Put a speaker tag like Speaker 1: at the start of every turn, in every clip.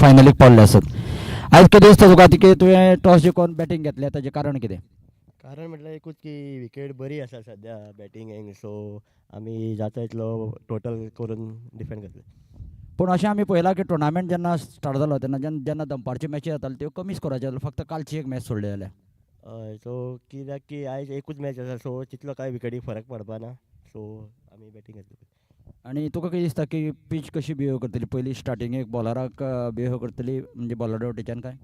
Speaker 1: फायनलीक पावल्ले आसात. आयज कितें दिसता तुका की तुवें टॉस जिखून बॅटींग घेतलें ताजें कारण कितें?
Speaker 2: कारण म्हटल्यार एकूच की विकेट बरी आसा सद्या बॅटिंगेक, सो आमी जाता तितलो टोटल करून डिफेंड करतले.
Speaker 1: पूण अशें आमी पळयलां की टुर्नामेंट जेन्ना स्टार्ट जालो तेन्ना जेन्ना दनपारच्यो मॅची जाताल्यो त्यो कमी स्कोराच्यो जाल्यो, फक्त कालची एक मॅच सोडली जाल्यार.
Speaker 2: हय, सो कित्याक की आयज एकूच मॅच आसा, सो तितलो कांय विकेटीक फरक पडपाना, सो आमी बॅटिंग घेतली.
Speaker 1: आनी तुका कितें दिसता की पीच कशी बिहेव करतली? पयलीं स्टार्टिंगेक बॉलराक बिहेव करतली म्हणजे बॉलरा वटेच्यान काय?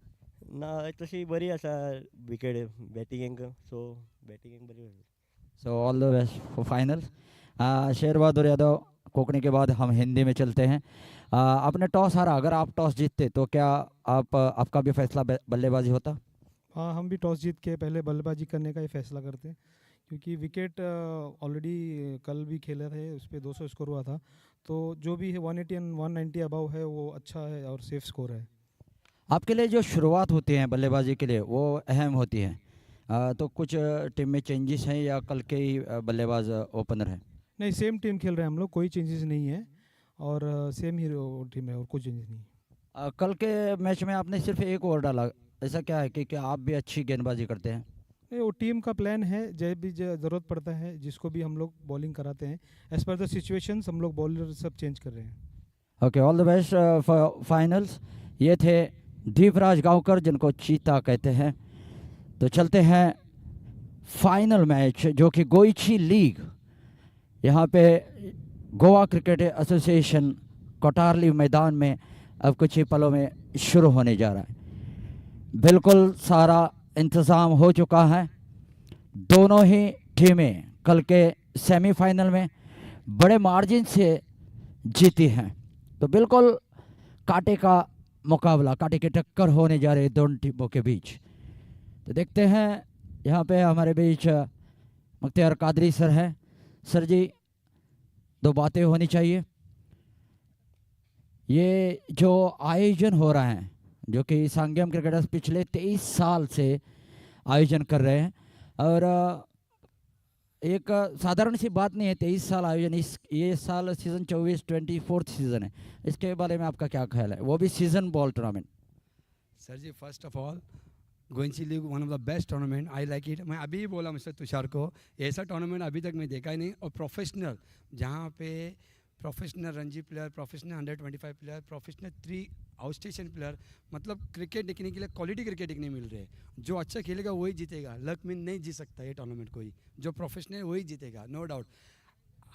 Speaker 2: ना, तशी बरी आसा विकेट बॅटिंगेक, सो बॅटिंगेक बरी आसा.
Speaker 1: So all the best for final. Sher Bahadur Yadav, Konkani के बाद हम हिंदी में चलते हैं. आपने टॉस हारा, अगर आप टॉस जीतते तो क्या आपका भी फैसला बल्लेबाजी होता?
Speaker 3: हाँ, हम भी टॉस जीत के पहले बल्लेबाजी करने का ही फैसला करते हैं, क्योंकि विकेट ऑलरेडी कल भी खेले थे, उस पर 200 स्कोर हुआ था, तो जो भी है 180 एंड 190 अबव है वो अच्छा है और सेफ स्कोर है.
Speaker 1: आपके लिए जो शुरुआत होती है बल्लेबाजी के लिए वो अहम होती है. तो कुछ टीम में चेंजेस हैं या कल के ही बल्लेबाज ओपनर हैं?
Speaker 3: नहीं, सेम टीम खेल रहे हैं हम लोग, कोई चेंजेस नहीं है और सेम ही टीम है और कोई चेंजेस नहीं है.
Speaker 1: कल के मैच में आपने सिर्फ एक ओवर डाला, ऐसा क्या है कि आप भी अच्छी गेंदबाजी करते हैं?
Speaker 3: नहीं, वो टीम का प्लान है, जब भी ज़रूरत पड़ता है जिसको भी हम लोग बॉलिंग कराते हैं, एज पर द सिचुएशंस हम लोग बॉलर सब चेंज कर रहे हैं.
Speaker 1: Okay, all the best for finals. ये थे दीपराज गांवकर, जिनको चीता कहते हैं. तो चलते हैं फाइनल मैच, जो कि गोइची लीग, यहाँ पे गोवा क्रिकेट एसोसिएशन कोटारली मैदान में अब कुछ ही पलों में शुरू होने जा रहा है. बिल्कुल सारा इंतज़ाम हो चुका है. दोनों ही टीमें कल के सेमीफाइनल में बड़े मार्जिन से जीती हैं, तो बिल्कुल कांटे का मुकाबला, कांटे की टक्कर होने जा रही है दोनों टीमों के बीच. तो देखते हैं, यहाँ पे हमारे बीच मुख्तियार कादरी सर हैं. सर जी, दो बातें होनी चाहिए. ये जो आयोजन हो रहा है, जो कि सांगम क्रिकेटर्स पिछले 23 साल से आयोजन कर रहे हैं, और एक साधारण सी बात नहीं है 23 साल आयोजन. ये साल सीज़न 24 सीज़न है. इसके बारे में आपका क्या ख्याल है, वो भी season ball tournament?
Speaker 4: Sir ji, first of all गोइंची league one of the best tournament, I like it. मैं अभी ही बोला मिस्टर तुषार को, ऐसा टूर्नामेंट अभी तक मैं देखा ही नहीं. और प्रोफेशनल, जहाँ पे professional Ranji player, professional 125 player, professional 3 outstation player, मतलब क्रिकेट देखने के लिए क्वालिटी क्रिकेट देखने मिल रहे हैं. जो अच्छा खेलेगा वही जीतेगा, लक में नहीं जीत सकता ये टूर्नामेंट कोई. जो प्रोफेशनल है वही जीतेगा, नो डाउट.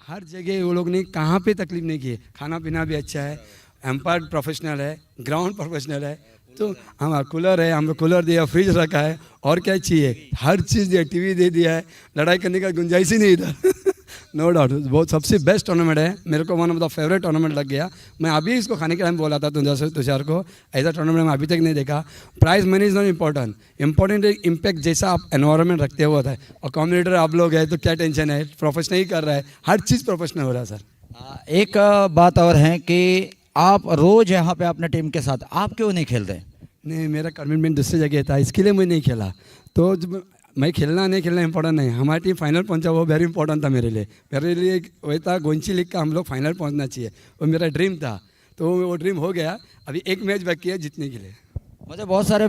Speaker 4: हर जगह वो लोग ने कहाँ पे तकलीफ नहीं की. खाना पीना भी अच्छा है, एम्पायर प्रोफेशनल है, ग्राउंड प्रोफेशनल है. तो हमारा कूलर है, हमको कूलर दिया, फ्रिज रखा है, और क्या चाहिए, हर चीज़ दिया, टीवी दे दिया है. लड़ाई करने का गुंजाइश ही नहीं इधर. नो डाउट, बहुत सबसे बेस्ट टूर्नामेंट है. मेरे को one of the favourite tournament लग गया. मैं अभी इसको खाने के टाइम बोला था तुषार को, ऐसा टूर्नामेंट मैं अभी तक नहीं देखा. Prize money is not important, important impact जैसा आप एनवायरनमेंट रखते हो होता है. और कम्युनिटर आप लोग हैं तो क्या टेंशन है, प्रोफेशनल ही कर रहा है, हर चीज़ प्रोफेशनल हो रहा है सर.
Speaker 1: एक बात और है कि आप रोज़ यहाँ पे अपने टीम के साथ, आप क्यों नहीं खेल रहे?
Speaker 4: नहीं, मेरा कमिटमेंट दूसरी जगह था, इसके लिए मैं नहीं खेला. तो मैं खेलना नहीं खेलना इंपॉर्टेंट नहीं, हमारी टीम फाइनल पहुंचा वो वेरी इंपॉर्टेंट था मेरे लिए. मेरे लिए वही था गोइंची लीग का हम लोग फाइनल पहुंचना चाहिए, वो मेरा ड्रीम था. तो वो ड्रीम हो गया. अभी एक मैच बाकी है जीतने के लिए.
Speaker 1: मुझे बहुत सारे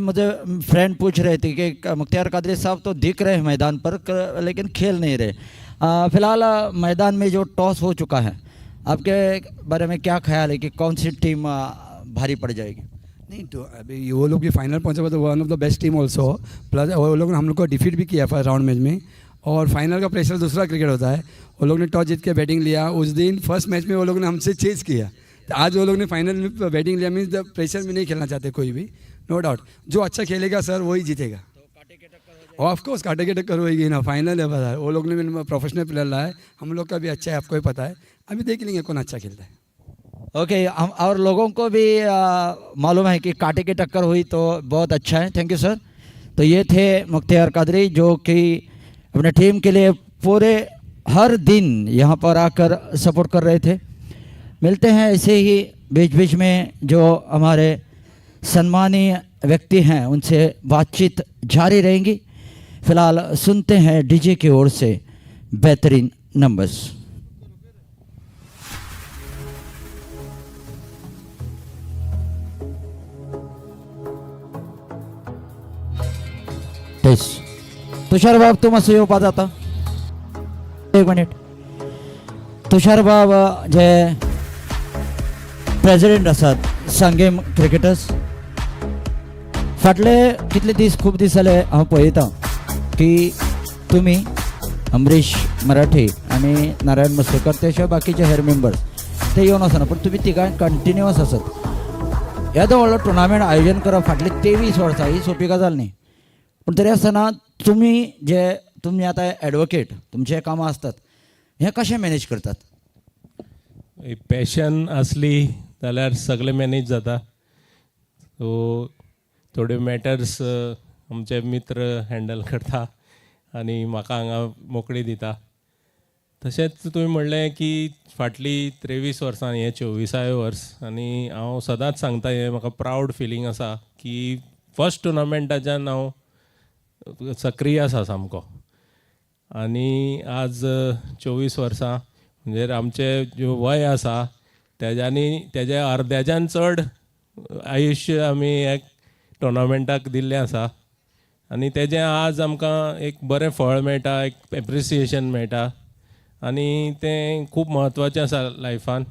Speaker 1: फ्रेंड पूछ रहे थे कि मुख्तियार कादरी साहब तो दिख रहे हैं मैदान पर, लेकिन खेल नहीं रहे. फिलहाल मैदान में जो टॉस हो चुका है, आपके बारे में क्या ख्याल है कि कौन सी टीम भारी पड़ जाएगी?
Speaker 4: नहीं, तो अभी वो लोग भी फाइनल पहुंचे तो one of the best team also. Plus वो लोग ने हम लोग को डिफीट भी किया फर्स्ट राउंड मैच में. और फाइनल का प्रेशर दूसरा क्रिकेट होता है. वो लोग ने टॉस जीत के बैटिंग लिया. उस दिन फर्स्ट मैच में वो लोग ने हमसे चेज किया, तो आज वो लोग ने फाइनल में बैटिंग लिया. मीन्स प्रेशर में नहीं खेलना चाहते कोई भी, नो डाउट. जो अच्छा खेलेगा सर वही जीतेगा. ऑफ कोर्स कांटे की टक्कर होगी ना, फाइनल है पता है. वो लोग ने प्रोफेशनल प्लेयर लाए, हम लोग का भी अच्छा है, आपको ही पता है. अभी देख लेंगे कौन अच्छा खेलता है.
Speaker 1: ओके, हम और लोगों को भी मालूम है कि कांटे की टक्कर हुई, तो बहुत अच्छा है. Thank you sir. तो ये थे मुख्तियार कादरी, जो कि अपने टीम के लिए पूरे हर दिन यहाँ पर आकर सपोर्ट कर रहे थे. मिलते हैं ऐसे ही बीच बीच में, जो हमारे सम्मानीय व्यक्ति हैं उनसे बातचीत जारी रहेंगी. फिलहाल सुनते हैं डीजे की ओर से बेहतरीन नंबर्स. प्लीज तुषार बाब तू मातसो येवपा जाता. एक मिनिट. तुषार बाब जे प्रेसिडेंट आसात सांगेम क्रिकेटर्स, फाटले कितले दीस खूब दीस जाले हांव पळयतां की तुमी अमरीश मराठी आनी नारायण मसोकर ते शिवाय बाकीचे हेर मेंबर्स ते येवन वचना, पूण तुमी तिगांय कंटिन्युअस आसात. येदो व्हडलो टुर्नामेंट आयोजन करप फाटली 23 वर्सां ही सोंपी गजाल न्ही. पूण तरी आसतना तुमी आतां एडवोकेट, तुमचे कामां आसतात, हें कशें मॅनेज करतात?
Speaker 5: पॅशन असली जाल्यार सगळें मॅनेज जाता. सो थोडे मॅटर्स आमचे मित्र हँडल करता आनी म्हाका हांगा मोकळी दिता. तशेंच तुवें म्हणलें की फाटलीं 23 वर्सां हें 24वें वर्स, आनी हांव सदांच सांगता हें म्हाका प्रावड फिलींग आसा की फर्स्ट टुर्नामेंटाच्यान हांव सक्रीय आसा सामको. आनी आज 24 वर्सां म्हणजे आमचें जें वय आसा तेजे अर्द्याच्यान चड आयुश्य आमी एक टुर्नामेंटाक दिल्लें आसा. आनी तेजें आज आमकां एक बरें फळ मेळटा, एक एप्रिसिएशन मेळटा, आनी तें खूब म्हत्वाचें आसा लायफान.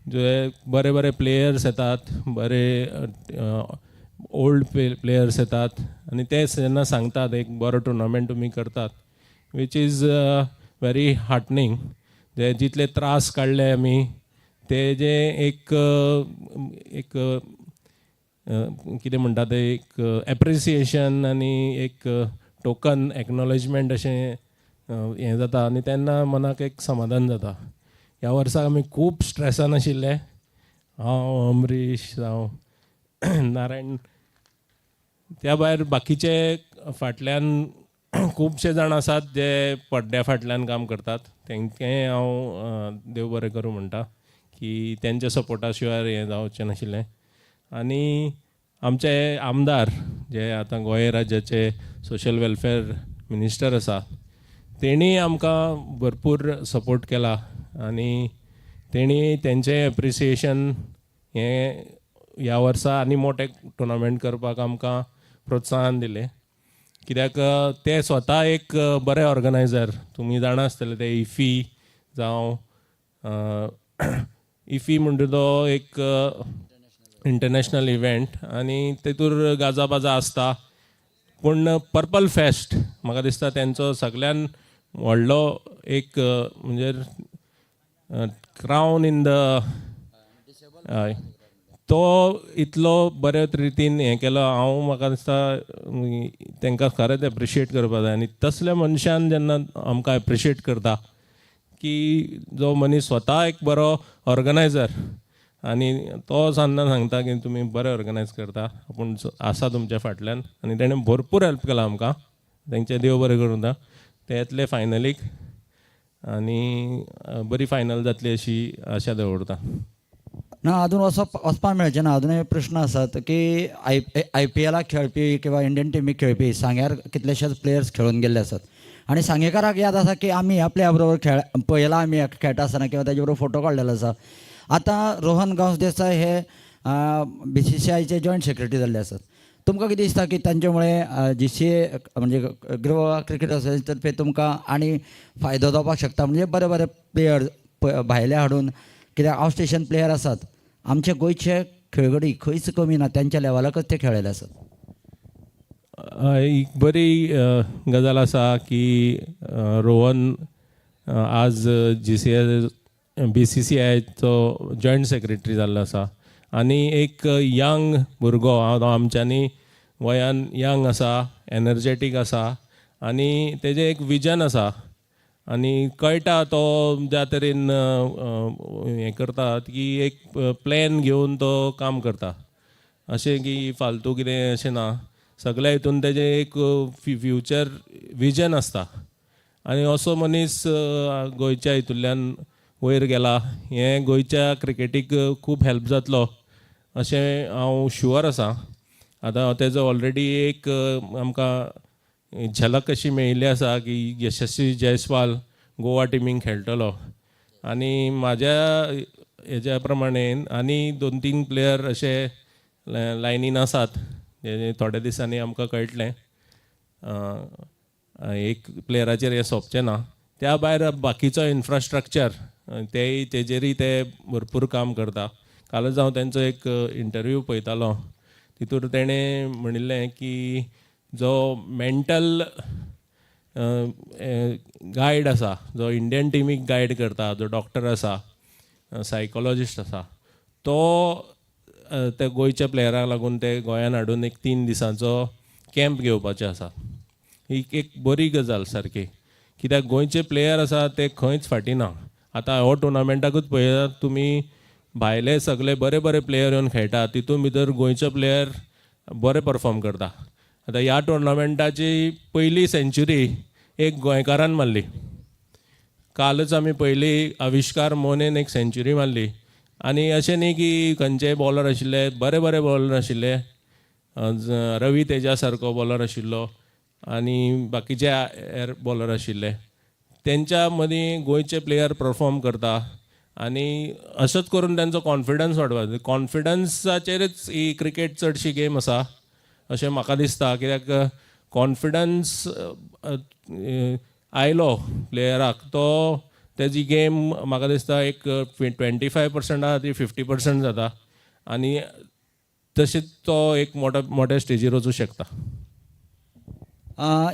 Speaker 5: जे बरे बरे प्लेयर्स येतात, बरे ओल्ड प्लेयर्स येतात, आनी ते जेन्ना सांगतात एक बरो टुर्नामेंट तुमी करतात, वीच इज व्हेरी हार्टनिंग. जे जितले त्रास काडले आमी तेजे एक कितें म्हणटा ते एक एप्रिसिएशन आनी एक टोकन एक्नॉलेजमेंट अशें हें जाता, आनी तेन्ना मनाक एक समाधान जाता. ह्या वर्साक आमी खूब स्ट्रेसान आशिल्ले, हांव, अमरीश जावं नारायण, त्या भायर बाकीचे फाटल्यान खुबशे जाण आसात जे पड्ड्या फाटल्यान काम करतात. तेंकाय हांव देव बरें करूं म्हणटा की तेंच्या सपोर्टा शिवाय हें जावचें नाशिल्लें. आनी आमचे आमदार जे आतां गोंय राज्याचे सोशल वेलफेअर मिनिस्टर आसा, तेणी आमकां भरपूर सपोर्ट केला, आनी तेणी तेंचें एप्रिसिएशन हें ह्या वर्सा आनी मोठें टुर्नामेंट करपाक आमकां प्रोत्साहन दिलें. कित्याक ते स्वता एक बरे ऑर्गनायझर. तुमी जाणा आसतले ते इफी जावं इफी म्हणटा तो एक इंटरनॅशनल इव्हेंट, आनी तेतूर गाजाबाजा आसता. पूण पर्पल फेस्ट म्हाका दिसता तेंचो सगळ्यान व्हडलो एक म्हणजे क्रावन इन द, हय, तो इतलो बऱ्या रितीन हें केलो. हांव म्हाका दिसता तांकां खरेंच एप्रिशिएट करपा जाय. आनी तसल्या मनशान जेन्ना आमकां एप्रिशिएट करता की जो मनीस स्वता एक बरो ऑर्गनायझर, आनी तो सांगता की तुमी बरें ऑर्गनायज करता, आपूण आसा तुमच्या फाटल्यान, आनी तेणें भरपूर हेल्प केला आमकां. तेंचे देव बरें करूं दा. ते येतले फायनलीक, आनी बरी फायनल जातली अशी आशा दवरता.
Speaker 1: ना अजून वचपाक मेळचें ना. अजूनय प्रश्न आसात की IPL खेळपी किंवा इंडियन टिमीक खेळपी सांग्यार कितलेशेच प्लेयर्स खेळून गेल्ले आसात, आनी सांगेकाराक याद आसा की आमी ह्या प्लेया बरोबर पळयला, आमी खेळटा आसतना किंवा ताजे बरोबर फोटो काडलेलो आसा. आतां रोहन गांवस देसाय हे BCCIचे जॉयंट सेक्रेटरी जाल्ले आसात. तुमकां कितें दिसता की तांचे मुळे GCA म्हणजे गोवा क्रिकेट असोसिएशन तर्फे तुमकां आनी फायदो जावपाक शकता? म्हणजे बरे बरे प्लेयर भायले हाडून, कित्याक आउट स्टेशन प्लेयर आसात, आमचे गोंयचे खेळगडी खंयच कमी ना, त्यांच्या लेवलाकच ते खेळलेले आसात.
Speaker 5: एक बरी गजाल आसा की रोहन आज BCCIचो जॉयंट सेक्रेटरी जाल्लो आसा, आनी एक यंग भुरगो आमच्यांनी वयान यंग आसा, एनर्जेटीक आसा, आनी तेजें एक विजन आसा, आनी कळटा तो ज्या तरेन हें करता की एक प्लॅन घेवन तो काम करता. अशें की फालतू कितें अशें ना, सगळ्या हितून तेजें एक फ्युचर विजन आसता. आनी असो मनीस गोंयच्या हितूंतल्यान वयर गेला, हें गोंयच्या क्रिकेटीक खूब हेल्प जातलो अशें हांव शुअर आसा. आतां तेजो ऑलरेडी एक आमकां झलक अशी मेळिल्ली आसा की यशस्वी जयस्वाल गोवा टिमीक खेळटलो, आनी म्हाज्या हेज्या प्रमाणेन आनी 2-3 प्लेयर अशे लायनीन आसात जे थोड्या दिसांनी आमकां कळटलें. एक प्लेयराचेर हें सोंपचें ना. त्या भायर बाकीचो इन्फ्रास्ट्रक्चर तेजेरूय ते भरपूर काम करता. कालच हांव तेंचो एक इंटरव्यू पळयतालो. तितूर तेणें म्हणिल्लें की जो मेंटल गायड आसा, जो इंडियन टिमीक गायड करता, जो डॉक्टर आसा, सायकोलॉजिस्ट आसा, तो ते गोंयच्या प्लेयराक लागून ते गोंयान हाडून एक 3 दिसांचो कॅम्प घेवपाचे आसा. ही एक बरी गजाल सारकी, कित्याक गोंयचे प्लेयर आसा ते खंयच फाटीं ना. आतां हो टुर्नामेंटाकूच पळयात तुमी, भायले सगळे बरे बरे प्लेयर येवन खेळटा, तितून भितर गोंयचे प्लेयर बरे परफॉर्म करता. आतां ह्या टुर्नामेंटाची पयली सेंच्युरी एक गोंयकारान मारली. कालच आमी पयली आविष्कार मोनेन एक सेंच्युरी मारली. आनी अशें न्ही की खंयचेय बॉलर आशिल्ले, बरे बरे बॉलर आशिल्ले, रवी तेजा सारको बॉलर आशिल्लो आनी बाकीचे एर बॉलर आशिल्ले. तेंच्या मदीं गोंयचे प्लेयर परफॉर्म करता आनी अशेंच करून तेंचो कॉन्फिडन्स वाडपाचो. कॉन्फिडन्साचेरच ही क्रिकेट चडशी गेम आसा अशें म्हाका दिसता. कित्याक कॉन्फिडन्स आयलो प्लेयराक तो तेजी गेम म्हाका दिसता एक 25% आसा ती 50% जाता आनी तशीच तो एक मोठ्या स्टेजीर वचूं शकता.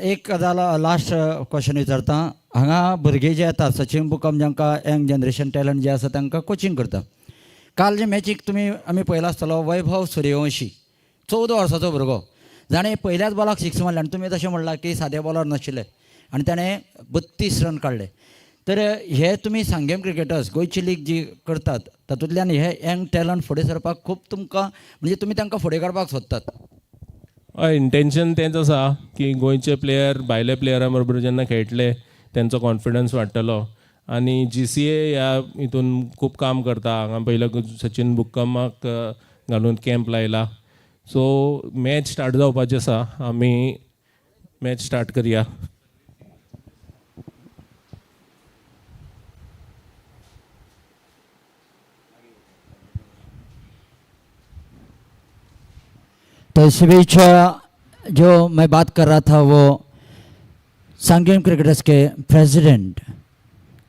Speaker 1: एक गजाल लास्ट क्वेश्चन विचारता. हांगा भुरगे जे येतात, सचिन बुकम जांकां यंग जनरेशन टॅलंट जे आसा तांकां कोचिंग करता. काल जे मॅचीक आमी पळयलो आसतलो वैभव सूर्यवंशी, 14 वर्साचो भुरगो, जाणें पयल्याच बॉलाक 6 मारले आनी तुमी तशें म्हणलां की सादे बॉलर नाशिल्ले आनी ताणें 32 रन काडले. तर हे तुमी सांगेम क्रिकेटर्स गोंयची लीग जी करतात तातूंतल्यान हे यंग टॅलंट फुडें सरपाक खूब तुमकां म्हणजे तुमी तांकां फुडें काडपाक सोदतात.
Speaker 5: हय, इंटेंशन तेंच आसा की गोंयचे प्लेयर भायले प्लेयरां बरोबर जेन्ना खेळटले तेंचो कॉन्फिडन्स वाडटलो. आनी GCA ह्या हितून खूब काम करता. हांगा पयलो सचिन बुक्कमाक घालून कॅम्प लायला. सो मॅच स्टार्ट जावपाची आसा, आमी मॅच स्टार्ट करया.
Speaker 1: तो इस बीच जो मैं बात कर रहा था वो सांगेम क्रिकेटर्स के प्रेसिडेंट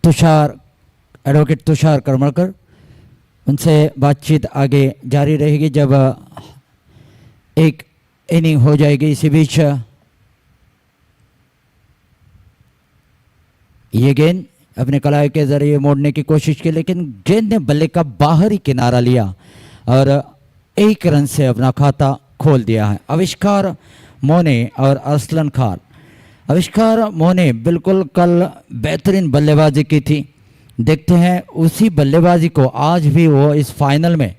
Speaker 1: एडवोकेट तुषार करमलकर, उनसे बातचीत आगे जारी रहेगी जब एक इनिंग हो जाएगी. इसी बीच ये गेंद अपने कलाई के जरिए मोड़ने की कोशिश की, लेकिन गेंद ने बल्ले का बाहरी किनारा लिया और 1 रन से अपना खाता खोल दिया है. आविष्कार मोने और असलन खान. आविष्कार मोने बिल्कुल कल बेहतरीन बल्लेबाजी की थी. देखते हैं उसी बल्लेबाजी को आज भी वो इस फाइनल में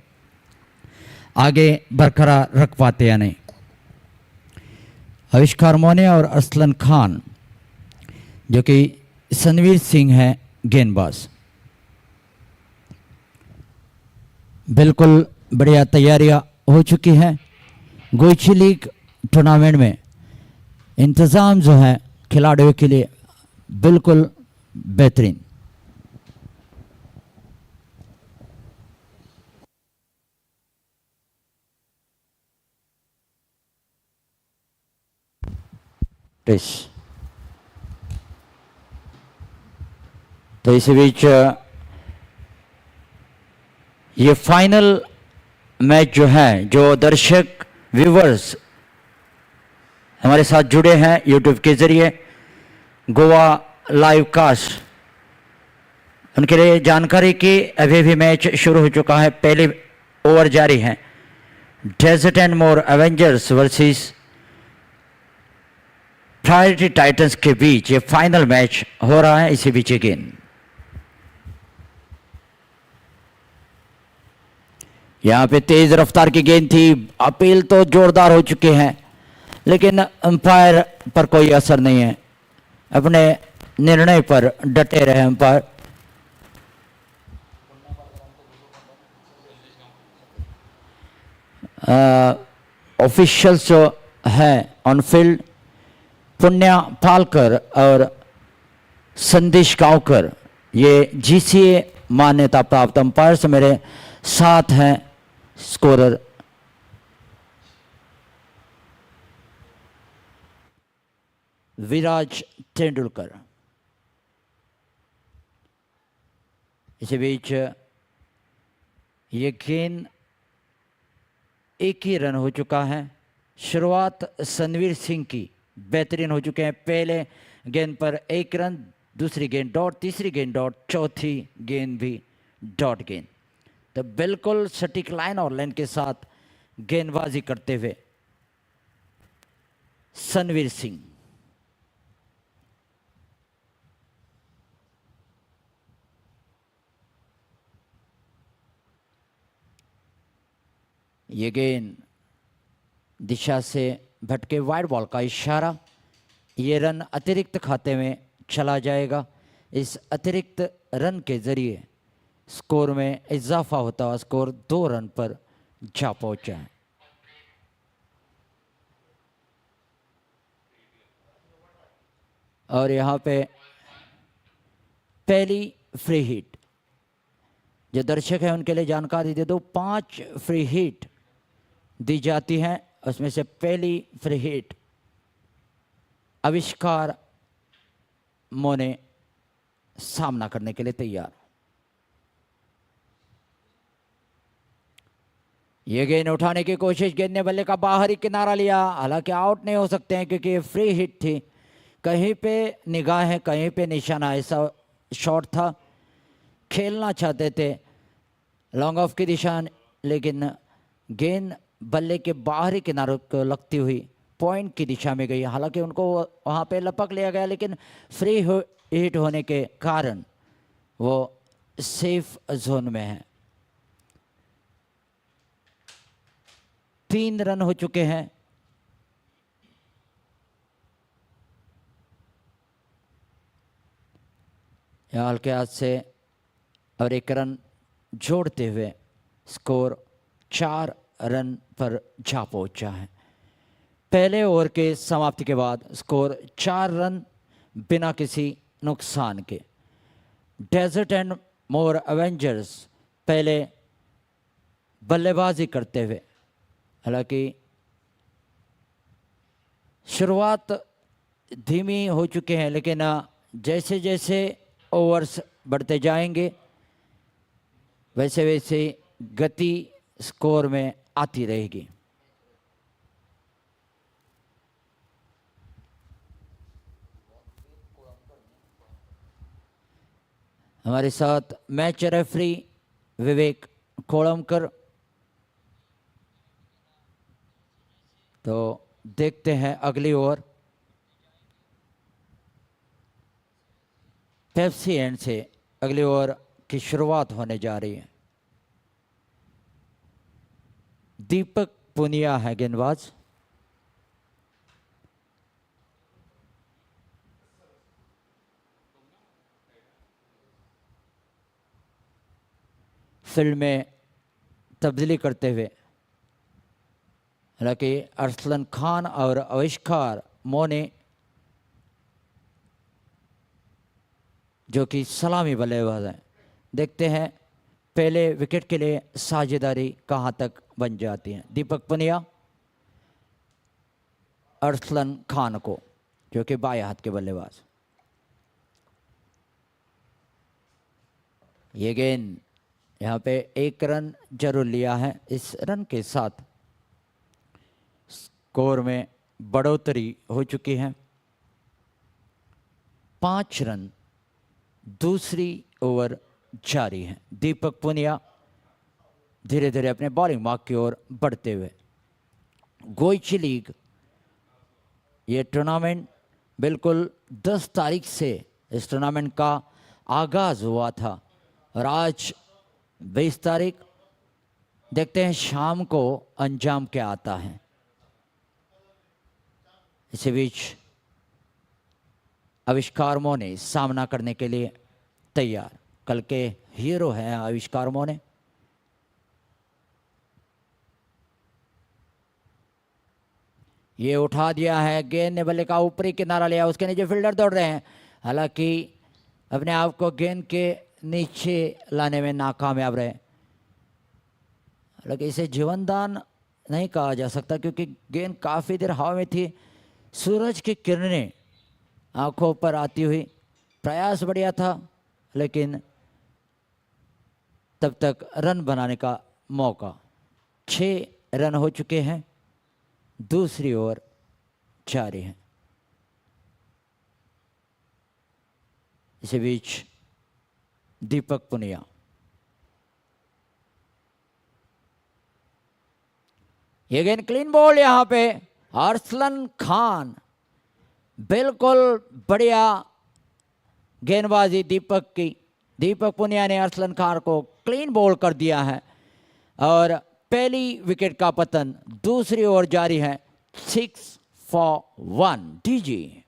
Speaker 1: आगे बरकरार रख पाते या नहीं. आविष्कार मोने और असलन खान जो कि सनवीर सिंह है गेंदबाज. बिल्कुल बढ़िया तैयारियां हो चुकी हैं. गोंयची लीग टूर्नामेंट में इंतज़ाम जो है खिलाड़ियों के लिए बिल्कुल बेहतरीन. तो इसी बीच ये फाइनल मैच जो है, जो दर्शक व्यूवर्स हमारे साथ जुड़े हैं यूट्यूब के जरिए गोवा लाइव कास्ट, उनके लिए जानकारी की अभी भी मैच शुरू हो चुका है. पहली ओवर जारी है. Desert and More Avengers versus Priority Titans के बीच ये फाइनल मैच हो रहा है. इसी बीच गेंद यहाँ पे तेज रफ्तार की गेंद थी. अपील तो जोरदार हो चुके हैं लेकिन अंपायर पर कोई असर नहीं है. अपने निर्णय पर डटे रहे अंपायर. ऑफिशियल्स जो है ऑन फील्ड पुण्या पालकर और संदेश गांवकर, ये GCA मान्यता प्राप्त अंपायर्स मेरे साथ हैं. स्कोरर विराज तेंदुलकर। इसी बीच ये गेंद एक ही रन हो चुका है। शुरुआत सनवीर सिंह की बेहतरीन हो चुके हैं। पहले गेंद पर एक रन, दूसरी गेंद डॉट, तीसरी गेंद डॉट, चौथी गेंद भी डॉट गेंद। तो बिल्कुल सटीक लाइन और लाइन के साथ गेंदबाजी करते हुए सनवीर सिंह। ये गेंद दिशा से भटके वाइड बॉल का इशारा। ये रन अतिरिक्त खाते में चला जाएगा। इस अतिरिक्त रन के जरिए स्कोर में इजाफा होता हुआ स्कोर 2 रन पर जा पहुंचा है। और यहाँ पे पहली फ्री हिट, जो दर्शक है उनके लिए जानकारी दे दो, 5 फ्री हिट दी जाती हैं। उसमें से पहली फ्री हिट आविष्कार मोने सामना करने के लिए तैयार। ये गेंद उठाने की कोशिश, गेंद ने बल्ले का बाहरी किनारा लिया, हालांकि आउट नहीं हो सकते हैं क्योंकि ये फ्री हिट थी। कहीं पे निगाहें, कहीं पे निशाना, ऐसा शॉट था। खेलना चाहते थे लॉन्ग ऑफ की दिशा, लेकिन गेंद बल्ले के बाहरी किनारों को लगती हुई पॉइंट की दिशा में गई। हालांकि उनको वहाँ पे लपक लिया गया, लेकिन फ्री हिट होने के कारण वो सेफ जोन में है। 3 रन हो चुके हैं। यहाँ हल्के हाथ से और 1 रन जोड़ते हुए स्कोर 4 रन पर जा पहुंचा है। पहले ओवर के समाप्ति के बाद स्कोर 4 रन बिना किसी नुकसान के। डेजर्ट एंड मोर एवेंजर्स पहले बल्लेबाजी करते हुए, हालांकि शुरुआत धीमी हो चुके हैं, लेकिन जैसे जैसे ओवर्स बढ़ते जाएंगे वैसे वैसे गति स्कोर में आती रहेगी। हमारे साथ मैच रेफरी विवेक कोलमकर। तो देखते हैं अगली ओवर। पेप्सी एंड से अगली ओवर की शुरुआत होने जा रही है। दीपक पुनिया है गेंदबाज। फील्ड में तब्दीली करते हुए, हालांकि अरसलन खान और आविष्कार मोने जो कि सलामी बल्लेबाज हैं, देखते हैं पहले विकेट के लिए साझेदारी कहां तक बन जाती है। दीपक पुनिया अरसलन खान को, जो कि बाएं हाथ के बल्लेबाज। ये गेंद यहाँ पे 1 रन जरूर लिया है। इस रन के साथ स्कोर में बढ़ोतरी हो चुकी है। 5 रन दूसरी ओवर जारी है। दीपक पुनिया धीरे धीरे अपने बॉलिंग मार्क की ओर बढ़ते हुए। गोइची लीग ये टूर्नामेंट बिल्कुल 10 तारीख से इस टूर्नामेंट का आगाज हुआ था और आज 20 तारीख। देखते हैं शाम को अंजाम क्या आता है। इसी बीच आविष्कार मोने सामना करने के लिए तैयार। कल के हीरो हैं आविष्कार मोने। ये उठा दिया है, गेंद ने बल्ले का ऊपरी किनारा लिया, उसके नीचे फील्डर दौड़ रहे हैं, हालांकि अपने आप को गेंद के नीचे लाने में नाकामयाब रहे। हालांकि इसे जीवनदान नहीं कहा जा सकता क्योंकि गेंद काफ़ी देर हवा में थी। सूरज की किरणें आंखों पर आती हुई। प्रयास बढ़िया था लेकिन तब तक रन बनाने का मौका। 6 रन हो चुके हैं, दूसरी ओवर जारी है। इसी बीच दीपक पुनिया, ये गेंद क्लीन बॉल यहां पे। अरसलन खान, बिल्कुल बढ़िया गेंदबाजी दीपक की। दीपक पुनिया ने अरसलन खान को क्लीन बॉल कर दिया है और पहली विकेट का पतन। दूसरी ओवर जारी है। 6 for 1 डीजी।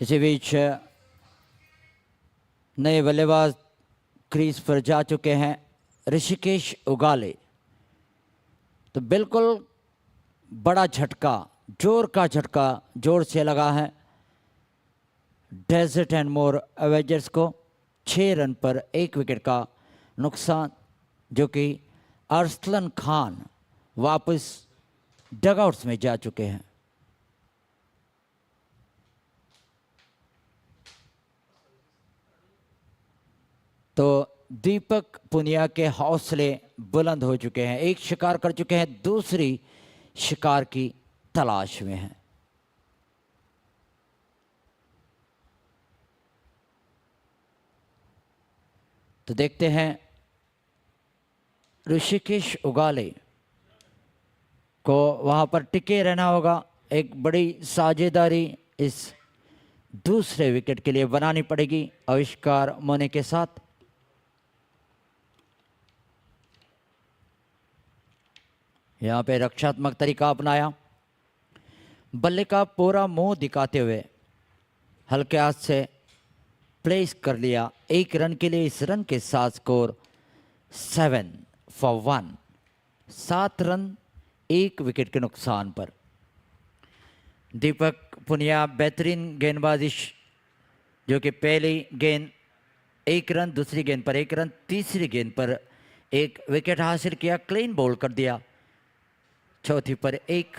Speaker 1: इसी बीच नए बल्लेबाज क्रीज पर जा चुके हैं, ऋषिकेश उगाले। तो बिल्कुल बड़ा झटका, जोर का झटका जोर से लगा है डेजर्ट एंड मोर एवेंजर्स को। 6 रन पर 1 विकेट का नुकसान, जो कि अरसलन खान वापस डगआउट्स में जा चुके हैं। तो दीपक पुनिया के हौसले बुलंद हो चुके हैं। एक शिकार कर चुके हैं, दूसरी शिकार की तलाश में हैं। तो देखते हैं ऋषिकेश उगाले को वहां पर टिके रहना होगा। एक बड़ी साझेदारी इस दूसरे विकेट के लिए बनानी पड़ेगी आविष्कार मोने के साथ। यहाँ पे रक्षात्मक तरीका अपनाया, बल्ले का पूरा मुंह दिखाते हुए हल्के हाथ से प्लेस कर लिया 1 रन के लिए। इस रन के साथ स्कोर 7 for 1, 7 रन 1 विकेट के नुकसान पर। दीपक पुनिया बेहतरीन गेंदबाजी, जो कि पहली गेंद 1 रन, दूसरी गेंद पर 1 रन, तीसरी गेंद पर 1 विकेट हासिल किया, क्लीन बॉल कर दिया। चौथी पर 1।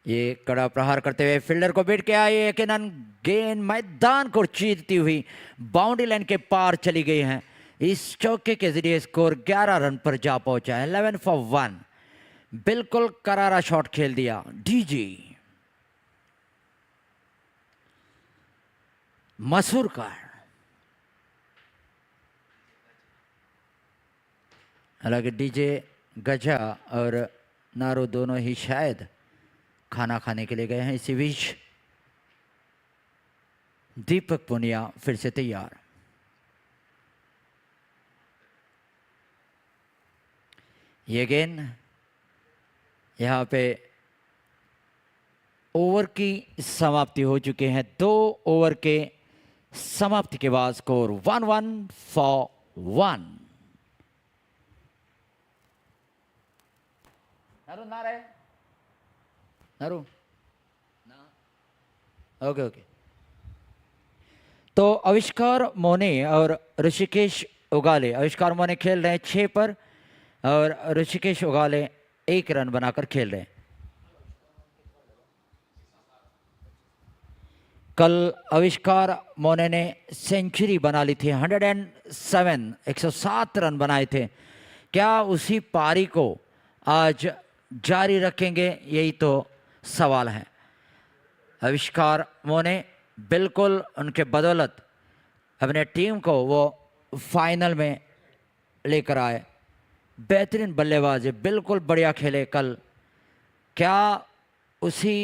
Speaker 1: ये कड़ा प्रहार करते हुए फील्डर को बीट के आए, यकीनन गेंद मैदान को चीरती हुई बाउंड्री लाइन के पार चली गई है। इस चौके के जरिए स्कोर 11 रन पर जा पहुंचा है। 11 for 1, बिल्कुल करारा शॉट खेल दिया डीजी मसूरकर। हालांकि डीजे गजा और नारो दोनों ही शायद खाना खाने के लिए गए हैं। इसी बीच दीपक पुनिया फिर से तैयार। ये गेंद यहाँ पे ओवर की समाप्ति हो चुकी है। 2 ओवर के समाप्ति के बाद स्कोर 1 for 1। नारू ना रहे, नारू ना, ओके। तो आविष्कार मोने और ऋषिकेश उगाले, आविष्कार मोने खेल रहे हैं 6 पर और ऋषिकेश उगाले 1 रन बनाकर खेल रहे हैं। कल आविष्कार मोने ने सेंचुरी बना ली थी, 107, 107 रन बनाए थे। क्या उसी पारी को आज जारी रखेंगे, यही तो सवाल है। आविष्कार मोने बिल्कुल उनके बदौलत अपने टीम को वो फाइनल में लेकर आए। बेहतरीन बल्लेबाज है, बिल्कुल बढ़िया खेले कल। क्या उसी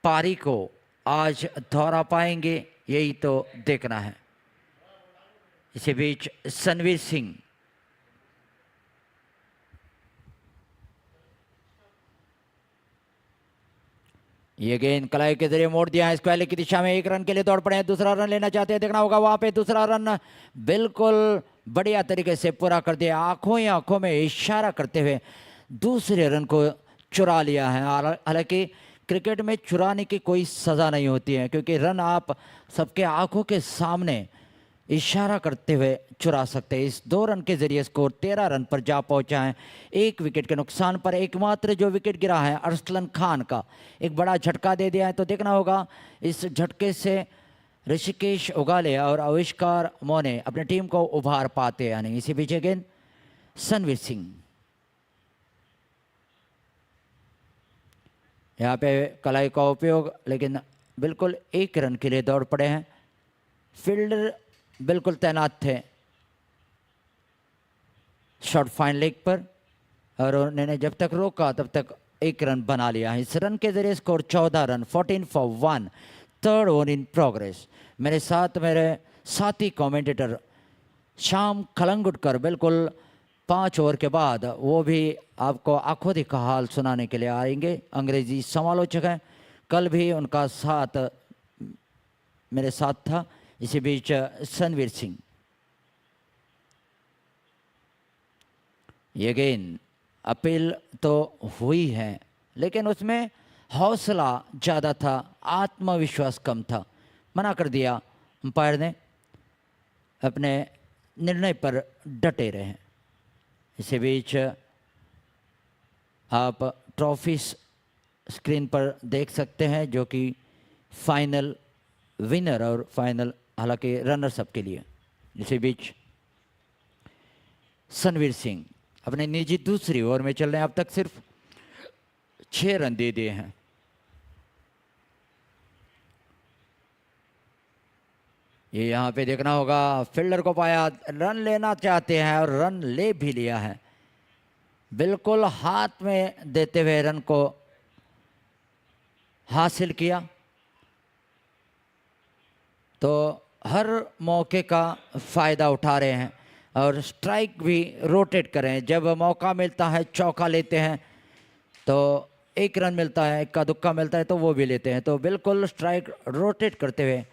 Speaker 1: पारी को आज दोहरा पाएंगे, यही तो देखना है। इसी बीच सनवीर सिंह, ये गेंद कलाई के जरिए मोड़ दिया है, स्क्वायर की दिशा में, 1 रन के लिए दौड़ पड़े हैं, दूसरा रन लेना चाहते हैं, देखना होगा वहां पे दूसरा रन बिल्कुल बढ़िया तरीके से पूरा कर दिया, आंखों ही आंखों में इशारा करते हुए दूसरे रन को चुरा लिया है। हालांकि क्रिकेट में चुराने की कोई सज़ा नहीं होती है, क्योंकि रन आप सबके आंखों के सामने इशारा करते हुए चुरा सकते हैं। इस 2 रन के जरिए स्कोर 13 रन पर जा पहुंचा है। 1 विकेट के नुकसान पर एकमात्र जो विकेट गिरा है अरसलन खान का, एक बड़ा झटका दे दिया है। तो देखना होगा इस झटके से ऋषिकेश उगाले और आविष्कार मोने अपनी टीम को उभार पाते या नहीं। इसी बीच गेंद सनवीर सिंह, यहाँ पे कलाई का उपयोग, लेकिन बिल्कुल 1 रन के लिए दौड़ पड़े हैं। फील्डर बिल्कुल तैनात थे शॉर्ट फाइन लेग पर, और उन्होंने जब तक रोका तब तक 1 रन बना लिया है। इस रन के जरिए score 14 run, 14 for 1, 3rd over in progress. मेरे साथ मेरे साथी कमेंटेटर श्याम खलंगुटकर बिल्कुल 5 ओवर के बाद वो भी आपको आंखों देखा हाल सुनाने के लिए आएंगे। अंग्रेजी समालोचक हैं, कल भी उनका साथ मेरे साथ था। इसी बीच सनवीर सिंह, ये गेंद अपील तो हुई है, लेकिन उसमें हौसला ज़्यादा था, आत्मविश्वास कम था, मना कर दिया अंपायर ने, अपने निर्णय पर डटे रहे। इसी बीच आप ट्रॉफी स्क्रीन पर देख सकते हैं, जो कि फाइनल विनर और फाइनल हालांकि रनर्स अप के लिए। इसी बीच सनवीर सिंह अपने निजी दूसरी ओवर में चल रहे हैं, अब तक सिर्फ 6 रन दे दिए हैं। ये यहाँ पे देखना होगा, फील्डर को पाया, रन लेना चाहते हैं और रन ले भी लिया है, बिल्कुल हाथ में देते हुए रन को हासिल किया। तो हर मौके का फ़ायदा उठा रहे हैं और स्ट्राइक भी रोटेट करें। जब मौका मिलता है चौका लेते हैं, तो 1 रन मिलता है, इक्का दुक्का मिलता है तो वो भी लेते हैं। तो बिल्कुल स्ट्राइक रोटेट करते हुए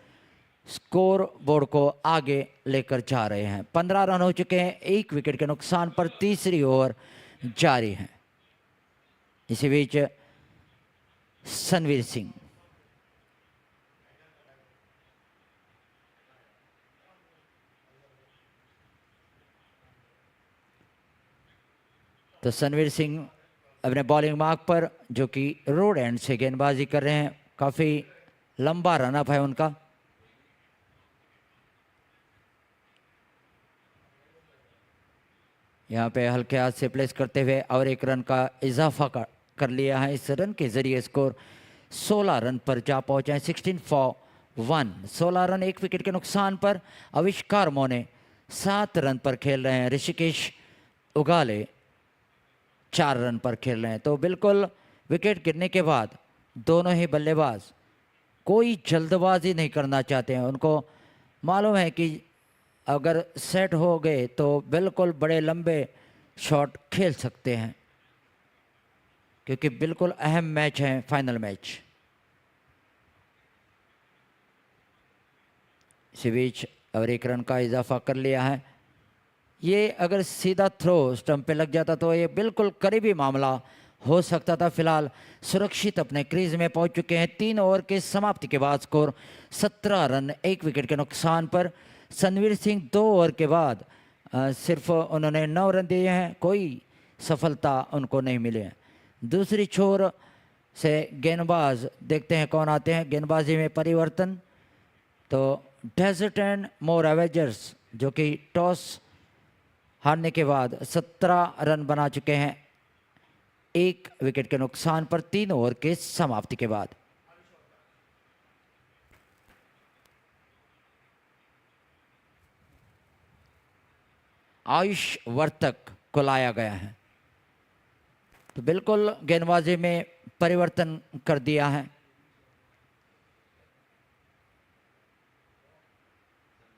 Speaker 1: स्कोर बोर्ड को आगे लेकर जा रहे हैं। 15 रन हो चुके हैं, 1 विकेट के नुकसान पर तीसरी ओवर जारी है। इसी बीच सनवीर सिंह, तो सनवीर सिंह अपने बॉलिंग मार्क पर, जो कि रोड एंड से गेंदबाजी कर रहे हैं, काफ़ी लंबा रनअप है उनका। यहाँ पे हल्के हाथ से प्लेस करते हुए और 1 रन का इजाफा कर लिया है। इस रन के जरिए स्कोर 16 रन पर जा पहुंचा है, 16 for 1। 16 रन 1 विकेट के नुकसान पर आविष्कार मोने 7 रन पर खेल रहे हैं, ऋषिकेश उगाले 4 रन पर खेल रहे हैं। तो बिल्कुल विकेट गिरने के बाद दोनों ही बल्लेबाज कोई जल्दबाजी नहीं करना चाहते हैं। उनको मालूम है कि अगर सेट हो गए तो बिल्कुल बड़े लंबे शॉट खेल सकते हैं, क्योंकि बिल्कुल अहम मैच है, फाइनल मैच। इसी बीच और 1 रन का इजाफा कर लिया है। ये अगर सीधा थ्रो स्टंप पे लग जाता तो ये बिल्कुल करीबी मामला हो सकता था। फिलहाल सुरक्षित अपने क्रीज में पहुंच चुके हैं। 3 ओवर के समाप्ति के बाद स्कोर 17 रन 1 विकेट के नुकसान पर। सनवीर सिंह 2 ओवर के बाद सिर्फ उन्होंने 9 रन दिए हैं, कोई सफलता उनको नहीं मिली है। दूसरी छोर से गेंदबाज देखते हैं कौन आते हैं। गेंदबाजी में परिवर्तन, तो डेजर्ट एंड मोर एवेंजर्स जो कि टॉस हारने के बाद 17 रन बना चुके हैं 1 विकेट के नुकसान पर 3 ओवर के समाप्ति के बाद। आयुष वर्तक को लाया गया है, तो बिल्कुल गेंदबाजी में परिवर्तन कर दिया है।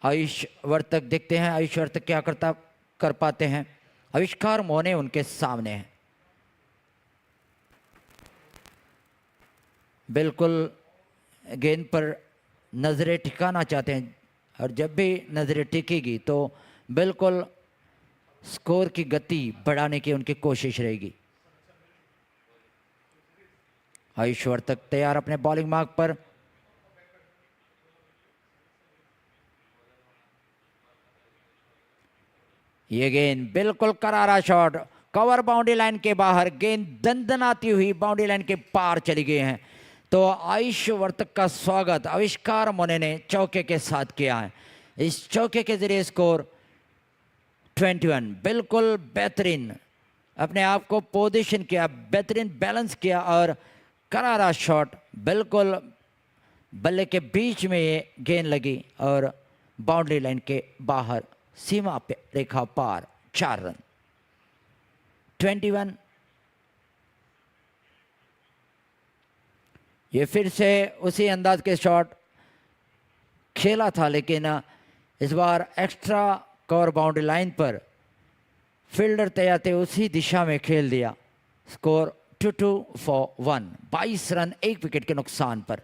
Speaker 1: आयुष वर्तक देखते हैं आयुष वर्तक क्या कर पाते हैं। आविष्कार मोने उनके सामने हैं, बिल्कुल गेंद पर नज़रें टिकाना चाहते हैं और जब भी नज़रें टिकेगी तो बिल्कुल स्कोर की गति बढ़ाने की उनकी कोशिश रहेगी। आयुष वर्तक तैयार अपने बॉलिंग मार्क पर। ये गेंद बिल्कुल करारा शॉट, कवर बाउंड्री लाइन के बाहर, गेंद दंदनाती हुई बाउंड्री लाइन के पार चली गई है। तो आयुष वर्तक का स्वागत आविष्कार मोने ने चौके के साथ किया है। इस चौके के जरिए स्कोर 21, बिल्कुल बेहतरीन अपने आप को पोजीशन किया, बेहतरीन बैलेंस किया और करारा शॉट, बिल्कुल बल्ले के बीच में ये गेंद लगी और बाउंड्री लाइन के बाहर सीमा पे रेखा पार, 4 रन, 21। ये फिर से उसी अंदाज के शॉट खेला था लेकिन इस बार एक्स्ट्रा कवर बाउंड्री लाइन पर फील्डर तैयार थे, उसी दिशा में खेल दिया। स्कोर 2 for 1, 22 रन 1 विकेट के नुकसान पर।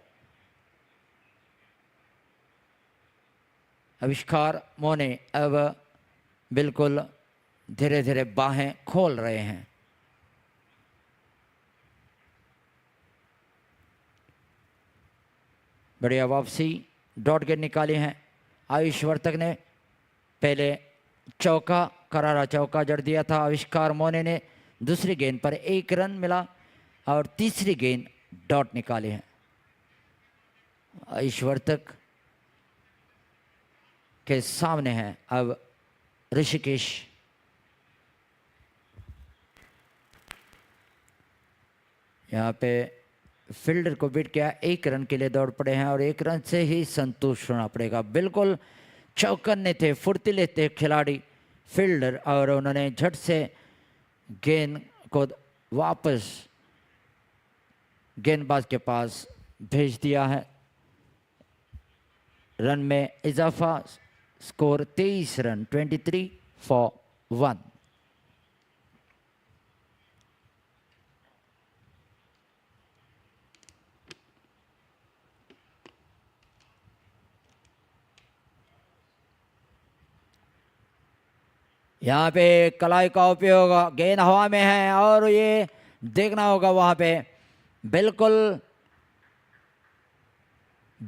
Speaker 1: आविष्कार मोने अब बिल्कुल धीरे धीरे बाहें खोल रहे हैं। बढ़िया वापसी, डॉट गेंद निकाली है आयुष वर्तक ने। पहले चौका, करारा चौका जड़ दिया था आविष्कार मोने ने, दूसरी गेंद पर 1 रन मिला और तीसरी गेंद डॉट निकाली है। आयुष वर्तक के सामने है अब ऋषिकेश। यहाँ पे फील्डर को बीट किया, 1 रन के लिए दौड़ पड़े हैं और 1 रन से ही संतुष्ट होना पड़ेगा। बिल्कुल चौकन्ने थे, फुर्तीले थे खिलाड़ी फील्डर और उन्होंने झट से गेंद को वापस गेंदबाज के पास भेज दिया है। रन में इजाफा, स्कोर 23 रन, 23 for 1। यहाँ पे कलाई का उपयोग, गेंद हवा में है और ये देखना होगा वहाँ पे बिल्कुल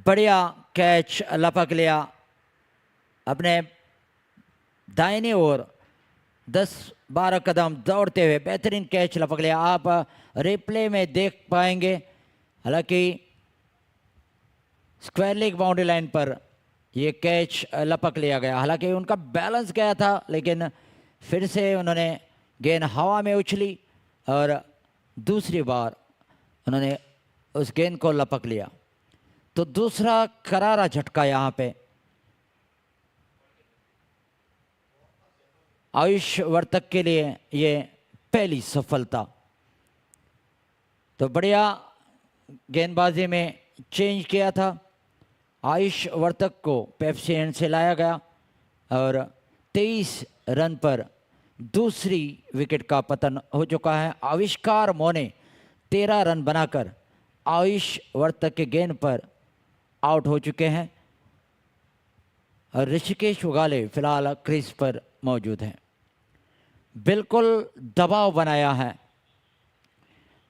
Speaker 1: बढ़िया कैच लपक लिया अपने दाहिनी ओर 10-12 कदम दौड़ते हुए, बेहतरीन कैच लपक लिया। आप रिप्ले में देख पाएंगे, हालांकि स्क्वायर लेग बाउंड्री लाइन पर ये कैच लपक लिया गया, हालांकि उनका बैलेंस गया था लेकिन फिर से उन्होंने गेंद हवा में उछली और दूसरी बार उन्होंने उस गेंद को लपक लिया। तो दूसरा करारा झटका यहाँ पे आयुष वर्तक के लिए, ये पहली सफलता। तो बढ़िया गेंदबाजी में चेंज किया था, आयुष वर्तक को पेप्सी एंड से लाया गया और 23 रन पर दूसरी विकेट का पतन हो चुका है। आविष्कार मोने 13 रन बनाकर आयुष वर्तक के गेंद पर आउट हो चुके हैं और ऋषिकेश उगाले फिलहाल क्रीज पर मौजूद हैं। बिल्कुल दबाव बनाया है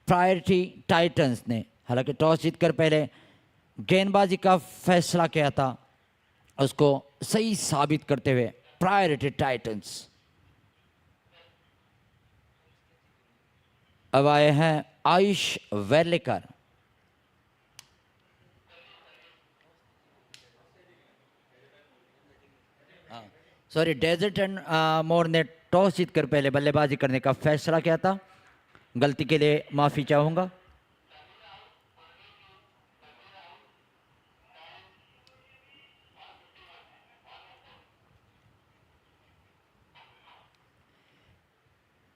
Speaker 1: प्रायोरिटी टाइटंस ने, हालांकि टॉस जीतकर पहले गेंदबाजी का फैसला किया था, उसको सही साबित करते हुए प्रायोरिटी टाइटंस अब आए हैं Ayush Verlekar. Sorry, desert and more ने टॉस जीतकर पहले बल्लेबाजी करने का फैसला किया था, गलती के लिए माफी चाहूंगा।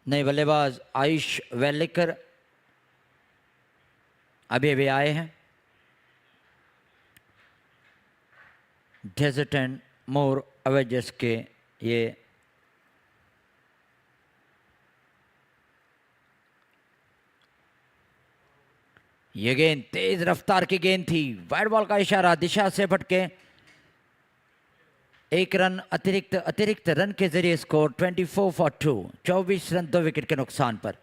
Speaker 1: नए बल्लेबाज आयुष वेर्लेकर अभी अभी आए हैं डेजर्ट एंड मोर अवेजर्स के ये गेंद तेज रफ्तार की गेंद थी, वाइड बॉल का इशारा, दिशा से भटके, एक रन अतिरिक्त रन के जरिए स्कोर 24 फॉर 2, 24 रन 2 विकेट के नुकसान पर।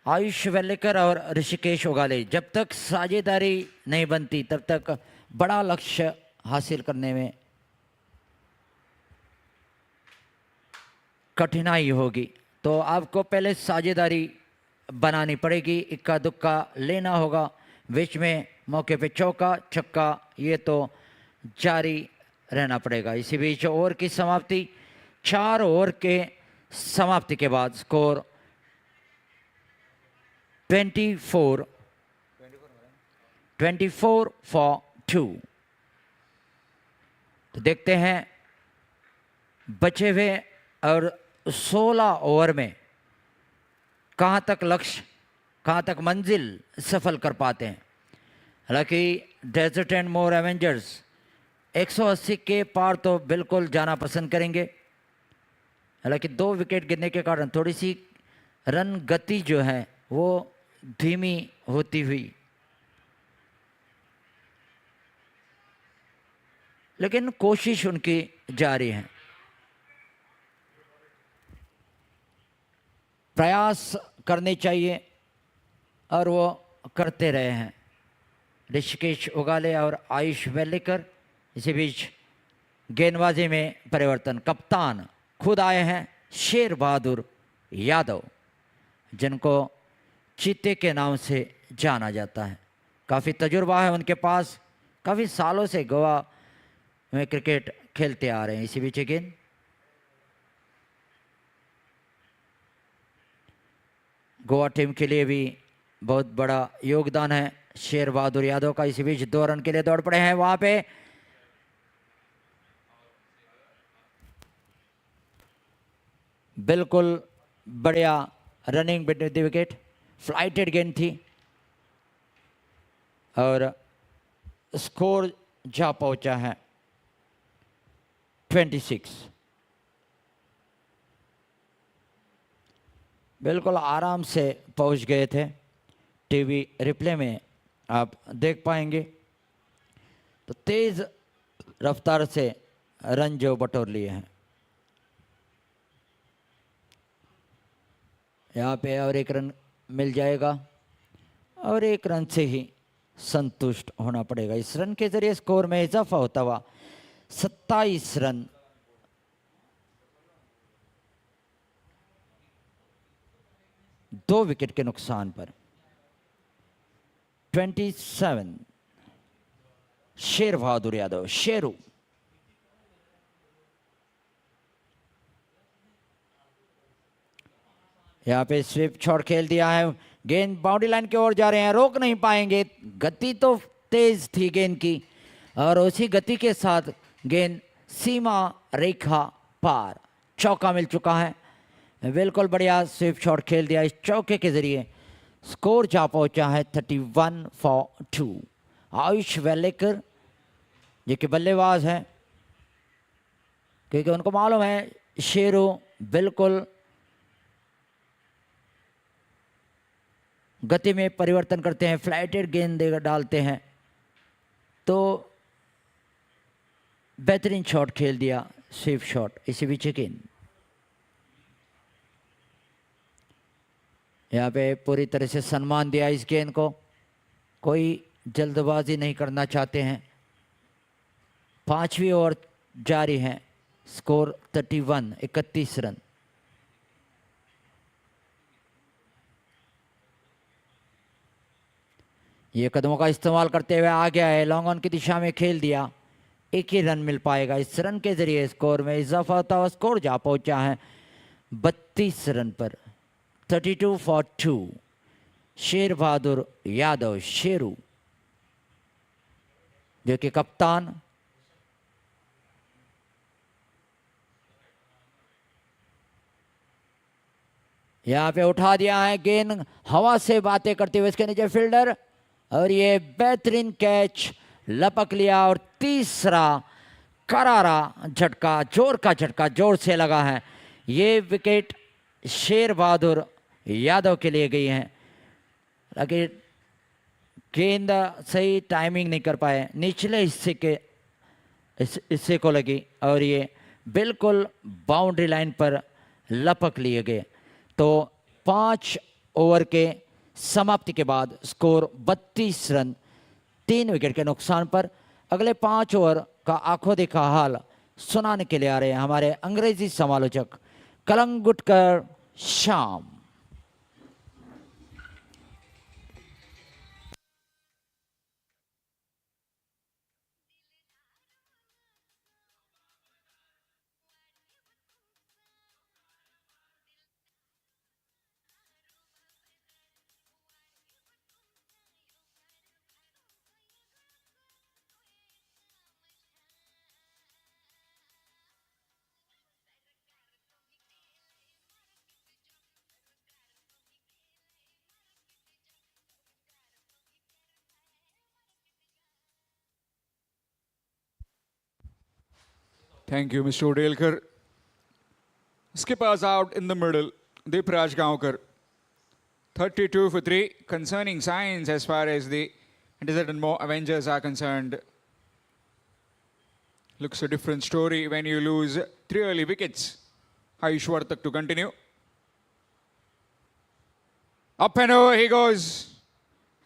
Speaker 1: आयुष वेल्लेकर और ऋषिकेश ओगाले, जब तक साझेदारी नहीं बनती तब तक बड़ा लक्ष्य हासिल करने में कठिनाई होगी। तो आपको पहले साझेदारी बनानी पड़ेगी, इक्का दुक्का लेना होगा, बीच में मौके पे चौका छक्का ये तो जारी रहना पड़ेगा। इसी बीच ओवर की समाप्ति, 4 ओवर के समाप्ति के बाद स्कोर 24 फॉर 2। तो देखते हैं बचे हुए और 16 ओवर में कहाँ तक लक्ष्य, कहाँ तक मंजिल सफल कर पाते हैं। हालांकि डेजर्ट एंड मोर एवेंजर्स 180 के पार तो बिल्कुल जाना पसंद करेंगे। हालांकि 2 विकेट गिरने के कारण थोड़ी सी रन गति जो है वो धीमी होती हुई, लेकिन कोशिश उनकी जारी है। प्रयास करने चाहिए और वो करते रहे हैं ऋषिकेश ओगाले और आयुष वेल्लेकर। इसी बीच गेंदबाजी में परिवर्तन, कप्तान खुद आए हैं शेर बहादुर यादव, जिनको चीते के नाम से जाना जाता है। काफ़ी तजुर्बा है उनके पास, काफ़ी सालों से गोवा में क्रिकेट खेलते आ रहे हैं। इसी बीच गेंद गोवा टीम के लिए भी बहुत बड़ा योगदान है शेर बहादुर यादव का। इसी बीच 2 रन के लिए दौड़ पड़े हैं वहां पे, बिल्कुल बढ़िया running between the wicket, flighted गेंद थी और स्कोर जा पहुंचा है 26। बिल्कुल आराम से पहुंच गए थे, टीवी रिप्ले में आप देख पाएंगे। तो तेज रफ्तार से रन जो बटोर लिए हैं। यहाँ पे और 1 रन मिल जाएगा और 1 रन से ही संतुष्ट होना पड़ेगा। इस रन के जरिए स्कोर में इजाफा होता हुआ 27 रन 2 विकेट के नुकसान पर। 27 शेर बहादुर यादव, शेरू। यहाँ पे स्वीप शॉट खेल दिया है, गेंद बाउंड्री लाइन की ओर जा रहे हैं, रोक नहीं पाएंगे। गति तो तेज थी गेंद की और उसी गति के साथ गेंद सीमा रेखा पार, चौका मिल चुका है। बिल्कुल बढ़िया स्वीप शॉट खेल दिया, इस चौके के जरिए स्कोर जा पहुंचा है 31 फॉर 2। आयुष वेल्लेकर जो कि बल्लेबाज हैं, क्योंकि उनको मालूम है शेरू बिल्कुल गति में परिवर्तन करते हैं, फ्लाइटेड गेंद डालते हैं, तो बेहतरीन शॉट खेल दिया स्वीप शॉट। इसी बीच गेंद यहाँ पे पूरी तरह से सम्मान दिया इस गेंद को, कोई जल्दबाजी नहीं करना चाहते हैं। 5वीं ओवर जारी है, स्कोर 31 रन। ये कदमों का इस्तेमाल करते हुए आ गया है, लॉन्ग ऑन की दिशा में खेल दिया, 1 ही रन मिल पाएगा। इस रन के जरिए स्कोर में इजाफा होता हुआ स्कोर जा पहुंचा है 32 रन पर। 32 फॉर 2 शेर बहादुर यादव, शेरू, जो कि कप्तान यहाँ पे उठा दिया है, गेंद हवा से बातें करते हुए इसके नीचे फील्डर, और ये बेहतरीन कैच लपक लिया और तीसरा करारा झटका, जोर का झटका जोर से लगा है। ये विकेट शेर बहादुर यादव के लिए गई है, लेकिन गेंद सही टाइमिंग नहीं कर पाए, निचले हिस्से के हिस्से को लगी और ये बिल्कुल बाउंड्री लाइन पर लपक लिए गए। तो 5 ओवर के समाप्ति के बाद स्कोर 32 रन 3 विकेट के नुकसान पर। अगले 5 ओवर का आंखों देखा हाल सुनाने के लिए आ रहे हैं हमारे अंग्रेजी समालोचक Calangutkar Shyam.
Speaker 6: Thank you, Mr. Odelkar. Skippers out in the middle. Deepraj Gaonkar. 32 for 3. Concerning signs as far as the Desert and More Avengers are concerned. Looks a different story when you lose 3 early wickets. Ayush Vartak to continue. Up and over he goes.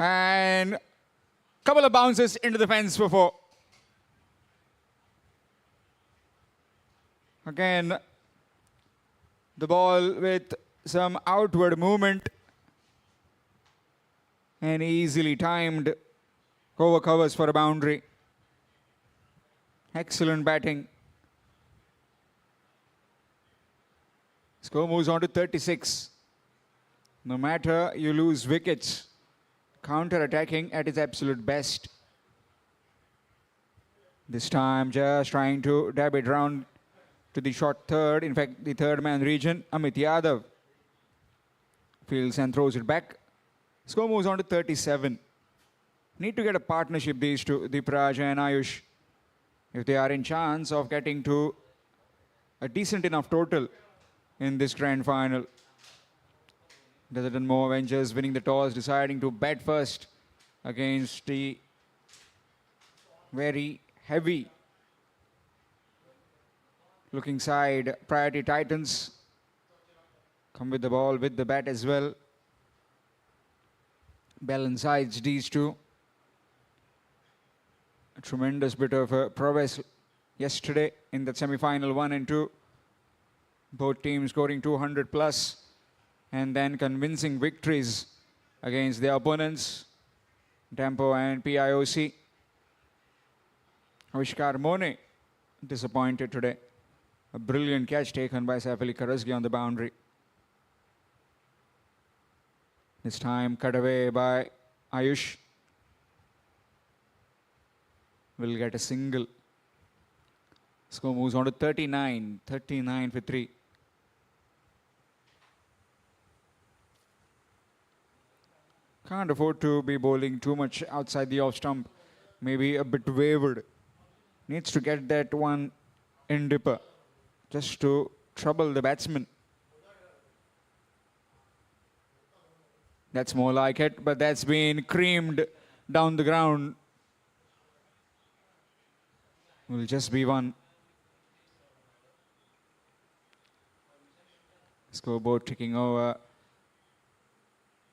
Speaker 6: And couple of bounces into the fence for 4. Again, the ball with some outward movement and easily timed over covers for a boundary. Excellent batting. Score moves on to 36. No matter you lose wickets, counter-attacking at its absolute best. This time just trying to dab it round to the short third, in fact the third man region. Amit Yadav fields and throws it back. Score moves on to 37. Need to get a partnership, these two, Deepraj and Ayush, if they are in chance of getting to a decent enough total in this grand final. Desert and More Avengers winning the toss, deciding to bat first against the very heavy looking side. Priority Titans come with the ball, with the bat as well. Balance sides, these two. A tremendous bit of prowess yesterday in that semi-final 1 and 2. Both teams scoring 200 plus and then convincing victories against their opponents, Dampo and PIOC. Avishkar Mone disappointed today. A brilliant catch taken by Saif Ali Karasgi on the boundary. This time cut away by Ayush. Will get a single. Score moves on to 39. 39 for 3. Can't afford to be bowling too much outside the off stump. Maybe a bit wavered. Needs to get that one in dipper, just to trouble the batsman. That's more like it, but that's been creamed down the ground. Will just be one. Scoreboard ticking over.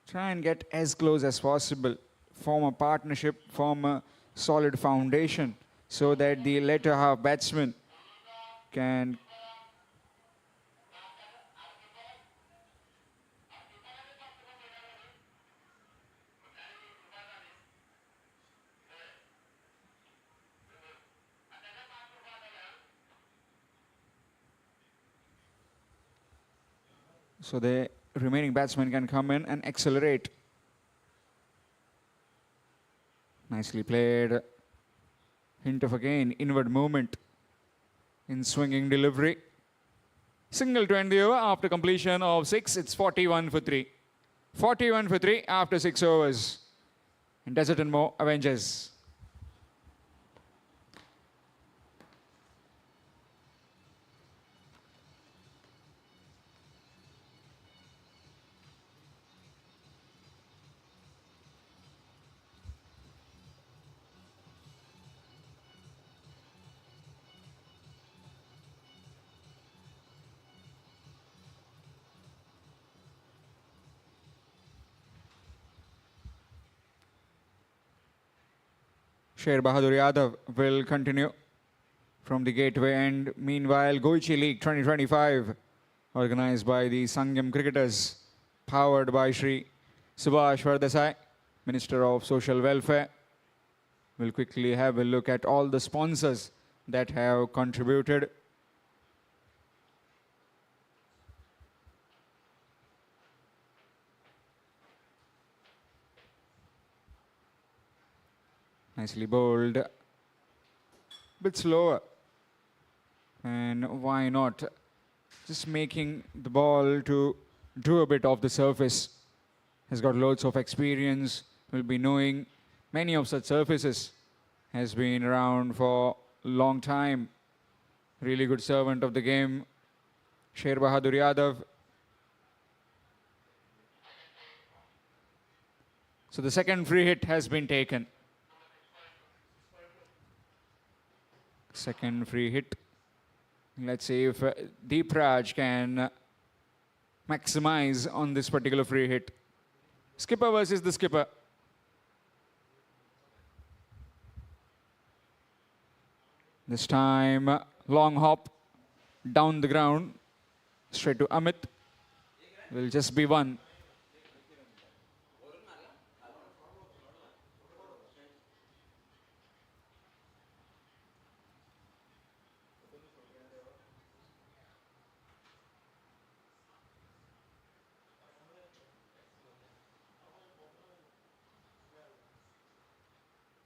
Speaker 6: Try and get as close as possible. Form a partnership, form a solid foundation so that the latter half batsman can so the remaining batsmen can come in and accelerate. Nicely played. Hint of again inward movement in swinging delivery. Single to end the over after completion of 6. It's 41 for 3. 41 for 3 after 6 overs. And Desert and More Avengers. Sher Bahadur Yadav will continue from the gateway end. Meanwhile, Goichi League 2025, organized by the Sangam cricketers, powered by Shri Subhash Vardesai, Minister of Social Welfare. We'll quickly have a look at all the sponsors that have contributed. Nicely bowled. Bit slower. And why not? Just making the ball to do a bit of the surface. Has got loads of experience. Will be knowing many of such surfaces. Has been around for a long time. Really good servant of the game. Sher Bahadur Yadav. So the second free hit has been taken. Second free hit. Let's see if Deep Raj can maximize on this particular free hit. Skipper versus the skipper. This time, long hop down the ground, straight to Amit. Will just be one.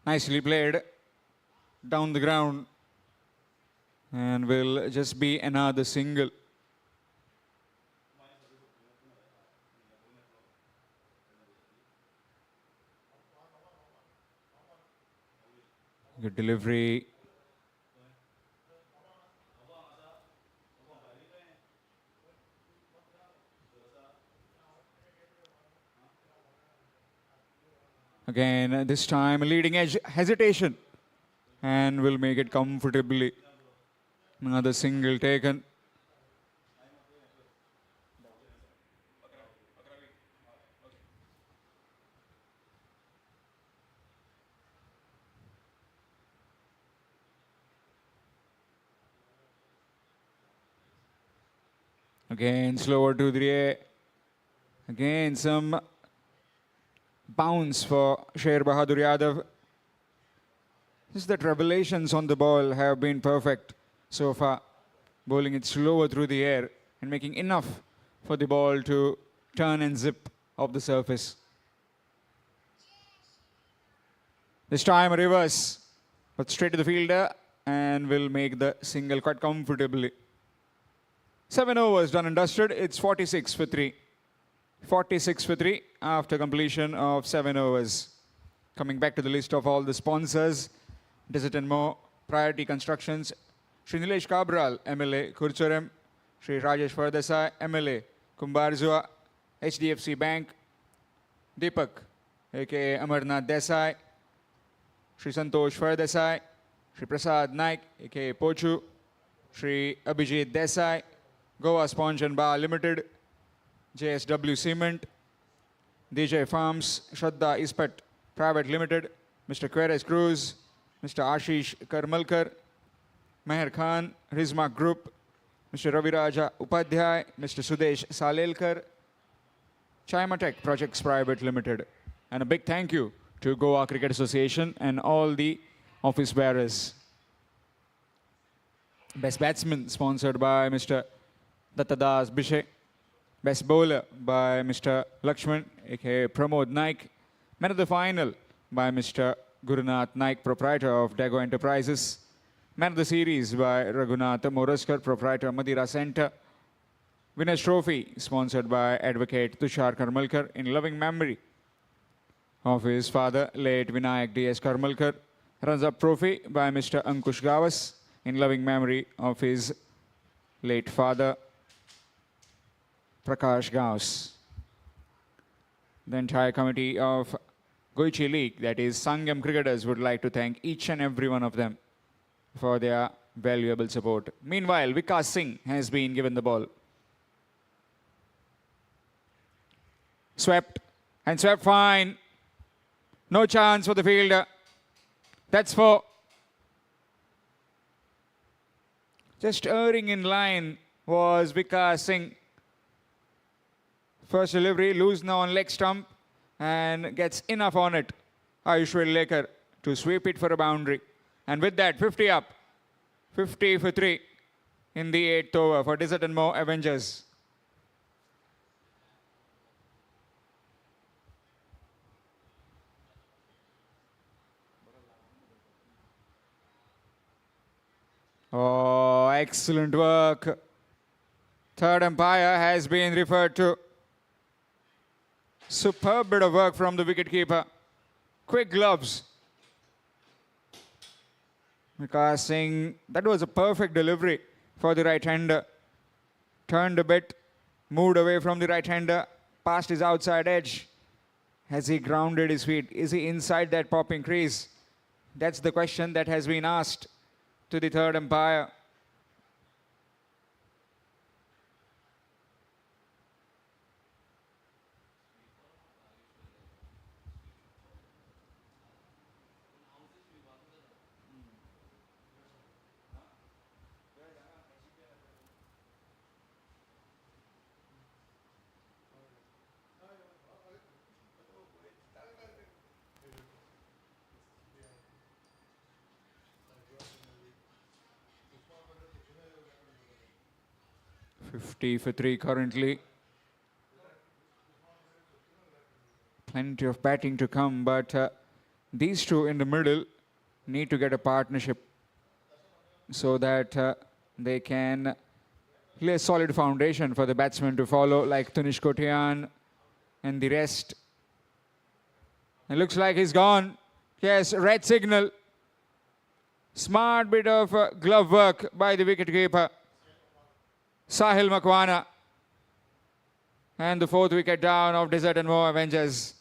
Speaker 6: Nicely played down the ground, and will just be another single. Good delivery. Again, this time leading edge hesitation, and will make it comfortably. Another single taken. Again, slower to the air. Again, some bounce for Sher Bahadur Yadav. Just that revelations on the ball have been perfect so far. Bowling it slower through the air and making enough for the ball to turn and zip off the surface. This time a reverse, but straight to the fielder, and will make the single quite comfortably. 7 overs done and dusted. It's 46 for 3. 46 for 3 after completion of 7 overs. Coming back to the list of all the sponsors, Desert and More, Priority Constructions, Shri Nilesh Cabral, MLA, Kurchuram, Shri Rajesh Vardesai, MLA, Kumbarzua, HDFC Bank, Deepak, aka Amarnath Desai, Shri Santosh Vardesai, Shri Prasad Naik, aka Pochu, Shri Abhijit Desai, Goa Sponge and Bar Limited, JSW Cement, DJ Farms, Shraddha Ispat Private Limited, Mr. Queres Cruz, Mr. Ashish Karmalkar, Meher Khan, Rizma Group, Mr. Raviraja Upadhyay, Mr. Sudesh Salelkar, Chaimatech Projects Private Limited. And a big thank you to Goa Cricket Association and all the office bearers. Best Batsman sponsored by Mr. Dattadas Bishe. Best Bowler by Mr. Lakshman, aka Pramod Naik. Man of the Final by Mr. Gurunath Naik, proprietor of Dago Enterprises. Man of the Series by Raghunath Moraskar, proprietor Madira Center. Winners Trophy sponsored by Advocate Tushar Karmalkar in loving memory of his father, late Vinayak D.S. Karmalkar. Runs-up Trophy by Mr. Ankush Gawas in loving memory of his late father, Prakash Gaus. The entire committee of Goichi League, that is Sangam cricketers, would like to thank each and every one of them for their valuable support. Meanwhile, Vikas Singh has been given the ball. Swept, and swept fine. No chance for the fielder. That's 4. Just erring in line was Vikas Singh. First delivery, loose now on leg stump and gets enough on it. Ayush Lekar to sweep it for a boundary. And with that, 50 up. 50 for 3 in the 8th over for Desert and More Avengers. Oh, excellent work. Third umpire has been referred to. Superb bit of work from the wicketkeeper. Quick gloves. Vikas Singh, that was a perfect delivery for the right-hander. Turned a bit, moved away from the right-hander, past his outside edge. Has he grounded his feet? Is he inside that popping crease? That's the question that has been asked to the third umpire. $50 for 3 currently. Plenty of batting to come, but these two in the middle need to get a partnership so that they can lay a solid foundation for the batsmen to follow, like Tunish Kotian and the rest. It looks like he's gone. Yes, red signal. Smart bit of glove work by the wicketkeeper, Sahil Makwana. And the 4th wicket down of Desert and More Avengers.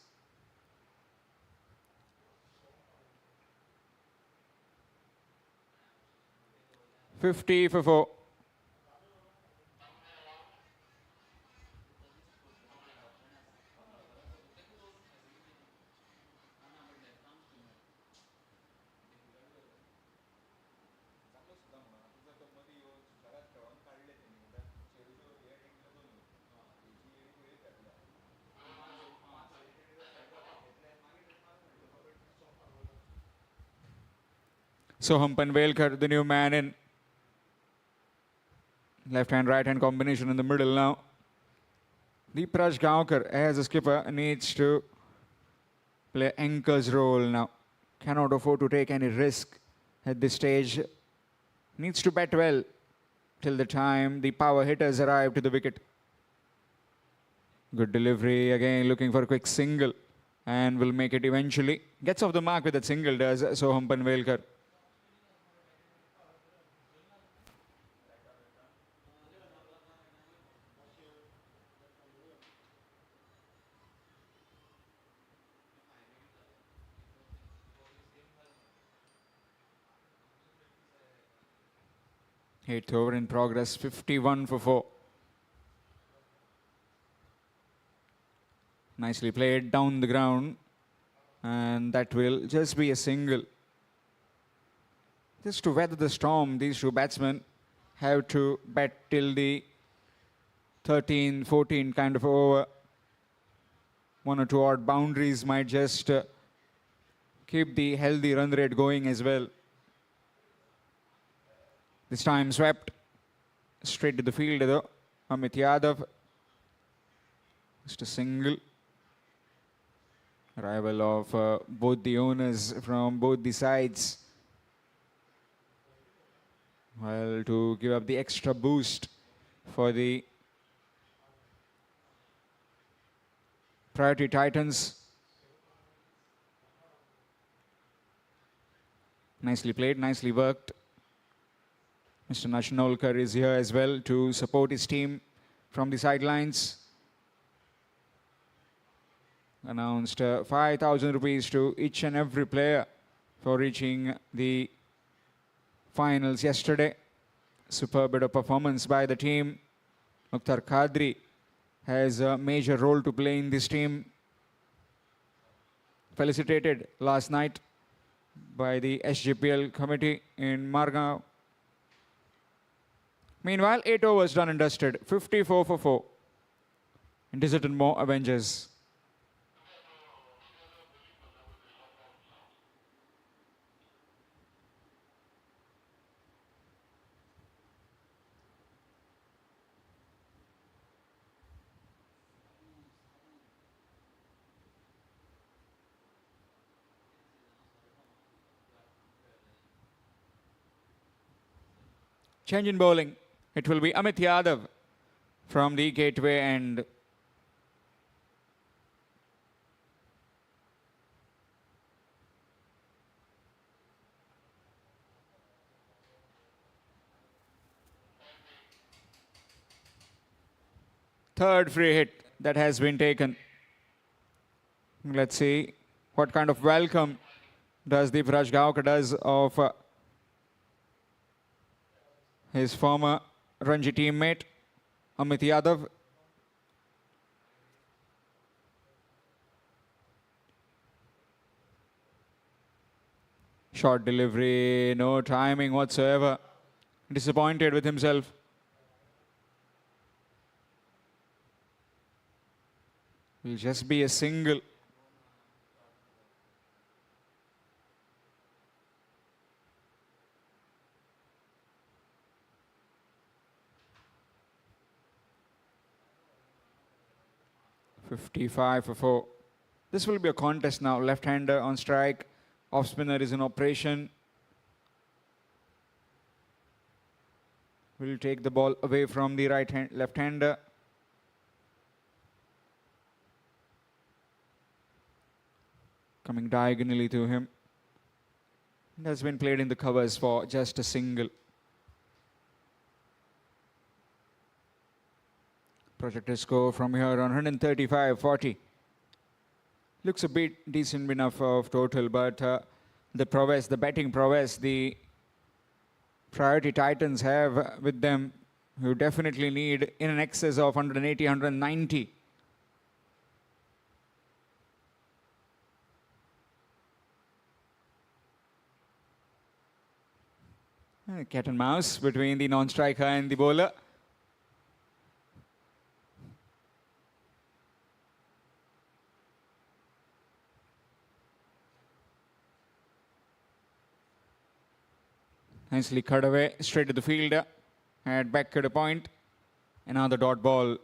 Speaker 6: $50 for 4. Soham Panvelkar, the new man in. Left-hand, right-hand combination in the middle now. Deepraj Gaonkar, as a skipper, needs to play anchor's role now. Cannot afford to take any risk at this stage. Needs to bat well till the time the power hitters arrive to the wicket. Good delivery, again looking for a quick single, and will make it eventually. Gets off the mark with that single, does Soham Panvelkar. Eighth over in progress, 51 for 4. Nicely played down the ground, and that will just be a single. Just to weather the storm, these two batsmen have to bat till the 13, 14 kind of over. 1 or 2 odd boundaries might just keep the healthy run rate going as well. This time swept straight to the fielder though. Amit Yadav. Just a single. Arrival of both the owners from both the sides. Well, to give up the extra boost for the Priority Titans. Nicely played, nicely worked. Mr. Nashnolkar is here as well to support his team from the sidelines. Announced 5,000 rupees to each and every player for reaching the finals yesterday. Superb bit of performance by the team. Mukhtar Qadri has a major role to play in this team. Felicitated last night by the SGPL committee in Margao. Meanwhile, 8 overs done and dusted, 54 for 4. Deserted more Avengers. Change in bowling. It will be Amit Yadav from the gateway end. Third free hit that has been taken. Let's see what kind of welcome does Deep Rajgaonkar does of his former Ranji teammate Amit Yadav. Short delivery, no timing whatsoever. Disappointed with himself. Will just be a single. "55 for 4. This will be a contest now. Left-hander on strike. Off-spinner is in operation. Will take the ball away from the left-hander. Coming diagonally to him. It has been played in the covers for just a single. Projected score from here on 135-40. Looks a bit decent enough of total, but the prowess, the batting prowess, the priority Titans have with them, who definitely need in an excess of 180, 190. Cat and mouse between the non-striker and the bowler. Nicely cut away, straight to the fielder. At back at a point. Another dot ball.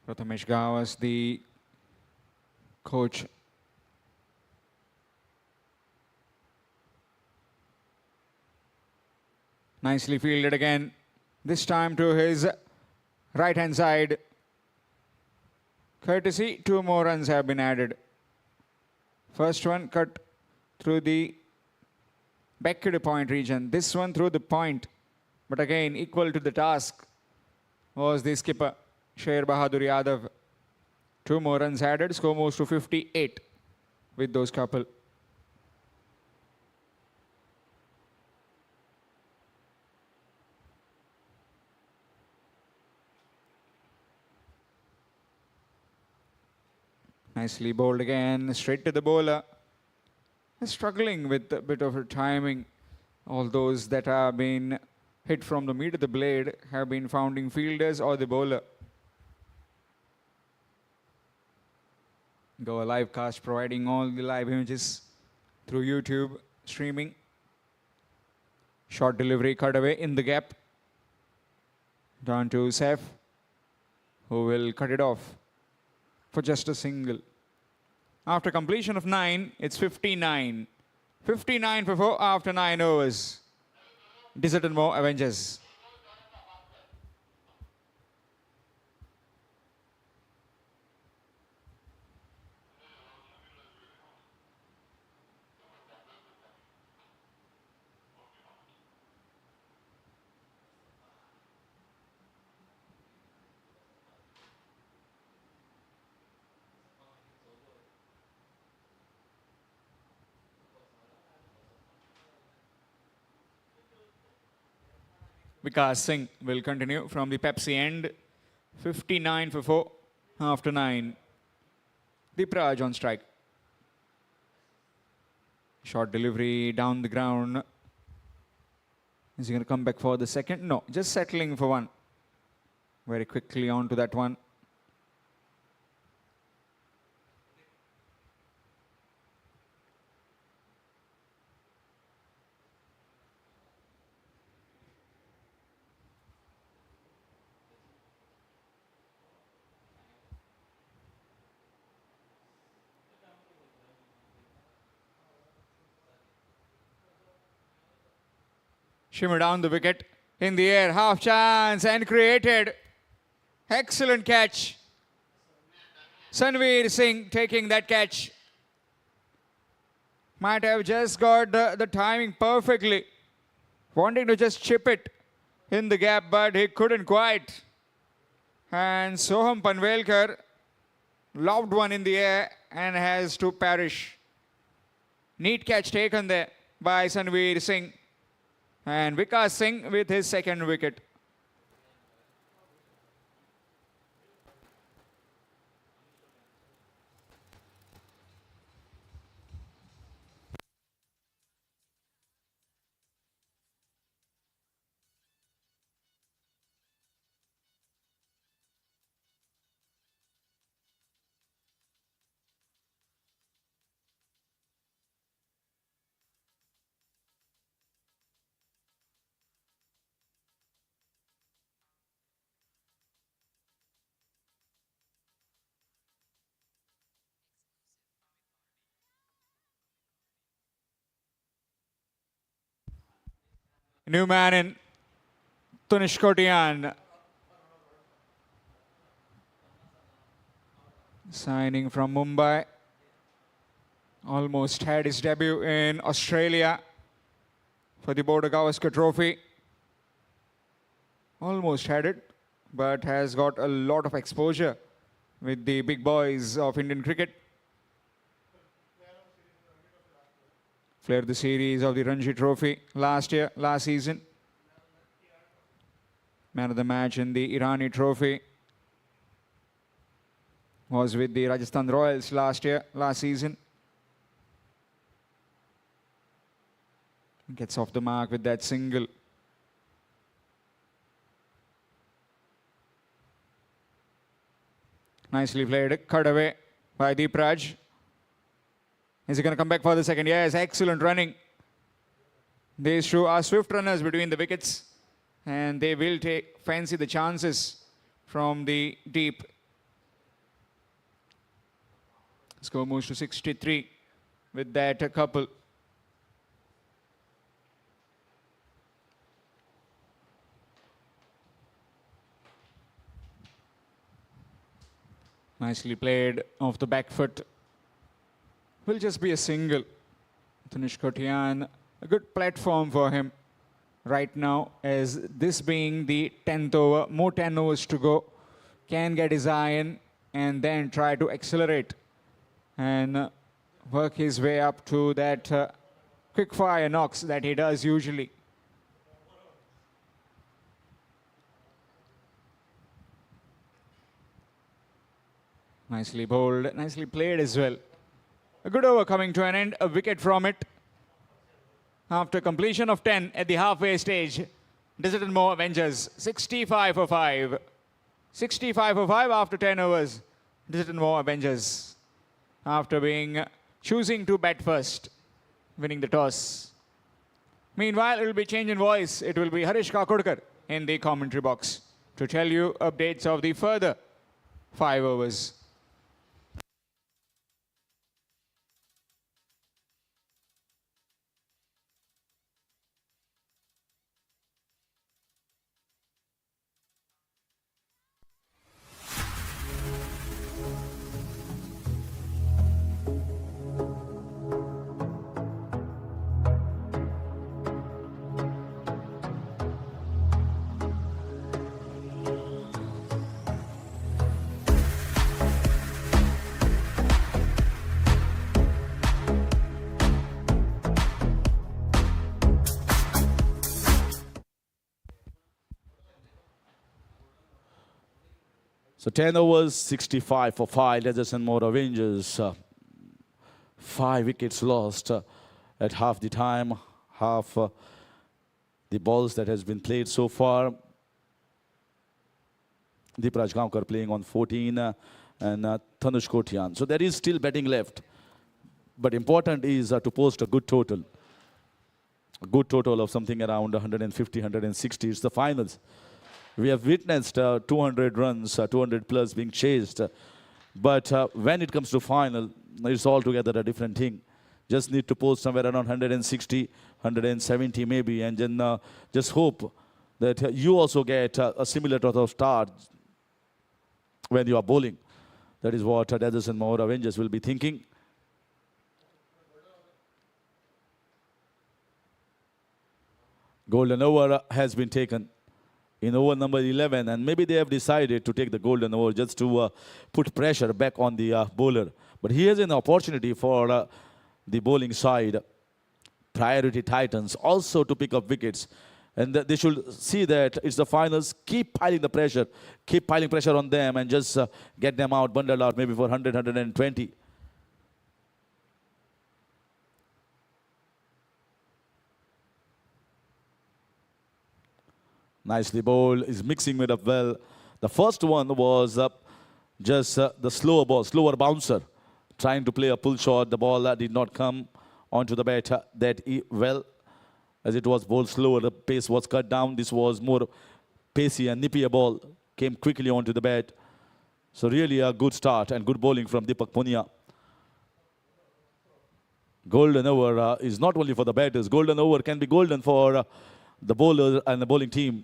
Speaker 6: Prathamesh Gawas, the coach. Nicely fielded again. This time to his right-hand side. Courtesy, 2 more runs have been added. First one cut through the back point region. This one through the point. But again, equal to the task was the skipper, Sher Bahadur Yadav. 2 more runs added. Score moves to 58 with those couple. Nicely bowled again, straight to the bowler. Struggling with a bit of her timing. All those that have been hit from the mid of the blade have been founding fielders or the bowler. Go a live cast, providing all the live images through YouTube streaming. Short delivery cut away in the gap. Down to Saif, who will cut it off for just a single. After completion of 9, it's 59. 59 for 4 after 9 overs. Deserted more Avengers. Vikas Singh will continue from the Pepsi end. 59 for 4 after 9. Deepraj on strike. Short delivery down the ground. Is he going to come back for the second? No, just settling for one. Very quickly on to that one. Shimmer down the wicket, in the air, half chance and created. Excellent catch. Sanveer Singh taking that catch. Might have just got the timing perfectly. Wanting to just chip it in the gap, but he couldn't quite. And Soham Panvelkar lobbed one in the air and has to perish. Neat catch taken there by Sanveer Singh. And Vikas Singh with his second wicket. New man in, Tunish Kotian. Signing from Mumbai. Almost had his debut in Australia for the Border Gavaskar Trophy. Almost had it, but has got a lot of exposure with the big boys of Indian cricket. Flared the series of the Ranji Trophy last season. Man of the match in the Irani Trophy. Was with the Rajasthan Royals last season. Gets off the mark with that single. Nicely played, cut away by Deepraj. Is he going to come back for the second? Yes, excellent running. These two are swift runners between the wickets, and they will fancy the chances from the deep. Score moves to 63 with that couple. Nicely played off the back foot. Will just be a single. Tunish Kotian, a good platform for him right now, as this being the 10th over, more 10 overs to go, can get his iron and then try to accelerate and work his way up to that quick fire knocks that he does usually. Nicely bowled, nicely played as well. A good over coming to an end, a wicket from it. After completion of 10 at the halfway stage, Desert Moor Avengers 65 for 5. 65 for 5 after 10 overs. Desert Moor Avengers, after choosing to bat first, winning the toss. Meanwhile, it will be change in voice. It will be Harish Kakodkar in the commentary box to tell you updates of the further 5 overs.
Speaker 7: So 10 overs, 65 for 5. Desert Moore Avengers. 5 wickets lost at half the time. Half the balls that has been played so far. Deepraj Gaonkar playing on 14 and Tanush Kotian. So there is still batting left. But important is to post a good total. A good total of something around 150, 160. It's the finals. We have witnessed 200 runs, 200 plus being chased. But when it comes to final, it's altogether a different thing. Just need to post somewhere around 160, 170 maybe, and then just hope that you also get a similar sort of start when you are bowling. That is what Desert Moore Avengers will be thinking. Golden over has been taken in over number 11, and maybe they have decided to take the golden over just to put pressure back on the bowler. But here's an opportunity for the bowling side, Priority Titans, also to pick up wickets. And they should see that it's the finals. Keep piling the pressure. Keep piling pressure on them and just get them out, bundled out maybe for 100, 120. Nicely bowled. Is mixing it up well. The first one was just the slower ball, slower bouncer. Trying to play a pull shot. The ball did not come onto the bat that well. As it was bowled slower, the pace was cut down. This was more pacey and nippier ball. Came quickly onto the bat. So really a good start and good bowling from Deepak Punia. Golden over is not only for the batters. Golden over can be golden for the bowler and the bowling team.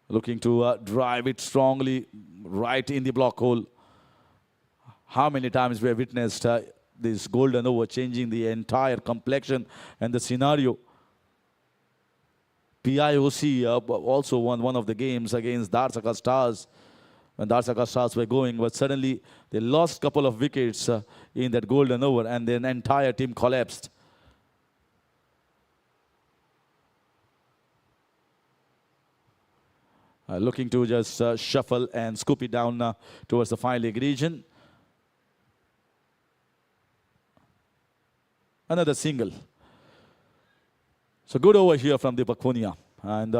Speaker 7: Looking to drive it strongly right in the block hole. How many times we have witnessed this golden over changing the entire complexion and the scenario. PIOC also won one of the games against Dharsaka Stars. When Dharsaka Stars were going, but suddenly they lost a couple of wickets in that golden over, and then entire team collapsed. Looking to just shuffle and scoop it down towards the final league region. Another single. So good over here from Deepak Punia. And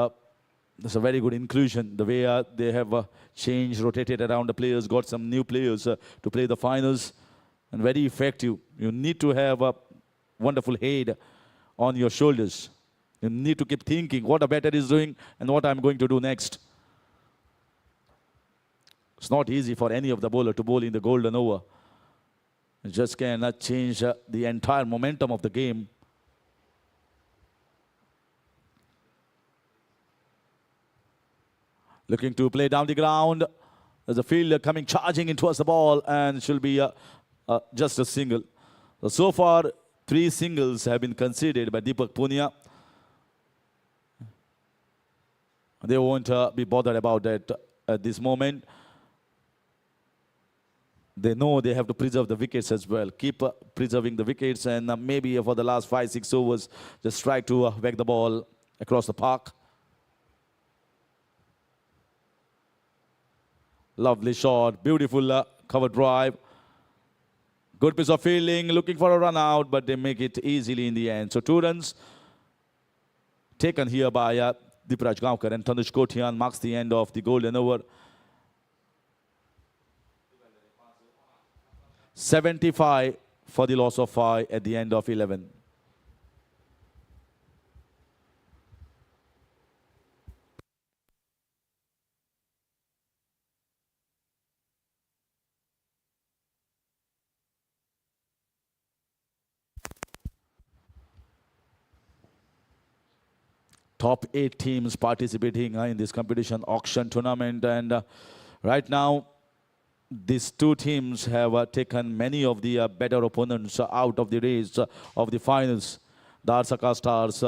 Speaker 7: that's a very good inclusion. The way they have changed, rotated around the players, got some new players to play the finals. And very effective. You need to have a wonderful head on your shoulders. You need to keep thinking what a batter is doing and what I'm going to do next. It's not easy for any of the bowler to bowl in the golden over. It just cannot change the entire momentum of the game. Looking to play down the ground. There's a fielder coming charging in towards the ball, and it should be just a single. So far, 3 singles have been conceded by Deepak Punia. They won't be bothered about that at this moment. They know they have to preserve the wickets as well. Keep preserving the wickets, and maybe for the last 5-6 overs, just try to whack the ball across the park. Lovely shot, beautiful cover drive. Good piece of fielding, looking for a run out, but they make it easily in the end. So 2 runs taken here by Deepraj Gaonkar, and Tanush Kotian marks the end of the golden over. 75 for the loss of 5 at the end of 11. Top 8 teams participating in this competition auction tournament, and right now these 2 teams have taken many of the better opponents out of the race of the finals. Dharsaka Stars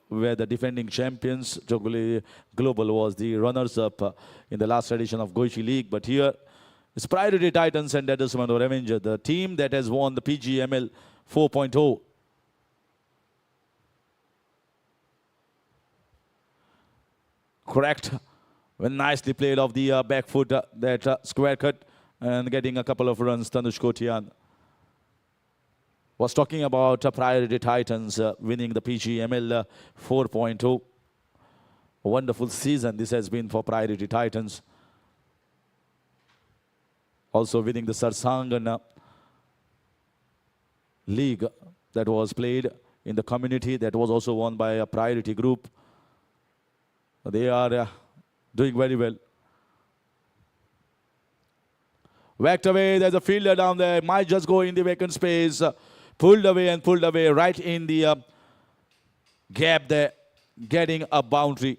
Speaker 7: were the defending champions. Joguli Global was the runners-up in the last edition of Goichi League. But here, it's Priority Titans and Desert Moore Avengers, the team that has won the PGML 4.0. Correct. Well, nicely played off the back foot, that square cut, and getting a couple of runs. Tanush Kotian was talking about Priority Titans winning the PGML 4.0. A wonderful season this has been for Priority Titans. Also winning the Sarsangan League that was played in the community, that was also won by a Priority Group. They are doing very well. Whacked away, there's a fielder down there, might just go in the vacant space. Pulled away right in the gap there, getting a boundary.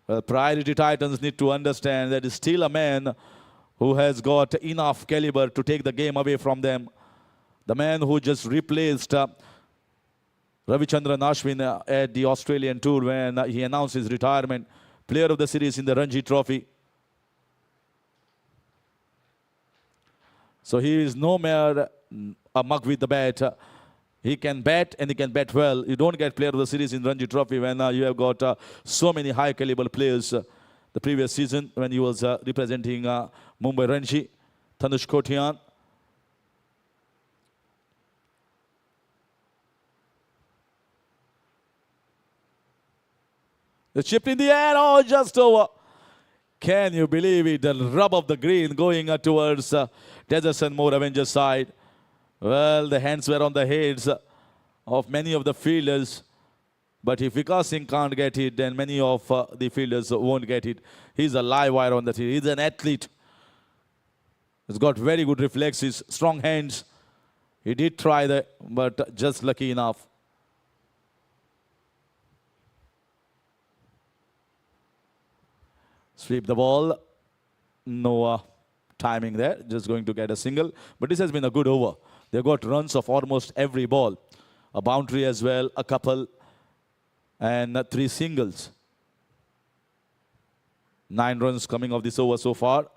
Speaker 7: Well, Priority Titans need to understand that is still a man who has got enough caliber to take the game away from them. The man who just replaced Ravichandran Ashwin at the Australian Tour when he announced his retirement. Player of the series in the Ranji Trophy. So he is no mere a mug with the bat. He can bat and he can bat well. You don't get player of the series in Ranji Trophy when you have got so many high caliber players. The previous season when he was representing Mumbai Ranji, Tanush Kotian. The chip in the air, oh, just over. Can you believe it? The rub of the green going towards Deserson Moore Avengers side. Well, the hands were on the heads of many of the fielders. But if Vikas Singh can't get it, then many of the fielders won't get it. He's a live wire on the field. He's an athlete. He's got very good reflexes, strong hands. He did try that, but just lucky enough. Sweep the ball. No timing there. Just going to get a single. But this has been a good over. They've got runs of almost every ball. A boundary as well, a couple, and 3 singles. 9 runs coming off this over so far.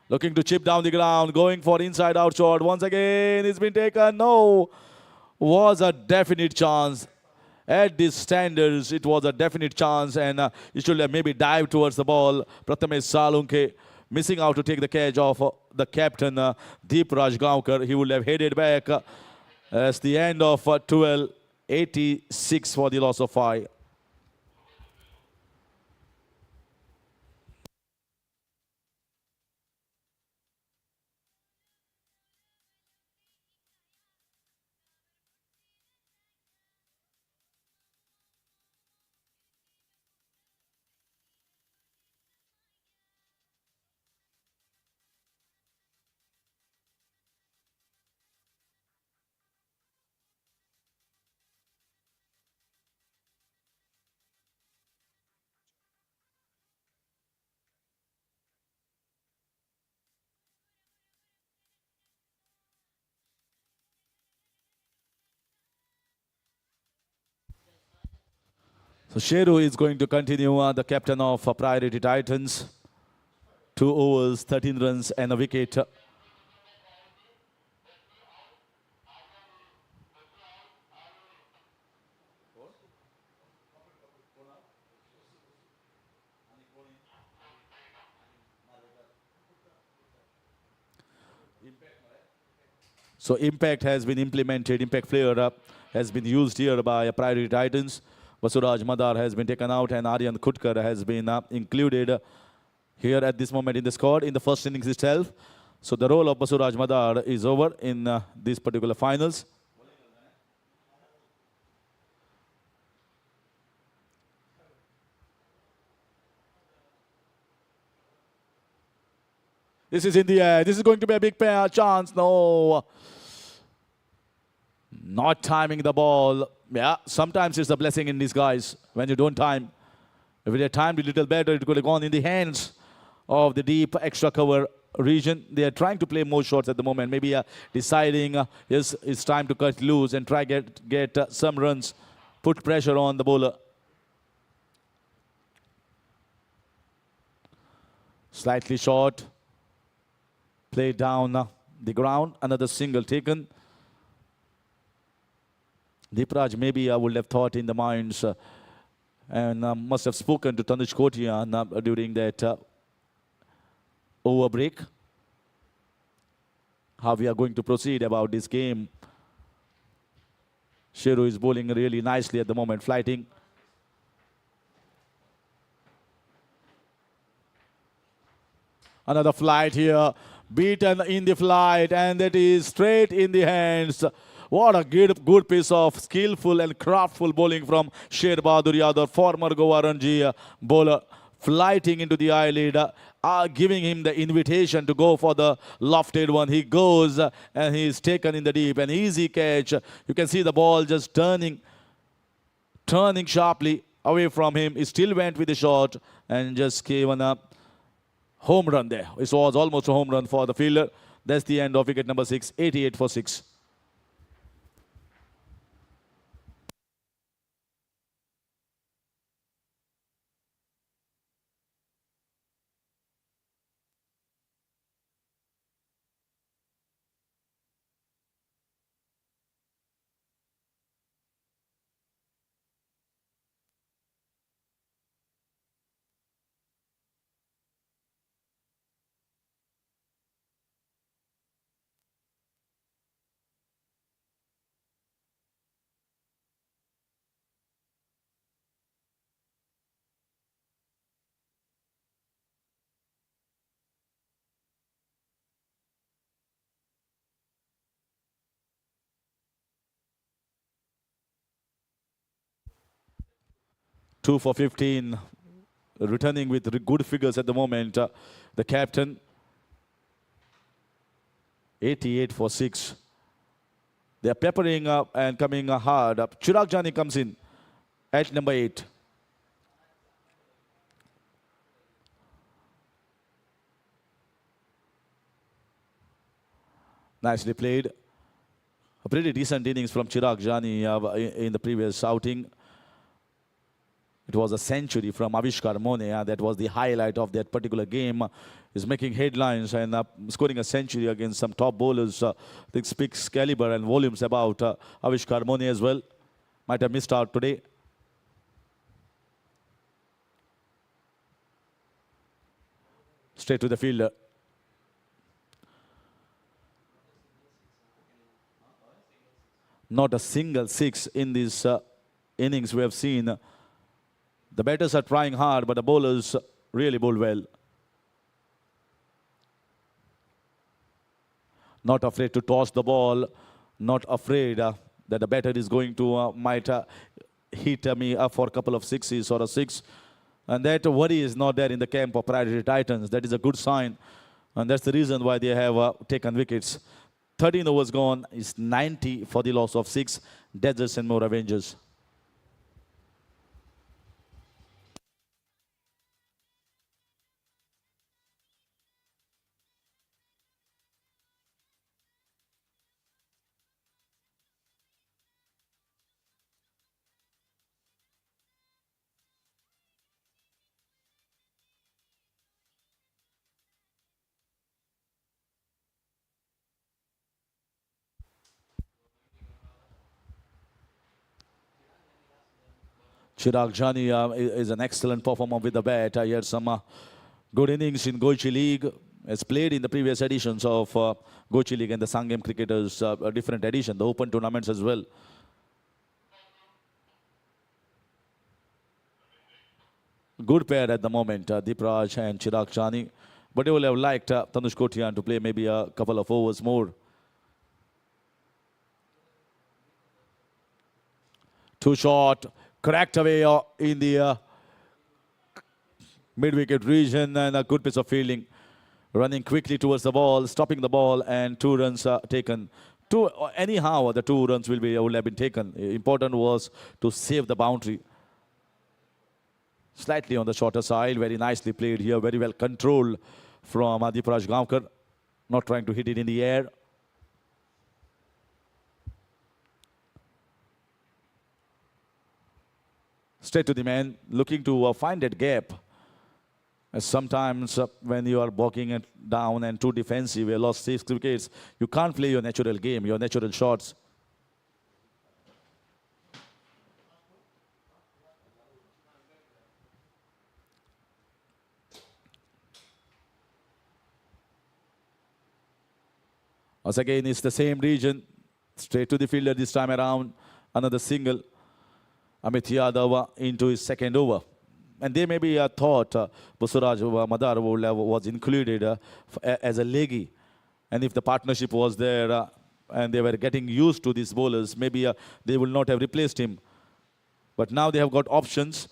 Speaker 7: Looking to chip down the ground. Going for inside out shot. Once again, it's been taken. No. Was a definite chance. At these standards, it was a definite chance, and he should have maybe dived towards the ball. Prathamesh Salunke missing out to take the catch of the captain, Deep Raj Gaonkar. He would have headed back as the end of 12:86 for the loss of 5. So Sheru is going to continue, the captain of Priority Titans. 2 overs, 13 runs and a wicket. So impact has been implemented, impact player has been used here by Priority Titans. Basuraj Madar has been taken out and Aryan Khutkar has been included here at this moment in the squad in the first innings itself. So the role of Basuraj Madar is over in these particular finals. This is in the air. This is going to be a big chance. No. Not timing the ball. Yeah, sometimes it's a blessing in disguise when you don't time. If it had timed a little better, it could have gone in the hands of the deep extra cover region. They are trying to play more shots at the moment. Maybe deciding yes, it's time to cut loose and try get some runs, put pressure on the bowler. Slightly short. Played down the ground. Another single taken. Deepraj maybe I would have thought in the minds and must have spoken to Tanuj Kotian during that over break. How we are going to proceed about this game. Sheru is bowling really nicely at the moment, flighting. Another flight here, beaten in the flight, and that is straight in the hands. What a good piece of skillful and craftful bowling from Sher Bahadur Yadav, former Goa Ranji bowler, flighting into the eyelid, giving him the invitation to go for the lofted one. He goes and he is taken in the deep. An easy catch. You can see the ball just turning sharply away from him. He still went with the shot and just gave a home run there. It was almost a home run for the fielder. That's the end of wicket number 6, 88 for 6. Two for 15, returning with good figures at the moment. The captain, 88 for 6. They are peppering up and coming hard up. Chirag Jani comes in at number 8. Nicely played. A pretty decent innings from Chirag Jani in the previous outing. It was a century from Avishkar Mone. That was the highlight of that particular game. He's making headlines and scoring a century against some top bowlers. I think speaks caliber and volumes about Avishkar Mone as well. Might have missed out today. Straight to the fielder. Not a single six in this innings we have seen. The batters are trying hard, but the bowlers really bowled well. Not afraid to toss the ball. Not afraid that the batter is going to might hit me up for a couple of sixes or a 6. And that worry is not there in the camp of Priority Titans. That is a good sign. And that's the reason why they have taken wickets. 13 overs gone is 90 for the loss of 6. Deserts and more Avengers. Chirag Jani is an excellent performer with the bat. He had some good innings in Goichi League. Has played in the previous editions of Goichi League and the Sangam Cricketers, a different edition, the open tournaments as well. Good pair at the moment, Deepraj and Chirag Jani. But they will have liked Tanuj Kotian to play maybe a couple of overs more. Too short. Cracked away in the mid-wicket region, and a good piece of fielding. Running quickly towards the ball, stopping the ball, and 2 runs taken. Anyhow, the 2 runs would have been taken. Important was to save the boundary. Slightly on the shorter side, very nicely played here, very well controlled from Deepraj Gaonkar. Not trying to hit it in the air. Straight to the man, looking to find that gap. Sometimes when you are bogging it down and too defensive, you lost 6 wickets, you can't play your natural game, your natural shots. Once again, it's the same region. Straight to the fielder this time around. Another single. Amit Yadav into his second over. And they maybe thought Basuraj Madar was included as a leggy. And if the partnership was there and they were getting used to these bowlers, maybe they would not have replaced him. But now they have got options,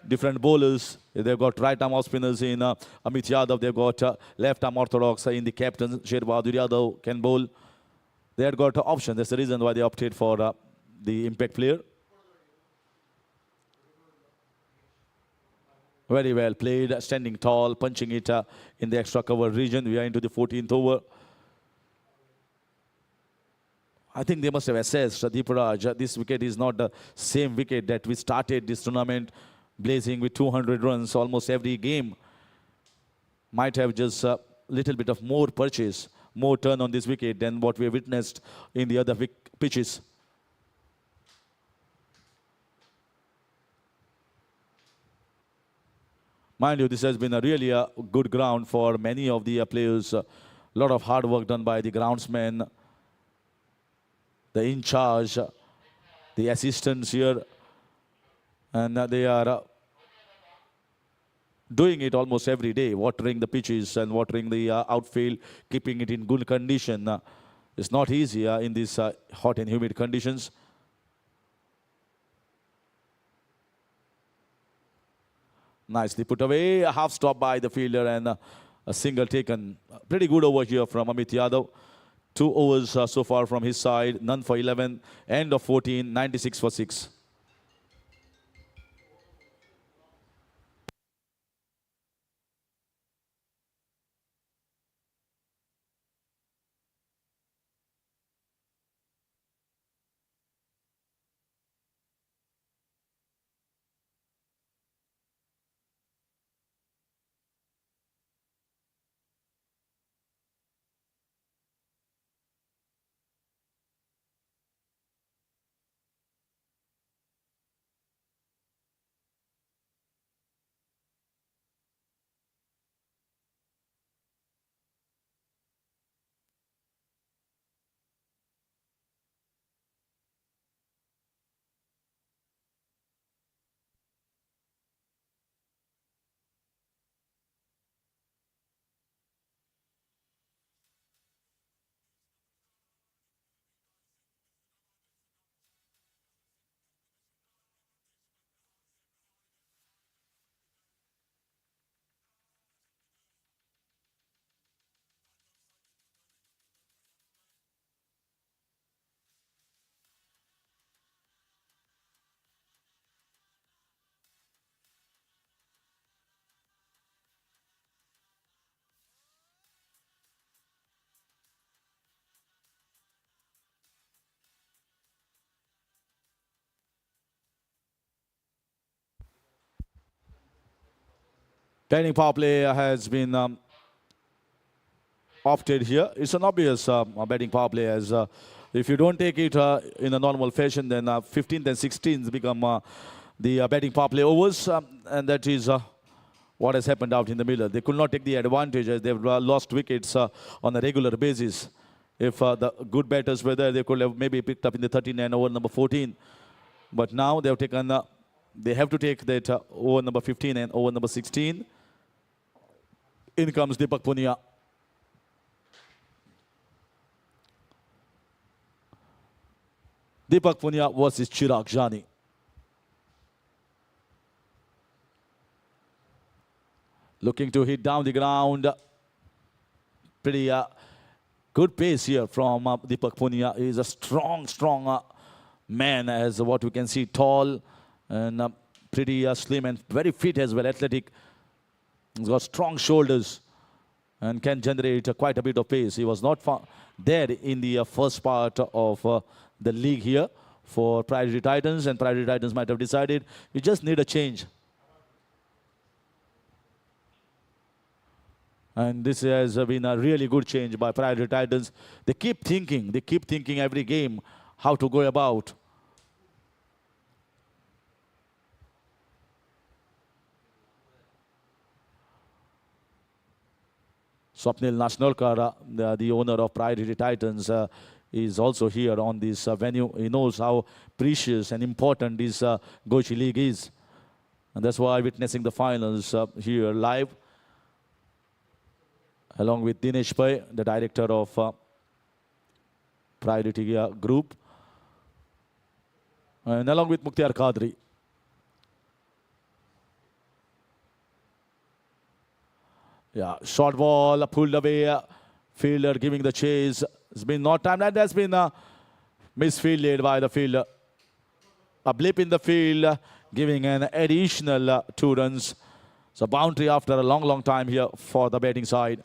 Speaker 7: different bowlers. They've got right-arm off-spinners in Amit Yadav. They've got left-arm orthodox in the captain, Sherbahadur Yadav can bowl. They had got options. That's the reason why they opted for the impact player. Very well played, standing tall, punching it in the extra cover region. We are into the 14th over. I think they must have assessed Deeparaj. This wicket is not the same wicket that we started this tournament blazing with 200 runs almost every game. Might have just a little bit of more purchase, more turn on this wicket than what we have witnessed in the other pitches. Mind you, this has been a really good ground for many of the players. A lot of hard work done by the groundsmen, the in charge, the assistants here. And they are doing it almost every day, watering the pitches and watering the outfield, keeping it in good condition. It's not easy in these hot and humid conditions. Nicely put away, a half stop by the fielder and a single taken. Pretty good over here from Amit Yadav. 2 overs so far from his side, none for 11, end of 14, 96 for 6. Batting power play has been opted here. It's an obvious batting power play as if you don't take it in a normal fashion, then 15th and 16th become the batting power play overs, and that is what has happened out in the middle. They could not take the advantage as they've lost wickets on a regular basis. If the good batters were there, they could have maybe picked up in the 13 and over number 14. But now they have taken, they have to take that over number 15 and over number 16. In comes Deepak Punia. Deepak Punia versus Chirag Jani. Looking to hit down the ground. Pretty good pace here from Deepak Punia. He is a strong man, as what we can see, tall and pretty slim and very fit as well, athletic. He's got strong shoulders and can generate quite a bit of pace. He was not there in the first part of the league here for Priority Titans, and Priority Titans might have decided we just need a change. And this has been a really good change by Priority Titans. They keep thinking every game how to go about. Swapnil Nashnolkar, the owner of Priority Titans, is also here on this venue. He knows how precious and important this Goichi League is. And that's why witnessing the finals here live, along with Dinesh Pai, the director of Priority Group, and along with Mukhtar Qadri. Yeah, short ball pulled away. Fielder giving the chase. It's been not time. That has been misfielded by the fielder. A blip in the field, giving an additional 2 runs. So boundary after a long time here for the batting side.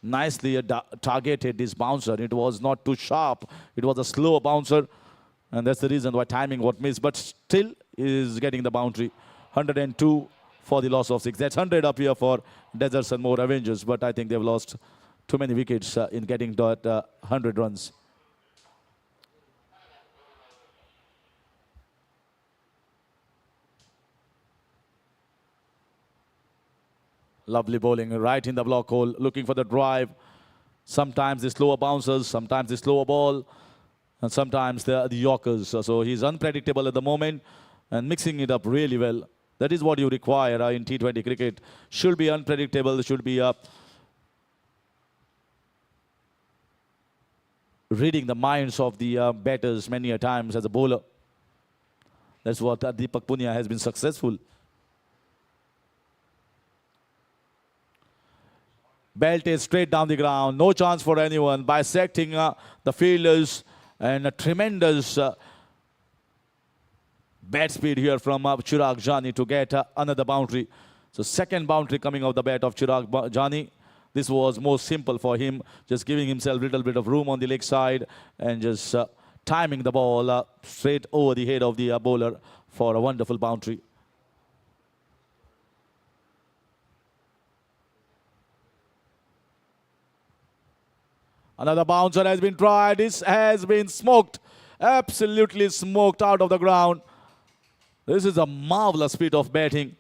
Speaker 7: Nicely targeted this bouncer. It was not too sharp. It was a slow bouncer. And that's the reason why timing was missed. But still is getting the boundary. 102 for the loss of 6. That's 100 up here for Deserts and More Avengers. But I think they've lost too many wickets in getting that 100 runs. Lovely bowling right in the block hole, looking for the drive. Sometimes the slower bouncers, sometimes the slower ball, and sometimes the Yorkers. So he's unpredictable at the moment and mixing it up really well. That is what you require in T20 cricket. Should be unpredictable, should be reading the minds of the batters many a times as a bowler. That's what Deepak Punia has been successful. Belted straight down the ground, no chance for anyone, bisecting the fielders, and a tremendous bat speed here from Chirag Jani to get another boundary. So second boundary coming off the bat of Chirag Jani. This was more simple for him, just giving himself a little bit of room on the leg side and just timing the ball straight over the head of the bowler for a wonderful boundary. Another bouncer has been tried. This has been smoked, absolutely smoked out of the ground. This is a marvelous feat of batting.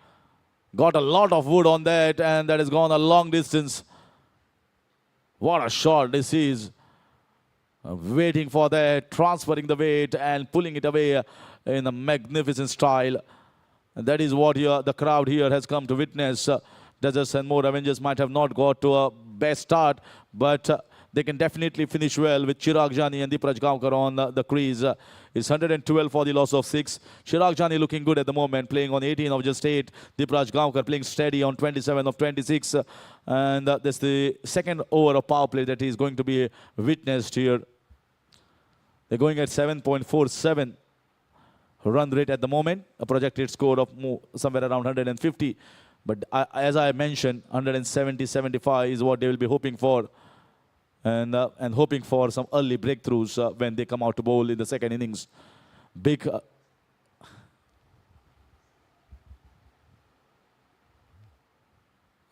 Speaker 7: Got a lot of wood on that, and that has gone a long distance. What a shot this is. Waiting for that, transferring the weight and pulling it away in a magnificent style. And that is what the crowd here has come to witness. Deserts and More Avengers might have not got to a best start, but they can definitely finish well with Chirag Jani and Deepraj Gaonkar on the crease. It's 112 for the loss of 6. Chirag Jani looking good at the moment, playing on 18 of just 8. Deepraj Gaonkar playing steady on 27 of 26. And that's the second over of power play that is going to be witnessed here. They're going at 7.47 run rate at the moment. A projected score of somewhere around 150. But as I mentioned, 170-75 is what they will be hoping for. And hoping for some early breakthroughs when they come out to bowl in the second innings. Big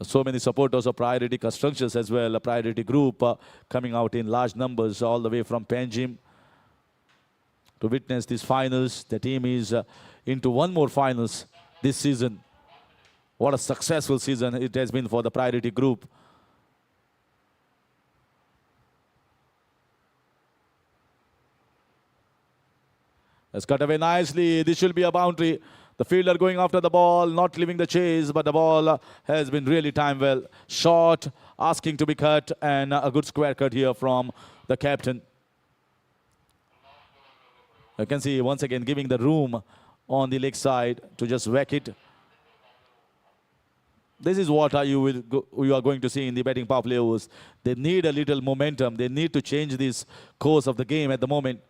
Speaker 7: so many supporters of Priority Constructions as well, a Priority Group coming out in large numbers all the way from Panjim to witness these finals. The team is into one more finals this season. What a successful season it has been for the Priority Group. Let's cut away nicely. This should be a boundary. The fielder going after the ball, not leaving the chase, but the ball has been really timed well. Short, asking to be cut, and a good square cut here from the captain. You can see once again giving the room on the leg side to just whack it. This is what you are going to see in the batting power play overs. They need a little momentum. They need to change this course of the game at the moment.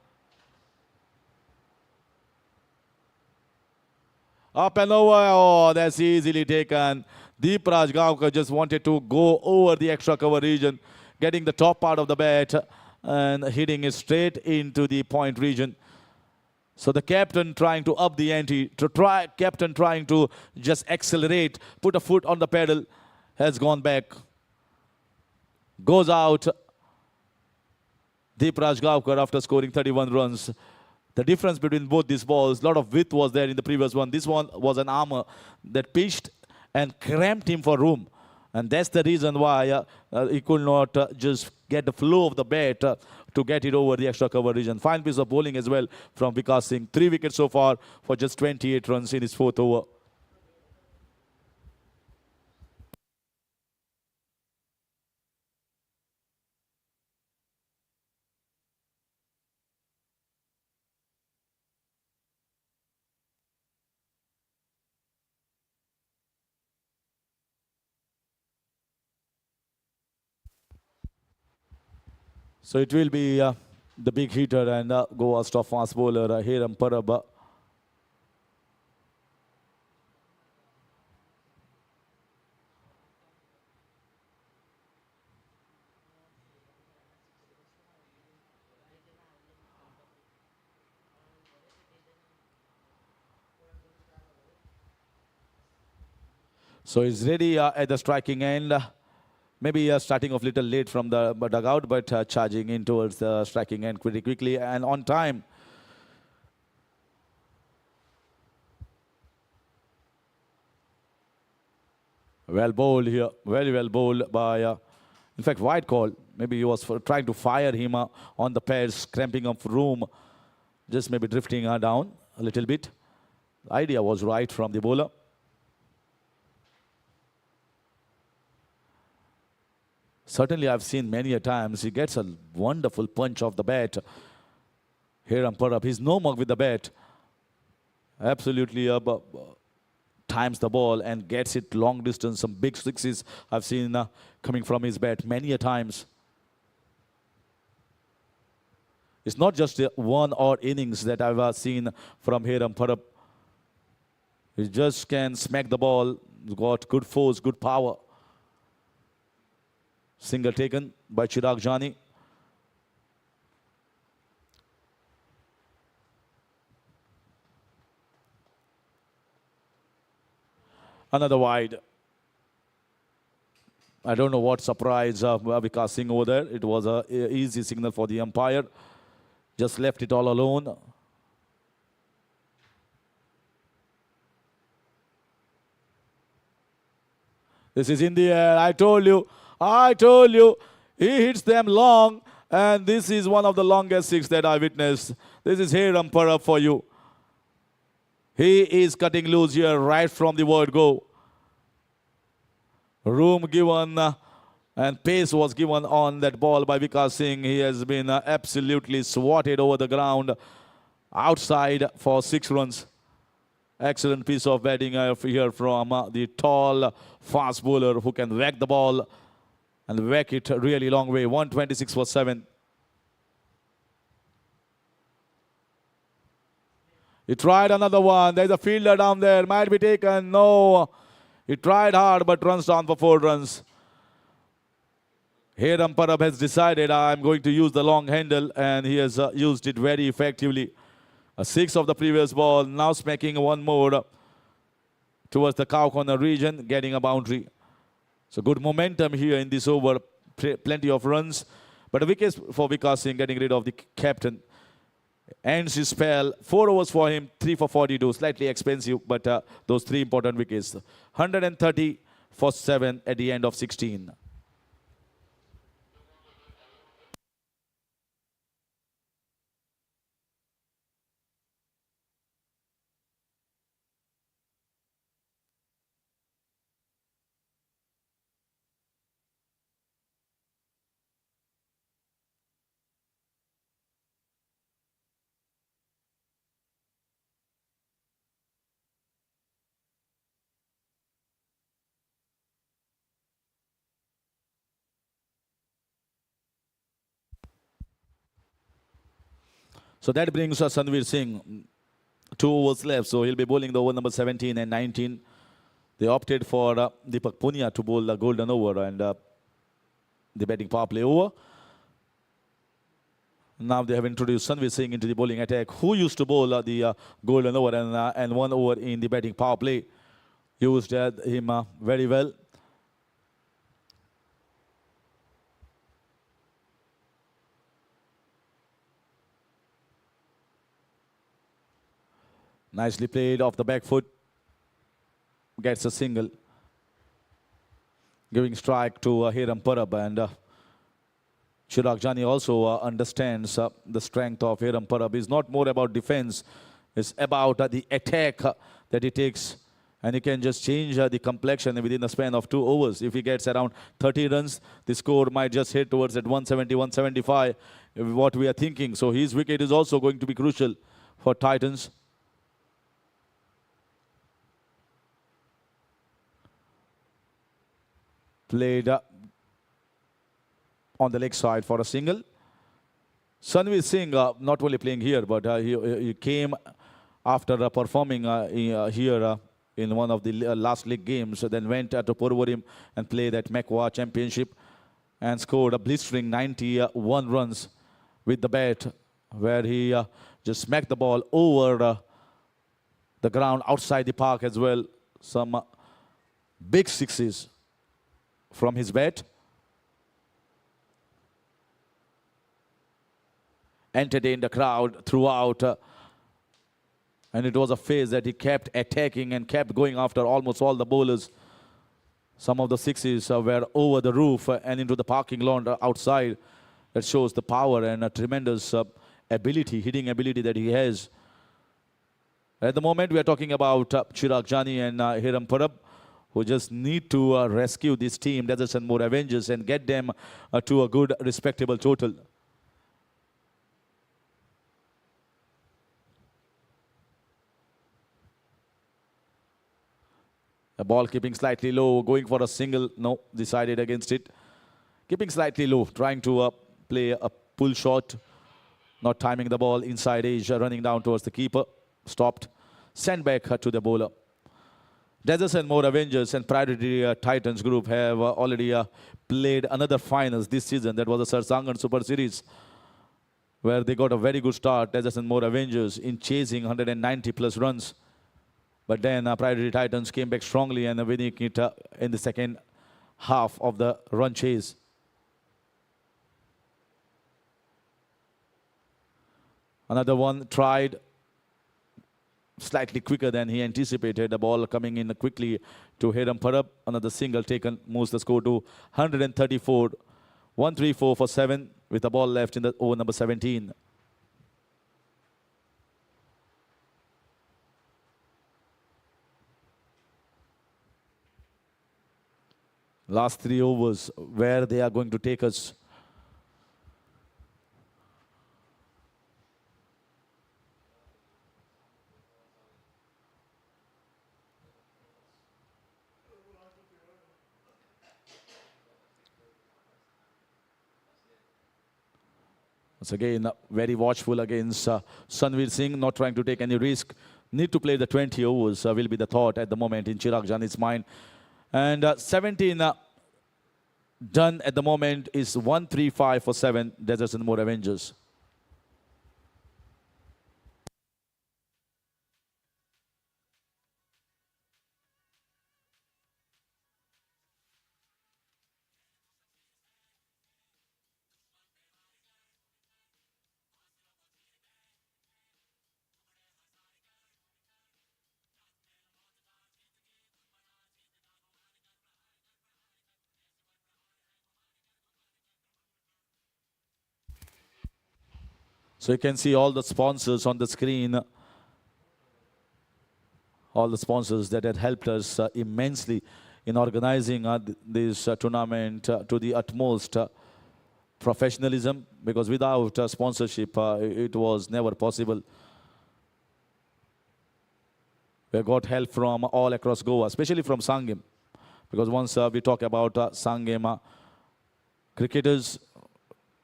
Speaker 7: Up and over. Oh, that's easily taken. Deepraj Gaonkar just wanted to go over the extra cover region, getting the top part of the bat and hitting it straight into the point region. So the captain trying to up the ante, captain trying to just accelerate, put a foot on the pedal, has gone back. Goes out. Deepraj Gaonkar after scoring 31 runs. The difference between both these balls, a lot of width was there in the previous one. This one was an armor that pitched and cramped him for room. And that's the reason why he could not just get the flow of the bat to get it over the extra cover region. Fine piece of bowling as well from Vikas Singh. 3 wickets so far for just 28 runs in his 4th over. So it will be the big hitter and Goa's top fast bowler Hiram Parab. So he's ready at the striking end. Maybe starting off a little late from the dugout, but charging in towards the striking end pretty quickly and on time. Well bowled here, very well bowled by, in fact, wide call. Maybe he was trying to fire him on the pads, cramping up room, just maybe drifting down a little bit. The idea was right from the bowler. Certainly, I've seen many a times he gets a wonderful punch off the bat. Hiram Parab, he's no mug with the bat. Absolutely times the ball and gets it long distance. Some big sixes I've seen coming from his bat many a times. It's not just one odd innings that I've seen from Hiram Parab. He just can smack the ball. He's got good force, good power. Single taken by Chirag Jani. Another wide. I don't know what surprise Vikas Singh over there. It was an easy signal for the umpire. Just left it all alone. This is in the air. I told you, he hits them long, and this is one of the longest six that I witnessed. This is Hiram Parab for you. He is cutting loose here right from the word go. Room given and pace was given on that ball by Vikas Singh. He has been absolutely swatted over the ground outside for 6 runs. Excellent piece of batting here from the tall fast bowler who can whack the ball and whack it a really long way. 126 for 7. He tried another one. There's a fielder down there. Might be taken. No. He tried hard but runs down for 4 runs. Hiram Parab has decided I'm going to use the long handle, and he has used it very effectively. A 6 of the previous ball. Now smacking one more towards the cow corner region, getting a boundary. So good momentum here in this over. Plenty of runs. But a wicket for Vikas Singh, getting rid of the captain. Ends his spell. 4 overs for him, 3 for 42. Slightly expensive, but those 3 important wickets. 130 for 7 at the end of 16. So that brings us Sanveer Singh. 2 overs left, so he'll be bowling the over number 17 and 19. They opted for Deepak Punia to bowl the golden over and the batting power play over. Now they have introduced Sanveer Singh into the bowling attack, who used to bowl the golden over and 1 over in the batting power play. Used him very well. Nicely played off the back foot. Gets a single. giving strike to Hiram Parab, and Chirag Jani also understands the strength of Hiram Parab. It's not more about defense, it's about the attack that he takes, and he can just change the complexion within the span of 2 overs. If he gets around 30 runs, the score might just hit towards at 170, 175, what we are thinking. So his wicket is also going to be crucial for Titans. Played on the leg side for a single. Sanveer Singh not only playing here, but he came after performing here in one of the last league games, then went to Porvorim and played at Mekwa Championship and scored a blistering 91 runs with the bat, where he just smacked the ball over the ground outside the park as well. Some big sixes from his bat. Entertained the crowd throughout, and it was a phase that he kept attacking and kept going after almost all the bowlers. Some of the sixes were over the roof and into the parking lot outside. That shows the power and a tremendous ability, hitting ability that he has. At the moment, we are talking about Chirag Jani and Hiram Parab, who just need to rescue this team, Deserts and More Avengers, and get them to a good, respectable total. A ball keeping slightly low, going for a single. No, decided against it. Keeping slightly low, trying to play a pull shot. Not timing the ball inside edge, running down towards the keeper. Stopped. Sent back to the bowler. Deserts and More Avengers and Priority Titans group have already played another finals this season. That was the Sir Sangan Super Series, where they got a very good start, Deserts and More Avengers, in chasing 190 plus runs. But then Priority Titans came back strongly and winning it in the second half of the run chase. Another one tried slightly quicker than he anticipated. The ball coming in quickly to Hiram Parab. Another single taken moves the score to 134. 134 for 7 with the ball left in the over number 17. Last 3 overs, where they are going to take us. Once again, very watchful against Sanveer Singh, not trying to take any risk. Need to play the 20 overs will be the thought at the moment in Chirag Jani's mind. And 17 done at the moment is 135 for 7, Deserts and More Avengers. So you can see all the sponsors on the screen, all the sponsors that had helped us immensely in organizing this tournament to the utmost professionalism, because without sponsorship, it was never possible. We got help from all across Goa, especially from Sangam, because once we talk about Sangam cricketers,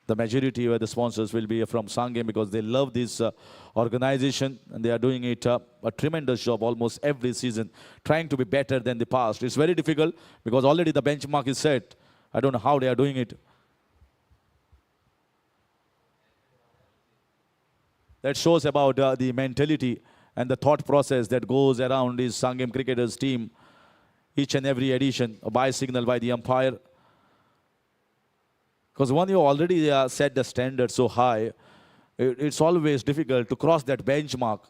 Speaker 7: the majority of the sponsors will be from Sangam, because they love this organization and they are doing it a tremendous job almost every season, trying to be better than the past. It's very difficult because already the benchmark is set. I don't know how they are doing it. That shows about the mentality and the thought process that goes around this Sangam cricketers team. Each and every edition, a buy signal by the umpire. Because when you already set the standard so high, it's always difficult to cross that benchmark.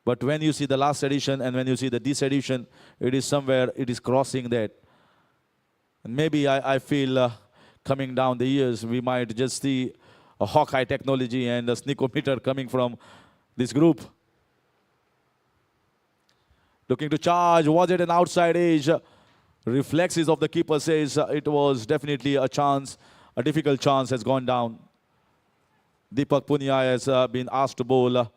Speaker 7: But when you see the last edition and when you see this edition, it is somewhere, it is crossing that. And maybe I feel coming down the years, we might just see a Hawkeye technology and a sneakometer coming from this group. Looking to charge. Was it an outside edge? Reflexes of the keeper says it was definitely a chance. A difficult chance has gone down. Deepak Punia has been asked to bowl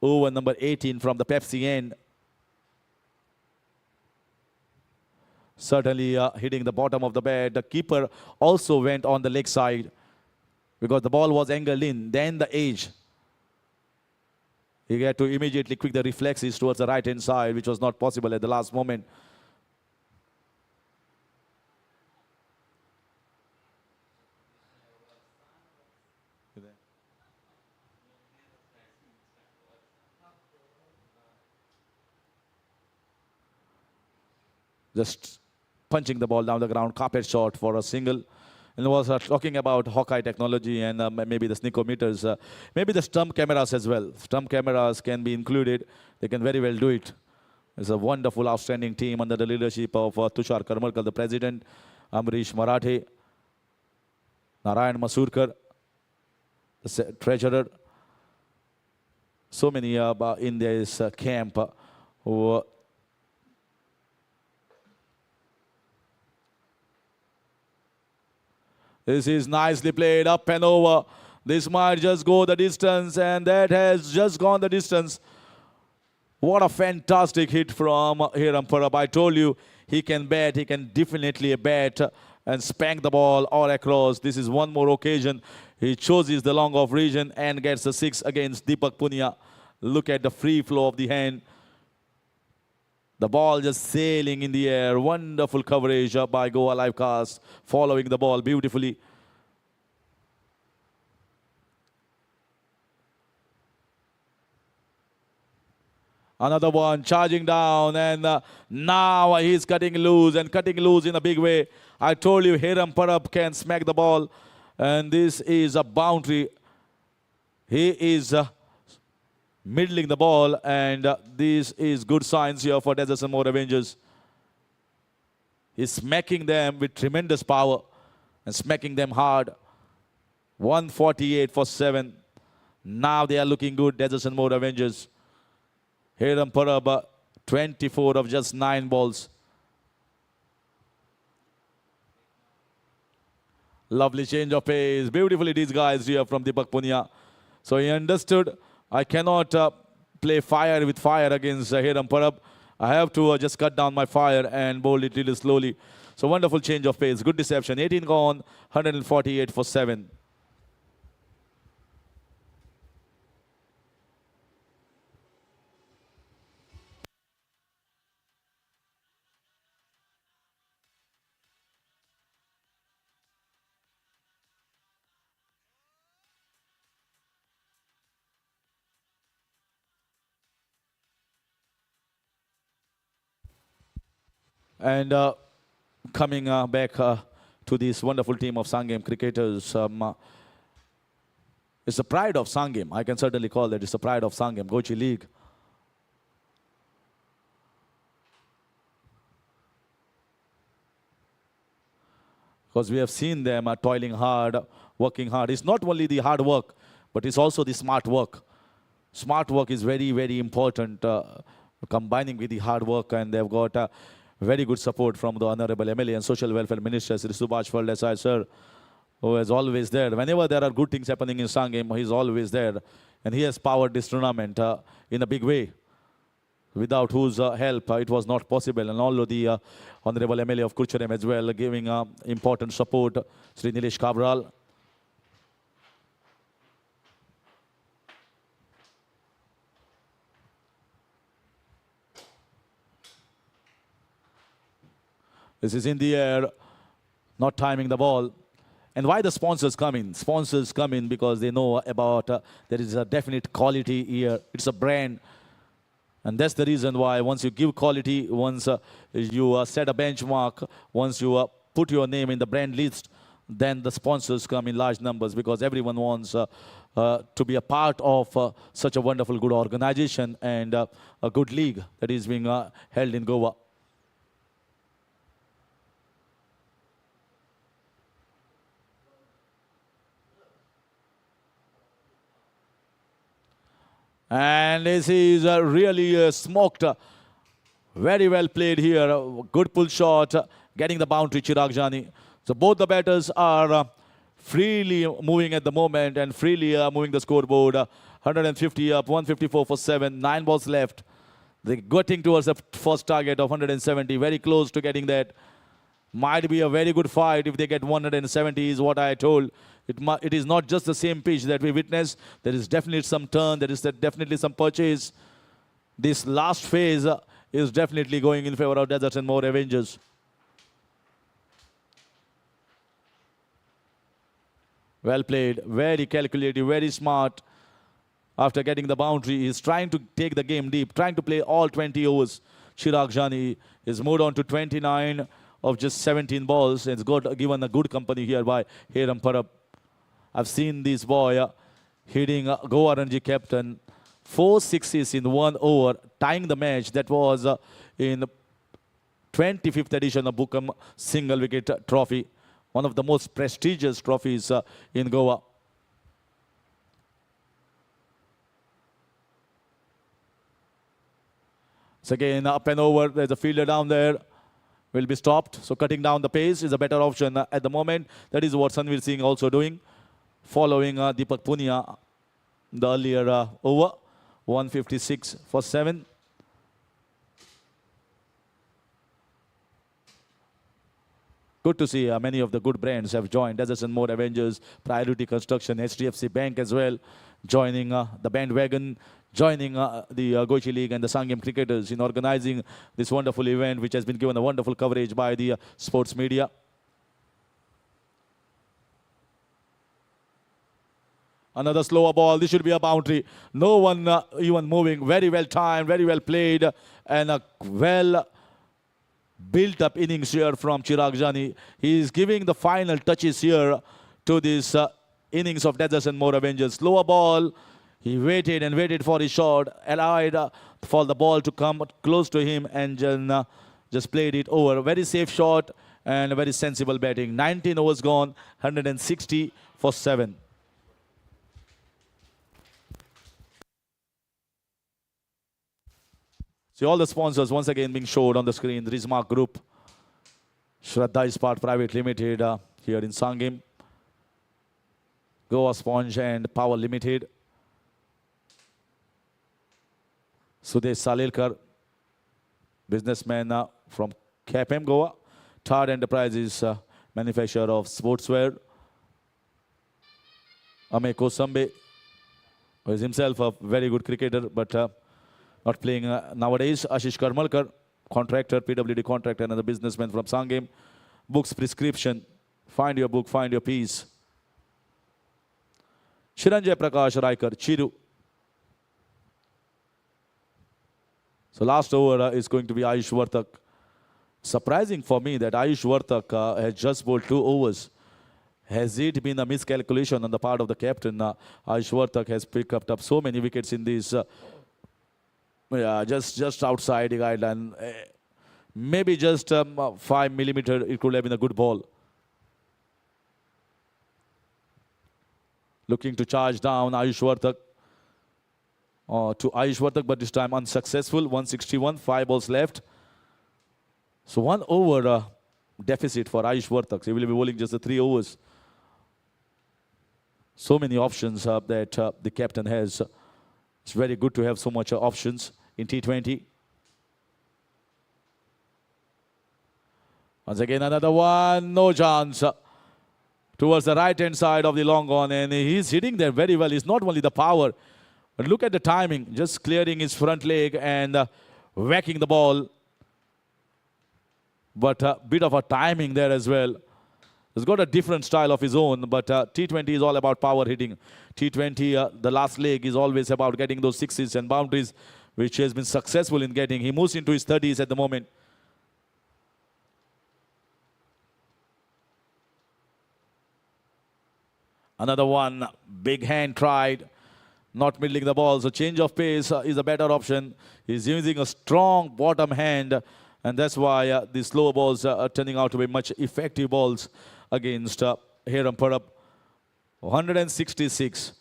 Speaker 7: over number 18 from the Pepsi end. Certainly hitting the bottom of the bat. The keeper also went on the leg side because the ball was angled in. Then the edge. He had to immediately quick the reflexes towards the right hand side, which was not possible at the last moment. Just punching the ball down the ground, carpet shot for a single. And was talking about Hawkeye technology and maybe the sneakometers, maybe the stump cameras as well. Stump cameras can be included. They can very well do it. It's a wonderful, outstanding team under the leadership of Tushar Karmarkar, the president, Amrish Marathe, Narayan Masurkar, the treasurer. So many in this camp who this is nicely played up and over. This might just go the distance, and that has just gone the distance. What a fantastic hit from Hiram Parab. I told you he can bat, he can definitely bat and spank the ball all across. This is one more occasion. He chooses the long off region and gets a 6 against Deepak Punia. Look at the free flow of the hand. The ball just sailing in the air. Wonderful coverage by Goa Livecast, following the ball beautifully. Another one charging down, and now he's cutting loose in a big way. I told you Hiram Parab can smack the ball, and this is a boundary. He is middling the ball, and this is good signs here for Desert Sun Motor Avengers. He's smacking them with tremendous power and smacking them hard. 148 for 7. Now they are looking good, Desert Sun Motor Avengers. Hiram Parab, 24 of just 9 balls. Lovely change of pace. Beautifully disguised here from Deepak Punia. So he understood, I cannot play fire with fire against Hiram Parab. I have to just cut down my fire and bowl it really slowly. So wonderful change of pace. Good deception. 18 gone, 148 for 7. And coming back to this wonderful team of Sangam cricketers, it's the pride of Sangam. I can certainly call that it's the pride of Sangam, Gochi League. Because we have seen them toiling hard, working hard. It's not only the hard work, but it's also the smart work. Smart work is very, very important, combining with the hard work, and they've got very good support from the Honorable MLA and Social Welfare Minister, Sri Subhash Desai sir, who is always there. Whenever there are good things happening in Sangam, he's always there. And he has powered this tournament in a big way, without whose help it was not possible. And all of the Honorable MLA of Kurcharem as well, giving important support, Sri Nilesh Kabral. This is in the air, not timing the ball. And why the sponsors come in? Sponsors come in because they know about there is a definite quality here. It's a brand. And that's the reason why once you give quality, once you set a benchmark, once you put your name in the brand list, then the sponsors come in large numbers, because everyone wants to be a part of such a wonderful, good organization and a good league that is being held in Goa. And this is really smoked. Very well played here. Good pull shot. Getting the boundary, Chirag Jani. So both the batters are freely moving at the moment and freely moving the scoreboard. 150 up, 154 for 7. 9 balls left. They're getting towards the first target of 170. Very close to getting that. Might be a very good fight if they get 170 is what I told. It is not just the same pitch that we witnessed. There is definitely some turn. There is definitely some purchase. This last phase is definitely going in favor of Deserts and More Avengers. Well played. Very calculated. Very smart. After getting the boundary, he's trying to take the game deep. Trying to play all 20 overs. Chirag Jani is moved on to 29 of just 17 balls. It's given a good company here by Hiram Parab. I've seen this boy hitting Goa Ranji captain 4 sixes in 1 over, tying the match. That was in 25th edition of Bukam Single Wicket Trophy, one of the most prestigious trophies in Goa. So again, up and over. There's a fielder down there. Will be stopped. So cutting down the pace is a better option at the moment. That is what Sanveer Singh also doing. Following Deepak Punia, the earlier over. 156 for 7. Good to see many of the good brands have joined. Deserts and More Avengers, Priority Construction, HDFC Bank as well, joining the bandwagon, joining the Goichi League and the Sangam cricketers in organizing this wonderful event, which has been given a wonderful coverage by the sports media. Another slower ball. This should be a boundary. No one even moving. Very well timed, very well played, and a well built-up innings here from Chirag Jani. He is giving the final touches here to this innings of Deserts and More Avengers. Slower ball. He waited and waited for his shot, allowed for the ball to come close to him, and just played it over. Very safe shot and very sensible batting. 19 overs gone, 160 for 7. See all the sponsors once again being showed on the screen. Rizmark Group, Shraddha Ispat Private Limited here in Sangam, Goa Sponge and Power Limited, Sudesh Salilkar, businessman from KPM Goa, Third Enterprises, manufacturer of sportswear, Ame Kosambe, who is himself a very good cricketer, but not playing nowadays. Ashish Karmalkar, contractor, PWD contractor, another businessman from Sangam. Books prescription. Find your book, find your peace. Chiranjay Prakash Raikar, Chiru. So last over is going to be Ayush Vartak. Surprising for me that Ayush Vartak has just bowled 2 overs. Has it been a miscalculation on the part of the captain? Ayush Vartak has picked up so many wickets in this. Yeah, just outside the guideline. Maybe just 5 millimeter, it could have been a good ball. Looking to charge down Ayush Vartak. To Ayush Vartak, but this time unsuccessful. 161, 5 balls left. So 1 over deficit for Ayush Vartak. So he will be bowling just the 3 overs. So many options that the captain has. It's very good to have so much options in T20. Once again, another one. No chance. Towards the right-hand side of the long on. And he's hitting there very well. It's not only the power. But look at the timing. Just clearing his front leg and whacking the ball. But a bit of a timing there as well. He's got a different style of his own, but T20 is all about power hitting. T20, the last leg is always about getting those sixes and boundaries, which he has been successful in getting. He moves into his 30s at the moment. Another one, big hand tried, not middling the ball. So change of pace is a better option. He's using a strong bottom hand, and that's why the slower balls are turning out to be much effective balls against Hiram Parab. 166.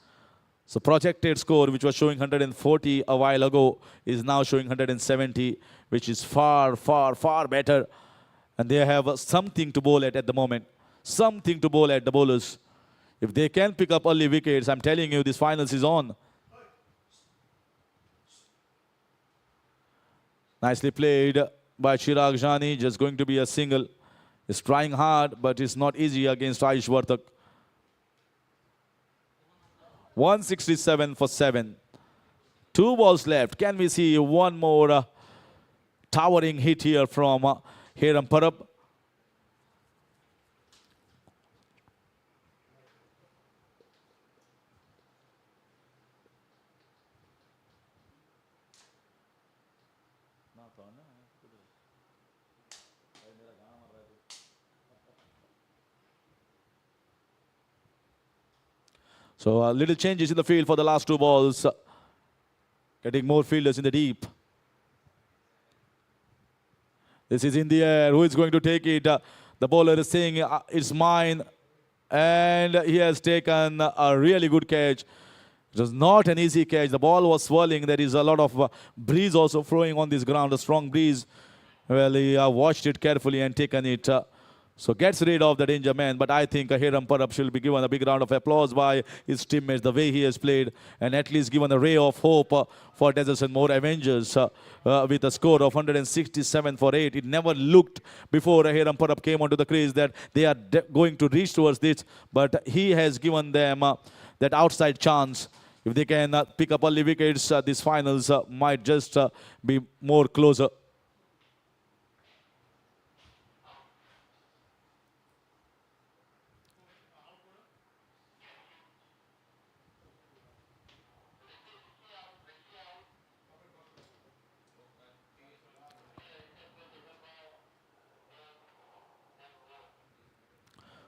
Speaker 7: So projected score, which was showing 140 a while ago, is now showing 170, which is far, far, far better. And they have something to bowl at the moment. Something to bowl at, the bowlers. If they can pick up early wickets, I'm telling you, this finals is on. Nicely played by Chirag Jani, just going to be a single. He's trying hard, but it's not easy against Ayush Vartak. 167 for 7. 2 balls left. Can we see one more towering hit here from Hiram Parab? So little changes in the field for the last 2 balls. Getting more fielders in the deep. This is in the air. Who is going to take it? The bowler is saying it's mine. And he has taken a really good catch. It was not an easy catch. The ball was swirling. There is a lot of breeze also flowing on this ground, a strong breeze. Well, he watched it carefully and taken it. So gets rid of the danger man. But I think Hiram Parab should be given a big round of applause by his teammates, the way he has played, and at least given a ray of hope for Desert and More Avengers with a score of 167 for 8. It never looked before Hiram Parab came onto the crease that they are going to reach towards this, but he has given them that outside chance. If they can pick up early wickets, these finals might just be more closer.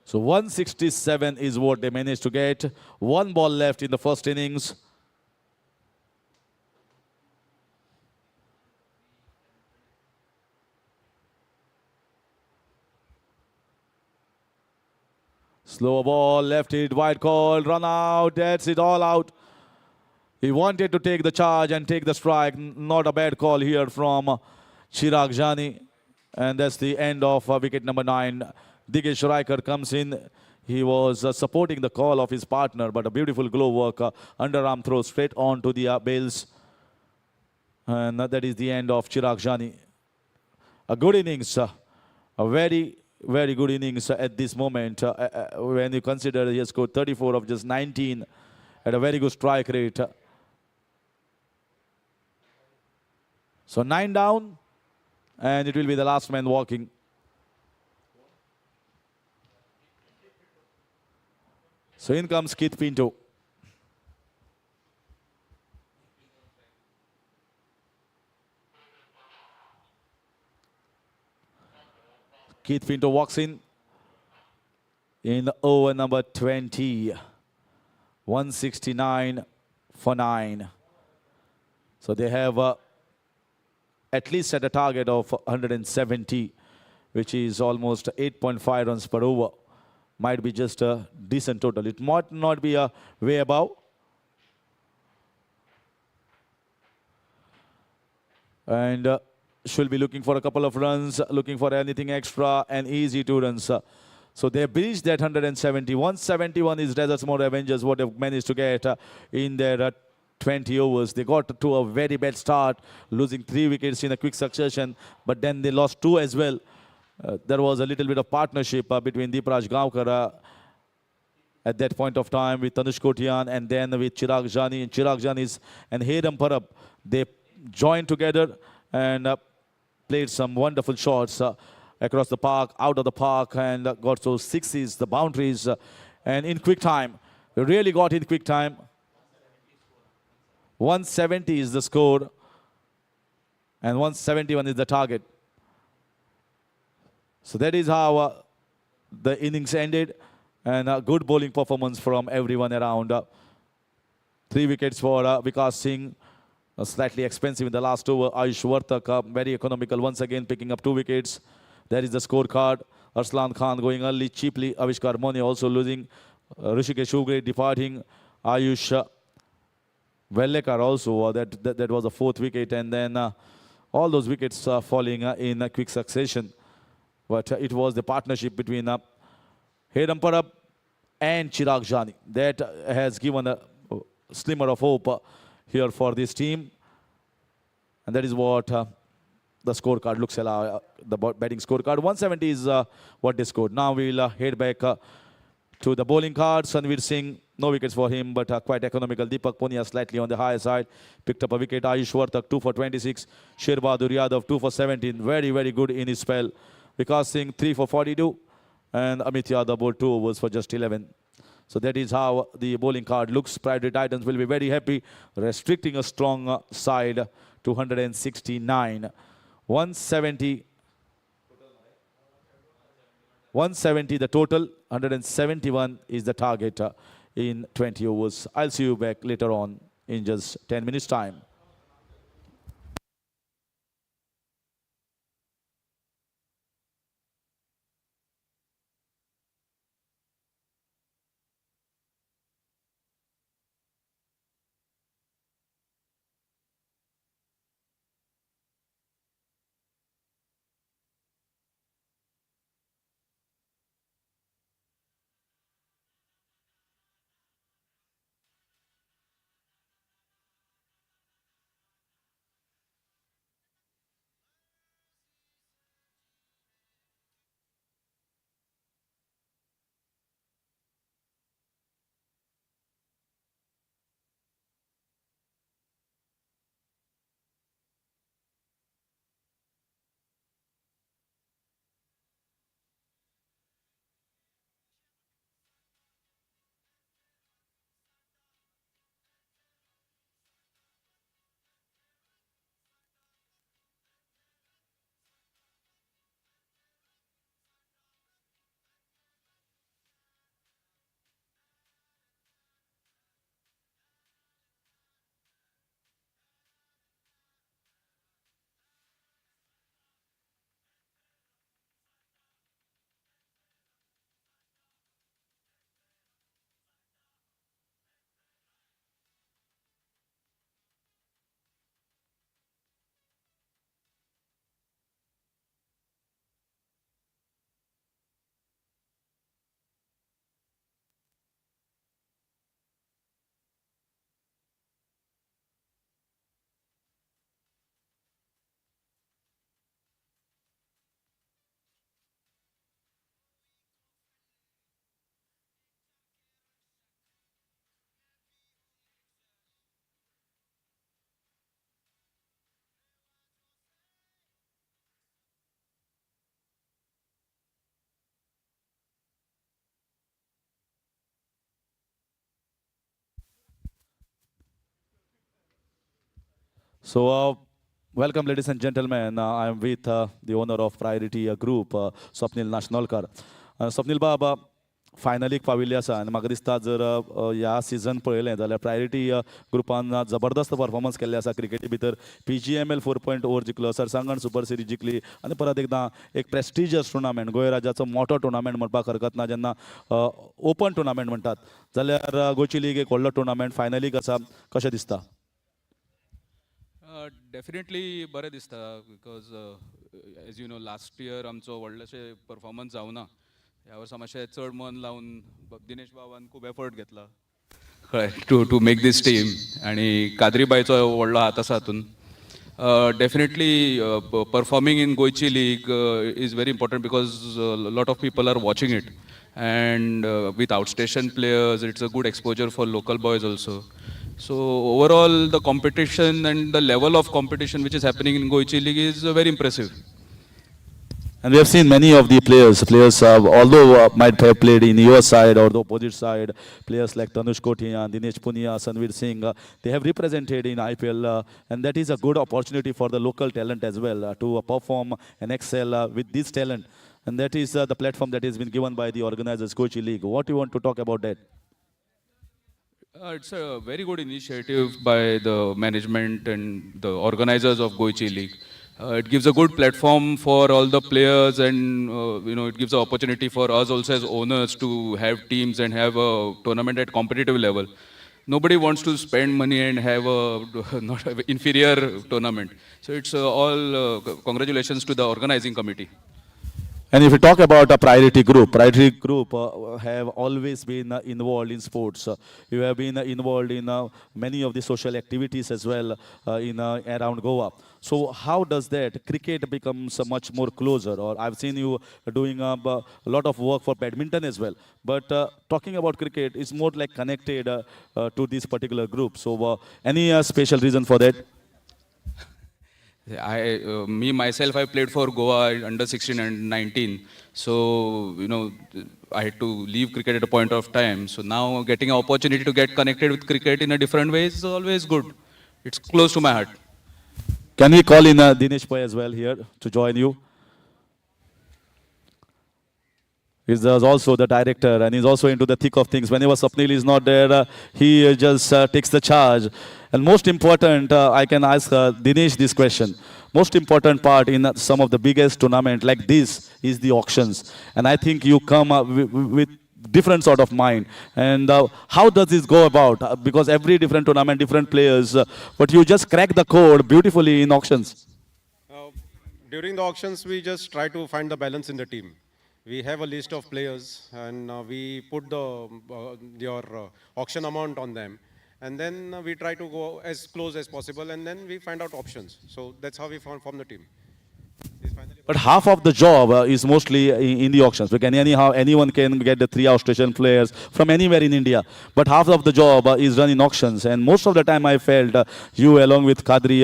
Speaker 7: So 167 is what they managed to get. 1 ball left in the first innings. Slow ball, left it, wide call, run out, that's it, all out. He wanted to take the charge and take the strike. Not a bad call here from Chirag Jani. And that's the end of wicket number 9. Digesh Raikar comes in. He was supporting the call of his partner, but a beautiful glove work, underarm throw straight on to the bails. And that is the end of Chirag Jani. A good innings, a very, very good innings at this moment. When you consider he has scored 34 of just 19 at a very good strike rate. So 9 down, and it will be the last man walking. So in comes Keith Pinto. Keith Pinto walks in over number 20. 169 for 9. So they have at least set a target of 170, which is almost 8.5 runs per over. Might be just a decent total. It might not be a way above. And should be looking for a couple of runs, looking for anything extra, and easy 2 runs. So they breached that 170. 171 is Desert More Avengers, what they've managed to get in their 20 overs. They got to a very bad start, losing 3 wickets in a quick succession, but then they lost 2 as well. There was a little bit of partnership between Deepraj Gaonkar at that point of time with Tanush Kotian, and then with Chirag Jani. And Chirag Jani and Hiram Parab, they joined together and played some wonderful shots across the park, out of the park, and got those 6s, the boundaries, and in quick time. They really got in quick time. 170 is the score, and 171 is the target. So that is how the innings ended, and a good bowling performance from everyone around. 3 wickets for Vikas Singh, slightly expensive in the last over. Ayush Vartak, very economical, once again picking up 2 wickets. There is the scorecard. Arslan Khan going early, cheaply. Avishkar Mone also losing. Rishikesh Ugre departing. Ayush Vellekar also, that was the fourth wicket, and then all those wickets falling in a quick succession. But it was the partnership between Hayden Parab and Chirag Jani that has given a slimmer of hope here for this team. And that is what the scorecard looks like, the batting scorecard. 170 is what they scored. Now we'll head back to the bowling card. Sanveer Singh, no wickets for him, but quite economical. Deepak Punia slightly on the higher side, picked up a wicket. Ayush Vartak 2 for 26. Sher Bahadur Yadav 2 for 17. Very, very good in his spell. Vikas Singh 3 for 42. And Amit Yadav bowled 2 overs for just 11. So that is how the bowling card looks. Priory Titans will be very happy, restricting a strong side to 169. 170 the total, 171 is the target in 20 overs. I'll see you back later on in just 10 minutes time. So, welcome, ladies and gentlemen. I am with the owner of Priority Group, Swapnil Nashnolkar. Swapnil Baba, फायनलीक पाविल्ली आसा आनी म्हाका दिसता जर ह्या season पळयलें जाल्यार priority ग्रुपान जबरदस्त परफॉर्मन्स केल्ले आसा क्रिकेटी भितर PGML 4.0 जिखलो सरसांगण सुपर सिरीज जिखली आनी परत एकदां एक प्रेस्टिजियस टुर्नामेंट गोंय राज्याचो मोठो टुर्नामेंट म्हणपाक हरकत ना जेन्ना ओपन टुर्नामेंट म्हणटात जाल्यार गोंयची लीग एक व्हडलो टुर्नामेंट फायनलीक आसा कशें दिसता
Speaker 8: डेफिनेटली बरें दिसता because as you know last year आमचो व्हडलेशें परफॉर्मन्स जावना ह्या वर्सा मातशें चड मन लावन दिनेश बाबान खूब एफर्ट घेतला कळ्ळें टू मेक दीस टीम आनी कादरीबाईचो व्हडलो हात आसा हातून डेफिनेटली परफॉर्मिंग इन गोंयची league is very important because lot of people are watching it and with outstation players it's a good exposure for local boys also. So overall the competition and the level of competition which is happening in Goichi League is very impressive.
Speaker 7: And we have seen many of the players although might have played in your side or the opposite side, players like Tanush Kothia, Dinesh Punia, Sanveer Singh, they have represented in IPL and that is a good opportunity for the local talent as well to perform and excel with this talent. And that is the platform that has been given by the organizers, Goichi League. What do you want to talk about that?
Speaker 8: It's a very good initiative by the management and the organizers of Goichi League. It gives a good platform for all the players and it gives an opportunity for us also as owners to have teams and have a tournament at competitive level. nobody wants to spend money and have a not a inferior tournament. So it's all congratulations to the organizing committee.
Speaker 7: And if you talk about a priority group have always been involved in sports. You have been involved in many of the social activities as well in around Goa. So how does that cricket becomes much more closer? Or I've seen you doing a lot of work for badminton as well. But talking about cricket is more like connected to this particular group. So any special reason for that?
Speaker 8: Me myself, I played for Goa under 16 and 19. So, I had to leave cricket at a point of time. So now getting an opportunity to get connected with cricket in a different way is always good. It's close to my heart.
Speaker 7: Can we call in Dinesh Pai as well here to join you? He's also the director and he's also into the thick of things. Whenever Swapnil is not there, he just takes the charge. And most important, I can ask Dinesh this question. Most important part in some of the biggest tournament like this is the auctions. And I think you come up with different sort of mind. And how does this go about? Because every different tournament, different players, but you just crack the code beautifully in auctions.
Speaker 9: During the auctions, we just try to find the balance in the team. We have a list of players and we put your auction amount on them. And then we try to go as close as possible and then we find out options. So that's how we form the team.
Speaker 7: But half of the job is mostly in the auctions. Because anyhow, anyone can get the 3 Australian players from anywhere in India. But half of the job is done in auctions. And most of the time I felt you along with Kadri,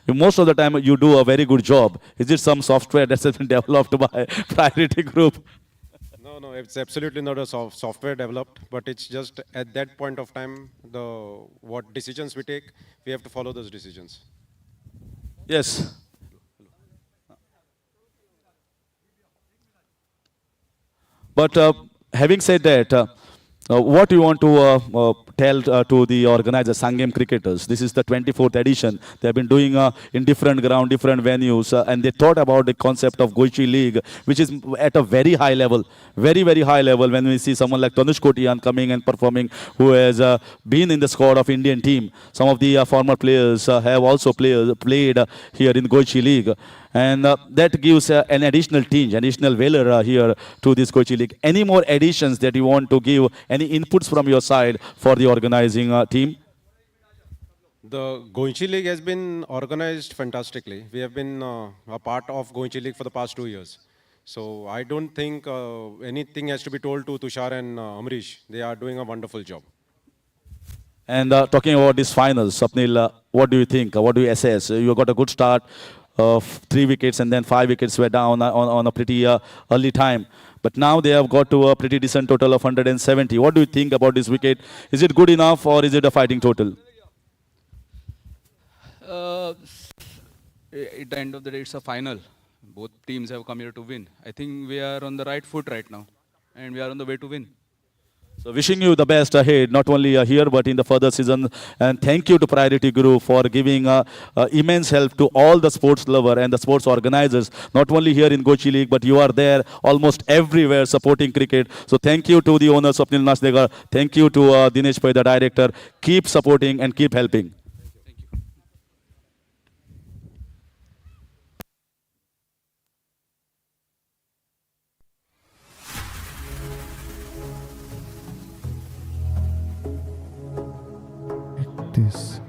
Speaker 7: most of the time you do a very good job. Is it some software that's been developed by Priority Group?
Speaker 9: No, it's absolutely not a software developed, but it's just at that point of time, what decisions we take, we have to follow those decisions.
Speaker 7: Yes. But having said that, what do you want to tell to the organizers, Sangam cricketers? This is the 24th edition. They have been doing in different ground, different venues, and they thought about the concept of Goichi League, which is at a very high level, very, very high level when we see someone like Tanush Kotiyan coming and performing, who has been in the squad of Indian team. Some of the former players have also played here in Goichi League. And that gives an additional tinge, additional valor here to this Goichi League. Any more additions that you want to give, any inputs from your side for the organizing team?
Speaker 9: The Goichi League has been organized fantastically. We have been a part of Goichi League for the past 2 years. So I don't think anything has to be told to Tushar and Amrish. They are doing a wonderful job.
Speaker 7: And talking about this finals, Swapnil, what do you think? What do you assess? You got a good start. 3 wickets and then 5 wickets were down on a pretty early time. But now they have got to a pretty decent total of 170. What do you think about this wicket? Is it good enough or is it a fighting total?
Speaker 8: At the end of the day, it's a final. Both teams have come here to win. I think we are on the right foot right now and we are on the way to win.
Speaker 7: So wishing you the best ahead, not only here but in the further season. And thank you to Priority Group for giving immense help to all the sports lover and the sports organizers, not only here in Goichi League, but you are there almost everywhere supporting cricket. So thank you to the owner, Swapnil Nasdegar. Thank you to Dinesh Pai, the director. Keep supporting and keep helping.
Speaker 3: This.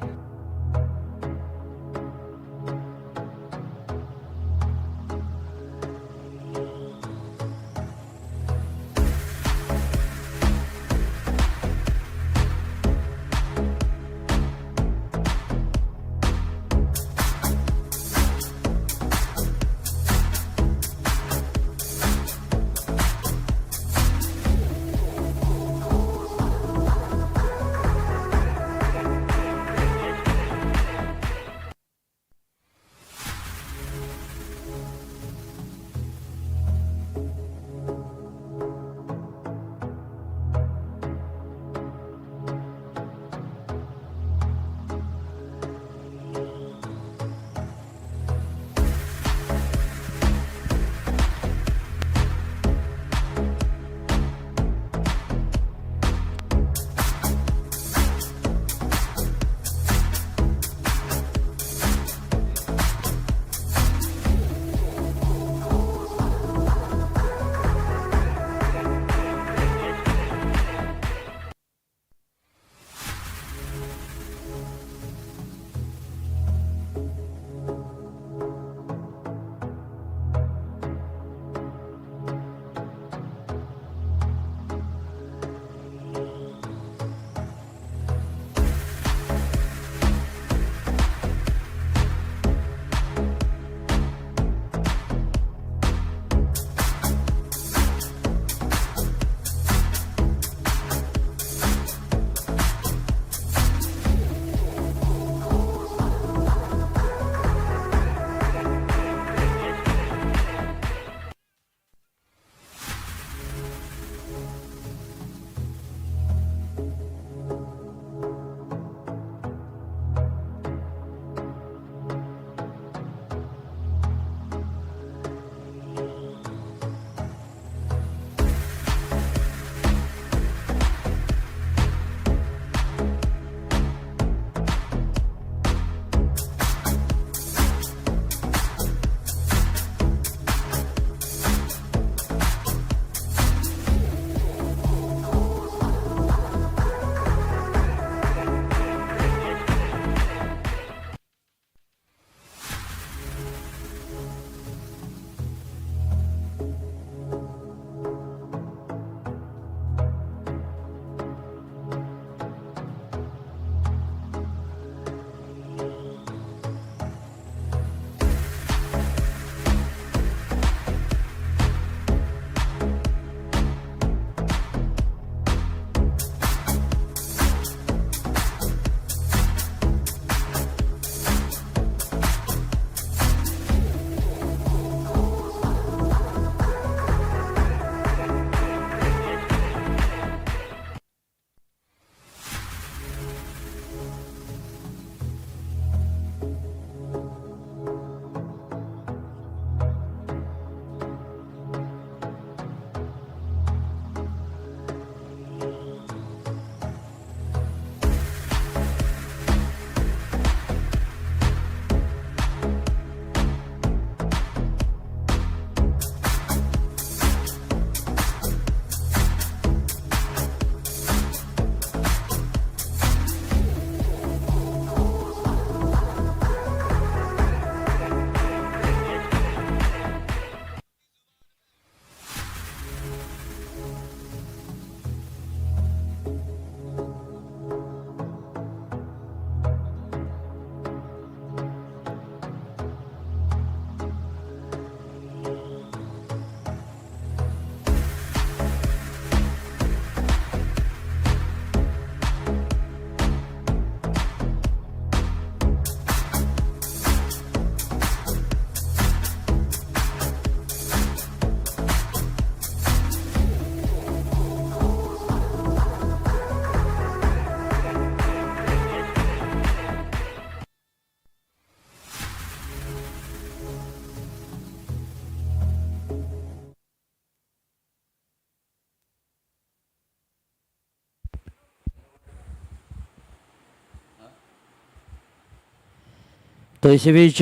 Speaker 1: तो इसी बीच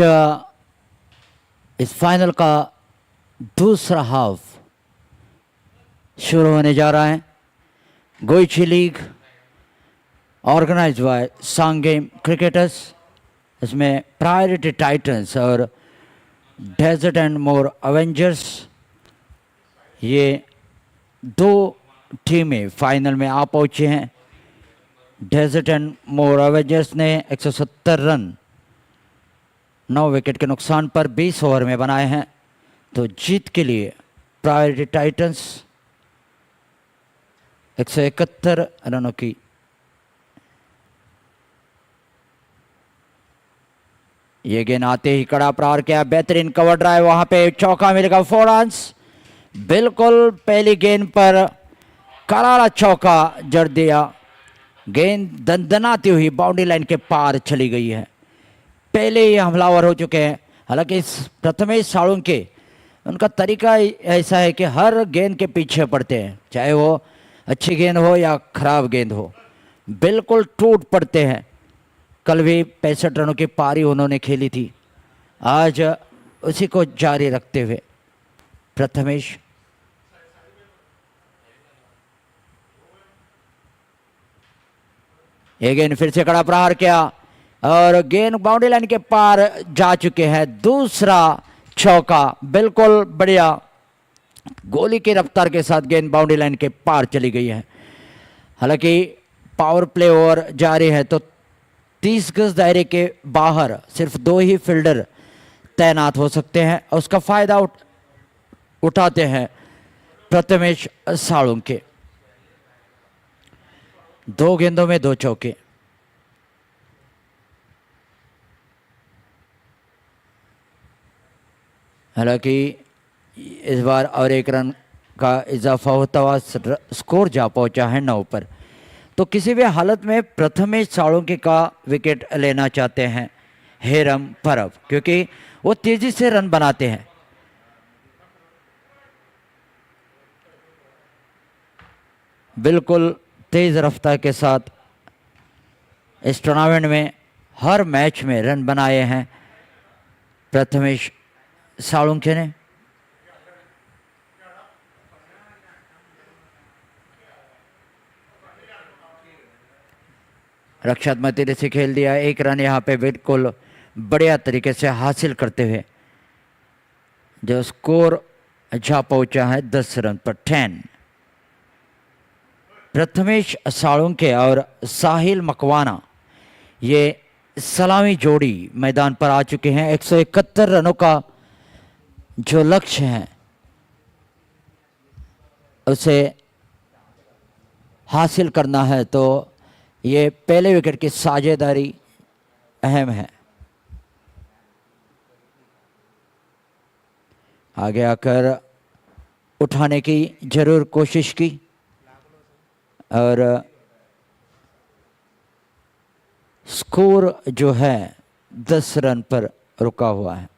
Speaker 1: इस final का दूसरा half शुरू होने जा रहा है। गोइची league organised by Sanguem cricketers, इसमें प्रायोरिटी टाइटंस और डेजर्ट एंड मोर अवेंजर्स, ये दो टीमें फाइनल में आ पहुंचे हैं। डेजर्ट एंड मोर अवेंजर्स ने 170 रन 9 विकेट के नुकसान पर 20 ओवर में बनाए हैं। तो जीत के लिए प्रायोरिटी टाइटंस 171 रनों की ये गेंद आते ही कड़ा प्रहार किया, बेहतरीन कवर ड्राइव, वहां पे चौका मिलेगा 4 रन्स। बिल्कुल पहली गेंद पर करारा चौका जड़ दिया, गेंद दंदनाती हुई बाउंड्री लाइन के पार चली गई है। पहले ही हमलावर हो चुके हैं। हालांकि इस प्रथमेश साळुंके उनका तरीका ऐसा है कि हर गेंद के पीछे पड़ते हैं, चाहे वो अच्छी गेंद हो या खराब गेंद हो, बिल्कुल टूट पड़ते हैं। कल भी 65 रनों की पारी उन्होंने खेली थी, आज उसी को जारी रखते हुए प्रथमेश ये गेंद फिर से कड़ा प्रहार किया और गेंद बाउंड्री लाइन के पार जा चुके हैं। दूसरा चौका, बिल्कुल बढ़िया, गोली की रफ्तार के साथ गेंद बाउंड्री लाइन के पार चली गई है। हालांकि पावर प्ले ओवर जारी है तो 30 गज दायरे के बाहर सिर्फ 2 ही फील्डर तैनात हो सकते हैं, उसका फायदा उठाते हैं प्रथमेश साळुंके। 2 गेंदों में 2 चौके। हालांकि इस बार और 1 रन का इजाफा होता हुआ स्कोर जा पहुंचा है 9 पर। तो किसी भी हालत में प्रथमेश साळुंके का विकेट लेना चाहते हैं हेरम परब, क्योंकि वो तेजी से रन बनाते हैं। बिल्कुल तेज रफ्तार के साथ इस टूर्नामेंट में हर मैच में रन बनाए हैं प्रथमेश साळुंके ने। रक्षात्मक तीर से खेल दिया, 1 रन यहाँ पे बिल्कुल बढ़िया तरीके से हासिल करते हुए जो स्कोर जा पहुंचा है 10 रन पर 10। प्रथमेश साळुंके और साहिल मकवाना ये सलामी जोड़ी मैदान पर आ चुके हैं। 171 रनों का जो लक्ष्य है उसे हासिल करना है, तो ये पहले विकेट की साझेदारी अहम है। आगे आकर उठाने की जरूर कोशिश की और स्कोर जो है 10 रन पर रुका हुआ है।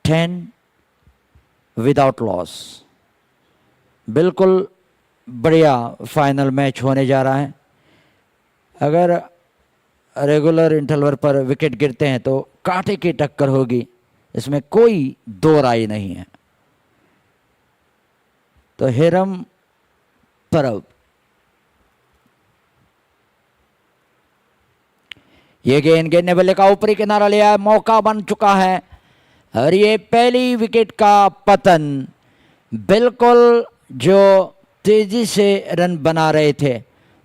Speaker 1: 10 विदाउट लॉस। बिल्कुल बढ़िया फाइनल मैच होने जा रहा है। अगर रेगुलर इंटरवल पर विकेट गिरते हैं तो कांटे की टक्कर होगी, इसमें कोई दो राय नहीं है। तो हेरम परब ये गेंद ने बल्ले का ऊपरी किनारा लिया, मौका बन चुका है और ये पहली विकेट का पतन। बिल्कुल जो तेजी से रन बना रहे थे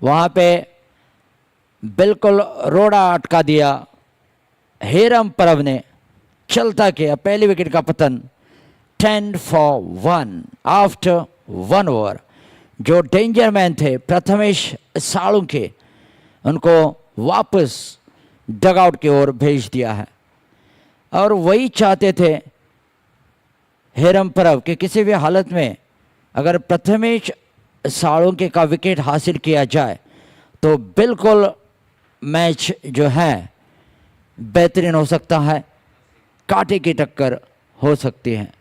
Speaker 1: वहां पे बिल्कुल रोड़ा अटका दिया हेरम परब ने, चलता किया पहली विकेट का पतन। 10 for 1 आफ्टर 1 ओवर। जो डेंजर मैन थे प्रथमेश साळुंके, उनको वापस डगआउट की ओर भेज दिया है और वही चाहते थे हेरम परब कि किसी भी हालत में अगर प्रथमेश साळुंके का विकेट हासिल किया जाए तो बिल्कुल मैच जो है बेहतरीन हो सकता है, कांटे की टक्कर हो सकती है।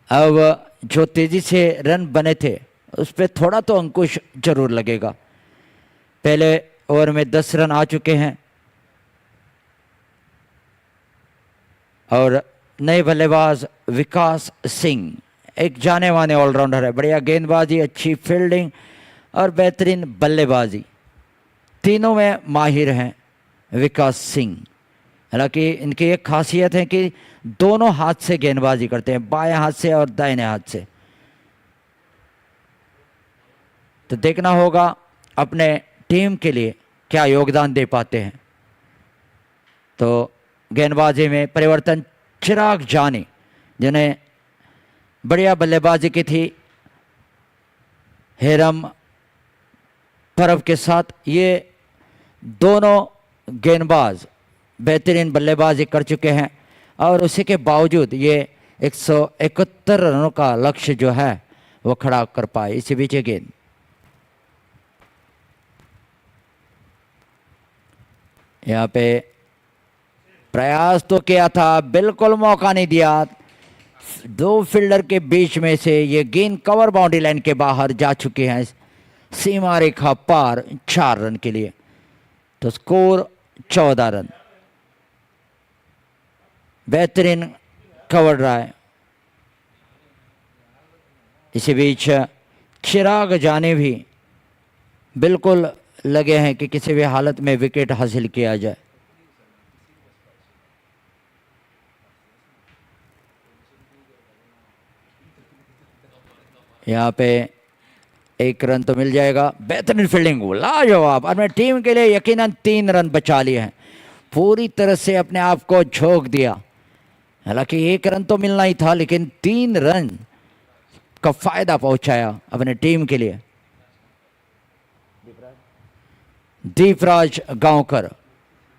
Speaker 1: अब जो तेजी से रन बने थे उस पर थोड़ा तो अंकुश जरूर लगेगा। पहले ओवर में 10 रन आ चुके हैं और नए बल्लेबाज विकास सिंह, एक जाने माने ऑलराउंडर है, बढ़िया गेंदबाजी, अच्छी फील्डिंग और बेहतरीन बल्लेबाजी, तीनों में माहिर हैं विकास सिंह। हालांकि इनकी एक खासियत है कि दोनों हाथ से गेंदबाजी करते हैं, बाएं हाथ से और दाहिने हाथ से। तो देखना होगा अपने टीम के लिए क्या योगदान दे पाते हैं। तो गेंदबाजी में परिवर्तन, चिराग जानी जिन्हें बढ़िया बल्लेबाजी की थी हेरम परब के साथ, ये दोनों गेंदबाज बेहतरीन बल्लेबाजी कर चुके हैं और उसी के बावजूद ये 171 रनों का लक्ष्य जो है वो खड़ा कर पाए। इसी बीच गेंद यहाँ पे प्रयास तो किया था, बिल्कुल मौका नहीं दिया। दो फील्डर के बीच में से ये गेंद कवर बाउंड्री लाइन के बाहर जा चुके हैं, सीमा रेखा पार 4 रन के लिए। तो स्कोर 14 रन, बेहतरीन कवर रहा है। इसी बीच चिराग जाने भी बिल्कुल लगे हैं कि किसी भी हालत में विकेट हासिल किया जाए। यहाँ पे 1 रन तो मिल जाएगा। बेहतरीन फील्डिंग, लाजवाब। अपने टीम के लिए यकीनन 3 रन बचा लिए हैं, पूरी तरह से अपने आप को झोंक दिया। हालांकि 1 रन तो मिलना ही था, लेकिन 3 रन का फायदा पहुंचाया अपने टीम के लिए। दीपराज गांवकर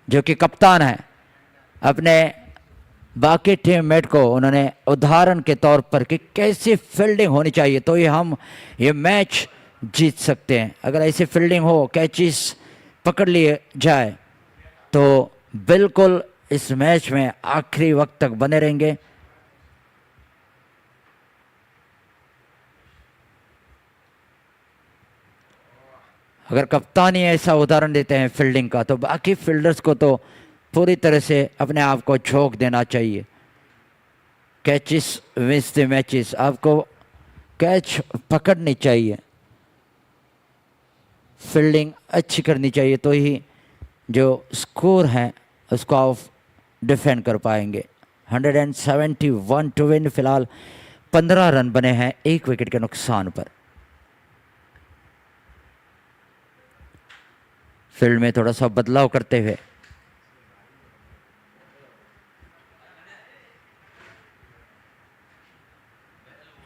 Speaker 1: जो कि कप्तान है, अपने बाकी टीममेट को उन्होंने उदाहरण के तौर पर कि कैसी फील्डिंग होनी चाहिए तो हम ये मैच जीत सकते हैं। अगर ऐसी फील्डिंग हो, कैचेस पकड़ लिए जाए तो बिल्कुल इस मैच में आखिरी वक्त तक बने रहेंगे। अगर कप्तान ही ऐसा उदाहरण देते हैं फील्डिंग का, तो बाकी फील्डर्स को तो पूरी तरह से अपने आप को झोंक देना चाहिए। कैचेस विंस द मैचेस, आपको कैच पकड़नी चाहिए, फील्डिंग अच्छी करनी चाहिए, तो ही जो स्कोर है उसको आप डिफेंड कर पाएंगे। 171 टू विन। फिलहाल 15 रन बने हैं 1 विकेट के नुकसान पर। फील्ड में थोड़ा सा बदलाव करते हुए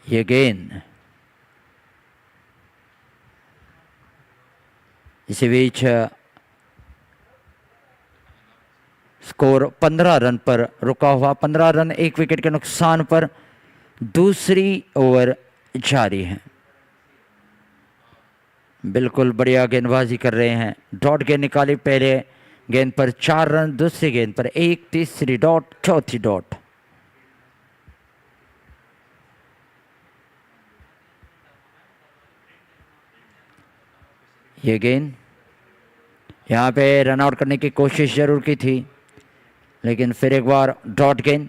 Speaker 1: ये गेंद, इसी बीच स्कोर 15 रन पर रुका हुआ। 15 रन 1 विकेट के नुकसान पर दूसरी ओवर जारी है। बिल्कुल बढ़िया गेंदबाजी कर रहे हैं। डॉट गेंद निकाली, पहले गेंद पर 4 रन, दूसरी गेंद पर 1, तीसरी डॉट, चौथी डॉट। ये गेंद यहाँ पे रन आउट करने की कोशिश जरूर की थी, लेकिन फिर एक बार डॉट गेंद।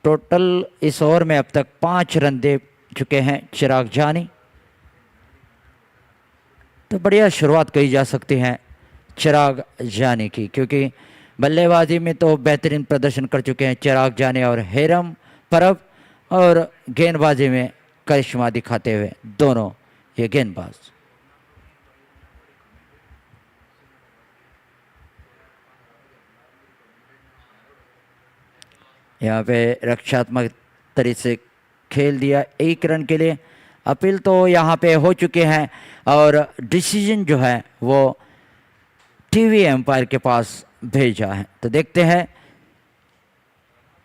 Speaker 1: टोटल इस ओवर में अब तक 5 रन दे चुके हैं चिराग जानी। तो बढ़िया शुरुआत कही जा सकती है चिराग जानी की, क्योंकि बल्लेबाजी में तो बेहतरीन प्रदर्शन कर चुके हैं चिराग जानी और हेरम परब, और गेंदबाजी में करिश्मा दिखाते हुए दोनों ये गेंदबाज। यहाँ पे रक्षात्मक तरीके से खेल दिया 1 रन के लिए। अपील तो यहाँ पे हो चुके हैं और डिसीजन जो है वो टीवी एम्पायर के पास भेजा है। तो देखते हैं।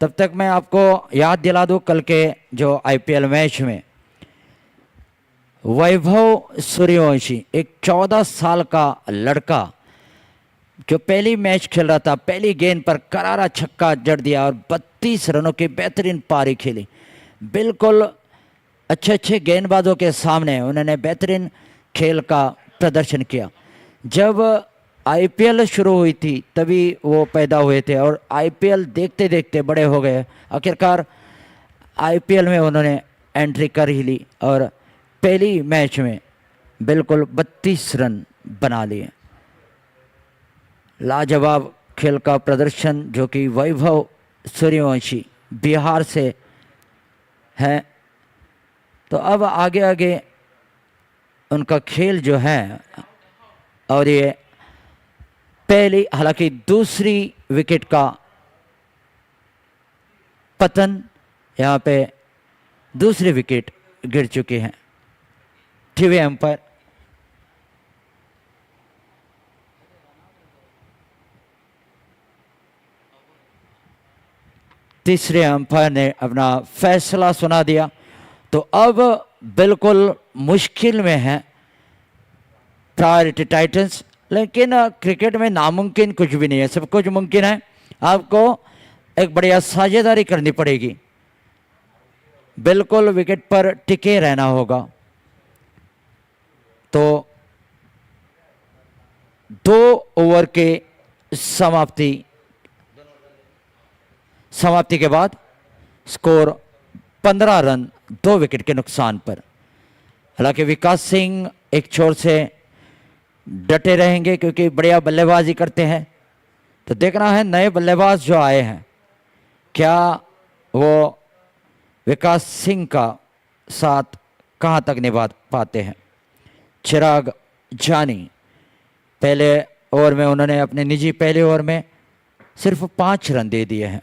Speaker 1: तब तक मैं आपको याद दिला दूं कल के जो आईपीएल मैच में वैभव सूर्यवंशी, एक 14 साल का लड़का जो पहली मैच खेल रहा था, पहली गेंद पर करारा छक्का जड़ दिया और 32 रनों की बेहतरीन पारी खेली। बिल्कुल अच्छे गेंदबाजों के सामने उन्होंने बेहतरीन खेल का प्रदर्शन किया। जब आईपीएल शुरू हुई थी तभी वो पैदा हुए थे और आईपीएल देखते देखते बड़े हो गए। आखिरकार आईपीएल में उन्होंने एंट्री कर ही ली और पहली मैच में बिल्कुल 32 रन बना लिए। लाजवाब खेल का प्रदर्शन जो कि वैभव सूर्यवंशी बिहार से है। तो अब आगे आगे उनका खेल जो है और ये पहली हालांकि दूसरी विकेट का पतन, यहाँ पे दूसरी विकेट गिर चुकी है। टीवी एम्पायर तीसरे अंपायर ने अपना फैसला सुना दिया। तो अब बिल्कुल मुश्किल में है प्रायोरिटी टाइटंस, लेकिन क्रिकेट में नामुमकिन कुछ भी नहीं है, सब कुछ मुमकिन है। आपको एक बढ़िया साझेदारी करनी पड़ेगी, बिल्कुल विकेट पर टिके रहना होगा। तो 2 ओवर के समाप्ति के बाद स्कोर 15 रन 2 विकेट के नुकसान पर। हालांकि विकास सिंह एक छोर से डटे रहेंगे क्योंकि बढ़िया बल्लेबाजी करते हैं। तो देखना है नए बल्लेबाज जो आए हैं क्या वो विकास सिंह का साथ कहां तक निभा पाते हैं। चिराग जानी पहले ओवर में उन्होंने अपने निजी पहले ओवर में सिर्फ 5 रन दे दिए हैं।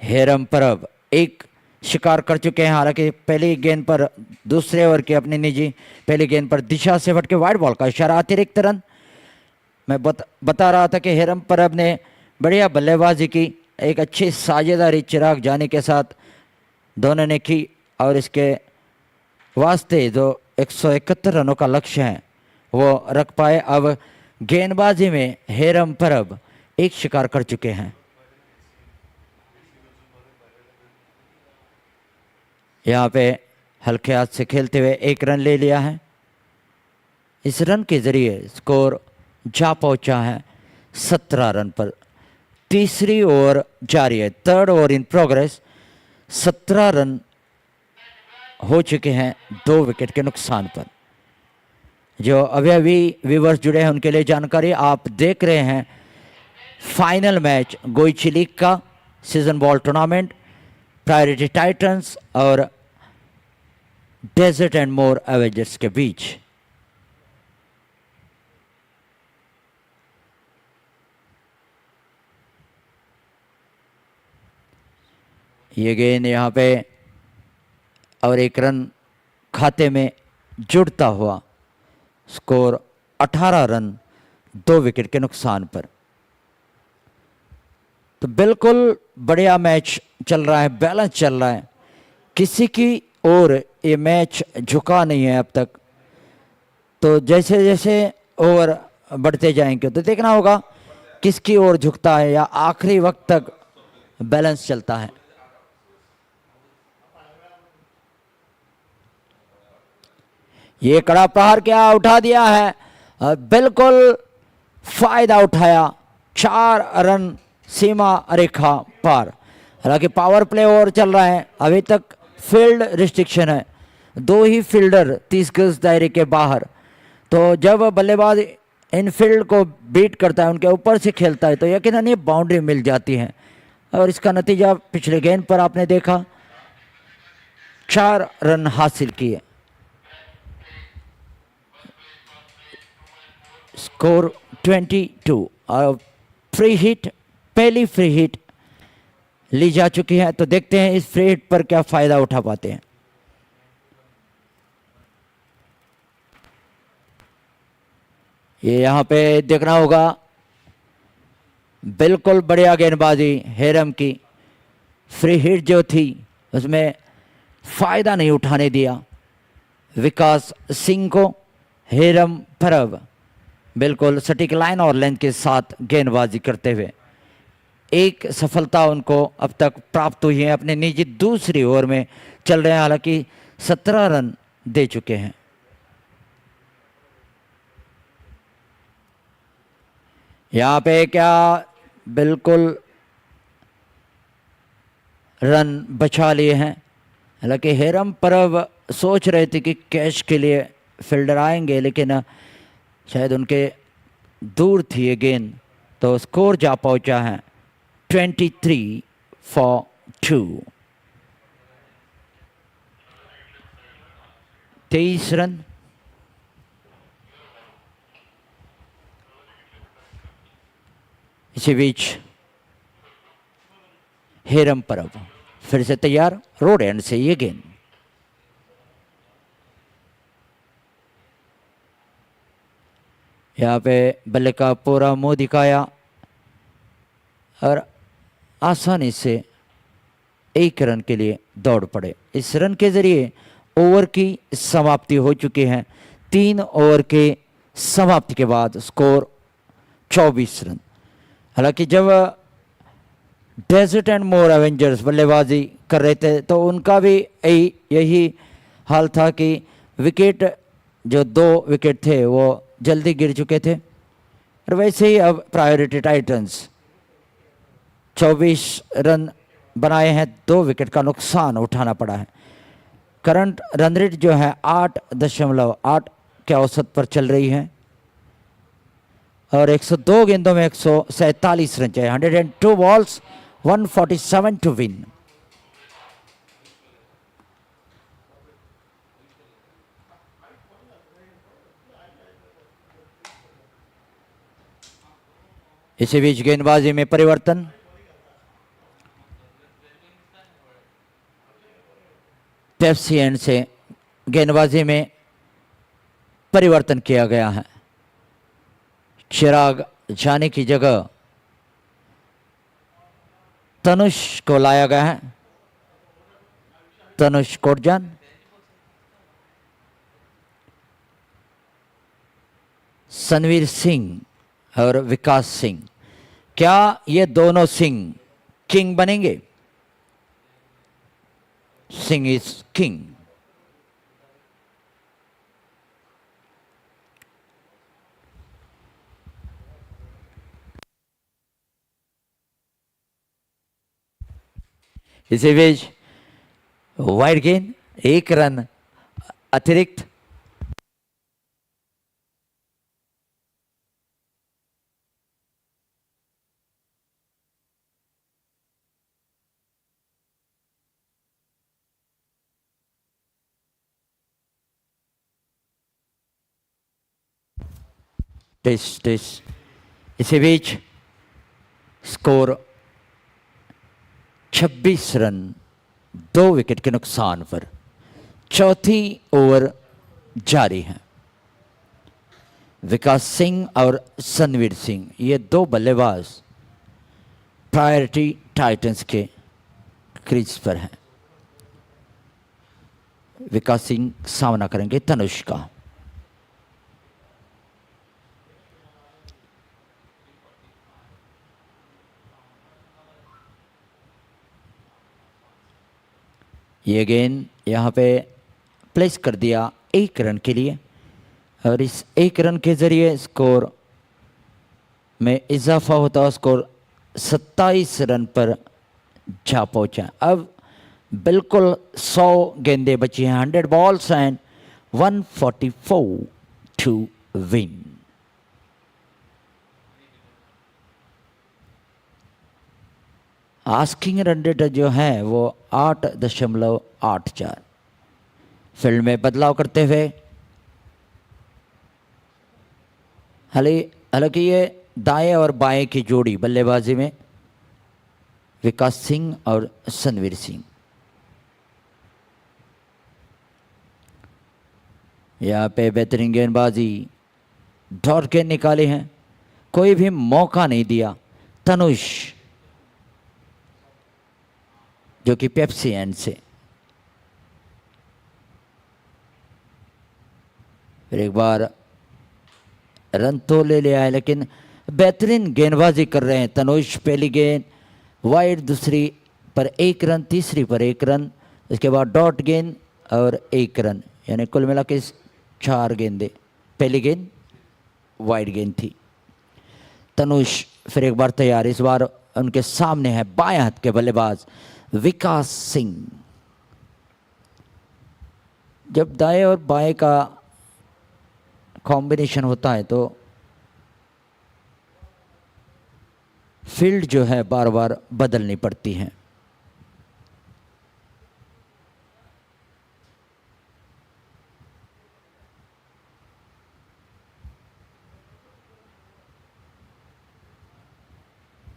Speaker 1: हेरम परब एक शिकार कर चुके हैं। हालांकि पहली गेंद पर दूसरे ओवर की अपनी निजी पहली गेंद पर दिशा से फटके वाइड बॉल का इशारा, अतिरिक्त रन। मैं बता रहा था कि हेरम परब ने बढ़िया बल्लेबाजी की, एक अच्छी साझेदारी चिराग जानी के साथ दोनों ने की और इसके वास्ते जो 171 रनों का लक्ष्य है वो रख पाए। अब गेंदबाजी में हेरम परब एक शिकार कर चुके हैं। यहाँ पे हल्के हाथ से खेलते हुए 1 रन ले लिया है। इस रन के जरिए स्कोर जा पहुंचा है 17 रन पर। तीसरी ओवर जारी है, 3rd over in progress. 17 run हो चुके हैं 2 विकेट के नुकसान पर। जो अभी व्यूवर्स जुड़े हैं उनके लिए जानकारी, आप देख रहे हैं फाइनल मैच गोइची लीग का season ball tournament priority Titans और डेजर्ट एंड मोर एवेंजर्स के बीच। ये गेंद यहाँ पे और 1 रन खाते में जुड़ता हुआ, स्कोर 18 रन 2 विकेट के नुकसान पर। तो बिल्कुल बढ़िया मैच चल रहा है, बैलेंस चल रहा है, किसी की ओर ये मैच झुका नहीं है अब तक। तो जैसे जैसे ओवर बढ़ते जाएंगे तो देखना होगा किसकी ओर झुकता है या आखिरी वक्त तक बैलेंस चलता है। ये कड़ा प्रहार क्या उठा दिया है, बिल्कुल फायदा उठाया, 4 रन सीमा रेखा पार। हालांकि पावर प्ले ओवर चल रहा है, अभी तक फील्ड रिस्ट्रिक्शन है, 2 ही फील्डर 30 गज दायरे के बाहर। तो जब बल्लेबाज इन फील्ड को बीट करता है, उनके ऊपर से खेलता है, तो यकीनन ये बाउंड्री मिल जाती है। और इसका नतीजा पिछले गेंद पर आपने देखा, 4 रन हासिल किए। स्कोर 22 और फ्री हिट, पहली फ्री हिट ली जा चुकी है। तो देखते हैं इस फ्री हिट पर क्या फायदा उठा पाते हैं। ये यहाँ पे देखना होगा, बिल्कुल बढ़िया गेंदबाजी हेरम की। फ्री हिट जो थी उसमें फायदा नहीं उठाने दिया विकास सिंह को। हेरम परब बिल्कुल सटीक लाइन और लेंथ के साथ गेंदबाजी करते हुए 1 सफलता उनको अब तक प्राप्त हुई है। अपने निजी दूसरी ओवर में चल रहे हैं, हालांकि 17 रन दे चुके हैं। यहाँ पे क्या बिल्कुल रन बचा लिए हैं। हालांकि हेरम परब सोच रहे थे कि कैच के लिए फील्डर आएंगे, लेकिन शायद उनके दूर थी ये गेंद, तो स्कोर जा पहुंचा है 23 for 2। 23 रन। इसी बीच हेरम परब फिर से तैयार, रोड एंड से ये गेंद। यहाँ पे बल्ले का पूरा मुंह दिखाया और आसानी से 1 रन के लिए दौड़ पड़े। इस रन के जरिए ओवर की समाप्ति हो चुकी है। 3 ओवर के समाप्ति के बाद स्कोर 24 रन। हालांकि जब डेजर्ट एंड मोर एवेंजर्स बल्लेबाजी कर रहे थे तो उनका भी यही हाल था कि विकेट, जो 2 विकेट थे वो जल्दी गिर चुके थे। और वैसे ही अब प्रायोरिटी टाइटंस 24 रन बनाए हैं, 2 विकेट का नुकसान उठाना पड़ा है। करंट रन रेट जो है 8.8 के औसत पर चल रही है और 102 गेंदों में 147 रन चाहिए। 102 बॉल्स 147 टू विन। इसी बीच गेंदबाजी में परिवर्तन। पेप्सी एंड से गेंदबाजी में परिवर्तन किया गया है। चिराग जाने की जगह तनुष को लाया गया है। तनुष कोटजान, सनवीर सिंह और विकास सिंह। क्या ये दोनों सिंह किंग बनेंगे? Singh is king. इसी बीच वाइड गेंद, 1 रन अतिरिक्त। टेस्ट। इसी बीच स्कोर 26 रन 2 विकेट के नुकसान पर। चौथी ओवर जारी है। विकास सिंह और सनवीर सिंह, ये 2 बल्लेबाज प्रायोरिटी टाइटंस के क्रीज पर हैं। विकास सिंह सामना करेंगे तनुष का। ये गेंद यहाँ पे प्लेस कर दिया 1 रन के लिए और इस 1 रन के जरिए स्कोर में इजाफा होता। स्कोर 27 रन पर जा पहुंचा। अब बिल्कुल 100 गेंदें बची हैं। 100 balls and 144 to win. Asking run rate जो है वो 8.84। फील्ड में बदलाव करते हुए हालांकि ये दाएं और बाएं की जोड़ी बल्लेबाजी में विकास सिंह और सनवीर सिंह। यहाँ पे बेहतरीन गेंदबाजी, डॉट गेंद निकाले हैं, कोई भी मौका नहीं दिया। तनुष जो कि पेप्सी एंड से। फिर एक बार रन तो ले लिया है, लेकिन बेहतरीन गेंदबाजी कर रहे हैं तनुष। पहली गेंद वाइड, दूसरी पर 1 रन, तीसरी पर 1 रन, उसके बाद डॉट गेंद और 1 रन, यानी कुल मिला के 4 गेंदें। पहली गेंद वाइड गेंद थी। तनुष फिर एक बार तैयार, इस बार उनके सामने है बाएं हाथ के बल्लेबाज विकास सिंह। जब दाएं और बाएं का कॉम्बिनेशन होता है तो फील्ड जो है बार बार बदलनी पड़ती है।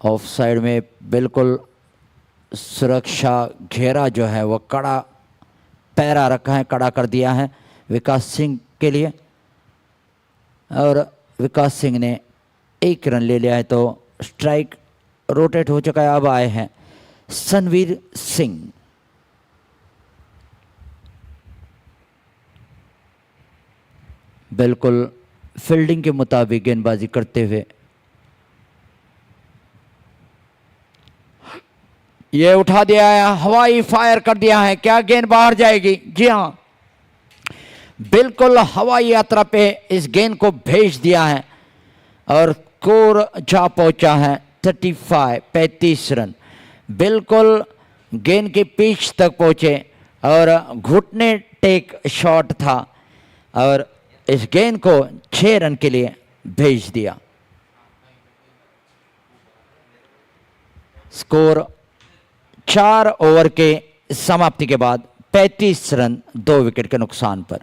Speaker 1: ऑफ साइड में बिल्कुल सुरक्षा घेरा जो है वो कड़ा पैरा रखा है, कड़ा कर दिया है विकास सिंह के लिए, और विकास सिंह ने 1 रन ले लिया है तो स्ट्राइक रोटेट हो चुका है। अब आए हैं सनवीर सिंह। बिल्कुल फील्डिंग के मुताबिक गेंदबाजी करते हुए ये उठा दिया है, हवाई फायर कर दिया है। क्या गेंद बाहर जाएगी? जी हाँ, बिल्कुल हवाई यात्रा पे इस गेंद को भेज दिया है और स्कोर जा पहुंचा है 35 रन। बिल्कुल गेंद के पिच तक पहुंचे और घुटने टेक शॉट था और इस गेंद को 6 रन के लिए भेज दिया। स्कोर 4 ओवर के समाप्ति के बाद 35 रन 2 विकेट के नुकसान पर।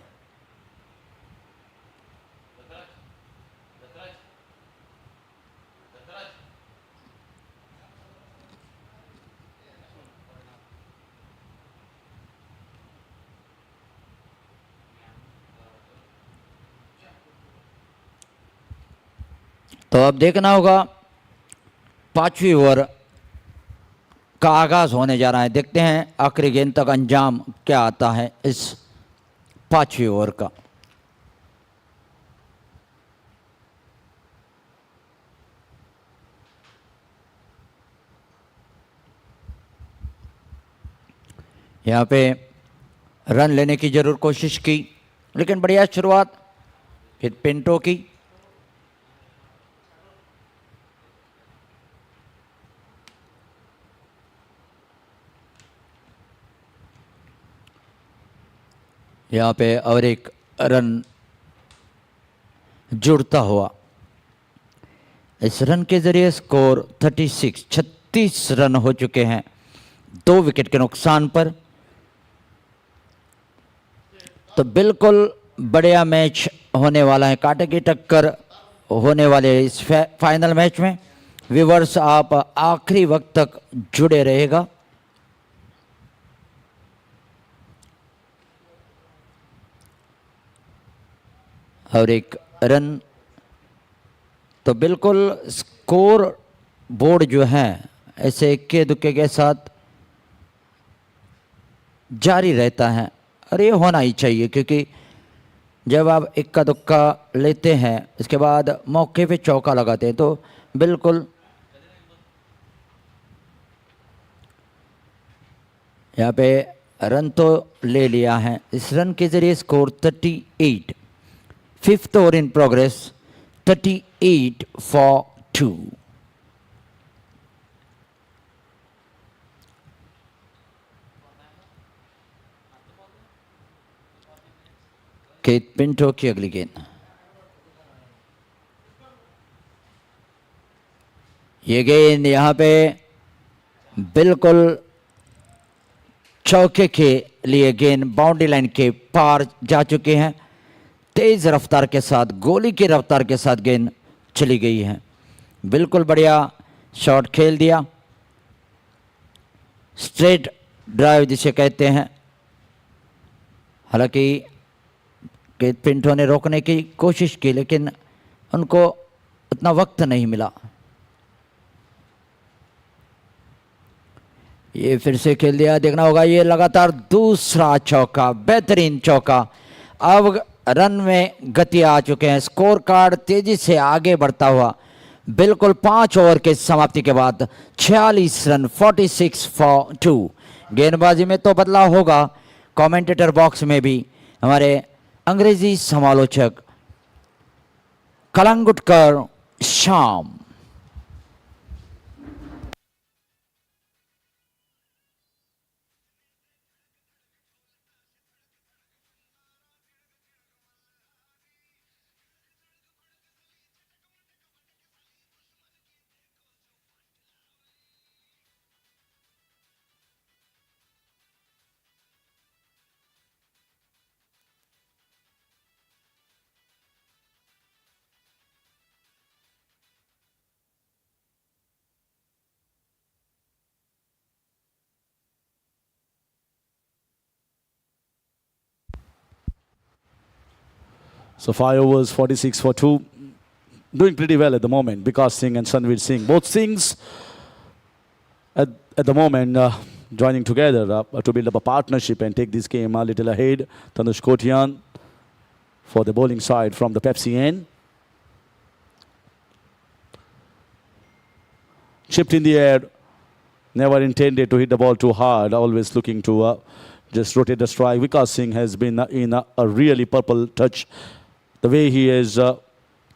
Speaker 1: तो अब देखना होगा 5वीं ओवर का आगाज होने जा रहा है। देखते हैं आखिरी गेंद तक अंजाम क्या आता है इस 5वीं ओवर का। यहाँ पे रन लेने की जरूर कोशिश की, लेकिन बढ़िया शुरुआत फिर पिंटो की। यहाँ पे और एक रन जुड़ता हुआ, इस रन के जरिए स्कोर 36 रन हो चुके हैं 2 विकेट के नुकसान पर। तो बिल्कुल बढ़िया मैच होने वाला है, कांटे की टक्कर होने वाले इस फाइनल मैच में। व्यूअर्स आप आखिरी वक्त तक जुड़े रहेगा। और एक रन तो बिल्कुल स्कोर बोर्ड जो है ऐसे इक्के दुक्के के साथ जारी रहता है और ये होना ही चाहिए, क्योंकि जब आप इक्का दुक्का लेते हैं इसके बाद मौके पे चौका लगाते हैं तो बिल्कुल यहाँ पे रन तो ले लिया है। इस रन के जरिए score 38, 5th over in progress, 38 for 2। Kate Pinto की अगली गेंद, ये गेंद यहाँ पे बिल्कुल चौके के लिए गेंद बाउंड्री लाइन के पार जा चुके हैं। तेज रफ्तार के साथ, गोली की रफ्तार के साथ गेंद चली गई है। बिल्कुल बढ़िया शॉट खेल दिया, स्ट्रेट ड्राइव जिसे कहते हैं। हालांकि केट पिंटो ने रोकने की कोशिश की लेकिन उनको उतना वक्त नहीं मिला। ये फिर से खेल दिया, देखना होगा ये लगातार दूसरा चौका, बेहतरीन चौका। अब रन में गति आ चुके हैं, स्कोर कार्ड तेजी से आगे बढ़ता हुआ। बिल्कुल 5 ओवर के समाप्ति के बाद 46 रन, 46 for 2। गेंदबाजी में तो बदलाव होगा, कमेंटेटर बॉक्स में भी हमारे अंग्रेजी समालोचक Calangutkar Shyam.
Speaker 7: So 5 overs, 46 for 2. Doing pretty well at the moment. Vikas Singh and Sanveer Singh. Both Singhs at the moment joining together to build up a partnership and take this game a little ahead. Tanush Kotian for the bowling side from the Pepsi end. Chipped in the air. Never intended to hit the ball too hard. Always looking to just rotate the strike. Vikas Singh has been in a really purple touch. The way he has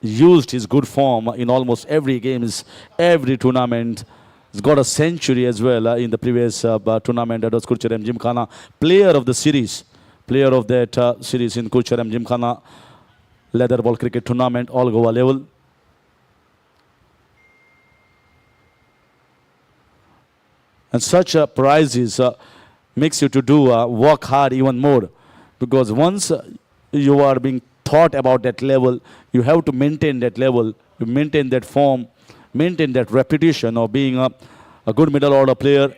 Speaker 7: used his good form in almost every games, every tournament. He's got a century as well in the previous tournament. That was Kurcharam Gymkhana, player of the series. Player of that series in Kurcharam Gymkhana leather ball cricket tournament, all Goa level. And such prizes makes you to do work hard even more, because once you are being thought about that level, you have to maintain that level, you maintain that form, maintain that reputation of being a good middle order player.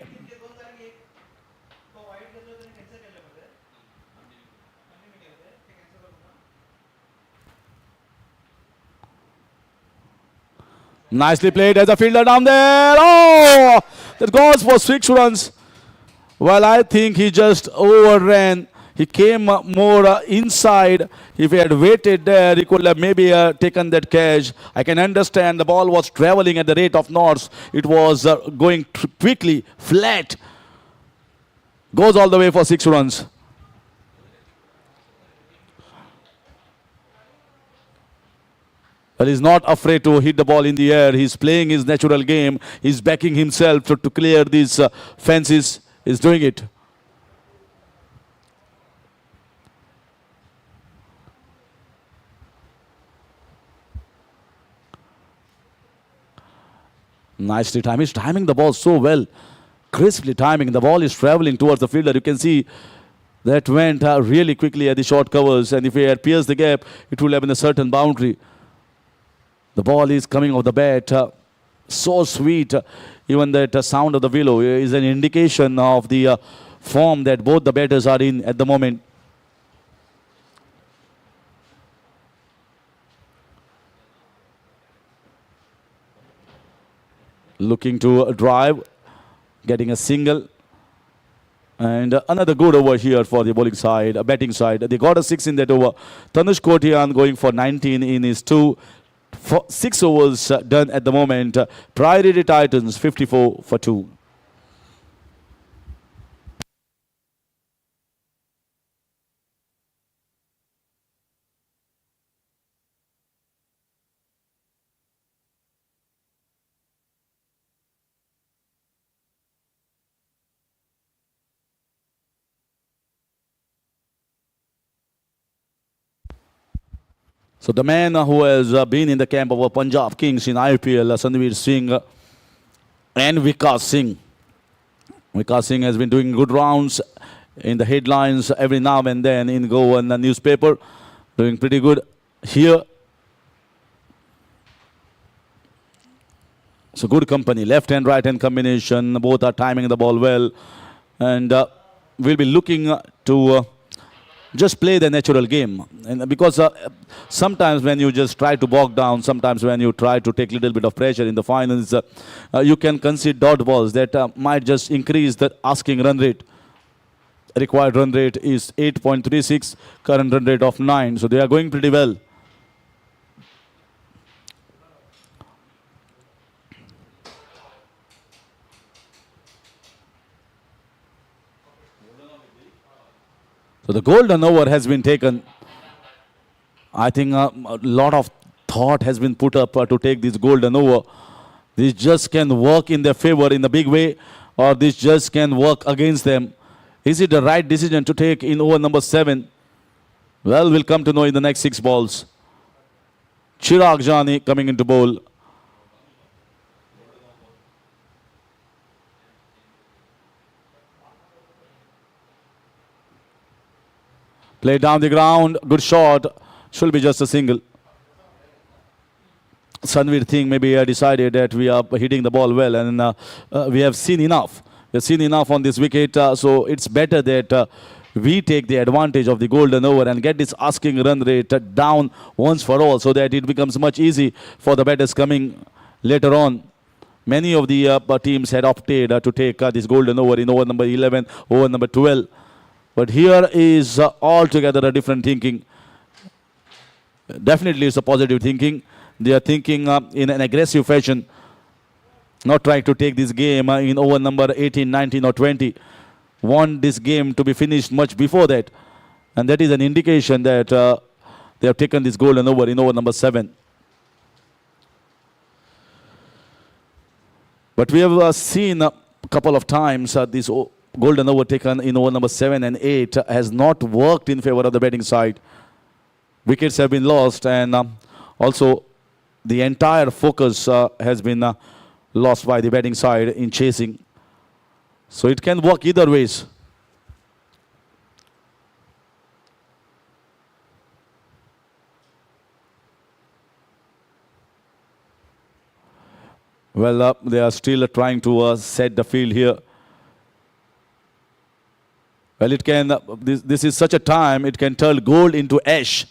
Speaker 7: Nicely played as a fielder down there. Oh, that goes for 6 runs. Well, I think he just overran. He came more inside. If he had waited there, he could have maybe taken that catch. I can understand the ball was traveling at the rate of knots. It was going quickly, flat. Goes all the way for 6 runs. But he's not afraid to hit the ball in the air. He's playing his natural game. He's backing himself to clear these fences. He's doing it. Nicely timed. He's timing the ball so well. Crisply timing. The ball is traveling towards the fielder. You can see that went really quickly at the short covers. And if he had pierced the gap, it would have been a certain boundary. The ball is coming off the bat. So sweet. Even that sound of the willow is an indication of the form that both the batters are in at the moment. Looking to drive, getting a single. And another good over here for the bowling side, batting side. They got a 6 in that over. Tanush Kotian going for 19 in his 6 overs done at the moment. Priority Titans 54 for 2. So the man who has been in the camp of Punjab Kings in IPL, Sanveer Singh and Vikas Singh. Vikas Singh has been doing good rounds in the headlines every now and then in Goan newspaper. Doing pretty good here. So good company, left and right hand combination. Both are timing the ball well. And we'll be looking to just play the natural game. And because sometimes when you just try to bog down, sometimes when you try to take a little bit of pressure in the finals, you can concede dot balls that might just increase the asking run rate. Required run rate is 8.36, current run rate of 9. So they are going pretty well. So the golden over has been taken. I think a lot of thought has been put up to take this golden over. This just can work in their favor in a big way, or this just can work against them. Is it the right decision to take in over number 7? Well, we'll come to know in the next 6 balls. Chirag Jani coming into bowl. Play down the ground, good shot, should be just a single. Sanveer Singh maybe decided that we are hitting the ball well, and we have seen enough. We have seen enough on this wicket, so it's better that we take the advantage of the golden over and get this asking run rate down once for all, so that it becomes much easy for the batters coming later on. Many of the teams had opted to take this golden over in over number 11, over number 12. But here is altogether a different thinking. Definitely it's a positive thinking. They are thinking in an aggressive fashion, not trying to take this game in over number 18, 19 or 20. Want this game to be finished much before that. And that is an indication that they have taken this golden over in over number 7. But we have seen a couple of times this golden over taken in over number 7 and 8 has not worked in favor of the batting side. Wickets have been lost, and also the entire focus has been lost by the batting side in chasing. So it can work either ways. Well, they are still trying to set the field here. Well, it can, this is such a time, it can turn gold into ash.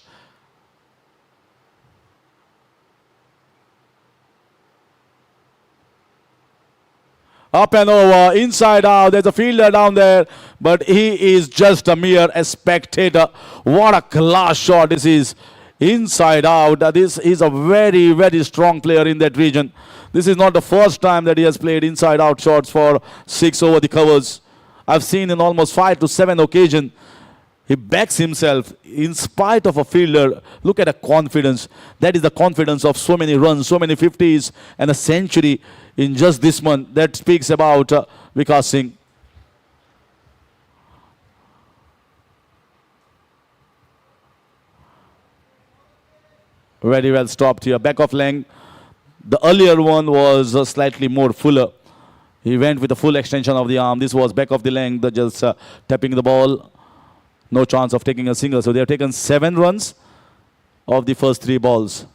Speaker 7: Up and over, inside out, there's a fielder down there, but he is just a mere spectator. What a class shot this is. Inside out, this is a very, very strong player in that region. This is not the first time that he has played inside out shots for 6 over the covers. I've seen in almost 5 to 7 occasions. He backs himself in spite of a fielder. Look at the confidence. That is the confidence of so many runs, so many 50s and a century in just this month. That speaks about Vikas Singh. Very well stopped here. Back of length. The earlier one was slightly more fuller. He went with the full extension of the arm. This was back of the length, just tapping the ball. No chance of taking a single. So they have taken 7 runs of the first 3 balls.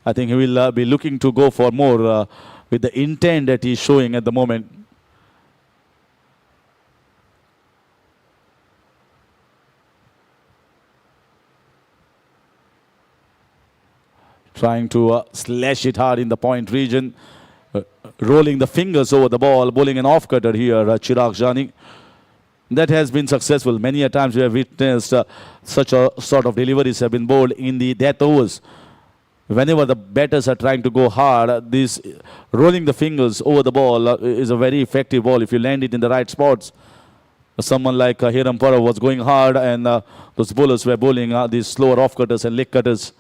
Speaker 7: I think he will be looking to go for more with the intent that he's showing at the moment. Trying to slash it hard in the point region. Rolling the fingers over the ball, bowling an off-cutter here, Chirag Jani. That has been successful. Many a times we have witnessed such a sort of deliveries have been bowled in the death overs. Whenever the batters are trying to go hard, this rolling the fingers over the ball is a very effective ball if you land it in the right spots. Someone like Hiram Parab was going hard, and those bowlers were bowling these slower off-cutters and leg cutters.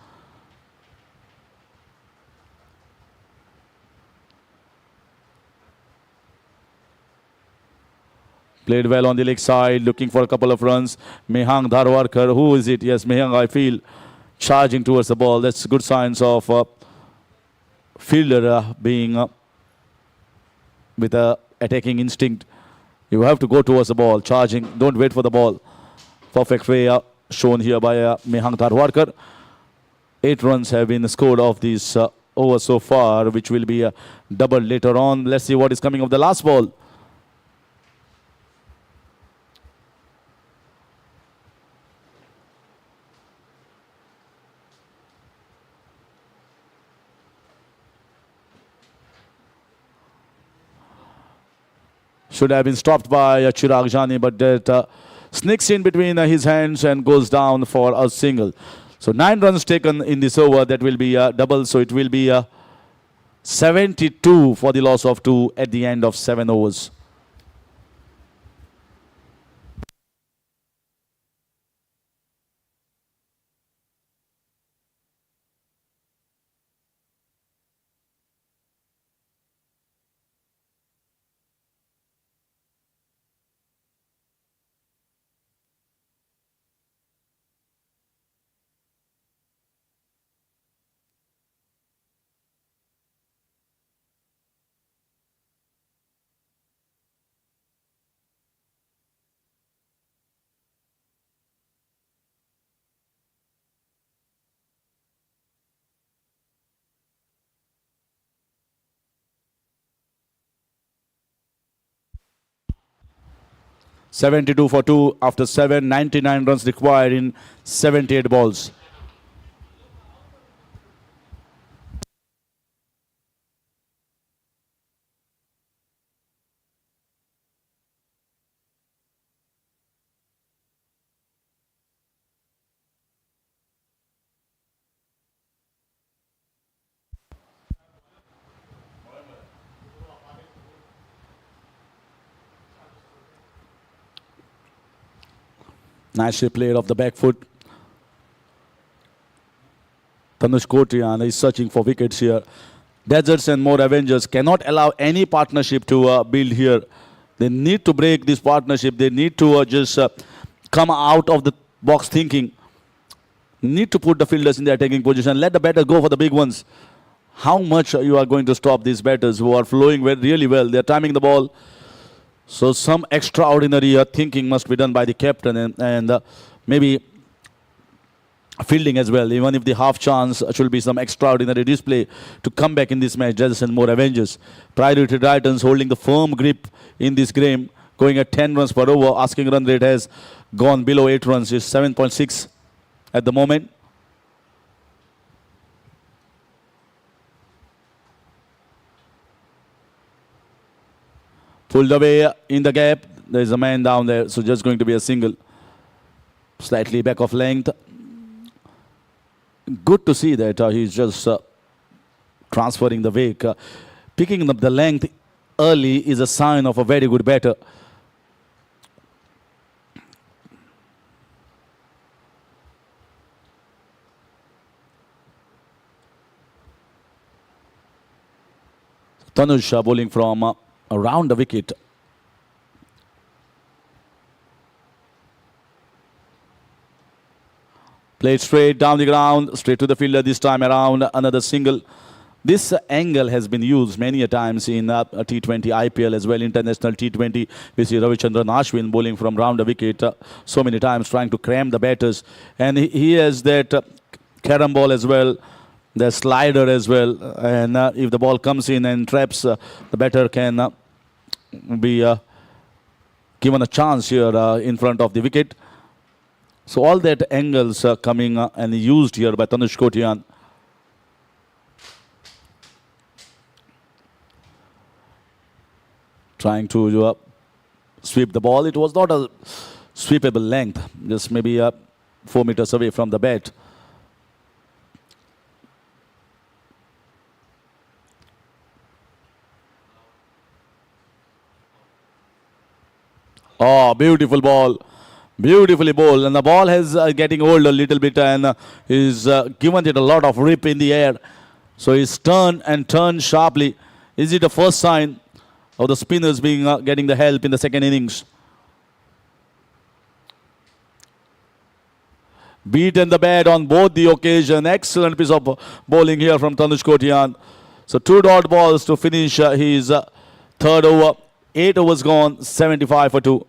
Speaker 7: Played well on the leg side, looking for a couple of runs. Mehang Dharwarkar, who is it? Yes, Mehang, I feel, charging towards the ball. That's good signs of fielder being with a attacking instinct. You have to go towards the ball, charging. Don't wait for the ball. Perfect way shown here by Mehang Dharwarkar. 8 runs have been scored off these overs so far, which will be doubled later on. Let's see what is coming of the last ball. Should have been stopped by Chirag Jani, but that sneaks in between his hands and goes down for a single. So 9 runs taken in this over. That will be double. So it will be 72 for the loss of 2 at the end of 7 overs. 72 for 2 after 7, 99 runs required in 78 balls. Nicely played off the back foot. Tanush Kotian is searching for wickets here. Deserts and more Avengers cannot allow any partnership to build here. They need to break this partnership. They need to just come out of the box thinking. Need to put the fielders in the attacking position. Let the batter go for the big ones. How much you are going to stop these batters who are flowing really well? They are timing the ball. So some extraordinary thinking must be done by the captain and maybe fielding as well. Even if the half chance should be some extraordinary display to come back in this match. Deserts and more Avengers. Priority Titans holding the firm grip in this game, going at 10 runs per over. Asking run rate has gone below 8 runs. It's 7.6 at the moment. Pulled away in the gap. There's a man down there, so just going to be a single. Slightly back of length. Good to see that he's just transferring the wake. Picking up the length early is a sign of a very good batter. Tanush bowling from around the wicket. Played straight down the ground, straight to the fielder this time around. Another single. This angle has been used many a times in T20 IPL as well, international T20. We see Ravichandran Ashwin bowling from round the wicket so many times, trying to cram the batters. And he has that carom ball as well, the slider as well. And if the ball comes in and traps, the batter can be given a chance here in front of the wicket. So all that angles coming and used here by Tanush Kotian. Trying to sweep the ball. It was not a sweepable length, just maybe 4 meters away from the bat. Oh, beautiful ball. Beautifully bowled. And the ball has getting old a little bit and is given it a lot of rip in the air. So he's turned and turned sharply. Is it the first sign of the spinners being getting the help in the second innings? Beaten the bat on both the occasion. Excellent piece of bowling here from Tanush Kotian. So 2 dot balls to finish his third over. 8 overs gone, 75 for 2.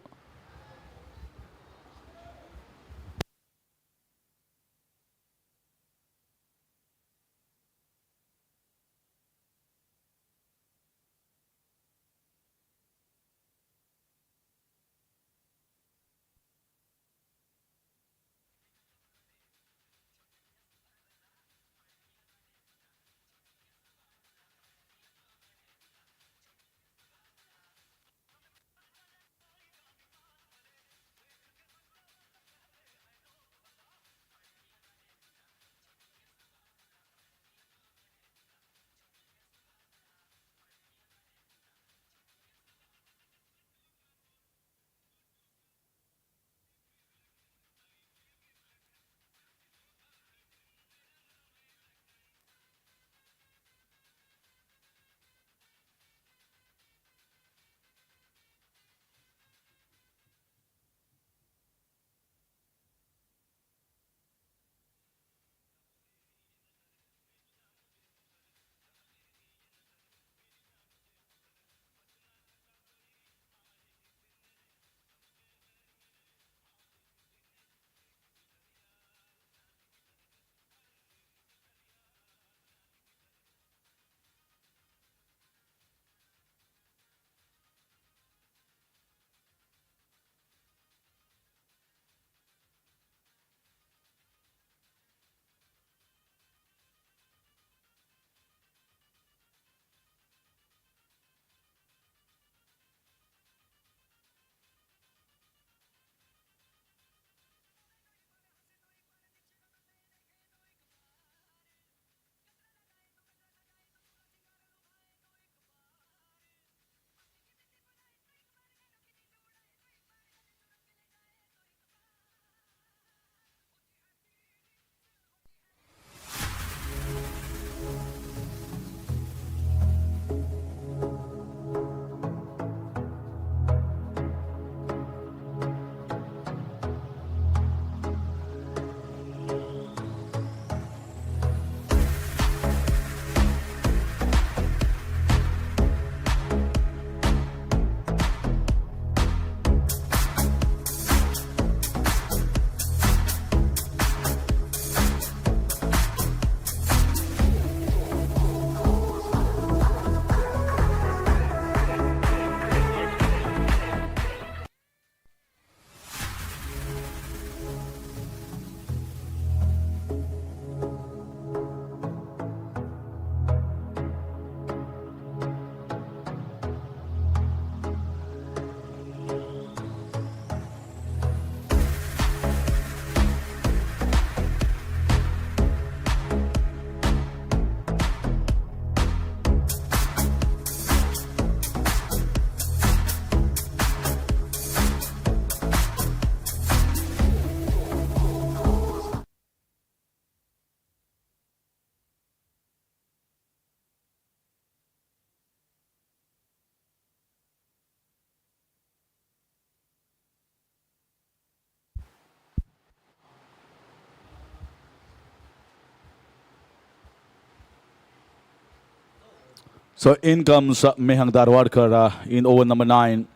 Speaker 7: So in comes Mehang Darwadkar in over number 9.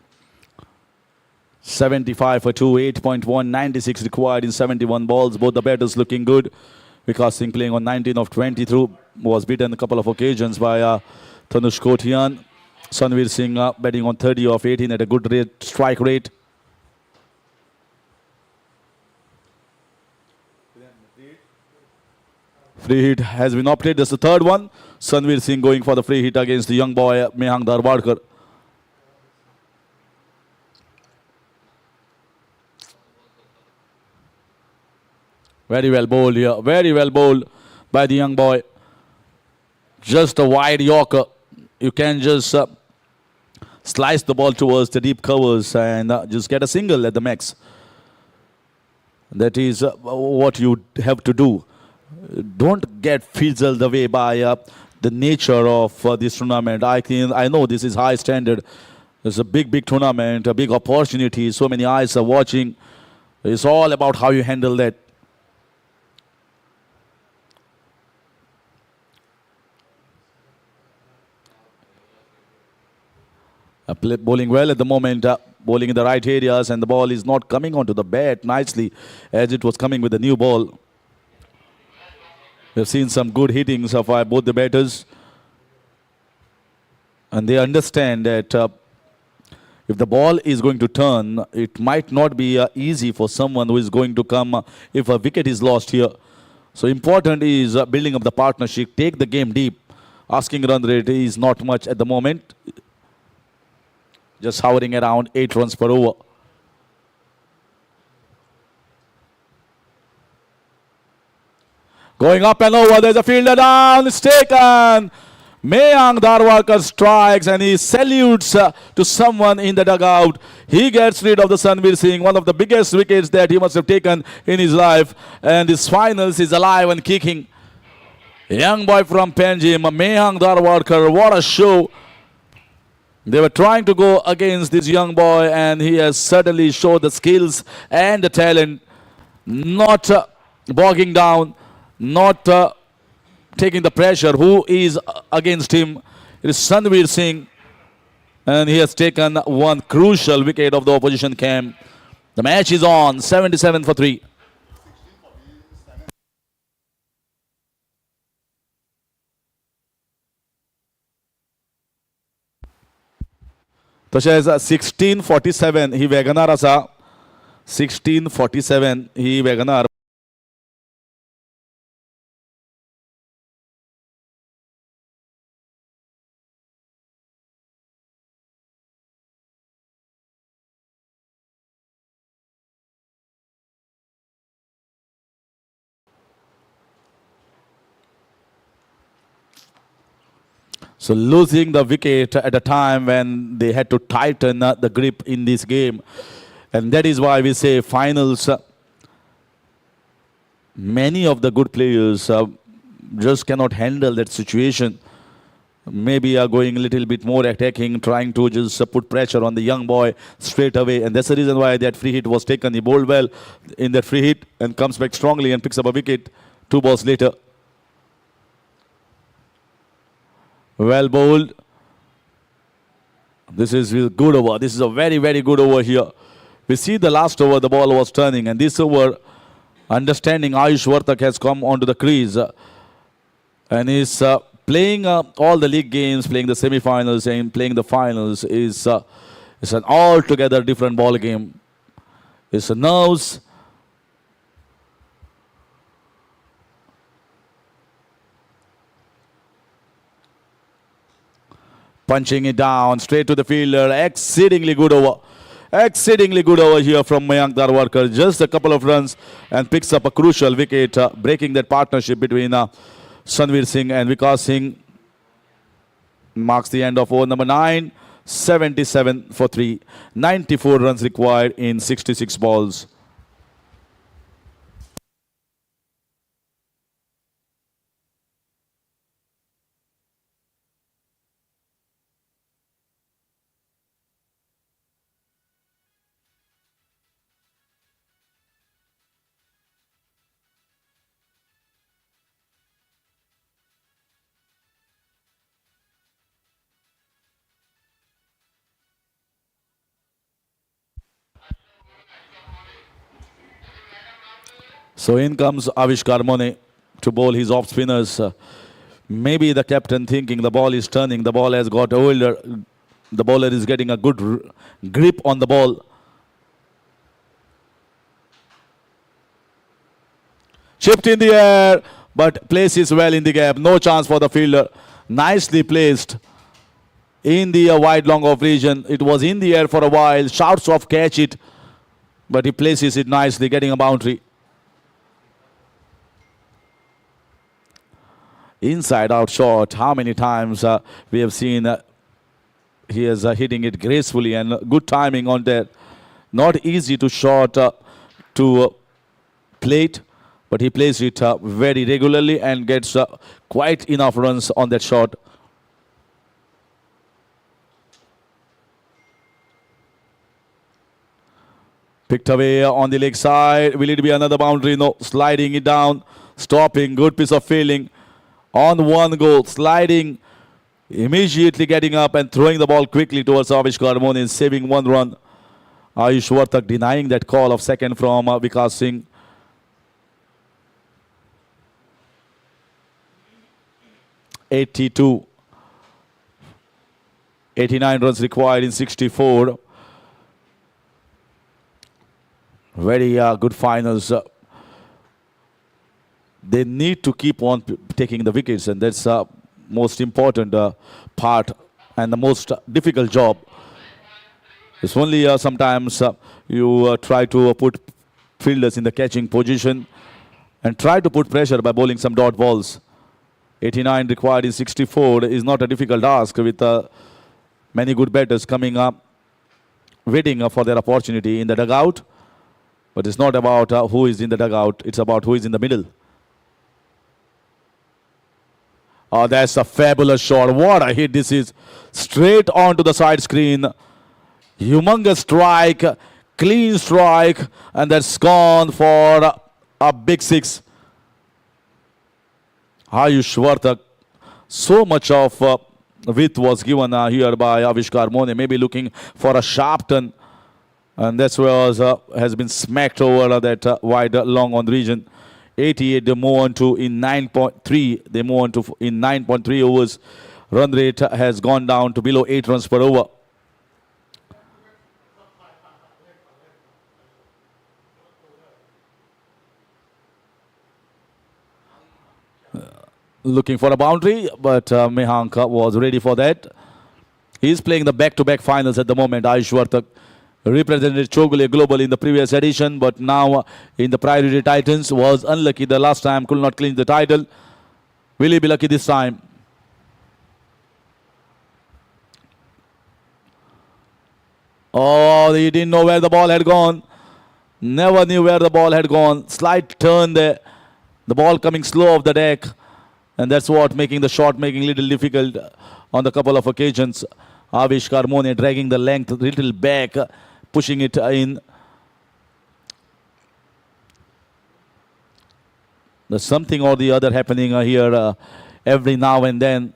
Speaker 7: 75 for 2, 8.1, 96 required in 71 balls. Both the batters looking good. Vikas Singh playing on 19 of 23 was beaten a couple of occasions by Tanush Kotian. Sanveer Singh batting on 30 of 18 at a good rate, strike rate. Free hit has been opted. That's the third one. Sanveer Singh going for the free hit against the young boy Mehang Darwadkar. Very well bowled here. Very well bowled by the young boy. Just a wide Yorker. You can just slice the ball towards the deep covers and just get a single at the max. That is what you have to do. Don't get fizzled away by the nature of this tournament. I know this is high standard. It's a big tournament, a big opportunity. So many eyes are watching. It's all about how you handle that. Bowling well at the moment, bowling in the right areas, and the ball is not coming onto the bat nicely as it was coming with the new ball. We've seen some good hittings of both the batters, and they understand that if the ball is going to turn, it might not be easy for someone who is going to come if a wicket is lost here. So important is building up the partnership, take the game deep. Asking run rate is not much at the moment. Just hovering around 8 runs per over. Going up and over, there's a fielder down, it's taken. Mehang Darwadkar strikes and he salutes to someone in the dugout. He gets rid of the Sanveer Singh, one of the biggest wickets that he must have taken in his life. And his finals is alive and kicking. Young boy from Panjim, Mehang Darwadkar, what a show. They were trying to go against this young boy and he has certainly showed the skills and the talent. Not bogging down, not taking the pressure. Who is against him? It is Sanveer Singh. And he has taken one crucial wicket of the opposition camp. The match is on, 77 for 3. तशेंच 1647 ही Wagon R आसा 1647 ही Wagon R So losing the wicket at a time when they had to tighten the grip in this game. And that is why we say finals. Many of the good players just cannot handle that situation. Maybe are going a little bit more attacking, trying to just put pressure on the young boy straight away. And that's the reason why that free hit was taken. He bowled well in that free hit and comes back strongly and picks up a wicket 2 balls later. Well bowled. This is a good over. This is a very good over here. We see the last over, the ball was turning. And this over, understanding Ayush Vartak has come onto the crease. And is playing all the league games, playing the semi-finals and playing the finals is an altogether different ball game. It's nerves. Punching it down straight to the fielder. Exceedingly good over. Exceedingly good over here from Mehang Darwadkar. Just a couple of runs and picks up a crucial wicket, breaking that partnership between Sanveer Singh and Vikas Singh. Marks the end of over number 9. 77 for 3. 94 runs required in 66 balls. So in comes Avishkar Mone to bowl his off spinners. Maybe the captain thinking the ball is turning, the ball has got older, the bowler is getting a good grip on the ball. Chipped in the air, but places well in the gap. No chance for the fielder. Nicely placed in the wide long off region. It was in the air for a while. Shouts of catch it, but he places it nicely, getting a boundary. Inside out shot. How many times we have seen he is hitting it gracefully and good timing on that. Not easy to shot to plate, but he plays it very regularly and gets quite enough runs on that shot. Picked away on the leg side. Will it be another boundary? No. Sliding it down. Stopping. Good piece of fielding. On one goal. Sliding. Immediately getting up and throwing the ball quickly towards Avishkar Mone, saving one run. Ayush Vartak denying that call of second from Vikas Singh. (82). 89 runs required in 64. Very good finals. They need to keep on taking the wickets, and that's most important part and the most difficult job. It's only sometimes you try to put fielders in the catching position and try to put pressure by bowling some dot balls. 89 required in 64 is not a difficult task with many good batters coming up, waiting for their opportunity in the dugout. But it's not about who is in the dugout, it's about who is in the middle. Oh, that's a fabulous shot. What a hit this is. Straight onto the side screen. Humongous strike, clean strike, and that's gone for a big six. Ayush Vartak. So much of width was given here by Avishkar Mone, maybe looking for a sharp turn. And that's where has been smacked over that wide long on region. 88 they move on to in 9.3. They move on to in 9.3 overs. Run rate has gone down to below 8 runs per over. Looking for a boundary, but Mehank was ready for that. He's playing the back-to-back finals at the moment. Ayush Vartak represented Chogule Global in the previous edition, but now in the Priority Titans was unlucky the last time, could not clinch the title. Will he be lucky this time? Oh, he didn't know where the ball had gone. Never knew where the ball had gone. Slight turn there. The ball coming slow off the deck. And that's what making the shot making little difficult on the couple of occasions. Avishkar Mone dragging the length a little back, pushing it in. There's something or the other happening here every now and then.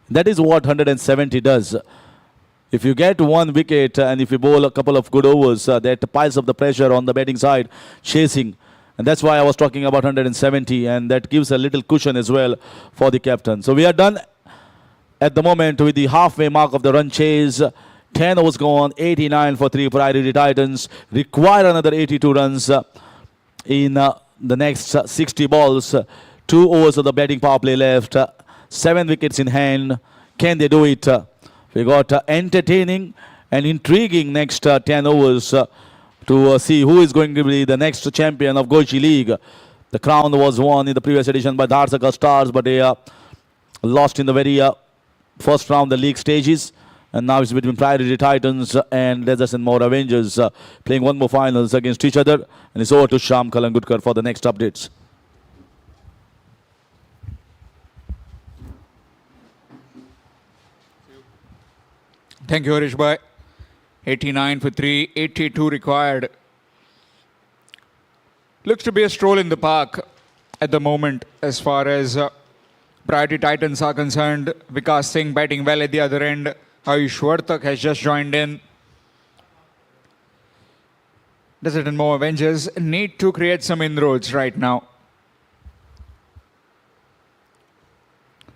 Speaker 7: That is what 170 does. If you get one wicket and if you bowl a couple of good overs, that piles up the pressure on the batting side, chasing. And that's why I was talking about 170, and that gives a little cushion as well for the captain. So we are done at the moment with the halfway mark of the run chase. 10 overs gone, 89 for 3 Priority Titans. Require another 82 runs in the next 60 balls. 2 overs of the batting power play left. 7 wickets in hand. Can they do it? We got entertaining and intriguing next 10 overs to see who is going to be the next champion of Goichi League. The crown was won in the previous edition by Dharsaka Stars, but they lost in the very first round the league stages. And now it's between Priority Titans and Leathers and More Avengers playing one more finals against each other. And it's over to Shyam Kalangudkar for the next updates.
Speaker 6: Thank you, Harish Bhai. 89 for 3, 82 required. Looks to be a stroll in the park at the moment as far as Priority Titans are concerned. Vikas Singh batting well at the other end. Ayush Vartak has just joined in. Desert and Mo Avengers need to create some inroads right now.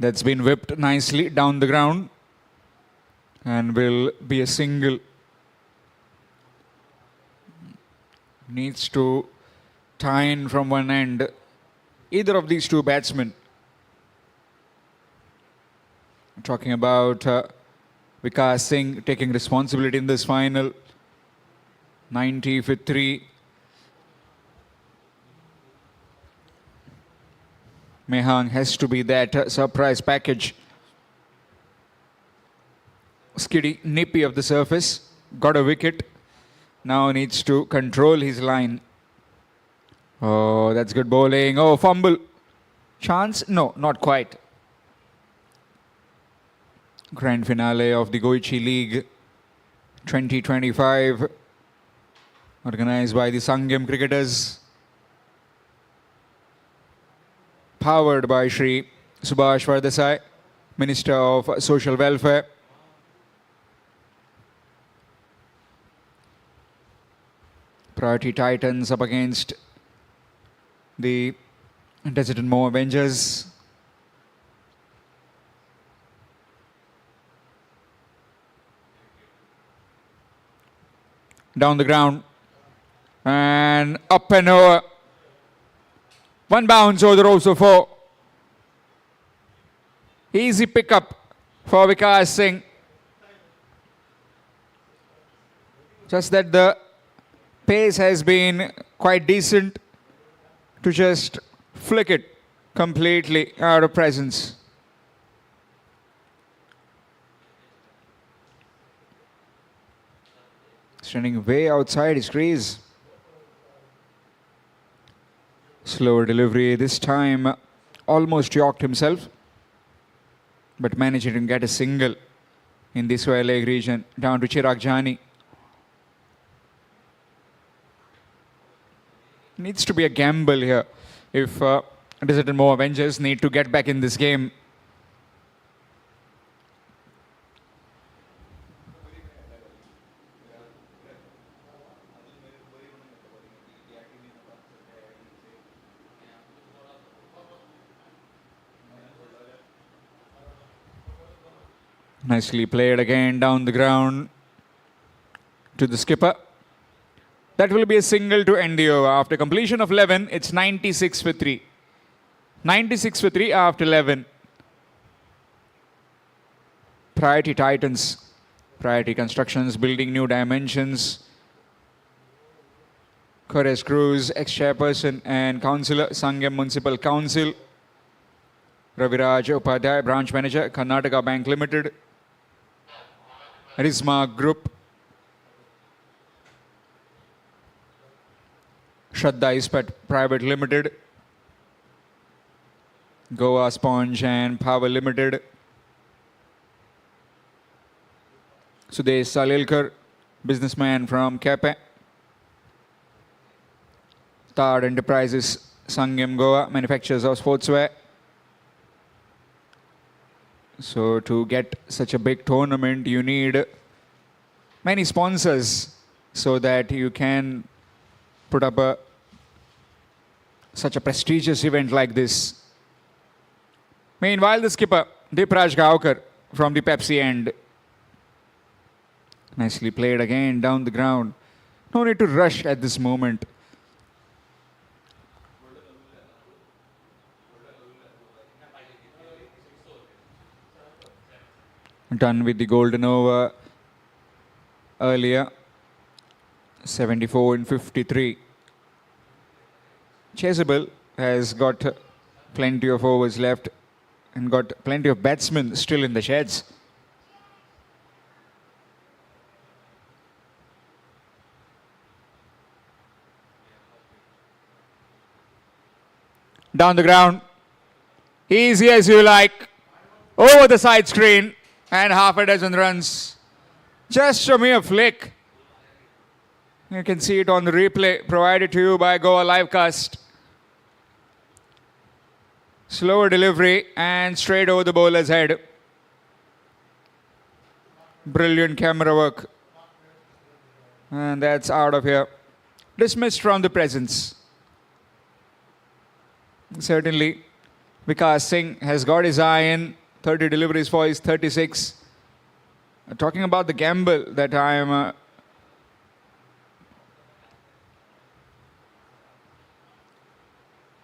Speaker 6: That's been whipped nicely down the ground and will be a single. Needs to tie in from one end. Either of these two batsmen. Talking about Vikas Singh taking responsibility in this final. 90 for 3. Mehang has to be that surprise package. Skiddy, nippy of the surface. Got a wicket. Now needs to control his line. Oh, that's good bowling. Oh, fumble. Chance? No, not quite. Grand finale of the Goichi League 2025. Organized by the Sangam cricketers. Powered by Shri Subhash Vardesai, Minister of Social Welfare. Priority Titans up against the Desert and Mo Avengers. Down the ground. And up and over. One bounce over the ropes of 4. Easy pickup for Vikas Singh. Just that the pace has been quite decent to just flick it completely out of presence. Standing way outside his crease. Slower delivery this time, almost yorked himself, but managed to get a single in the square leg region down to Chirag Jani. Needs to be a gamble here if Desert and Mo Avengers need to get back in this game. Nicely played again down the ground to the skipper. That will be a single to end the over. After completion of 11, it's 96 for 3. 96 for 3 after 11. Priority Titans, Priority Constructions, building new dimensions. Kores Cruz, ex-chairperson and councillor, Sangam Municipal Council. Raviraj Upadhyay, branch manager, Karnataka Bank Limited. Risma Group. Shraddha Ispat Private Limited. Goa Sponge and Power Limited. Sudesh Salilkar, businessman from Kepe. Tad Enterprises, Sangam Goa, manufacturers of sportswear. So to get such a big tournament, you need many sponsors so that you can put up such a prestigious event like this. Meanwhile, the skipper, Dipraj Gaokar from the Pepsi end. Nicely played again down the ground. No need to rush at this moment. Done with the golden over earlier. 74 in 53. Chasable has got plenty of overs left and got plenty of batsmen still in the sheds. Down the ground. Easy as you like. Over the side screen. And half a dozen runs. Just show me a flick. You can see it on the replay provided to you by Goa Livecast. Slower delivery and straight over the bowler's head. Brilliant camera work. And that's out of here. Dismissed from the presence. Certainly, Vikas Singh has got his eye in. 30 deliveries for his 36. Talking about the gamble that I am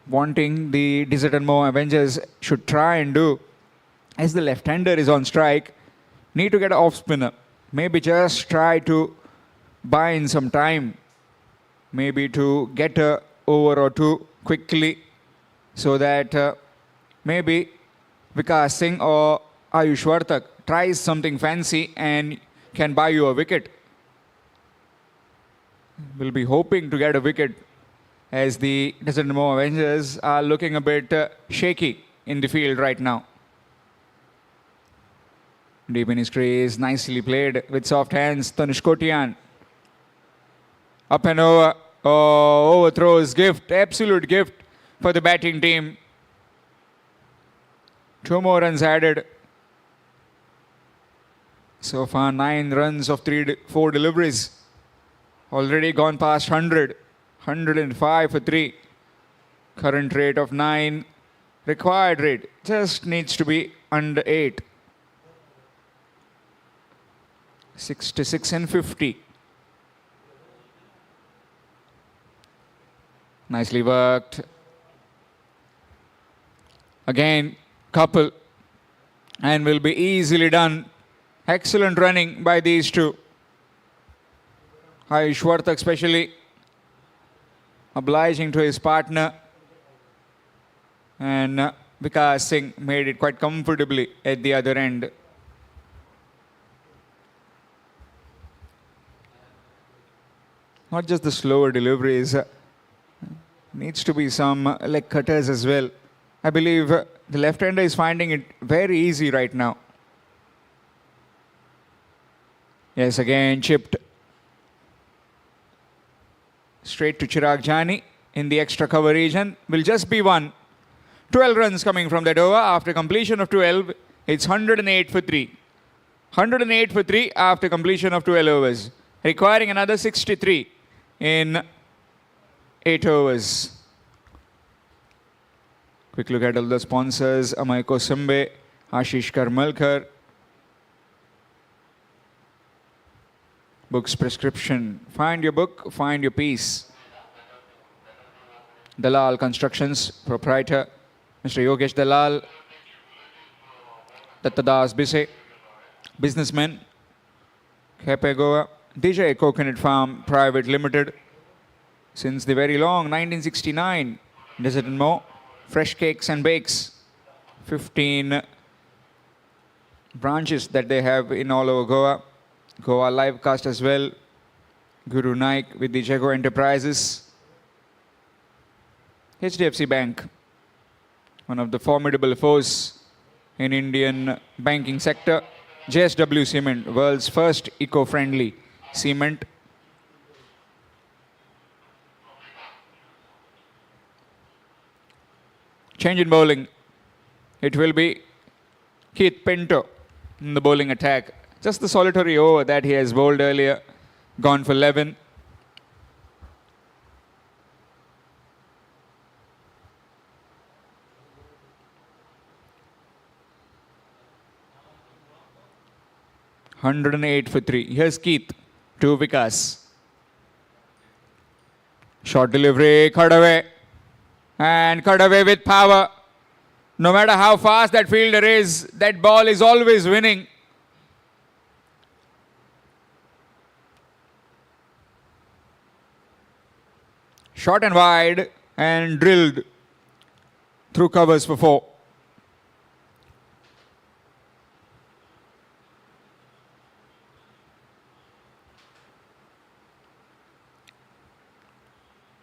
Speaker 6: wanting the Desert and Mo Avengers should try and do, as the left-hander is on strike, need to get an off-spinner. Maybe just try to buy in some time. Maybe to get a over or two quickly, so that maybe Vikas Singh or Ayush Vartak tries something fancy and can buy you a wicket. We'll be hoping to get a wicket, as the Desert and Mo Avengers are looking a bit shaky in the field right now. Deep in his crease, nicely played with soft hands, Tanush Kotian. Up and over, overthrows, gift, absolute gift for the batting team. 2 more runs added. So far, 9 runs of 4 deliveries. Already gone past 100. 105 for 3. Current rate of 9. Required rate just needs to be under 8. 66 and 50. Nicely worked. Again, couple. And will be easily done. Excellent running by these two. Ayush Vartak especially obliging to his partner. And Vikas Singh made it quite comfortably at the other end. Not just the slower deliveries. Needs to be some leg cutters as well. I believe the left-hander is finding it very easy right now. Yes, again chipped straight to Chirag Jani in the extra cover region. Will just be 1. 12 runs coming from that over. After completion of 12, it's 108 for 3. 108 for 3 after completion of 12 overs. Requiring another 63 in 8 overs. Quick look at all the sponsors. Amay Kosambe, Ashish Karmalkar. Books prescription. Find your book, find your peace. Dalal Constructions, proprietor, Mr. Yogesh Dalal. Dattadas Bise, businessman. Kepe Goa. DJ Coconut Farm Private Limited. Since the very long 1969. Desert and Mo. Fresh cakes and bakes. 15 branches that they have in all over Goa. Goa Livecast as well. Guru Naik with the Jago Enterprises. HDFC Bank, one of the formidable foes in Indian banking sector. JSW Cement, world's first eco-friendly cement. Change in bowling. It will be Keith Pinto in the bowling attack. Just the solitary over that he has bowled earlier. Gone for 11. $108 for 3. Here's Keith to Vikas. Short delivery, cut away. And cut away with power. No matter how fast that fielder is, that ball is always winning. Short and wide and drilled through covers for 4.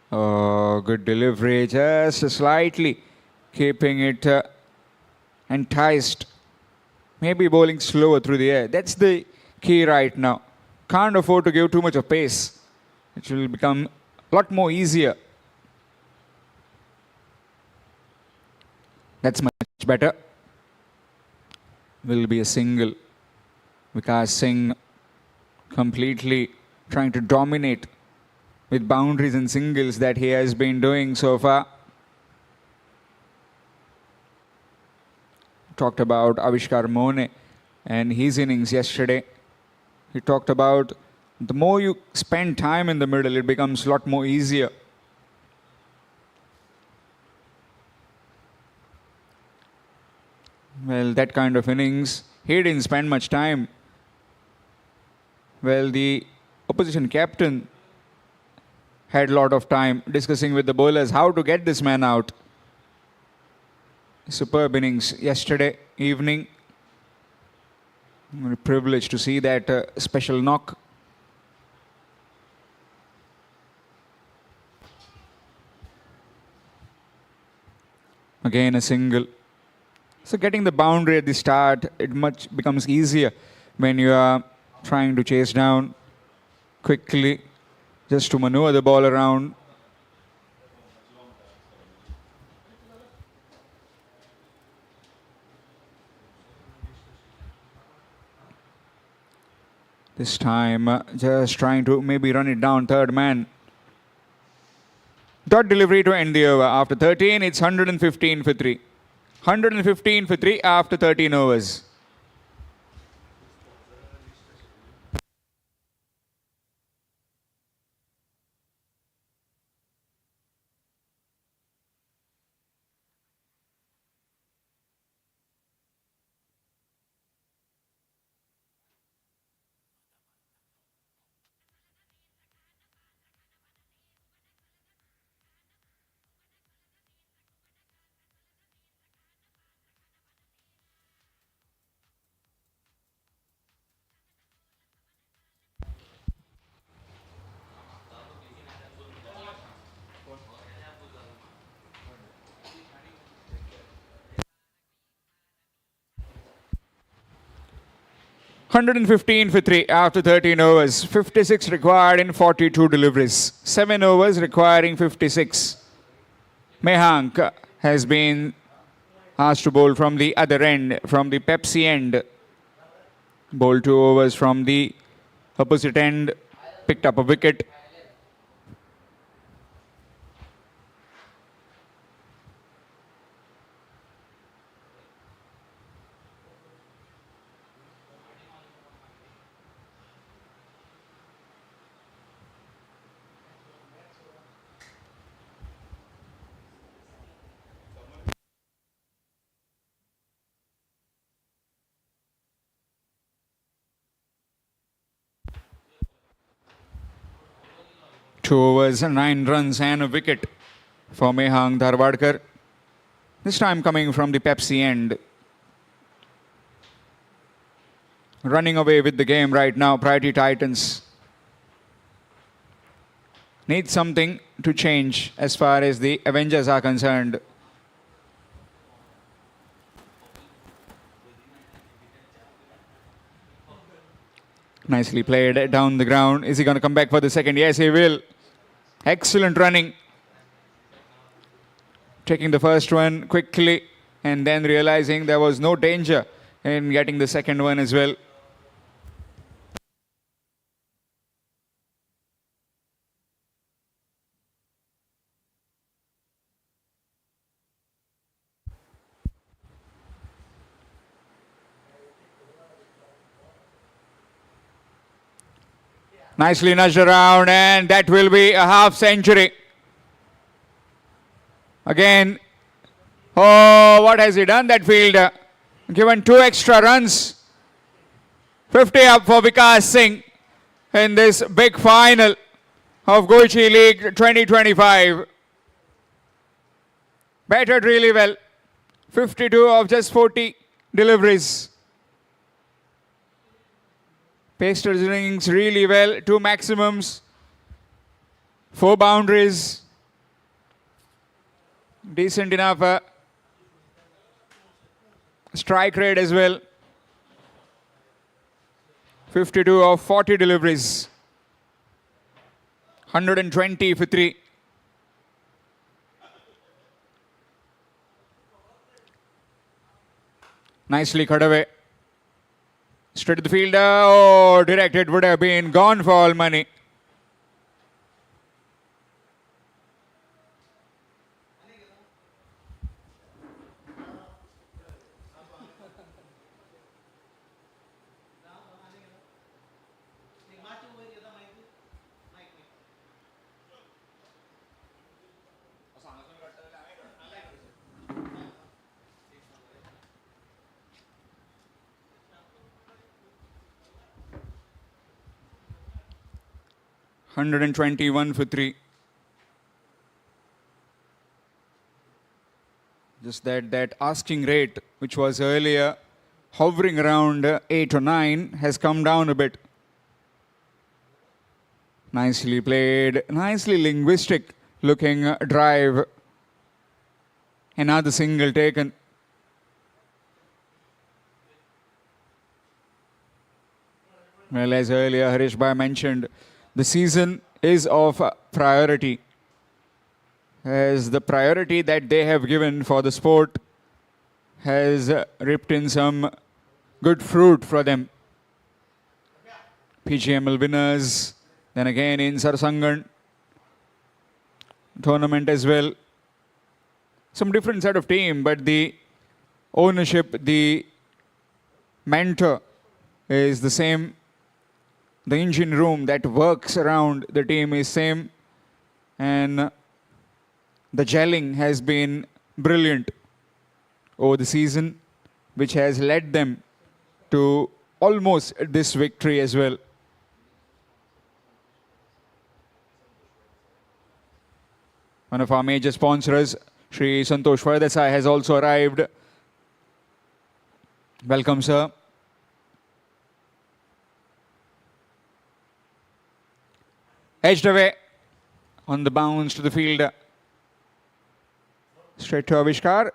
Speaker 6: Oh, good delivery, just slightly keeping it enticed. Maybe bowling slower through the air. That's the key right now. Can't afford to give too much of pace. It will become a lot more easier. That's much better. Will be a single. Vikas Singh completely trying to dominate with boundaries and singles that he has been doing so far. Talked about Avishkar Mone and his innings yesterday. He talked about the more you spend time in the middle, it becomes a lot more easier. Well, that kind of innings, he didn't spend much time. Well, the opposition captain had a lot of time discussing with the bowlers how to get this man out. Superb innings yesterday evening. I'm very privileged to see that special knock. Again a single. So getting the boundary at the start, it much becomes easier when you are trying to chase down quickly, just to maneuver the ball around. This time, just trying to maybe run it down, third man. Dot delivery to end the over. After 13, it's 115 for 3. 115 for 3 after 13 overs. $115 for 3 after 13 overs. 56 required in 42 deliveries. 7 overs requiring 56. Mehank has been asked to bowl from the other end, from the Pepsi end. Bowled 2 overs from the opposite end. Picked up a wicket. Two overs, 9 runs and a wicket for Mehang Dharwadkar. This time coming from the Pepsi end. Running away with the game right now, Priority Titans. Need something to change as far as the Avengers are concerned. Nicely played down the ground. Is he going to come back for the second? Yes, he will. Excellent running. Taking the first one quickly and then realizing there was no danger in getting the second one as well. Nicely nudged around, and that will be a half century. Again, oh, what has he done, that fielder? Given 2 extra runs. 50 up for Vikas Singh in this big final of Goichi League 2025. Batted really well. 52 of just 40 deliveries. Paced his innings really well. 2 maximums. 4 boundaries. Decent enough strike rate as well. 52 of 40 deliveries. 120 for 3. Nicely cut away. Straight to the fielder. Oh, directed would have been gone for all money. Hundred and 21 for 3. Just that asking rate, which was earlier hovering around 8 or 9, has come down a bit. Nicely played, nicely linguistic looking drive. Another single taken. Well, as earlier Harish Bhai mentioned, the season is of priority, as the priority that they have given for the sport has ripped in some good fruit for them. PGML winners, then again in Sarsangan tournament as well. Some different set of team, but the ownership, the mentor is the same. The engine room that works around the team is same, and the gelling has been brilliant over the season, which has led them to almost this victory as well. One of our major sponsors, Shri Santosh Vardesai, has also arrived. Welcome, sir. Edged away on the bounce to the field. Straight to Avishkar.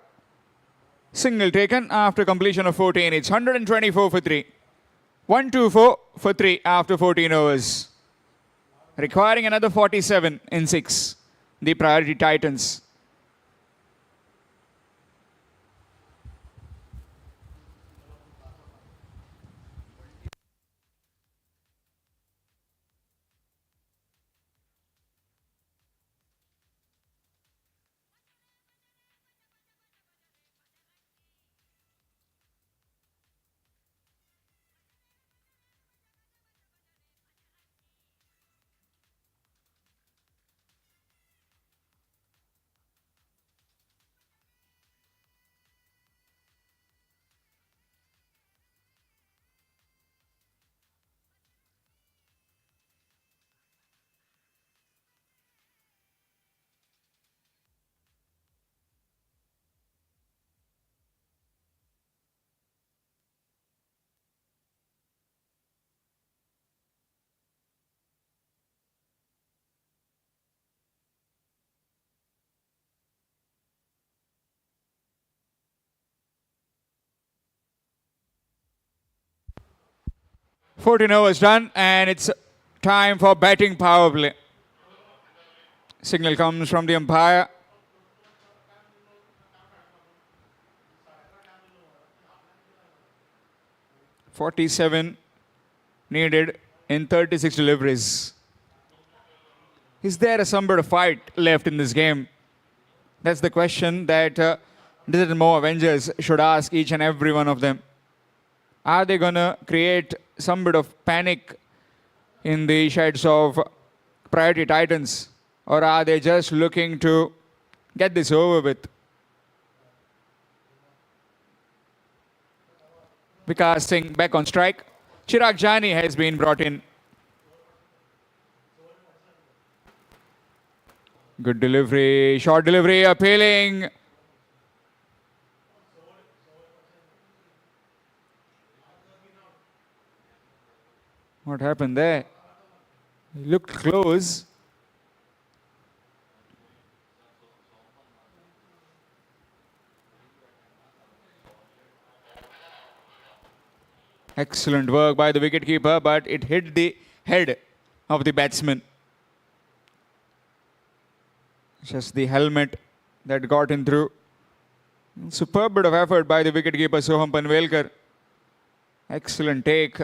Speaker 6: Single taken after completion of 14. It's 124 for 3. 124 for 3 after 14 overs. Requiring another 47 in 6. The Priority Titans. $14 overs done, and it's time for batting power play. Signal comes from the umpire. $47 needed in 36 deliveries. Is there some bit of fight left in this game? That's the question that Digital Mo Avengers should ask each and every one of them. Are they going to create some bit of panic in the sheds of Priority Titans, or are they just looking to get this over with? Vikas Singh back on strike. Chirag Jani has been brought in. Good delivery, short delivery, appealing. What happened there? He looked close. Excellent work by the wicketkeeper, but it hit the head of the batsman. Just the helmet that got in through. Superb bit of effort by the wicketkeeper Soham Panvelkar. Excellent take.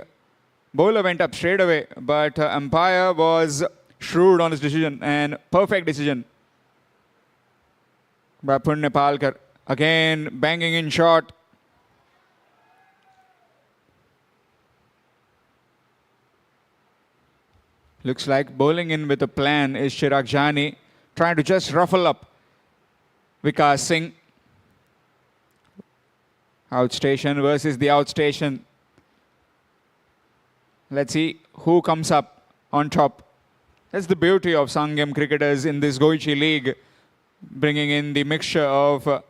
Speaker 6: Bowler went up straight away, but umpire was shrewd on his decision and perfect decision by Punya Palkar. Again, banging in shot. Looks like bowling in with a plan is Chirag Jani, trying to just ruffle up Vikas Singh. Outstation versus the outstation. Let's see who comes up on top. That's the beauty of Sangam cricketers in this Goichi League, bringing in the mixture of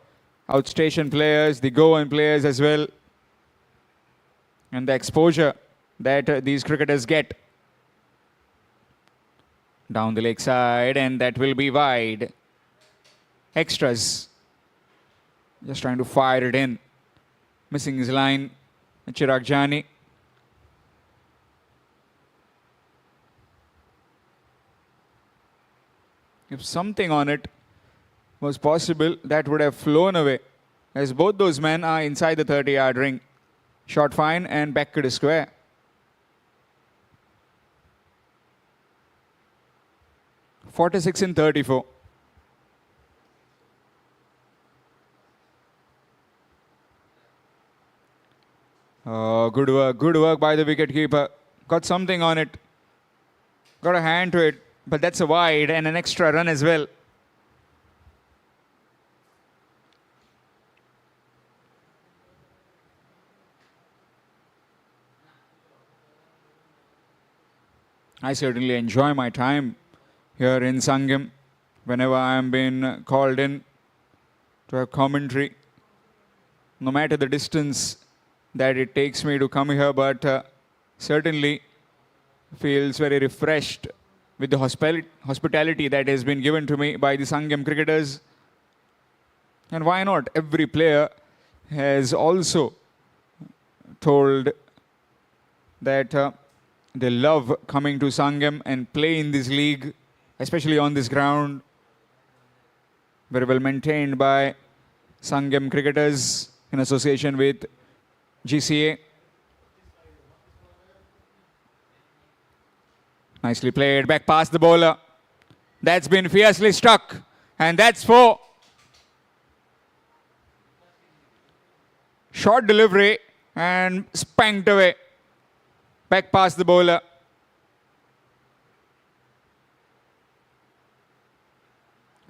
Speaker 6: outstation players, the Goan players as well, and the exposure that these cricketers get. Down the leg side, and that will be wide. Extras. Just trying to fire it in. Missing his line, Chirag Jani. If something on it was possible, that would have flown away, as both those men are inside the 30-yard ring. Shot fine and back to the square. .46 in 34. Good work by the wicketkeeper. Got something on it. Got a hand to it, but that's a wide and an extra run as well. I certainly enjoy my time here in Sangam whenever I am being called in to have commentary, no matter the distance that it takes me to come here, but certainly feels very refreshed with the hospitality that has been given to me by the Sangam cricketers. And why not? Every player has also told that they love coming to Sangam and play in this league, especially on this ground. Very well maintained by Sangam cricketers in association with GCA. Nicely played, back past the bowler. That's been fiercely struck, and that's 4. Short delivery and spanked away. Back past the bowler.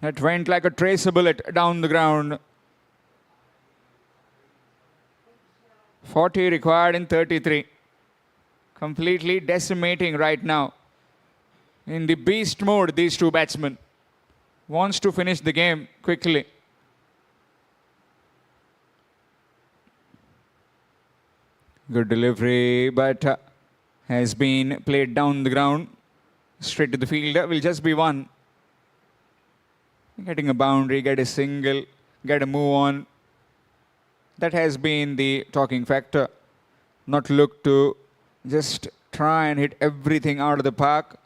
Speaker 6: That went like a tracer bullet down the ground. 40 required in 33. Completely decimating right now. In the beast mode, these two batsmen. Wants to finish the game quickly. Good delivery, but has been played down the ground. Straight to the fielder. Will just be 1. Getting a boundary, get a single, get a move on. That has been the talking factor. Not look to just try and hit everything out of the park.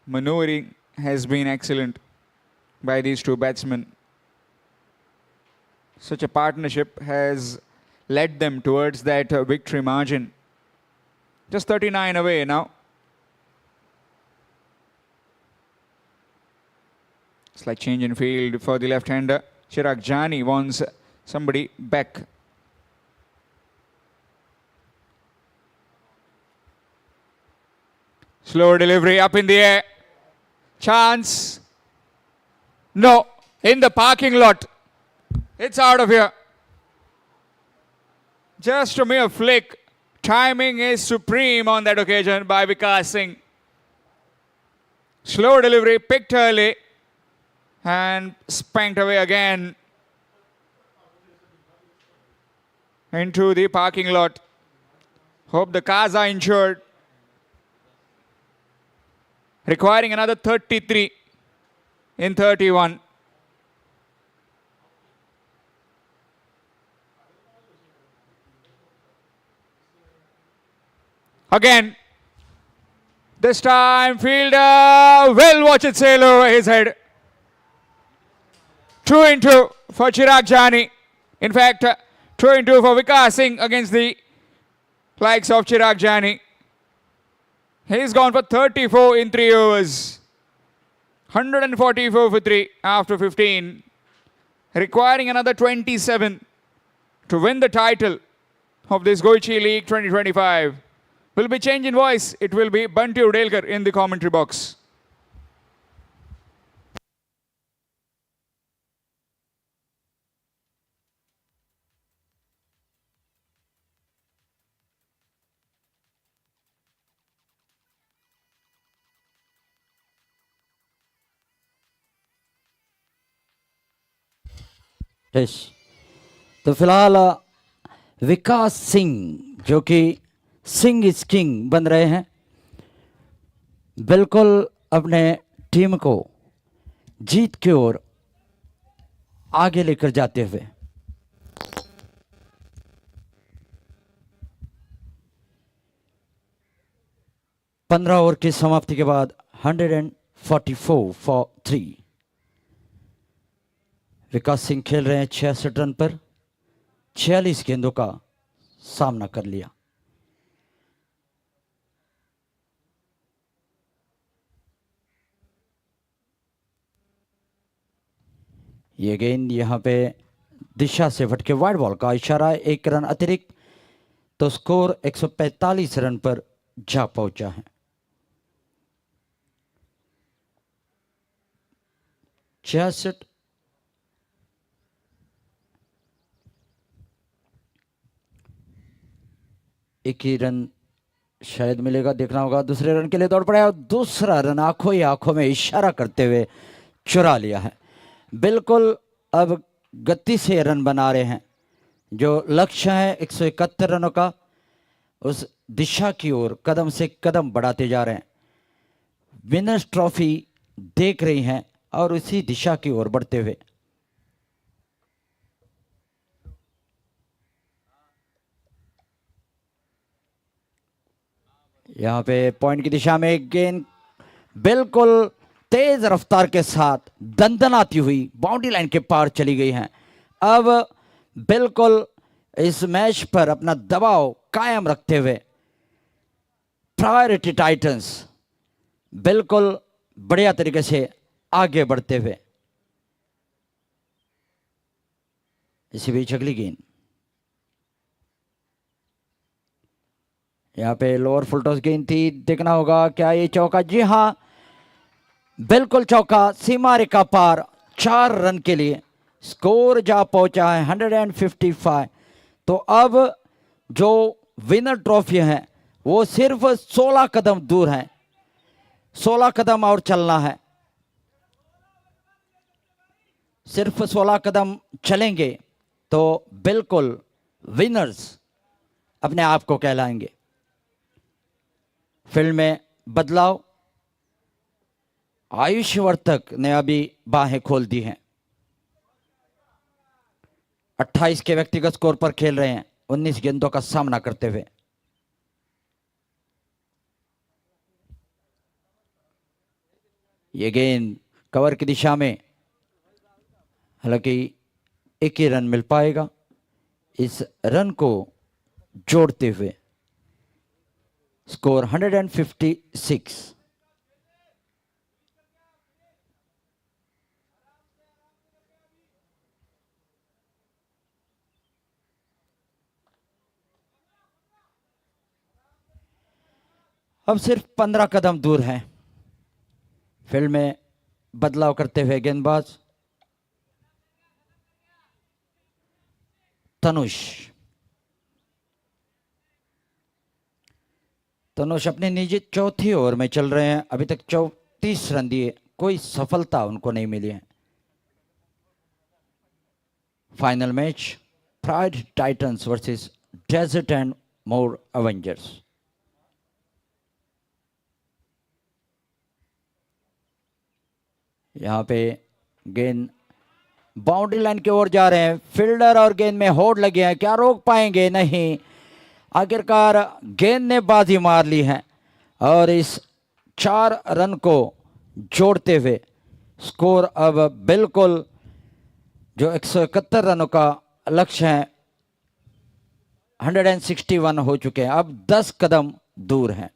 Speaker 6: Maneuvering has been excellent by these two batsmen. Such a partnership has led them towards that victory margin. Just 39 away now. Slight change in field for the left-hander. Chirag Jani wants somebody back. Slow delivery up in the air. Chance. No. In the parking lot. It's out of here. Just a mere flick. Timing is supreme on that occasion by Vikas Singh. Slow delivery, picked early, and spanked away again into the parking lot. Hope the cars are insured. Requiring another 33 in 31. Again, this time fielder will watch it sail over his head. 2 in 2. for Chirag Jani. In fact, 2-2 for Vikas Singh against the likes of Chirag Jani. He's gone for 34 in 3 overs. 144 for 3 after 15. Requiring another 27 to win the title of this Goichi League 2025. Will be change in voice. It will be Bunty Udelkar in the commentary box.
Speaker 1: तो फिलहाल विकास सिंह जो कि Singh is king बन रहे हैं, बिल्कुल अपने team को जीत की ओर आगे लेकर जाते हुए। पंद्रह ओवर की समाप्ति के बाद 144 फॉर 3। विकास सिंह खेल रहे हैं 66 रन पर, 46 गेंदों का सामना कर लिया। ये गेंद यहां पे दिशा से फटके वाइड बॉल का इशारा है, 1 रन अतिरिक्त, तो स्कोर 145 रन पर जा पहुंचा है। 66 एक ही रन शायद मिलेगा, देखना होगा। दूसरे रन के लिए दौड़ पड़े और दूसरा रन आंखों ही आंखों में इशारा करते हुए चुरा लिया है। बिल्कुल अब गति से रन बना रहे हैं। जो लक्ष्य है 171 रनों का, उस दिशा की ओर कदम से कदम बढ़ाते जा रहे हैं। विनर्स ट्रॉफी देख रही हैं और उसी दिशा की ओर बढ़ते हुए। यहां पे पॉइंट की दिशा में गेंद बिल्कुल तेज रफ्तार के साथ दंदनाती हुई बाउंड्री लाइन के पार चली गई है। अब बिल्कुल इस मैच पर अपना दबाव कायम रखते हुए प्रायोरिटी टाइटंस बिल्कुल बढ़िया तरीके से आगे बढ़ते हुए। इसी बीच अगली गेंद यहाँ पे लोअर फुल टॉस गेंद थी, देखना होगा क्या ये चौका। जी हां, बिल्कुल चौका, सीमा रेखा पार, 4 रन के लिए स्कोर जा पहुंचा है 155। तो अब जो विनर ट्रॉफी है वो सिर्फ 16 कदम दूर है, 16 कदम और चलना है। सिर्फ 16 कदम चलेंगे तो बिल्कुल विनर्स अपने आप को कहलाएंगे। फील्ड में बदलाव, आयुष वर्तक ने अभी बाहें खोल दी हैं। 28 के व्यक्तिगत स्कोर पर खेल रहे हैं, 19 गेंदों का सामना करते हुए। यह गेंद कवर की दिशा में, हालांकि एक ही रन मिल पाएगा। इस रन को जोड़ते हुए स्कोर 156। अब सिर्फ 15 कदम दूर है। फील्ड में बदलाव करते हुए गेंदबाज तनुष अपने निजी चौथी ओवर में चल रहे हैं। अभी तक 34 रन दिए, कोई सफलता उनको नहीं मिली है। Final match Pride Titans versus Desert and More Avengers. यहां पे गेंद बाउंड्री लाइन की ओर जा रहे हैं। फील्डर और गेंद में होड़ लगे हैं, क्या रोक पाएंगे? नहीं, आखिरकार गेंद ने बाजी मार ली है और इस 4 रन को जोड़ते हुए स्कोर अब बिल्कुल जो 171 रनों का लक्ष्य है 161 हो चुके हैं, अब 10 कदम दूर हैं।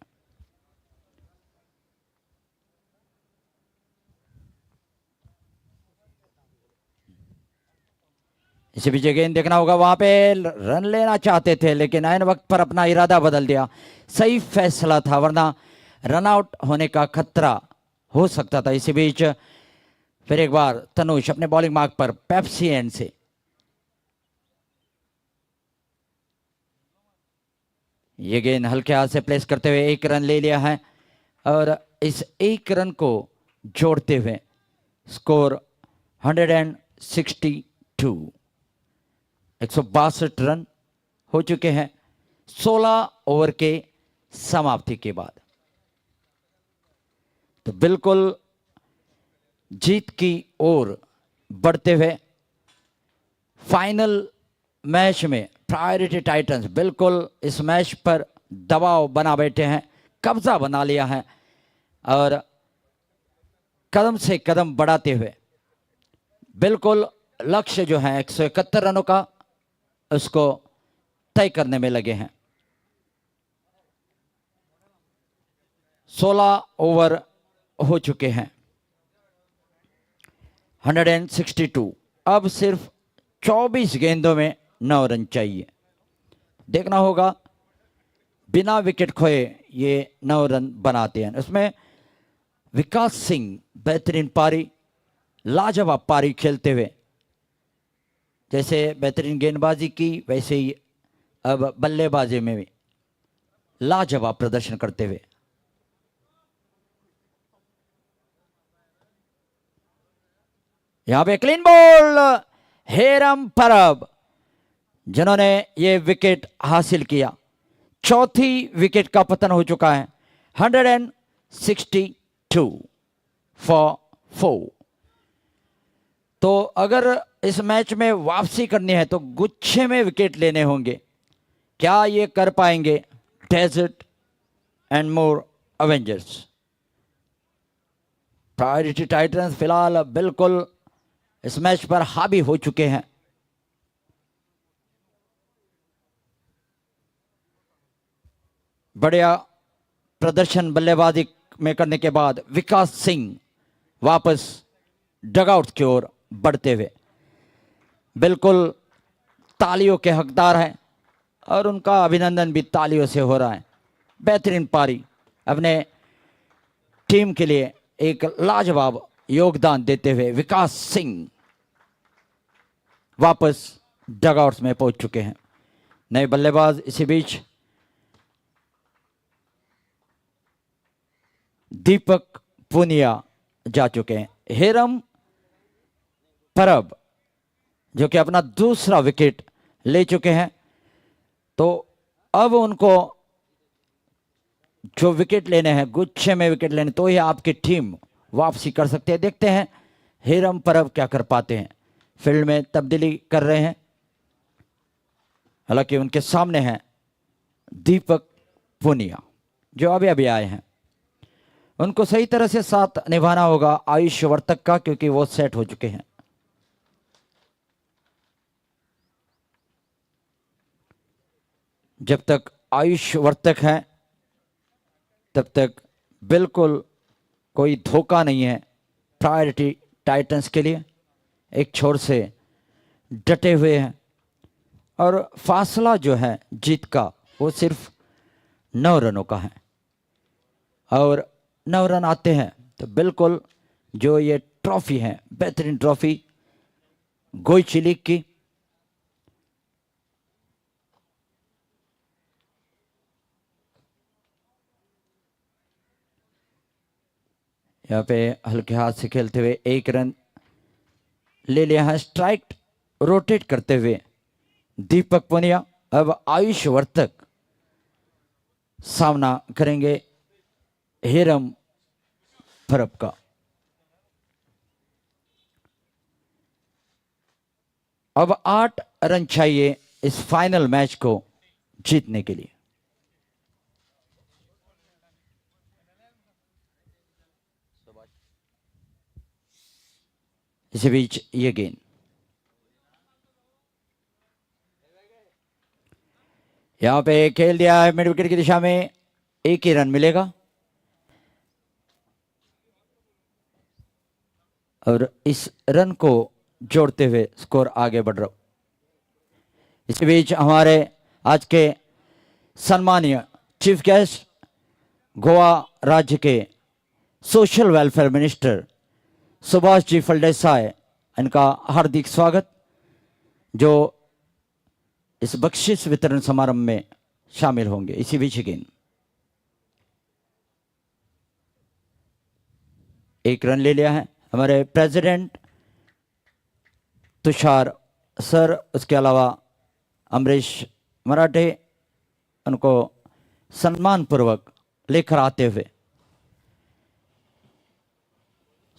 Speaker 1: इसी बीच गेंद देखना होगा, वहां पे रन लेना चाहते थे लेकिन ऐन वक्त पर अपना इरादा बदल दिया। सही फैसला था, वरना रन आउट होने का खतरा हो सकता था। इसी बीच फिर एक बार तनुष अपने बॉलिंग मार्क पर पेप्सी एंड से ये गेंद हल्के हाथ से प्लेस करते हुए 1 रन ले लिया है और इस 1 रन को जोड़ते हुए स्कोर 162, 162 रन हो चुके हैं 16 ओवर के समाप्ति के बाद। तो बिल्कुल जीत की ओर बढ़ते हुए फाइनल मैच में प्रायोरिटी टाइटंस बिल्कुल इस मैच पर दबाव बना बैठे हैं, कब्जा बना लिया है और कदम से कदम बढ़ाते हुए बिल्कुल लक्ष्य जो है 171 रनों का उसको तय करने में लगे हैं। 16 ओवर हो चुके हैं, 162। अब सिर्फ 24 गेंदों में 9 रन चाहिए। देखना होगा बिना विकेट खोए ये 9 रन बनाते हैं। उसमें विकास सिंह बेहतरीन पारी, लाजवाब पारी खेलते हुए, जैसे बेहतरीन गेंदबाजी की वैसे ही अब बल्लेबाजी में भी लाजवाब प्रदर्शन करते हुए। यहां पे क्लीन बॉल, हेरम परब जिन्होंने ये विकेट हासिल किया। चौथी विकेट का पतन हो चुका है। 162 फॉर 4। तो अगर इस मैच में वापसी करनी है तो गुच्छे में विकेट लेने होंगे। क्या ये कर पाएंगे Desert and More Avengers? Priority Titans फिलहाल बिल्कुल इस मैच पर हावी हो चुके हैं। बढ़िया प्रदर्शन बल्लेबाजी में करने के बाद विकास सिंह वापस डगआउट की ओर बढ़ते हुए बिल्कुल तालियों के हकदार हैं और उनका अभिनंदन भी तालियों से हो रहा है। बेहतरीन पारी, अपने टीम के लिए एक लाजवाब योगदान देते हुए विकास सिंह वापस डगआउट्स में पहुंच चुके हैं। नए बल्लेबाज इसी बीच दीपक पुनिया जा चुके हैं। हेरम परब जो कि अपना दूसरा विकेट ले चुके हैं, तो अब उनको जो विकेट लेने हैं, गुच्छे में विकेट लेने, तो ही आपकी टीम वापसी कर सकते हैं। देखते हैं हेरम परब क्या कर पाते हैं। फील्ड में तब्दीली कर रहे हैं, हालांकि उनके सामने हैं दीपक पुनिया जो अभी अभी आए हैं। उनको सही तरह से साथ निभाना होगा आयुष वर्तक का, क्योंकि वो सेट हो चुके हैं। जब तक आयुष वर्तक है तब तक बिल्कुल कोई धोखा नहीं है प्रायोरिटी टाइटंस के लिए। एक छोर से डटे हुए हैं और फासला जो है जीत का वो सिर्फ 9 रनों का है, और 9 रन आते हैं तो बिल्कुल जो ये ट्रॉफी है, बेहतरीन ट्रॉफी गोइची लीग की, यहाँ पे हल्के हाथ से खेलते हुए 1 रन ले लिया है। स्ट्राइक रोटेट करते हुए दीपक पुनिया। अब आयुष वर्तक सामना करेंगे हेरम परब का। अब 8 रन चाहिए इस फाइनल मैच को जीतने के लिए। इसी बीच ये गेंद यहाँ पे खेल दिया है मिड विकेट की दिशा में, एक ही रन मिलेगा और इस रन को जोड़ते हुए स्कोर आगे बढ़ रहा। इसी बीच हमारे आज के सम्मानीय चीफ गेस्ट गोवा राज्य के social welfare minister Subhash ji Phaldesai, इनका हार्दिक स्वागत, जो इस बख्शिश वितरण समारोह में शामिल होंगे। इसी बीच गेंद, एक रन ले लिया है हमारे प्रेसिडेंट तुषार सर, उसके अलावा अमरीश मराठे, उनको सम्मानपूर्वक लेकर आते हुए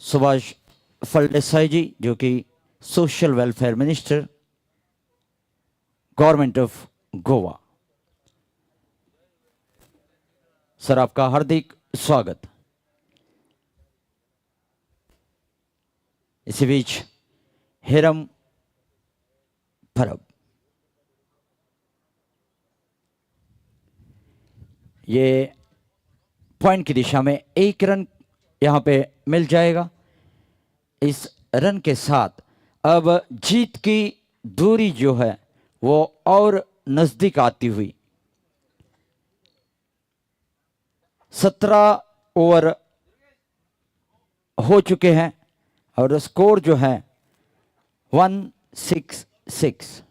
Speaker 1: सुभाष फलदेसाई जी, जो कि social welfare minister government of Goa. Sir, आपका हार्दिक स्वागत। इसी बीच हिरम फरब, ये पॉइंट की दिशा में एक रन यहां पे मिल जाएगा। इस रन के साथ अब जीत की दूरी जो है वो और नजदीक आती हुई 17 ओवर हो चुके हैं और स्कोर जो है 166।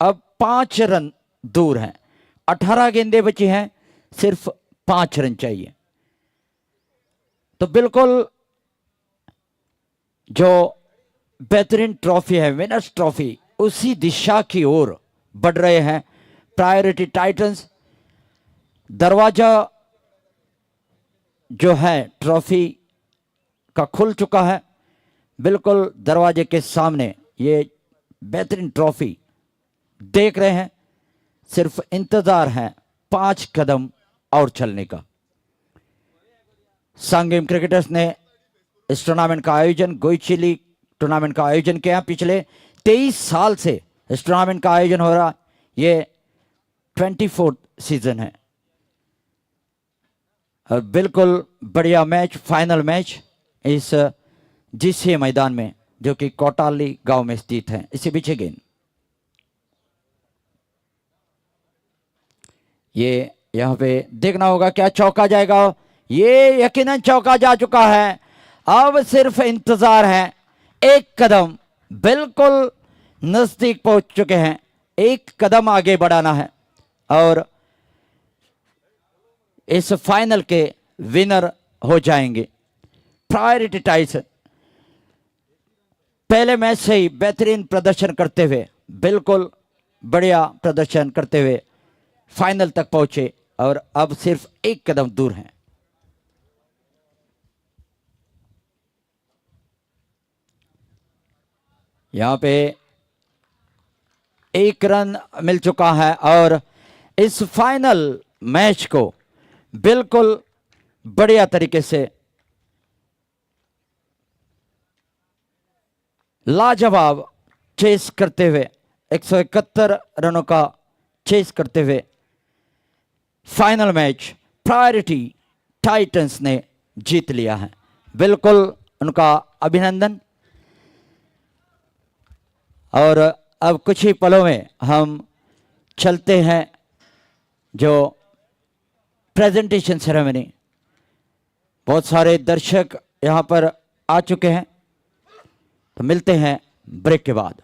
Speaker 1: अब 5 रन दूर हैं, 18 गेंदें बची हैं, सिर्फ 5 रन चाहिए। तो बिल्कुल जो बेहतरीन ट्रॉफी है, विनर्स ट्रॉफी, उसी दिशा की ओर बढ़ रहे हैं प्रायोरिटी टाइटंस। दरवाजा जो है ट्रॉफी का खुल चुका है, बिल्कुल दरवाजे के सामने ये बेहतरीन ट्रॉफी देख रहे हैं, सिर्फ इंतजार है 5 कदम और चलने का। सांगेम क्रिकेटर्स ने इस टूर्नामेंट का आयोजन, गोइची लीग टूर्नामेंट का आयोजन किया। पिछले 23 साल से इस टूर्नामेंट का आयोजन हो रहा, ये 24th सीजन है और बिल्कुल बढ़िया मैच, फाइनल मैच इस जीसीए मैदान में, जो कि कोटाली गांव में स्थित है। इसी पीछे गेंद, ये यहां पे देखना होगा क्या चौका जाएगा। ये यकीनन चौका जा चुका है, अब सिर्फ इंतजार है, एक कदम बिल्कुल नजदीक पहुंच चुके हैं, एक कदम आगे बढ़ाना है और इस फाइनल के विनर हो जाएंगे। प्रायोरिटी टाइस पहले मैच से ही बेहतरीन प्रदर्शन करते हुए, बिल्कुल बढ़िया प्रदर्शन करते हुए फाइनल तक पहुंचे और अब सिर्फ एक कदम दूर हैं। यहां पे एक रन मिल चुका है और इस फाइनल मैच को बिल्कुल बढ़िया तरीके से लाजवाब चेस करते हुए 171 रनों का चेस करते हुए फाइनल मैच प्रायोरिटी टाइटंस ने जीत लिया है। बिल्कुल उनका अभिनंदन। और अब कुछ ही पलों में हम चलते हैं जो प्रेजेंटेशन सेरेमनी। बहुत सारे दर्शक यहां पर आ चुके हैं, तो मिलते हैं ब्रेक के बाद।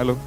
Speaker 10: Hello.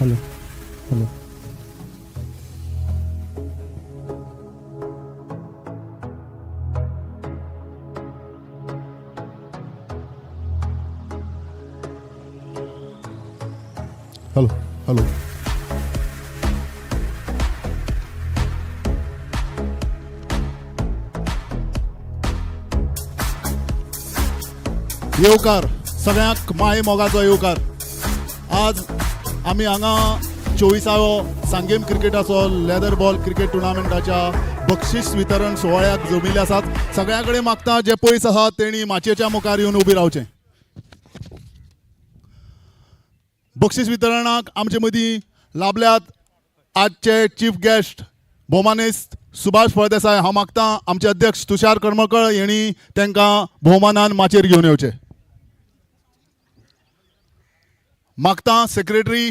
Speaker 3: Hello hello
Speaker 10: hello hello येवकार सगळ्यांक माये मोगाचो येवकार. आज आमी हांगा 24वो सांगेम क्रिकेटाचो लेदर बॉल क्रिकेट टुर्नामेंटाच्या बक्षीस वितरण सुवाळ्याक जमिल्ले आसात. सगळ्यां कडेन मागता जे पयस आहात तेणी माचयेच्या मुखार येवन उबी रावचें. बक्षीस वितरणाक आमचे मदीं लाभल्यात आजचे चीफ गेस्ट भोवमानेस्त सुभाष फळदेसाय. हांव मागतां आमचे अध्यक्ष तुषार करमळकर हेणी तांकां भोवमानान माचयेर घेवन येवचें. मागतां सेक्रेटरी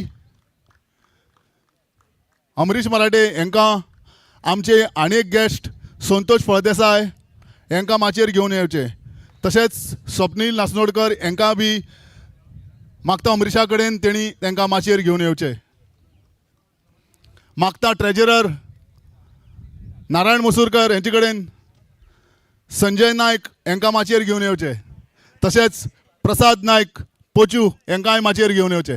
Speaker 10: अमरीश मराठे हांकां आमचे आनी एक गेस्ट संतोष फळदेसाय हांकां माचयेर घेवन येवचें. तशेंच स्वप्नील नासनोडकर हांकां बी मागता अमरीशा कडेन तेणी तांकां माचयेर घेवन येवचें. मागता ट्रेजरर नारायण मसूरकर हांचे कडेन संजय नायक हांकां माचयेर घेवन येवचें. तशेंच प्रसाद नायक पोचू हांकांय माचयेर घेवन येवचें.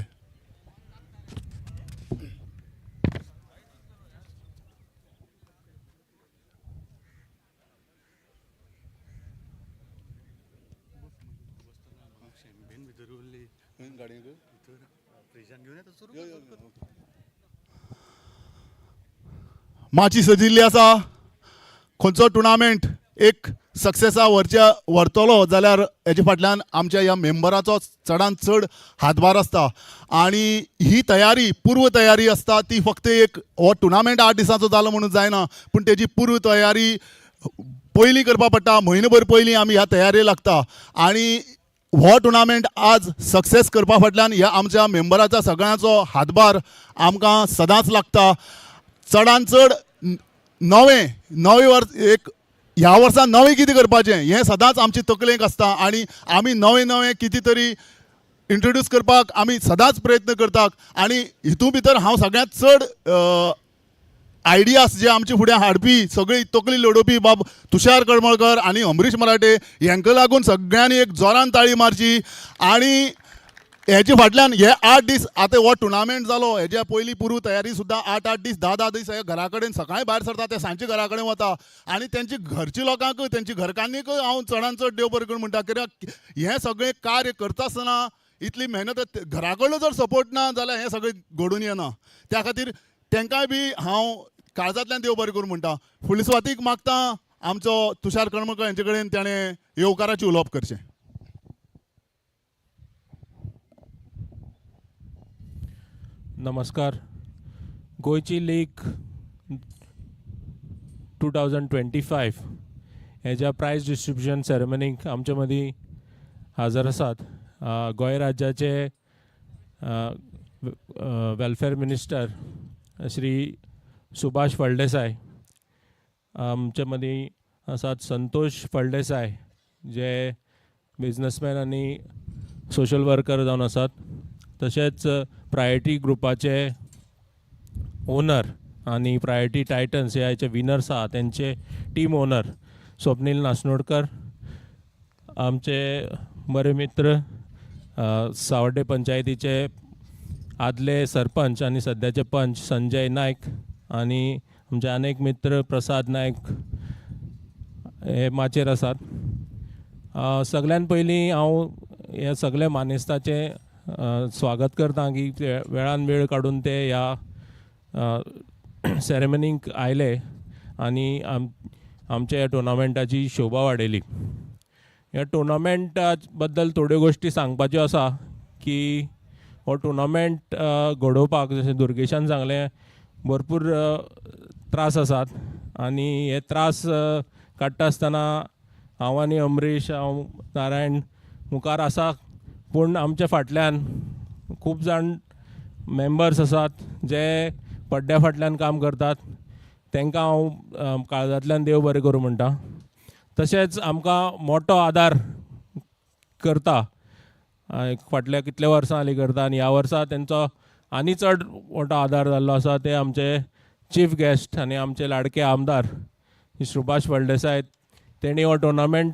Speaker 10: माची सजिल्ली आसा. खंयचो टुर्नामेंट एक सक्सेसा व्हरतलो जाल्यार हेजे फाटल्यान आमच्या ह्या मेंबराचो चडांत चड हातभार आसता. आनी ही तयारी पूर्व तयारी आसता ती फक्त एक हो टुर्नामेंट 8 दिसांचो जालो म्हणून जायना, पूण तेजी पूर्व तयारी पयलीं करपा पडटा. म्हयनोभर पयलीं आमी ह्या तयारेक लागता. आनी हो टुर्नामेंट आज सक्सेस करपा फाटल्यान ह्या आमच्या मेंबराचा सगळ्यांचो हातभार आमकां सदांच लागता. चडांत चड नवे वर्स एक ह्या वर्सा नवें कितें करपाचें हें सदांच आमचे तकलेक आसता. आनी आमी नवें कितें तरी इंट्रोड्यूस करपाक आमी सदांच प्रयत्न करतात. आनी हितून भितर हांव सगळ्यांत चड आयडियाज जे आमचे फुडें हाडपी सगळी तकली लडोवपी बाब तुषार करमळकर आनी अमरीश मराठे हांकां लागून सगळ्यांनी एक जोरान ताळी मारची. आनी हेजे फाटल्यान हे 8 दीस आतां हो टुर्नामेंट जालो हेज्या पयलीं पूर्व तयारी सुद्दां 8 दीस 10 दीस हे घरा कडेन सकाळीं भायर सरता ते सांजचे घरा कडेन वता. आनी तेंची घरची लोकांक तेंची घरकान्नीक हांव चडांत चड देव बरें करून म्हणटा. कित्याक हें सगळें कार्य करता आसतना इतली मेहनत घरा कडलो जर सपोर्ट ना जाल्यार हें सगळें घडून येना. त्या खातीर तांकांय बी हांव काळजांतल्यान देव बरें करून म्हणटा. फुडले सुवातीक मागता आमचो तुषार करमळकर हांचे कडेन ताणें येवकाराचें उलोवप करचें.
Speaker 5: नमस्कार. गोंयची लीग 2025 हेज्या प्रायज डिस्ट्रिब्युशन सेरेमनीक आमचे मदीं हाजर आसात गोंय राज्याचे वेलफेअर मिनिस्टर श्री सुभाष फळदेसाय. आमचे मदीं आसात संतोष फळदेसाय जे बिजनसमॅन आनी सोशल वर्कर जावन आसात. तशेंच प्रायोरिटी ग्रुपाचे ओनर आनी प्रायोरिटी टायटन्स ह्या हेचे विनर्स आहात तेंचे टीम ओनर स्वप्नील नासनोडकर. आमचे बरे मित्र सावर्डे पंचायतीचे आदले सरपंच आनी सद्याचे पंच संजय नायक आनी आमचे अनेक मित्र प्रसाद नायक हे माचयेर आसात. सगळ्यान पयलीं हांव हे सगळे मानेस्ताचे स्वागत करता की वेळान वेळ काडून ते ह्या सेरेमनीक आयले आनी आमच्या ह्या टुर्नामेंटाची शोभा वाडयली. ह्या टुर्नामेंटा बद्दल थोड्यो गोश्टी सांगपाच्यो आसा की हो टुर्नामेंट घडोवपाक जशें दुर्गेशान सांगलें भरपूर त्रास आसात. आनी हे त्रास काडटा आसतना हांव आनी अमरीश हांव नारायण मुखार आसा, पूण आमच्या फाटल्यान खूब जाण मेंबर्स आसात जे पड्ड्या फाटल्यान काम करतात. तांकां हांव काळजांतल्यान देव बरें करूं म्हणटा. तशेंच आमकां मोठो आदार करता फाटल्या कितल्या वर्सां हालीं करता आनी ह्या वर्सा तेंचो आनी चड मोठो आदार जाल्लो आसा ते आमचे चीफ गेस्ट आनी आमचे लाडके आमदार सुभाष फळदेसाय. तेणी हो टुर्नामेंट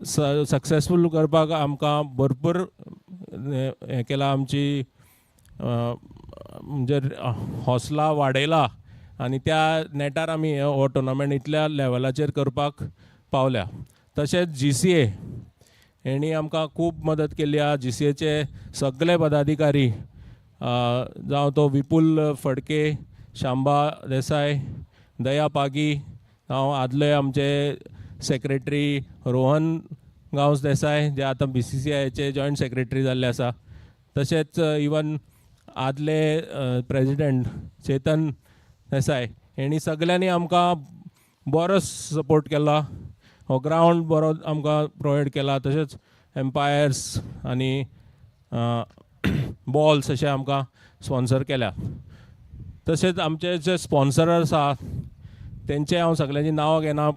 Speaker 5: सक्सेसफूल करपाक आमकां भरपूर हें केलां, आमची म्हणजे हौसला वाडयला आनी त्या नेटार आमी हो टुर्नामेंट इतल्या लेवलाचेर करपाक पावल्या. तशेंच GCA हेणी आमकां खूब मदत केली आहा. GCAचे सगळे पदाधिकारी जावं तो विपुल फडके, शांबा देसाय, दया पागी, जावं आदले आमचे सेक्रेटरी रोहन गांवस देसाय जे आतां BCCIचे जॉयंट सेक्रेटरी जाल्ले आसा. तशेंच इवन आदले प्रेजिडेंट चेतन देसाय हेणी सगळ्यांनी आमकां बरो सपोर्ट केला. हो ग्रावंड बरो आमकां प्रोवायड केला. तशेंच एम्पायर्स आनी बॉल्स अशें आमकां स्पॉन्सर केल्या. तशेंच आमचे जे स्पॉन्सरर्स आसा तेंचे हांव सगळ्यांची नांवां घेना.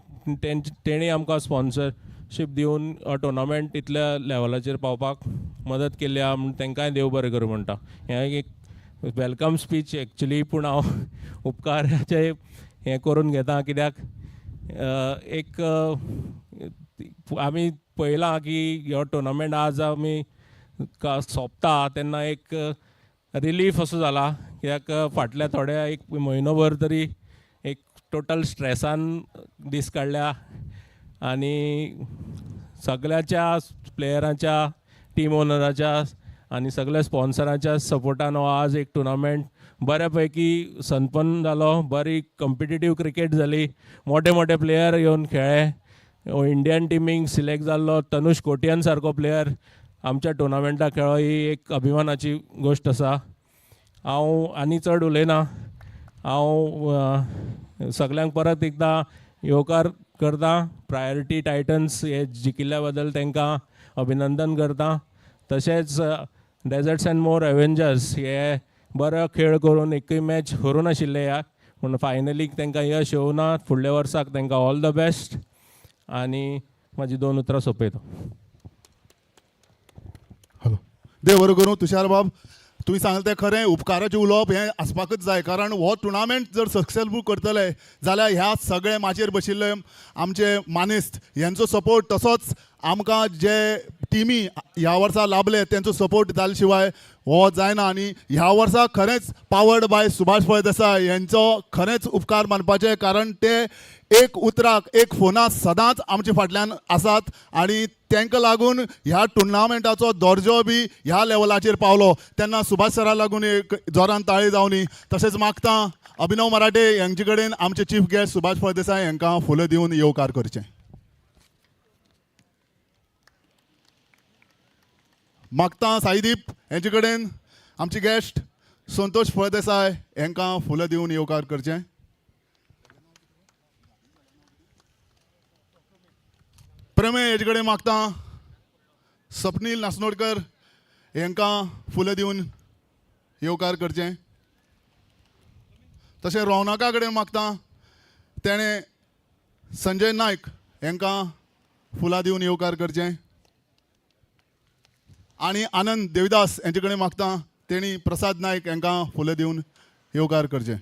Speaker 5: तेणी आमकां स्पॉन्सरशीप दिवन हो टुर्नामेंट इतल्या लेवलाचेर पावपाक मदत केली आहा म्हूण तेंकांय देव बरें करूं म्हणटा. हें एक वेलकम स्पीच एक्चुली, पूण हांव उपकाराचे हें करून घेता कित्याक एक आमी पळयलां की हो टुर्नामेंट आज आमी सोंपता तेन्ना एक रिलीफ असो जाला, कित्याक फाटल्या थोड्या एक म्हयनोभर तरी एक टोटल स्ट्रेसान दीस काडल्या आनी सगळ्याच्या प्लेयरांच्या, टीम ओनराच्या आनी सगळ्या स्पॉन्सरांच्या सपोर्टान हो आज एक टुर्नामेंट बऱ्या पैकी संपन्न जालो. बरी कॉम्पिटिटीव क्रिकेट जाली. मोठे मोठे प्लेयर येवन खेळ्ळे. इंडियन टिमीक सिलेक्ट जाल्लो तनुश कोटयान सारको प्लेयर आमच्या टुर्नामेंटाक खेळ्ळो, ही एक अभिमानाची गोश्ट आसा. हांव आनी चड उलयना. हांव सगळ्यांक परत एकदां येवकार करता. प्रायोरिटी टायटन्स हे जिखिल्ल्या बद्दल तांकां अभिनंदन करता. तशेंच डेजर्ट्स अँड मोर एवेंजर्स हे बरो खेळ करून एकूय मॅच हरून आशिल्ले ह्या, पूण फायनलीक तांकां यश येवना. फुडल्या वर्साक तांकां ऑल द बेस्ट. आनी म्हाजी 2 उतरां सोंपयता.
Speaker 10: हॅलो, देव बरें करूं. तुषार बाब, तुमी सांगलें तें खरें. उपकाराचें उलोवप हें आसपाकच जाय, कारण हो टुर्नामेंट जर सक्सेसफूल करतले जाल्यार ह्या सगळे माचयेर बशिल्ले आमचे मानेस्त हेंचो सपोर्ट, तसोच आमकां जे टिमी ह्या वर्सा लाभले तेंचो सपोर्ट जाले शिवाय हो जायना. आनी ह्या वर्सा खरेंच पावर्ड बाय सुभाष फळदेसाय यांचो खरेंच उपकार मानपाचे, कारण ते एक उतराक, एक फोना सदांच आमचे फाटल्यान आसात आनी तांकां लागून ह्या टुर्नामेंटाचो दर्जो बी ह्या लेवलाचेर पावलो. तेन्ना सुभाष सरा लागून एक जोरान ताळी जावनी. तशेंच मागता अभिनव मराठे यांचे कडेन आमचे चीफ गेस्ट सुभाष फळदेसाय हांकां फुलां दिवन येवकार करचें. मागता साईदीप हेंचे कडेन आमचे गेस्ट संतोष फळदेसाय हांकां फुलां दिवन येवकार करचें. प्रमेय हेजे कडेन मागता स्वप्नील नासनोडकर हांकां फुलां दिवन येवकार करचें. तशें रौनका कडेन मागता तेणें संजय नायक हांकां फुलां दिवन येवकार करचें. आनी आनंद देविदास हांचे कडेन मागता तेणी प्रसाद नायक हांकां फुलां दिवन येवकार करचें.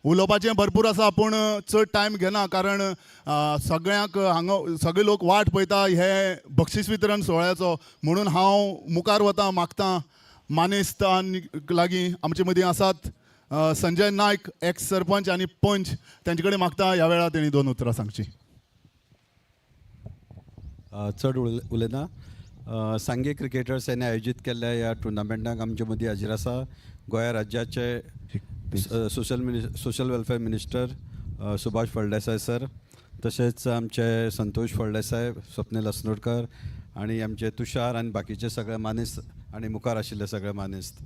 Speaker 10: उलोवपाचें भरपूर आसा, पूण चड टायम घेना, कारण सगळ्यांक हांगा सगळे लोक वाट पळयता हे बक्षीस वितरण सोहळ्याचो. म्हणून हांव मुखार वता. मागता मानेस्तान लागीं आमचे मदीं आसात संजय नायक, एक्स सरपंच आनी पंच, तेंचे कडेन मागता ह्या वेळार तेणी 2 उतरां सांगची.
Speaker 11: चड उलयना. सांगे क्रिकेटर्स यांनी आयोजीत केल्ल्या ह्या टुर्नामेंटाक आमचे मदीं हाजीर आसा गोंय राज्याचे social welfare minister Subhash Phaldesai sir, तशेंच आमचे संतोष फळदेसाय, स्वप्नील असनोडकर आनी आमचे तुषार आनी बाकीचे सगळे मानेस्त आनी मुखार आशिल्ले सगळे मानेस्त.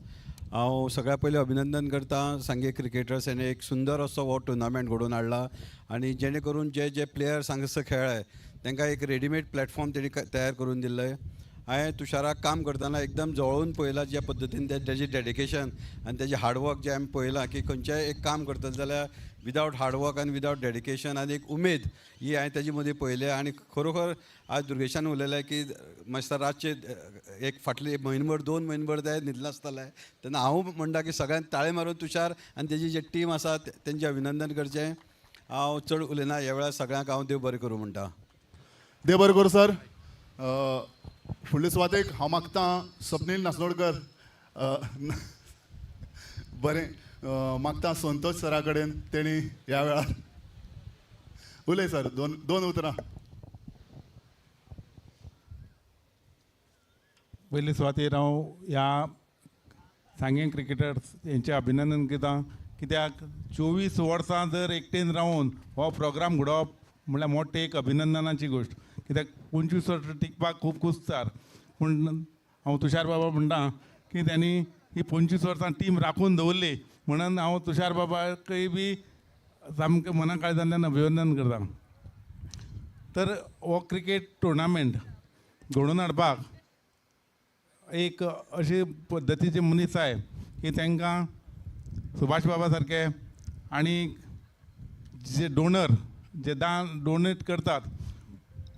Speaker 11: हांव सगळ्या पयलीं अभिनंदन करता. सांगे क्रिकेटर्स हेणे एक सुंदर असो हो टुर्नामेंट घडोवन हाडला आनी जेणे करून जे प्लेयर्स हांगासर खेळ्ळे तांकां एक रेडीमेड प्लॅटफॉर्म तेणी तयार करून दिल्ले हांवें तुशाराक काम करतना एकदम जवळून पळयलां ज्या पद्दतीन तेजें डेडिकेशन आनी तेजें हार्डवर्क जें हांवें पळयलां की खंयचेंय एक काम करतले जाल्यार विदावट हार्डवर्क आनी विदावट डेडिकेशन आनी एक उमेद ही हांवें तेजे मदीं पळयल्या. आनी खरोखर आज दुर्गेशान उलयलें की मास्तर रातचे एक फाटले म्हयनोभर 2 म्हयनोभर ते न्हिदले आसतले तेन्ना हांव म्हणटा की सगळ्यांत ताळे मारून तुषार आनी तेजी जी टीम आसा तेंचें अभिनंदन करचें. हांव चड उलयना ह्या वेळार सगळ्यांक हांव देव बरें करूं म्हणटा.
Speaker 10: देव बरें करूं सर. फुडले सुवातेक हांव मागतां स्वप्नील नासनोडकर बरें मागतां संतोष सरा कडेन तेणी ह्या वेळार उलय सर. दोन उतरां.
Speaker 12: पयले सुवातेर हांव ह्या सांगें क्रिकेटर्स हेंचें अभिनंदन करता कित्याक 24 वर्सां जर एकटेन रावन हो प्रोग्राम घडोवप म्हळ्यार मोठी एक अभिनंदनाची गोश्ट. कित्याक 25 वर्सां टिकपाक खूब कुस्तार. पूण हांव तुषार बाबा म्हणटा की त्यांनी ही 25 वर्सां टीम राखून दवरली म्हणून हांव तुषार बाबाकय बी सामकें मना काळजांतल्यान अभिनंदन करता. तर हो क्रिकेट टुर्नामेंट घडोवन हाडपाक एक अशे पद्दतीचे मनीस जाय की तांकां सुभाष बाबा सारके आनी जे डोनर जे डोनेट करतात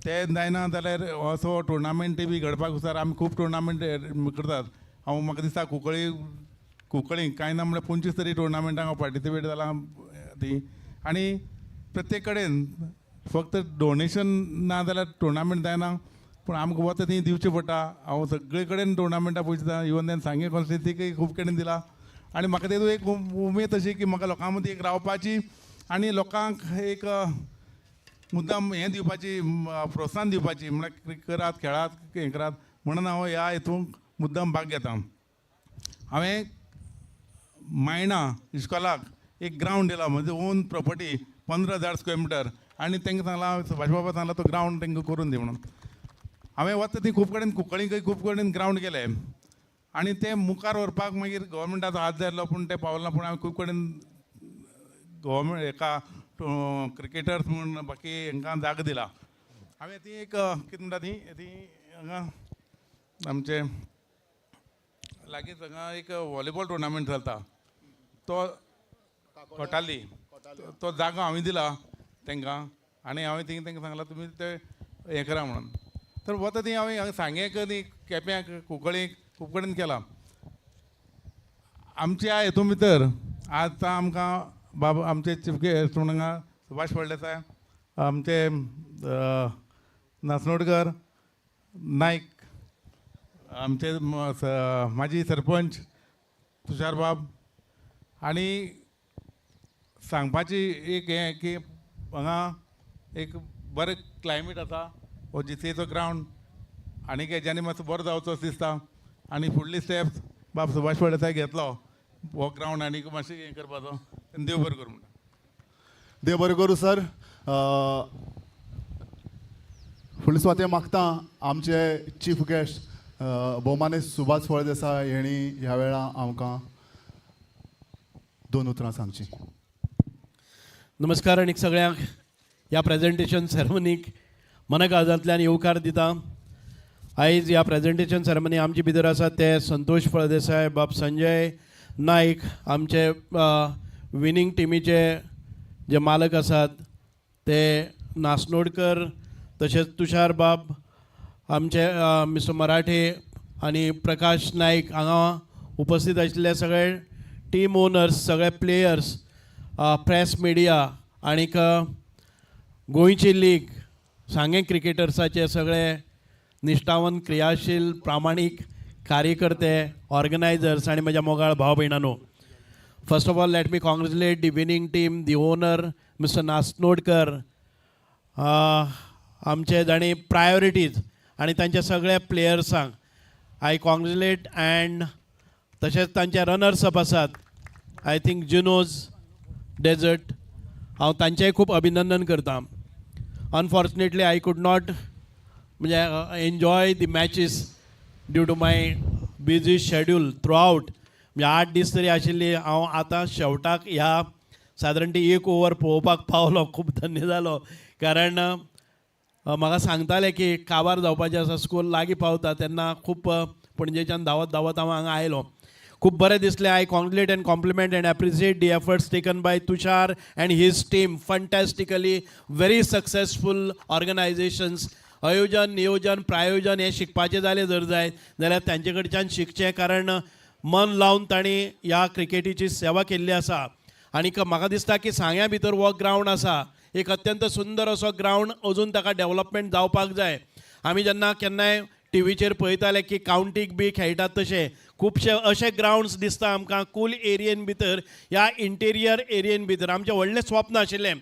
Speaker 12: ते जायना जाल्यार असो टुर्नामेंटूय बी घडपाक सर आमी खूब टुर्नामेंट करतात. हांव म्हाका दिसता कुंकळी कांय ना म्हणल्यार 25 तरी टुर्नामेंटाक हांव पार्टिसिपेट जालां ती. आनी प्रत्येक कडेन फक्त डोनेशन ना जाल्यार टुर्नामेंट जायना पूण आमकां वता थंय दिवचें पडटा. हांव सगळे कडेन टुर्नामेंटाक पयता इवन तेन्ना सांगे कॉन्स्टिट्युन्सीकय खूब कडेन दिला. आनी म्हाका तेतून एक उमेद अशी की म्हाका लोकां मदीं एक रावपाची आनी लोकांक एक मुद्दाम हें दिवपाची प्रोत्साहन दिवपाची म्हळ्यार करात खेळात हें करात म्हणून हांव ह्या हितूंक मुद्दाम भाग घेता. हांवें मायणा इस्कॉलाक एक ग्रावंड दिला म्हजो ओन प्रॉपर्टी 15,000 स्क्वेअर मिटर आनी तांकां सांगलां सुभाष बाबा सांगला तो ग्रावंड तांकां करून दी म्हणून. हांवें वता ती खूब कडेन कुंकळींकय खूब कडेन ग्रावंड केले आनी ते मुखार व्हरपाक मागीर गव्हर्मेंटाचो हात जाय आसलो पूण ते पावना. पूण हांवें खूब कडेन गव्हर्मेंट हेका क्रिकेटर्स म्हूण बाकी हांकां जागो दिला. हांवें ती एक कितें म्हणटा ती हांगा आमचे लागींच हांगा एक वॉलीबॉल टुर्नामेंट चलता तो कोटाली तो जागो हांवें दिला तांकां आनी हांवें थिंग तांकां सांगलां तुमी ते हें करा म्हणून. तर वता ती हांवें सांगेक न्ही केप्याक कुंकळीक खूब कडेन केलां. आमच्या हितून भितर आतां आमकां बाबा आमचे चीफ गेस्ट म्हणून हांगा सुभाष फळदेसाय आमचे नासनोडकर नायक आमचे माजी सरपंच तुषार बाब आनी सांगपाची एक हें की हांगा एक बरें क्लायमेट आसा हो जीसीएचो ग्रावंड आनीक हेज्यांनी मातसो बरो जावचो दिसता आनी फुडली स्टेप्स बाब सुभाष फळदेसाय घेतलो हो ग्रावंड आनीक मातशें हें करपाचो देव बरें करूं म्हणटा.
Speaker 10: देव बरें करूं सर. फुडले सुवाते मागता आमचे चीफ गेस्ट भोवमाने सुभाष फळदेसाय हेणी ह्या वेळा आमकां 2 उतरां सांगची.
Speaker 13: नमस्कार आनीक सगळ्यांक ह्या प्रेजेंटेशन सेरेमनीक मनकाळजांतल्यान येवकार दिता. आयज ह्या प्रेजेंटेशन सेरेमनी आमचे भितर आसात ते संतोष फळदेसाय बाब संजय नायक आमचे विनींग टिमीचे जे मालक आसात ते नासनोडकर तशेंच तुषार बाब आमचे मिस्टर मराठे आनी प्रकाश नायक हांगा उपस्थित आशिल्ले सगळे टीम ओनर्स सगळे प्लेयर्स प्रेस मिडिया आनीक गोंयची लीग सांगे क्रिकेटर्साचे सगळे निश्ठावन क्रियाशील प्रामाणीक कार्यकर्ते ऑर्गनायझर्स आनी म्हज्या मोगाळ भाव भयणांनो, first of all let me congratulate the winning team the owner mister Nasnodkar. आमचे जाणी प्रायोरिटीज आनी तांच्या सगळ्या प्लेयर्सांक आय कॉंग्रेचुलेट अँड तशेंच तांचे रनर्स अप आसात आय थिंक जुनोज डेजर्ट हांव तांचेंय खूब अभिनंदन करता. अनफॉर्चुनेटली आय कूड नॉट म्हणजे enjoy the matches due to my busy schedule throughout. म्हणजे 8 दीस तरी आशिल्ली. हांव आतां शेवटाक ह्या सादारण 1 ओवर पळोवपाक पावलो. खूब धन्य जालो कारण म्हाका सांगताले की काबार जावपाचें आसा, स्कूल लागीं पावता तेन्ना खूब पणजेच्यान धांवत धांवत हांव हांगा आयलो. खूब बरें दिसलें. I congratulate and compliment and appreciate the efforts taken by Tushar and his team. Fantastically very successful organisations. आयोजन, नियोजन, प्रायोजन हें शिकपाचें जालें जर जायत जाल्यार तांचे कडच्यान शिकचें, कारण मन लावन तांणी ह्या क्रिकेटीची सेवा केल्ली आसा. आनीक म्हाका दिसता की सांग्या भितर हो ग्रावंड आसा, एक अत्यंत सुंदर असो ग्रावंड, अजून ताका डेवलपमेंट जावपाक जाय. आमी जेन्ना केन्नाय टीव्हीचेर पळयताले की कावंटीक बी खेळटात तशे खुबशे अशे ग्रावंड्स दिसता आमकां कूल एरियेन भितर, ह्या इंटेरियर एरियेन भितर. आमचें व्हडलें स्वप्न आशिल्लें.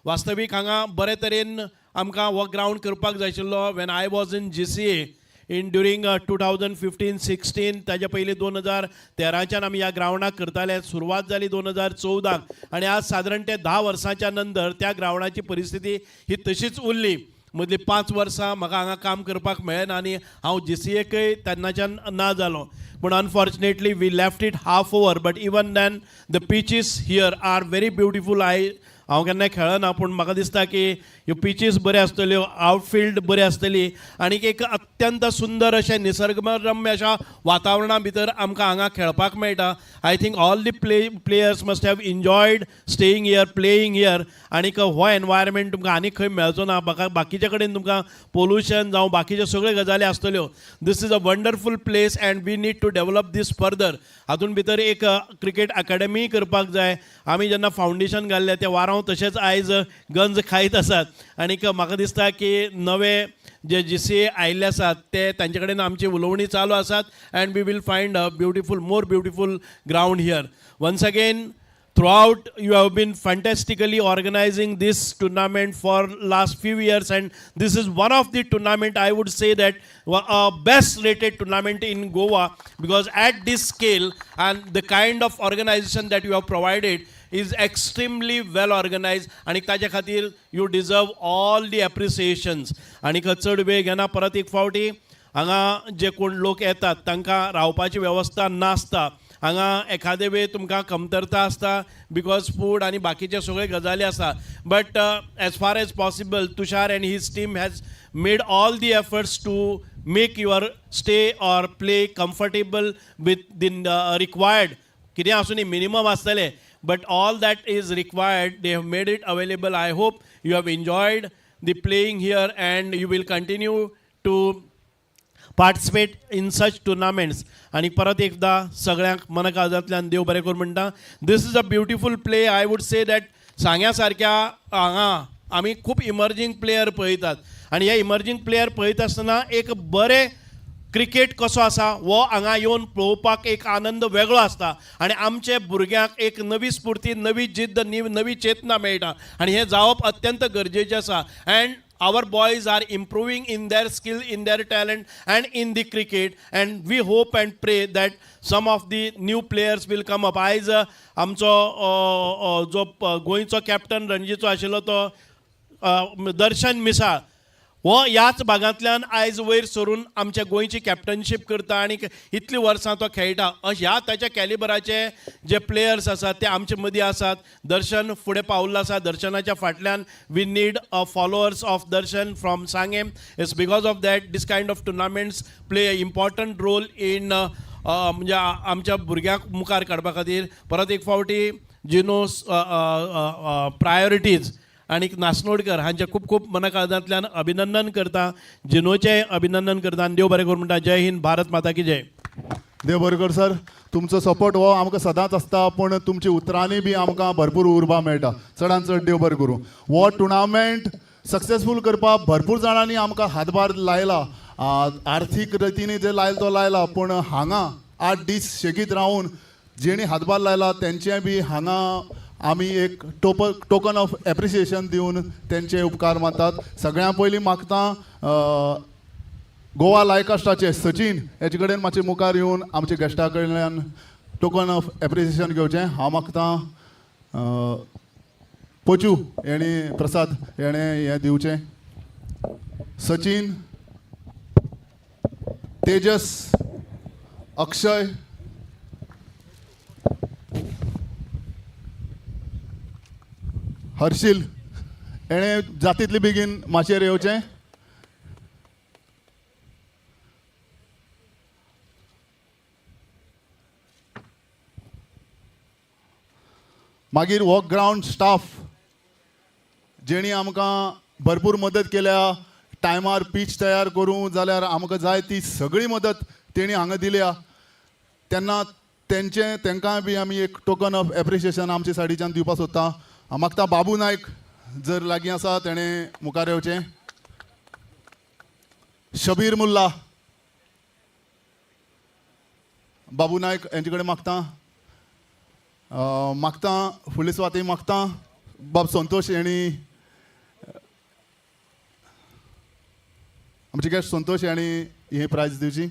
Speaker 13: वास्तवीक हांगा बरे तरेन आमकां हो ग्रावंड करपाक जाय आशिल्लो. When I was in GCA in during 2015-16, ताच्या पयलीं 2013च्यान आमी ह्या ग्रावंडाक करताले. सुरवात जाली 2014 आनी आज सादारण ते 10 वर्सांच्या नंतर त्या ग्रावंडाची परिस्थिती ही तशीच उरली. मदलीं 5 वर्सां म्हाका हांगा काम करपाक मेळना आनी हांव GCAकय तेन्नाच्यान ना जालो. पूण unfortunately we left it half over. But even then the pitches here are very beautiful. हांव केन्नाय खेळना पूण म्हाका दिसता की ह्यो पिचीस बऱ्यो आसतल्यो, आउटफिल्ड बरी आसतली आनीक एक अत्यंत सुंदर अशें निसर्गरम्य अशा वातावरणा भितर आमकां हांगा खेळपाक मेळटा. I think all the players must have enjoyed staying here, playing here. आनीक हो एनवायरमेंट तुमकां आनीक खंय मेळचो ना. बाकीचे कडेन तुमकां पोल्युशन जावं बाकीच्यो सगळ्यो गजाली आसतल्यो. This is a wonderful place and we need to develop this further. हातूंत भितर एक क्रिकेट अकॅडमी करपाक जाय. आमी जेन्ना फावंडेशन घाल्लें तें वारांव तशेंच आयज गंज खायत आसात. आनीक म्हाका दिसता की नवे जे GCA आयिल्ले आसात ते तांचे कडेन आमची उलोवणी चालू आसात and we will find a beautiful, more beautiful ground here. Once again throughout you have been fantastically organizing this tournament for last few years, and this is one of the tournament I would say that best rated tournament in Goa, because at this scale and the kind of organization that you have provided is extremely well organized, आणि ताच्या खातीर you deserve all the appreciations. आणि चड वेळ घेना परत एक फावटी हांगा जे कोण लोक येतात तांकां रावपाची वेवस्था नासता. हांगा एखादे वेळ तुमकां कमतरता आसता बिकॉज फूड आनी बाकीचे सगळे गजाली आसा. But as far as possible Tushar and his team has made all the efforts to make your stay or play comfortable with the required. कितें आसूं न्ही, मिनिमम आसतलें, but all that is required they have made it available. I hope you have enjoyed the playing here and you will continue to participate in such tournaments. आणि परत एकदा सगळ्यांक मनकाळजांतल्यान देव बरें करूं म्हणटा. This is a beautiful play. I would say that सांग्या सारक्या हांगा आमी खूब इमर्जींग प्लेयर पळयतात आनी हे इमर्जींग प्लेयर पळयता आसतना एक बरें क्रिकेट कसो आसा हो हांगा येवन पळोवपाक एक आनंद वेगळो आसता. आनी आमचे भुरग्यांक एक नवी स्फूर्ती, नवी जिद्द, नवी चेतना मेळटा आनी हें जावप अत्यंत गरजेचें आसा. And our boys are improving in their skill, in their talent and in the cricket, and we hope and pray that some of the new players will come up. As आमचो जो गोंयचो कॅप्टन रणजीचो आशिल्लो तो दर्शन मिसाळ हो ह्याच भागांतल्यान आयज वयर सरून आमच्या गोंयची कॅप्टनशीप करता आनी इतलीं वर्सां तो खेळटा. ह्या ताच्या कॅलिबराचे जे प्लेयर्स आसात ते आमचे मदीं आसात. दर्शन फुडें पावल्लो आसा. दर्शनाच्या फाटल्यान we need followers of Darshan from Sanguem. It's because of that this kind of tournaments play a important role in म्हणजे आमच्या भुरग्यांक मुखार काडपा खातीर. परत एक फावटी जिनोस प्रायोरिटीज आनीक नासनोडकर हांचे खूब खूब मनकाळजांतल्यान अभिनंदन करता. जिनोचें अभिनंदन करता आनी देव बरें करूं म्हणटा. जय हिंद, भारत माता की जय.
Speaker 10: देव बरें कर सर. तुमचो सपोर्ट हो आमकां सदांच आसता, पूण तुमची उतरांनी बी आमकां भरपूर उर्बा मेळटा. चडांत चड देव बरें करूं. हो टुर्नामेंट सक्सेसफूल करपाक भरपूर जाणांनी आमकां हातभार लायला. आर्थीक रितीन जे लायला तो लायला, पूण हांगा 8 दीस शेगीत रावून जेणी हातभार लायला तेंचे बी हांगा आमी एक टोकन ऑफ एप्रिसिएशन दिवन तेंचे उपकार मानतात. सगळ्यां पयलीं मागता गोवा लायकास्टाचे सचिन हेचे कडेन मातशें मुखार येवन आमच्या गेस्टा कडल्यान टोकन ऑफ एप्रिसिएशन घेवचें. हांव मागता पोचू हेणी प्रसाद हेणें हें दिवचें. सचिन, तेजस, अक्षय, हर्षिल हेणें जातींतले बेगीन माचयेर येवचें. मागीर हो ग्राउंड स्टाफ जेणी आमकां भरपूर मदत केल्या टायमार पीच तयार करूं जाल्यार आमकां जाय ती सगळी मदत तेणी हांगा दिल्या तेन्ना तांकांय बी आमी एक टोकन ऑफ एप्रिशिएशन आमचे सायडीच्यान दिवपाक सोदता. हांव मागता बाबू नायक जर लागीं आसा तेणें मुखार येवचें. शबीर मुल्ला बाबू नायक हेंचे कडेन मागता फुडले सुवातेक मागता बाब संतोष हेणी आमचे गेस्ट संतोष हेणी ही प्रायज दिवची.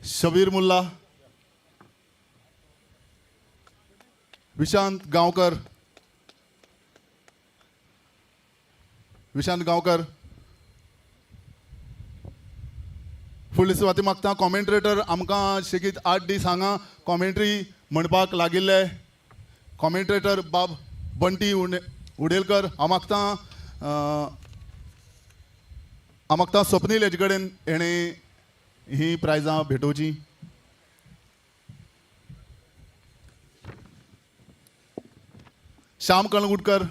Speaker 10: शबीर मुल्ला, विशांत गांवकर फुडले सुवातेक मागता कॉमेंट्रेटर आमकां शेगीत 8 दीस हांगा कॉमेंट्री म्हणपाक लागिल्ले कॉमेंट्रेटर बाब बंटी उडेलकर. हांव मागता स्वप्नील हेजे कडेन हेणें ही प्रायजां भेटोवची. श्याम कळंगुटकर,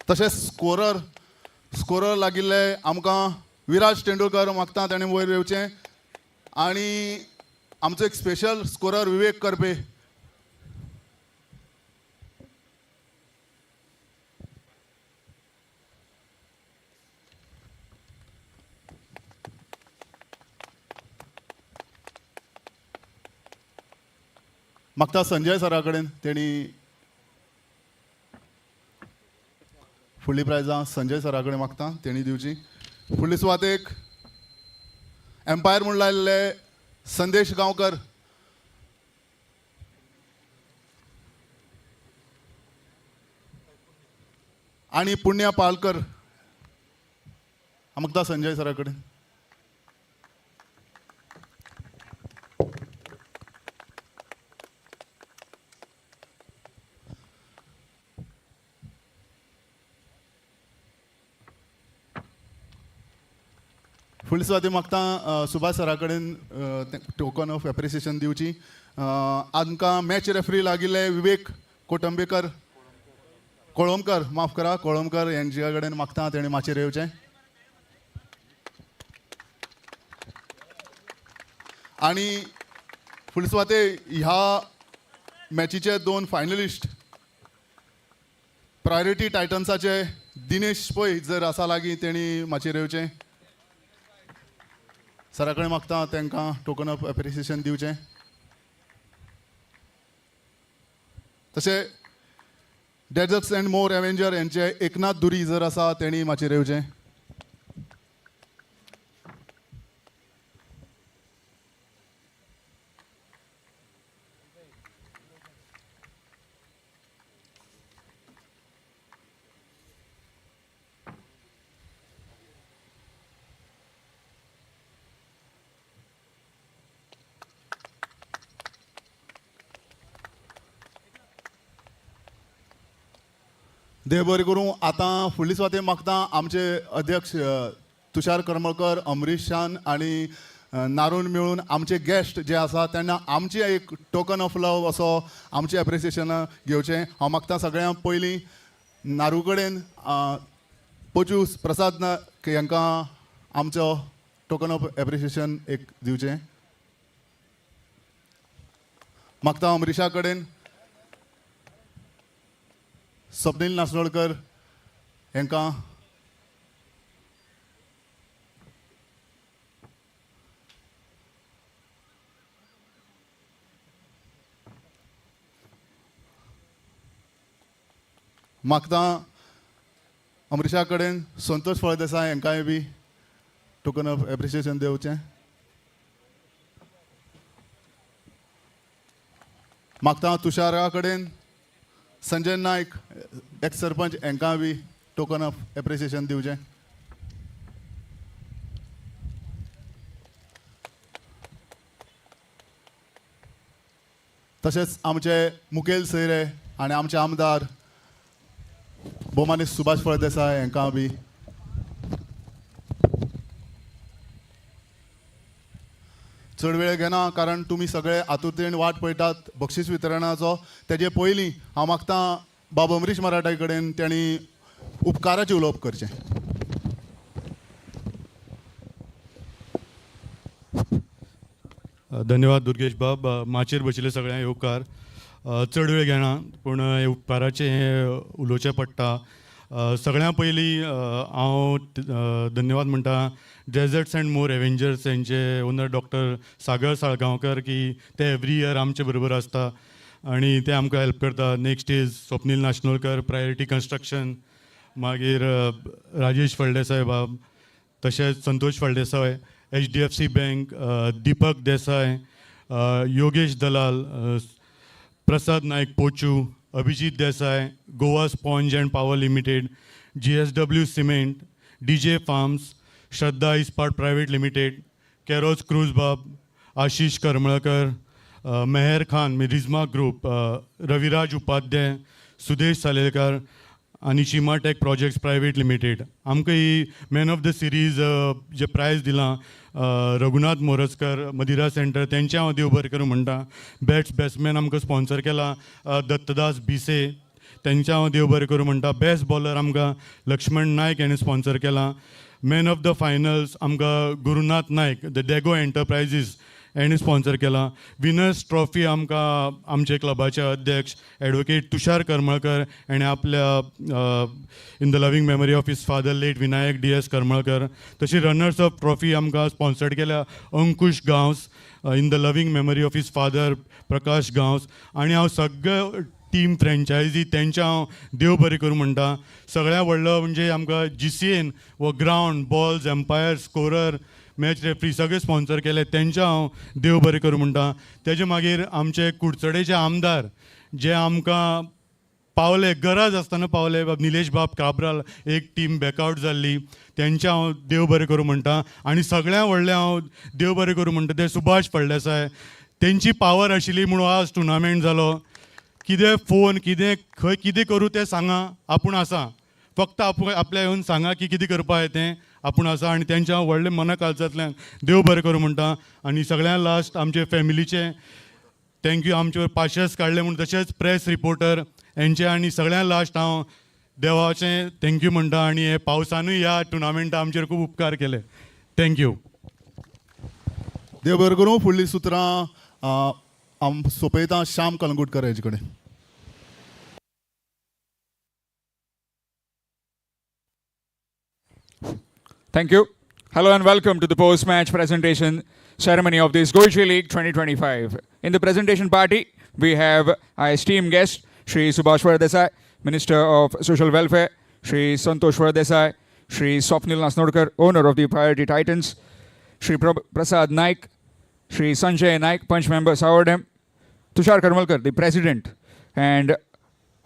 Speaker 10: तशेंच स्कोरर लागिल्ले आमकां विराज तेंडुलकर मागता ताणें वयर येवचें. आनी आमचो एक स्पेशल स्कोरर विवेक करपे. मागता संजय सरा कडेन तेणी फुडली प्रायजां संजय सरा कडेन मागता तेणी दिवची. फुडले सुवातेक एम्पायर म्हूण लायिल्ले संदेश गांवकर आनी पुण्या पालकर. हांव मागता संजय सरा कडेन. फुडले सुवातेक मागता सुभाष सरा कडेन टोकन ऑफ एप्रिसिएशन दिवची. आमकां मॅच रेफ्री लागिल्ले विवेक कोळंबकर माफ करा कोळंबकर यांच्या कडेन मागता तेणें माचयेर येवचें. आनी फुडले सुवातेक ह्या मॅचीचे 2 फायनलिस्ट प्रायोरिटी टायटन्साचे दिनेश पै जर आसा लागीं तेणी माचयेर येवचें. सरा कडेन मागता तांकां टोकन ऑफ एप्रिसिएशन दिवचें. तशें डेजर्ट्स एंड मोर एवेंजर यांचे एकनाथ दुरी जर आसा तेणी माचयेर येवचें. देव बरें करूं. आतां फुडली सुवातेक मागता आमचे अध्यक्ष तुषार करमळकर, अमरीश शान आनी नारून मेळून आमचे गेस्ट जे आसा तेन्ना आमची एक टोकन ऑफ लव असो आमचे एप्रिसिएशन घेवचें. हांव मागता सगळ्यांत पयलीं नारू कडेन पोचू प्रसाद हांकां आमचो टोकन ऑफ एप्रिसिएशन एक दिवचें. मागता अमरीशा कडेन स्वप्नील नासनोडकर हांकां मागता अमरीशा कडेन संतोष फळदेसाय हांकांय बी टोकन ऑफ एप्रिसिएशन दिवचें. मागता तुषारा कडेन संजय नायक एक्स सरपंच हांकां बी टोकन ऑफ एप्रिसिएशन दिवचें. तशेंच आमचे मुखेल सोयरे आनी आमचे आमदार भोवमानी सुभाष फळदेसाय हांकां बी चड वेळ घेना, कारण तुमी सगळे आतुरतेन वाट पळयतात बक्षीस वितरणाचो. तेजे पयलीं हांव मागतां बाब अमरीश मराठे कडेन त्यांनी उपकाराचें उलोवप करचें.
Speaker 14: धन्यवाद दुर्गेश बाब. माचेर बशिल्ले सगळ्यांक हे उपकार. चड वेळ घेना पूण हे उपकाराचें हे उलोवचें पडटा. सगळ्यां पयलीं हांव धन्यवाद म्हणटा डेझर्ट्स अँड मोर एव्हेंजर्स यांचे ओनर डॉक्टर सागर साळगांवकर की ते एवरी इयर आमचे बरोबर आसता आनी ते आमकां हेल्प करता. Next is Swapnil Nashnolkar priority construction, मागीर राजेश फळदेसाय बाब, तशेंच संतोष फळदेसाय, HDFC बँक, दीपक देसाय, योगेश दलाल, प्रसाद नायक पोचू, Abhijeet Desai, Goa sponge and power limited, GSW cement, DJ farms, Shraddha Ispat private limited, कॅरोज क्रूज बाब, आशिष करमळकर, मेहर खान रिझमा ग्रुप, रविराज उपाध्याय, सुदेश सालेलकर आनी शिमाटेक प्रोजेक्ट्स प्रायवेट लिमिटेड. आमकां ही मॅन ऑफ द सिरीज जे प्रायज दिलां रघुनाथ मोरजकर मदिरा सेंटर, तेंचे हांव देव बरें करूं म्हणटा. बॅट्समॅन आमकां स्पॉन्सर केला दत्तदास भिसे, तेंचे हांव देव बरें करूं म्हणटा. बेस्ट बॉलर आमकां लक्ष्मण नायक हेणें स्पॉन्सर केला. मॅन ऑफ द फायनल्स आमकां गुरुनाथ नायक द डेगो एंटरप्रायजीस हेणें स्पॉन्सर केला. विनर्स ट्रॉफी आमकां आमचे क्लबाचे अध्यक्ष एडवोकेट तुषार करमळकर हेणें आपल्या in the loving memory of his father late Vinayak DS Karmalkar. तशी रनर्स ऑफ ट्रॉफी आमकां स्पॉन्सर्ड केल्या Ankush Gawas in the loving memory of his father Prakash Gawas. आनी हांव सगळे टीम फ्रँचायजी तेंच्या हांव देव बरें करूं म्हणटा. सगळ्यां व्हडलो म्हणजे आमकां GCAन वो ground balls umpire scorer match referee सगळे स्पॉन्सर केले, तेंच्या हांव देव बरें करूं म्हणटा. तेजे मागीर आमचे कुडचडेचे आमदार जे आमकां पावले गरज आसतना पावले, निलेश बाब काब्राल एक टीम बॅकआउट जाल्ली, तेंचे हांव देव बरें करूं म्हणटा. आनी सगळ्यां व्हडलें हांव देव बरें करूं म्हणटा ते सुभाष फळदेसाय. तेंची पावर आशिल्ली म्हणून आज टुर्नामेंट जालो. कितें फोन कितें खंय कितें करूं तें सांगा, आपूण आसा. फक्त आपल्या येवन सांगा की कितें करपा जाय तें, आपूण आसा. आनी तेंच्या व्हडले मना काळजांतल्यान देव बरें करूं म्हणटा. आनी सगळ्यां लास्ट आमचे फॅमिलीचे थँक्यू, आमचे पाशस काडले म्हणून, तशेंच प्रेस रिपोर्टर हेंचे. आनी सगळ्यां लास्ट हांव देवाचें थँक्यू म्हणटा. आनी हे पावसानूय ह्या टुर्नामेंटा आमचेर खूब उपकार केले. थँक्यू.
Speaker 10: देव बरें करूं. फुडलीं सुत्रां सोंपयता श्याम कलंगूटकर हेजे कडेन.
Speaker 6: Thank you. Hello and welcome to the post-match presentation ceremony of this Goichi League 2025. In the presentation party, we have our esteemed guest, Shri Subhash Fardesai, Minister of Social Welfare, Shri Santosh Fardesai, Shri Swapnil Nasnodkar, owner of the Priority Titans, Shri Prasad Naik, Shri Sanjay Naik, Punch member Saurdem, Tushar Karmalkar, the President, and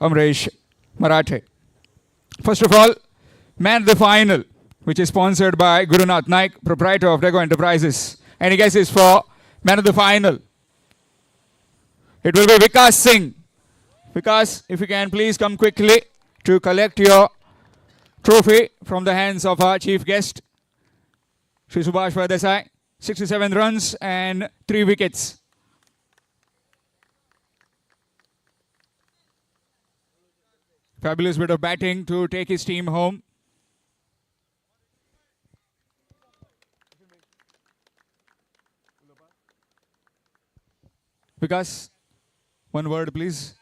Speaker 6: Amresh Marathe. First of all, man of the final, which is sponsored by Gurunath Naik, proprietor of Dego Enterprises. Any guesses for man of the final? It will be Vikas Singh. Vikas, if you can please come quickly to collect your trophy from the hands of our chief guest, Shri Subhash Fardesai. 67 runs and 3 wickets. Fabulous bit of batting to take his team home. Vikas, one word please.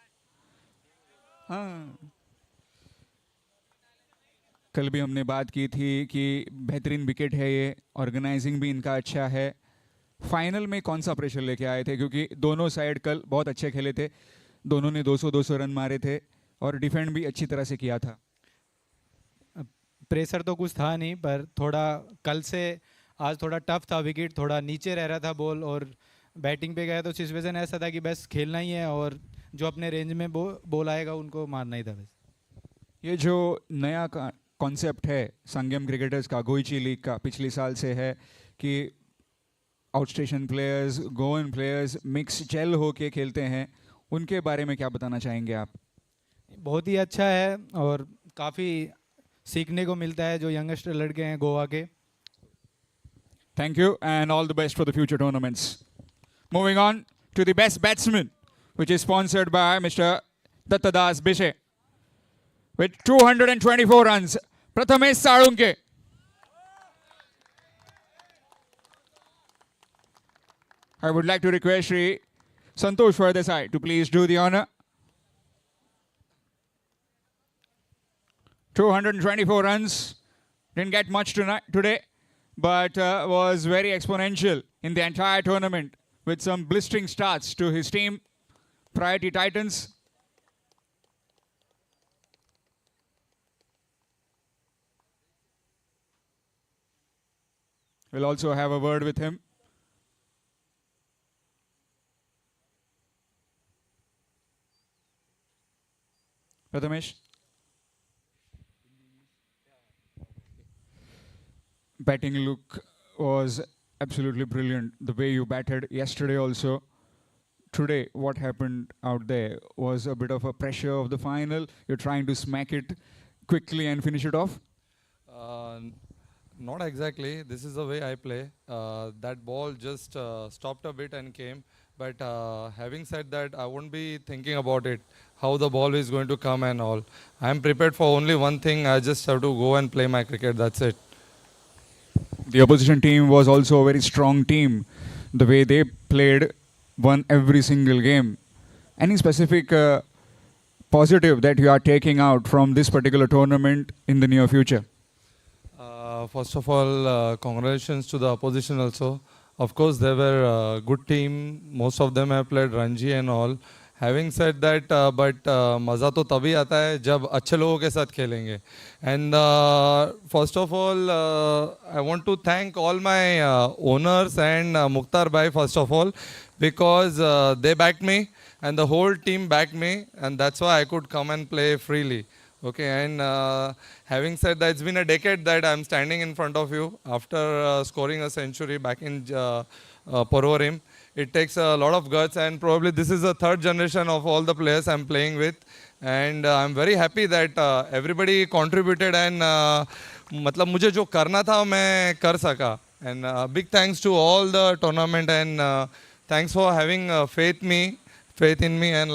Speaker 6: कल भी हमने बात की थी कि बेहतरीन wicket है ये, ऑर्गेनाइजिंग भी इनका अच्छा है. फाइनल में कौन सा प्रेशर लेके आए थे, क्योंकि दोनों साइड कल बहुत अच्छे खेले थे, दोनों ने 200-200 रन मारे थे और डिफेंड भी अच्छी तरह से किया था.
Speaker 15: प्रेशर तो कुछ था नहीं, पर थोड़ा कल से आज थोड़ा टफ था. विकेट थोड़ा नीचे रह रहा था बॉल, और बैटिंग पे गया तो सिचुएशन ऐसा था कि बस खेलना ही है और जो अपने रेंज में बॉल आएगा उनको मारना ही था बस.
Speaker 6: ये जो नया कॉन्सेप्ट है संगम क्रिकेटर्स का, गोइची लीग का, पिछले साल से है कि outstation players, Goan players mix gel होके खेलते हैं, उनके बारे में क्या बताना चाहेंगे आप?
Speaker 15: बहुत ही अच्छा है और काफ़ी सीखने को मिलता है जो यंगस्टर लड़के हैं गोवा के.
Speaker 6: Thank you and all the best for the future tournaments. Moving on to the best batsman, which is sponsored by Mr. Dattadas Bishe. With 224 runs, Prathamesh Salunke. I would like to request Shri Santosh Fardesai to please do the honor. 224 runs, didn't get much today, but was very exponential in the entire tournament with some blistering starts to his team, Priority Titans. We'll also have a word with him. Prathamesh. Batting look was absolutely brilliant. The way you batted yesterday also. Today, what happened out there was a bit of a pressure of the final. You're trying to smack it quickly and finish it off?
Speaker 16: Not exactly. This is the way I play. That ball just stopped a bit and came. But having said that, I won't be thinking about it, how the ball is going to come and all. I'm prepared for only one thing. I just have to go and play my cricket. That's it.
Speaker 6: The opposition team was also a very strong team. The way they played, won every single game. Any specific positive that you are taking out from this particular tournament in the near future?
Speaker 16: First of all, congratulations to the opposition also. Of course, they were a good team. Most of them have played Ranji and all. Having said that, but मज़ा तो तभी आता है जब अच्छे लोगों के साथ खेलेंगे. And first of all, I want to thank all my owners and Mukhtar Bhai first of all, because they backed me and the whole team backed me, and that's why I could come and play freely. Okay, and having said that, it's been a decade that I'm standing in front of you after scoring a century back in Porvorim. It takes a lot of guts, and probably this is the third generation of all the players I'm playing with. And I'm very happy that everybody contributed and मतलब मुझे जो करना था मैं कर सका. And big thanks to all the tournament, and thanks for having faith in me, and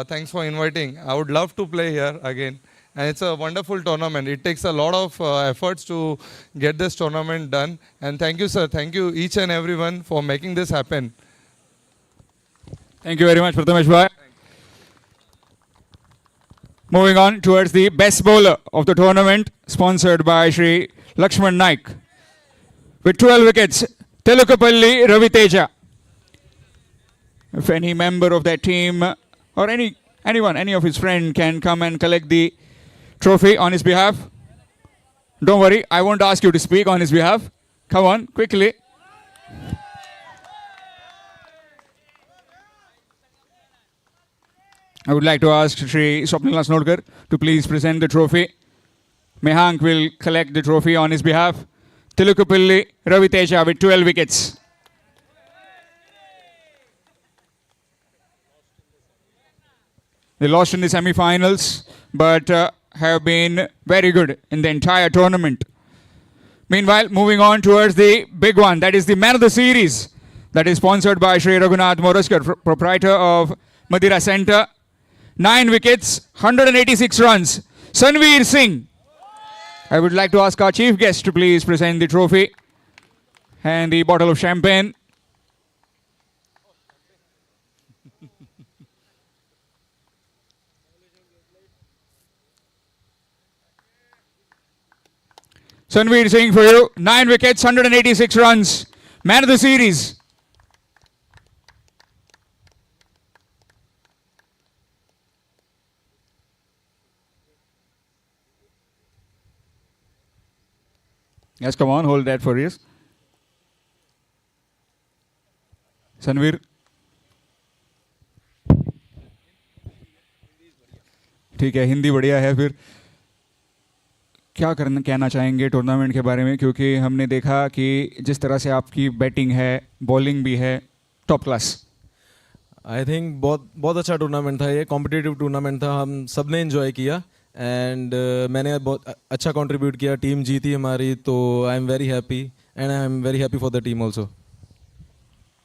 Speaker 16: thanks for inviting. I would love to play here again. And it's a wonderful tournament. It takes a lot of efforts to get this tournament done. And thank you, sir. Thank you each and everyone for making this happen.
Speaker 6: Thank you very much, Prathamesh Bhai. Moving on towards the best bowler of the tournament, sponsored by Shri Lakshman Naik. With 12 wickets, Telukapalli Raviteja. If any member of that team or anyone, any of his friends can come and collect the trophy on his behalf. Don't worry, I won't ask you to speak on his behalf. Come on, quickly. I would like to ask Shri Swapnil Asnodkar to please present the trophy. Mehank will collect the trophy on his behalf. Tilukapalli Raviteja with 12 wickets. They lost in the semi-finals, but have been very good in the entire tournament. Meanwhile, moving on towards the big one, that is the man of the series, that is sponsored by Shri Raghunath Moraskar, proprietor of Madira Center. 9 wickets, 186 runs. Sanveer Singh. I would like to ask our chief guest to please present the trophy and the bottle of champagne. Sanveer Singh for you. 9 wickets, 186 runs. Man of the series. Yes, come on, hold that for us. Sanveer. ठीक है, हिंदी बढ़िया है. फिर क्या कहना चाहेंगे tournament के बारे में, क्योंकि हमने देखा कि जिस तरह से आपकी बैटिंग है, बॉलिंग भी है, टॉप क्लास.
Speaker 17: आई थिंक बहुत अच्छा टूर्नामेंट था ये, कॉम्पिटिटिव टूर्नामेंट था, हम सब ने एंजॉय किया. एंड मैंने बहुत अच्छा कंट्रीब्यूट किया, टीम जीती हमारी, तो I am very happy and I am very happy for the team also.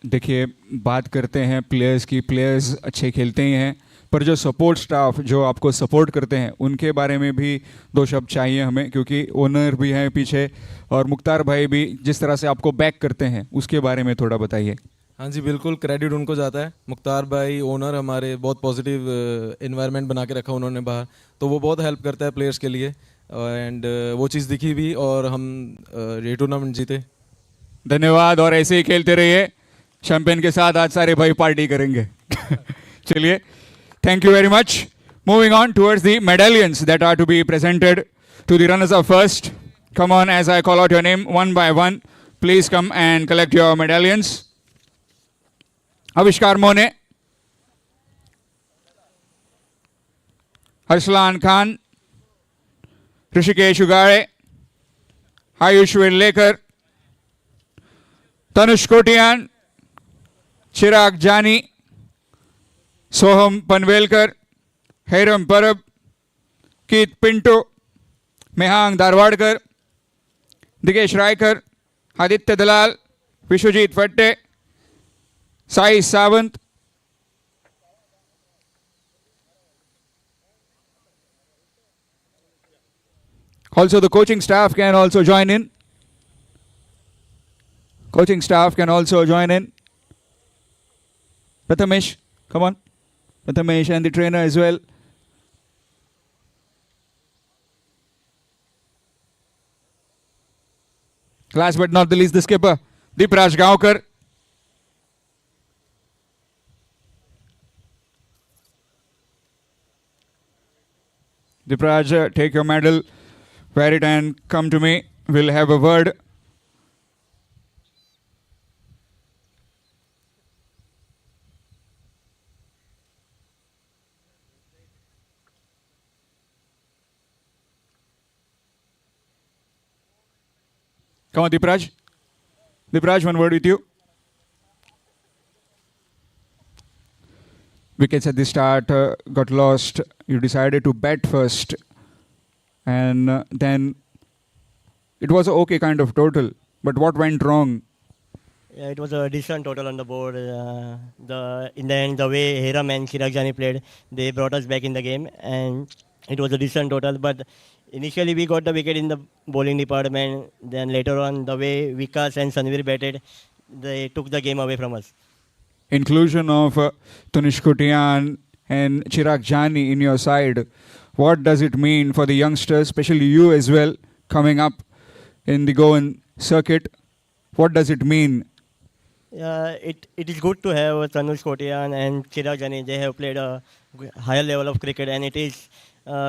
Speaker 6: देखिए, बात करते हैं प्लेयर्स की, प्लेयर्स अच्छे खेलते ही हैं, पर जो सपोर्ट स्टाफ जो आपको सपोर्ट करते हैं उनके बारे में भी दो शब्द चाहिए हमें, क्योंकि ओनर भी हैं पीछे और मुख्तार भाई भी जिस तरह से आपको बैक करते हैं उसके बारे में थोड़ा बताइए।
Speaker 17: हाँ जी, बिल्कुल क्रेडिट उनको जाता है। मुख्तार भाई ओनर हमारे, बहुत पॉजिटिव इन्वायरमेंट बना के रखा उन्होंने बाहर, तो वो बहुत हेल्प करता है प्लेयर्स के लिए, एंड वो चीज़ दिखी भी और हम ये टूर्नामेंट जीते।
Speaker 6: धन्यवाद, और ऐसे ही खेलते रहिए। चैंपियन के साथ आज सारे भाई पार्टी करेंगे। चलिए, thank you very much. Moving on towards the medallions that are to be presented to the runners up first. Come on, as I call out your name one by one, please come and collect your medallions. Avishkar Mone, Arslan Khan, Rishikesh Ugare, Ayush Lekar, Tanush Kotian, Chirag Jani, Soham Panvelkar, harem परब, कीत Pinto, मेहांग धारवाड़कर, Digesh Raikar, Aditya दलाल, विश्वजीत फट्टे, Sai Sawant, also the coaching staff can also join in. Coaching staff can also join in. Prathamesh, come on. Prathamesh and the trainer as well. Last but not the least, the skipper, Deepraj Gaonkar. Deepraj, take your medal, wear it and come to me. We'll have a word. Come on, Deepraj. Deepraj, one word with you. Wickets at the start got lost. You decided to bat first. And then it was an okay kind of total. But what went wrong?
Speaker 2: Yeah, it was a decent total on the board. In the end, the way Hiram and Chirag Jani played, they brought us back in the game. And it was a decent total. But initially, we got the wicket in the bowling department. Then later on, the way Vikas and Sanveer batted, they took the game away from us.
Speaker 6: Inclusion of Tunish Kotian and Chirag Jani in your side, what does it mean for the youngsters, especially you as well, coming up in the Goan circuit? What does it mean?
Speaker 2: It is good to have Tanush Kotian and Chirag Jani. They have played a higher level of cricket, and it is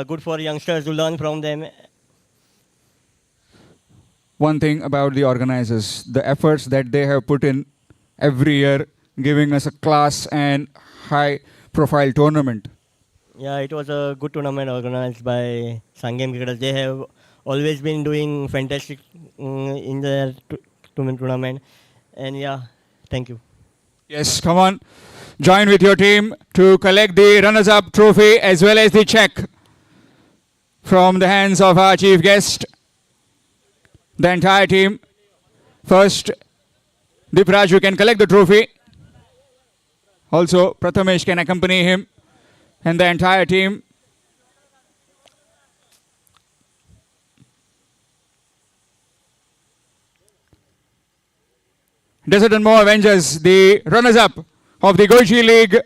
Speaker 2: good for youngsters to learn from them.
Speaker 6: One thing about the organizers, the efforts that they have put in every year, giving us a class and high profile tournament.
Speaker 2: Yeah, it was a good tournament organized by Sangam Cricketers. They have always been doing fantastic in the tournament. And yeah, thank you.
Speaker 6: Yes, come on. Join with your team to collect the runners-up trophy as well as the check from the hands of our chief guest. The entire team. First, Deepraj, you can collect the trophy. Also, Prathamesh can accompany him and the entire team. Desert and More Avengers, the runners-up of the Goichi League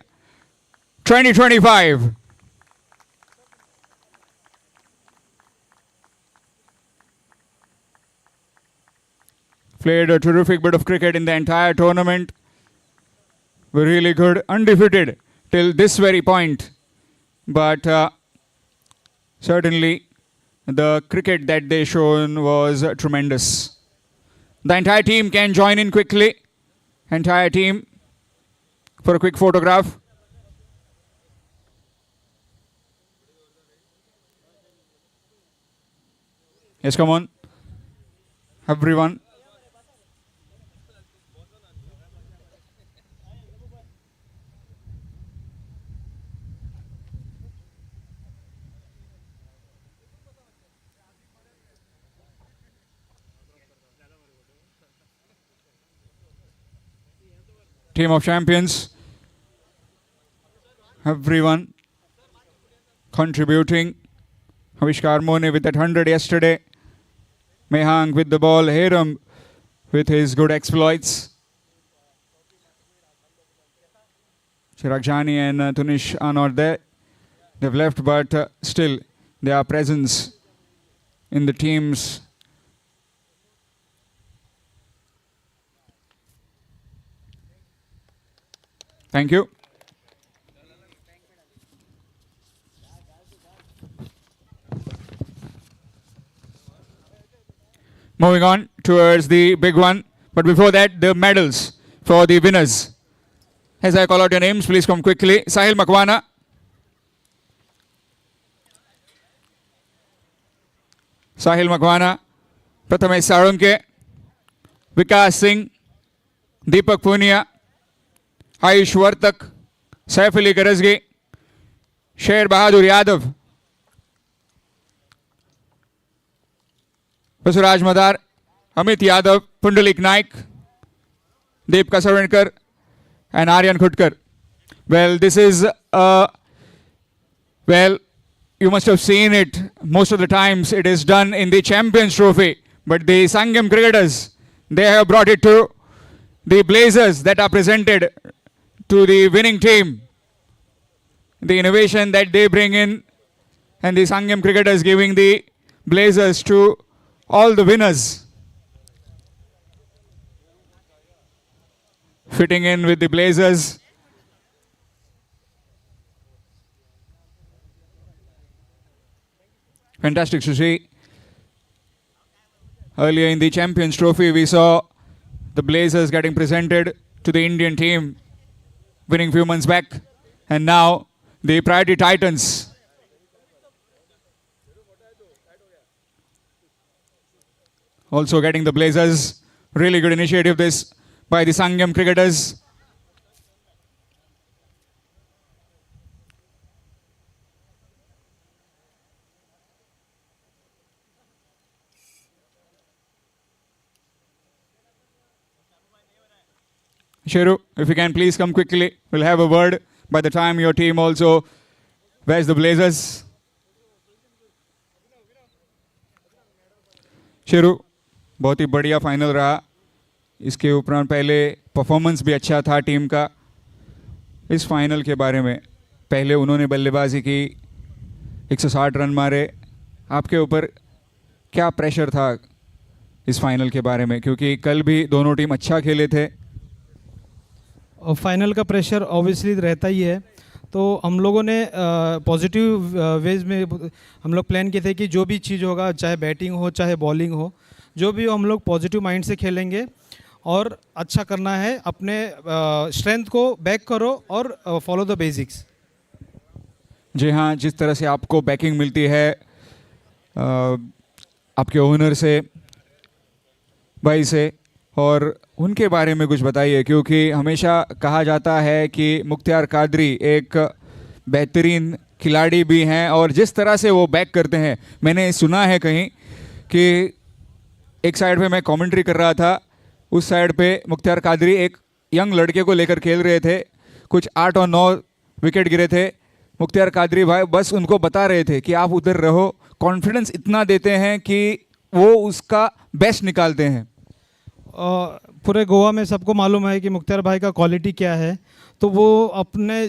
Speaker 6: 2025. Played a terrific bit of cricket in the entire tournament. Were really good, undefeated till this very point. But certainly the cricket that they shown was tremendous. The entire team can join in quickly. Entire team for a quick photograph. Yes, come on. Everyone. team of champions. Everyone contributing. Avishkar Mone with that 100 yesterday. Mehang with the ball. Hiram with his good exploits. Chirag Jani and Tunish are not there. They've left, but still their presence in the teams. Thank you. Moving on towards the big one. But before that, the medals for the winners. As I call out your names, please come quickly. Sahil Makwana. Sahil Makwana. Prathamesh Sarunke. Vikas Singh. Deepak Punia. Ayush Vartak. Saif Ali Garazgi. Sher Bahadur Yadav. Basuraj Madar. Amit Yadav. Pundalik Naik. Deepka Sarvankar. And Aryan Khutkar. Well, this is, well, you must have seen it. Most of the times it is done in the Champions Trophy. But the Sangam cricketers, they have brought it to the Blazers that are presented to the winning team. The innovation that they bring in, and the Sangam cricketers giving the Blazers to all the winners. Fitting in with the Blazers. Fantastic to see. Earlier in the Champions Trophy, we saw the Blazers getting presented to the Indian team, winning few months back. And now the Priority Titans. Also getting the Blazers. Really good initiative this by the Sangam cricketers. Sheru, if you can please come quickly. We'll have a word by the time your team also wears the Blazers. Sheru, बहुत ही बढ़िया final रहा. इसके उपरांत पहले performance भी अच्छा था team का. इस फाइनल के बारे में, पहले उन्होंने बल्लेबाजी की, 160 रन मारे. आपके ऊपर क्या प्रेशर था इस फाइनल के बारे में, क्योंकि कल भी दोनों टीम अच्छा खेले थे.
Speaker 3: और फाइनल का प्रेशर ऑब्वियसली रहता ही है. तो हम लोगों ने पॉजिटिव वेज में हम लोग प्लान किए थे कि जो भी चीज़ होगा, चाहे बैटिंग हो चाहे बॉलिंग हो, जो भी हो हम लोग पॉजिटिव माइंड से खेलेंगे और अच्छा करना है. अपने स्ट्रेंथ को बैक करो और फॉलो द बेसिक्स.
Speaker 6: जी हाँ, जिस तरह से आपको बैकिंग मिलती है आपके ओनर से, भाई से, और उनके बारे में कुछ बताइए, क्योंकि हमेशा कहा जाता है कि मुख्तियार कादरी एक बेहतरीन खिलाड़ी भी हैं और जिस तरह से वो बैक करते हैं. मैंने सुना है कहीं कि एक साइड पे मैं कमेंट्री कर रहा था, उस साइड पे मुख्तियार कादरी एक यंग लड़के को लेकर खेल रहे थे, कुछ 8 और 9 विकेट गिरे थे. मुख्तियार कादरी भाई बस उनको बता रहे थे कि आप उधर रहो. कॉन्फिडेंस इतना देते हैं कि वो उसका बेस्ट निकालते हैं.
Speaker 3: पूरे गोवा में सबको मालूम है कि मुख्तियार भाई का क्वालिटी क्या है. तो वो अपने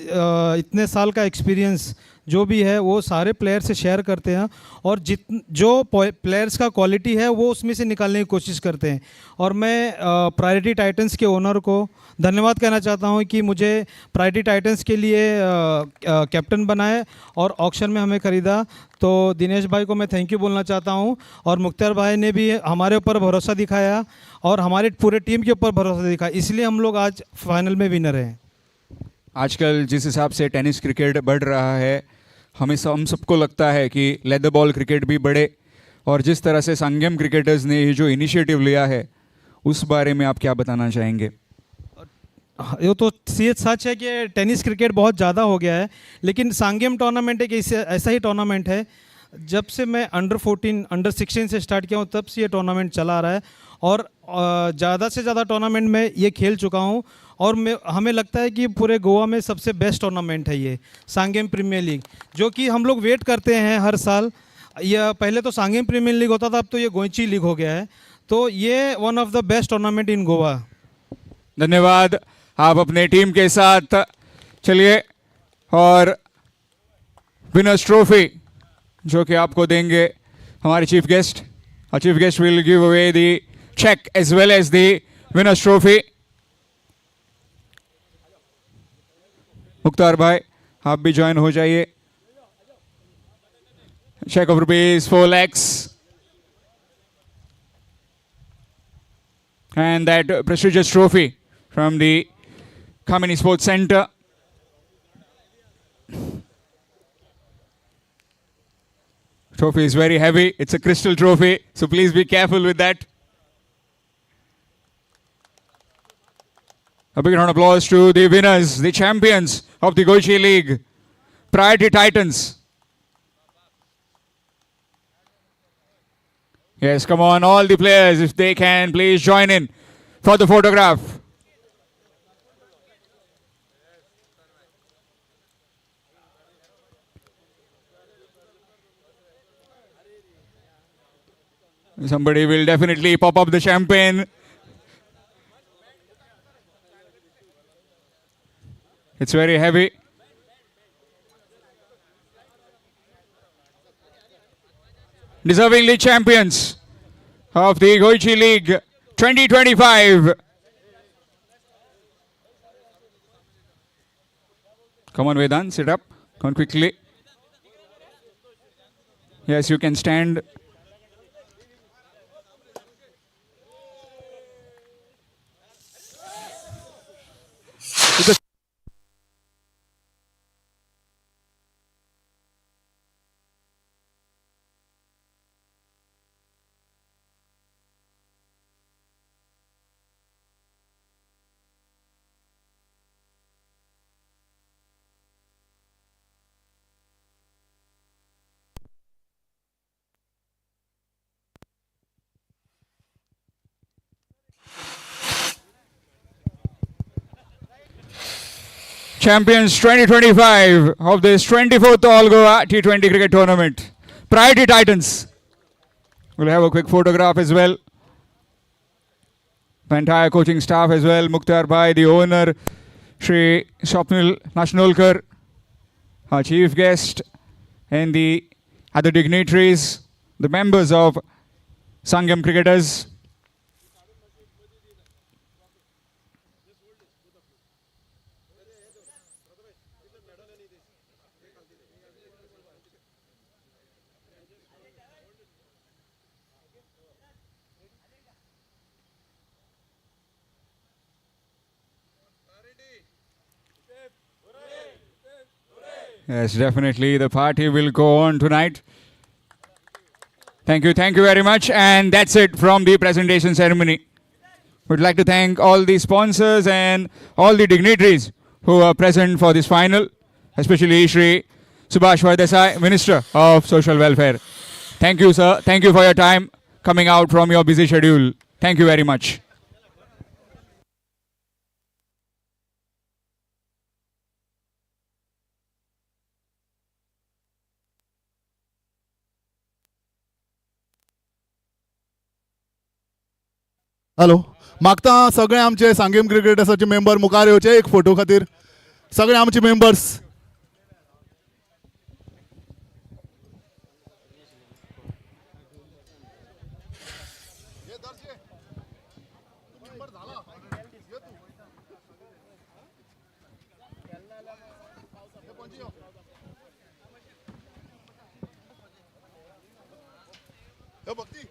Speaker 3: इतने साल का एक्सपीरियंस जो भी है वो सारे प्लेयर से शेयर करते हैं और जो प्लेयर्स का क्वालिटी है वो उसमें से निकालने की कोशिश करते हैं. और मैं प्रायोरिटी टाइटंस के ओनर को धन्यवाद कहना चाहता हूं कि मुझे प्रायोरिटी टाइटंस के लिए कैप्टन बनाए और ऑक्शन में हमें ख़रीदा. तो दिनेश भाई को मैं थैंक यू बोलना चाहता हूं. और मुख्तियार भाई ने भी हमारे ऊपर भरोसा दिखाया और हमारे पूरे टीम के ऊपर भरोसा दिखाया, इसलिए हम लोग आज फाइनल में विनर हैं.
Speaker 6: आजकल जिस हिसाब से टेनिस क्रिकेट बढ़ रहा है, हम सबको लगता है कि लेदर बॉल क्रिकेट भी बढ़े. और जिस तरह से संगम क्रिकेटर्स ने ये जो इनिशिएटिव लिया है, उस बारे में आप क्या बताना चाहेंगे?
Speaker 3: ये तो सच है कि टेनिस क्रिकेट बहुत ज़्यादा हो गया है, लेकिन सांगेम टूर्नामेंट एक ऐसा ही टूर्नामेंट है. जब से मैं अंडर 14, अंडर 16 से स्टार्ट किया हूँ तब से ये टूर्नामेंट चला आ रहा है और ज़्यादा से ज़्यादा टूर्नामेंट में ये खेल चुका हूँ और हमें लगता है कि पूरे गोवा में सबसे बेस्ट टूर्नामेंट है ये सांगेम प्रीमियर लीग, जो कि हम लोग वेट करते हैं हर साल। यह पहले तो सांगेम प्रीमियर लीग होता था, अब तो ये गोइची लीग हो गया है। तो ये one of the best tournament इन गोवा।
Speaker 6: धन्यवाद। आप अपने टीम के साथ चलिए और विनर्स ट्रॉफी जो कि आपको देंगे हमारे chief guest. Our chief guest will give away the check as well as the winner's trophy. Mukhtar भाई आप भी ज्वाइन हो जाइए। Check of rupees 4 lakhs and that prestigious trophy from the Kamini Sports Center. Trophy is very heavy. It's a crystal trophy, so please be careful with that. A big round of applause to the winners, the champions of the Goichi League, Priority Titans. Yes, come on, all the players, if they can, please join in for the photograph. Somebody will definitely pop up the champagne. It's very heavy. Deservingly champions of the Goichi League 2025. Come on, Vedant, sit up. Come on quickly. Yes, you can stand. Champions 2025 of this 24th All Goa T20 Cricket Tournament. Priority Titans. We'll have a quick photograph as well. The entire coaching staff as well. Mukhtar Bhai, the owner, Shri Swapnil Nashnolkar, our chief guest, and the other dignitaries, the members of Sangam Cricketers. Yes, definitely. The party will go on tonight. Thank you very much. And that's it from the presentation ceremony. We'd like to thank all the sponsors and all the dignitaries who are present for this final, especially Shri Subhash Vardesai, Minister of Social Welfare. Thank you, sir. Thank you for your time coming out from your busy schedule. Thank you very much.
Speaker 10: Hello, मागता सगळे आमचे Sanguem क्रिकेटर्साचे member मुखार येवचे एक photo खातीर. सगळे आमचे members. भक्ती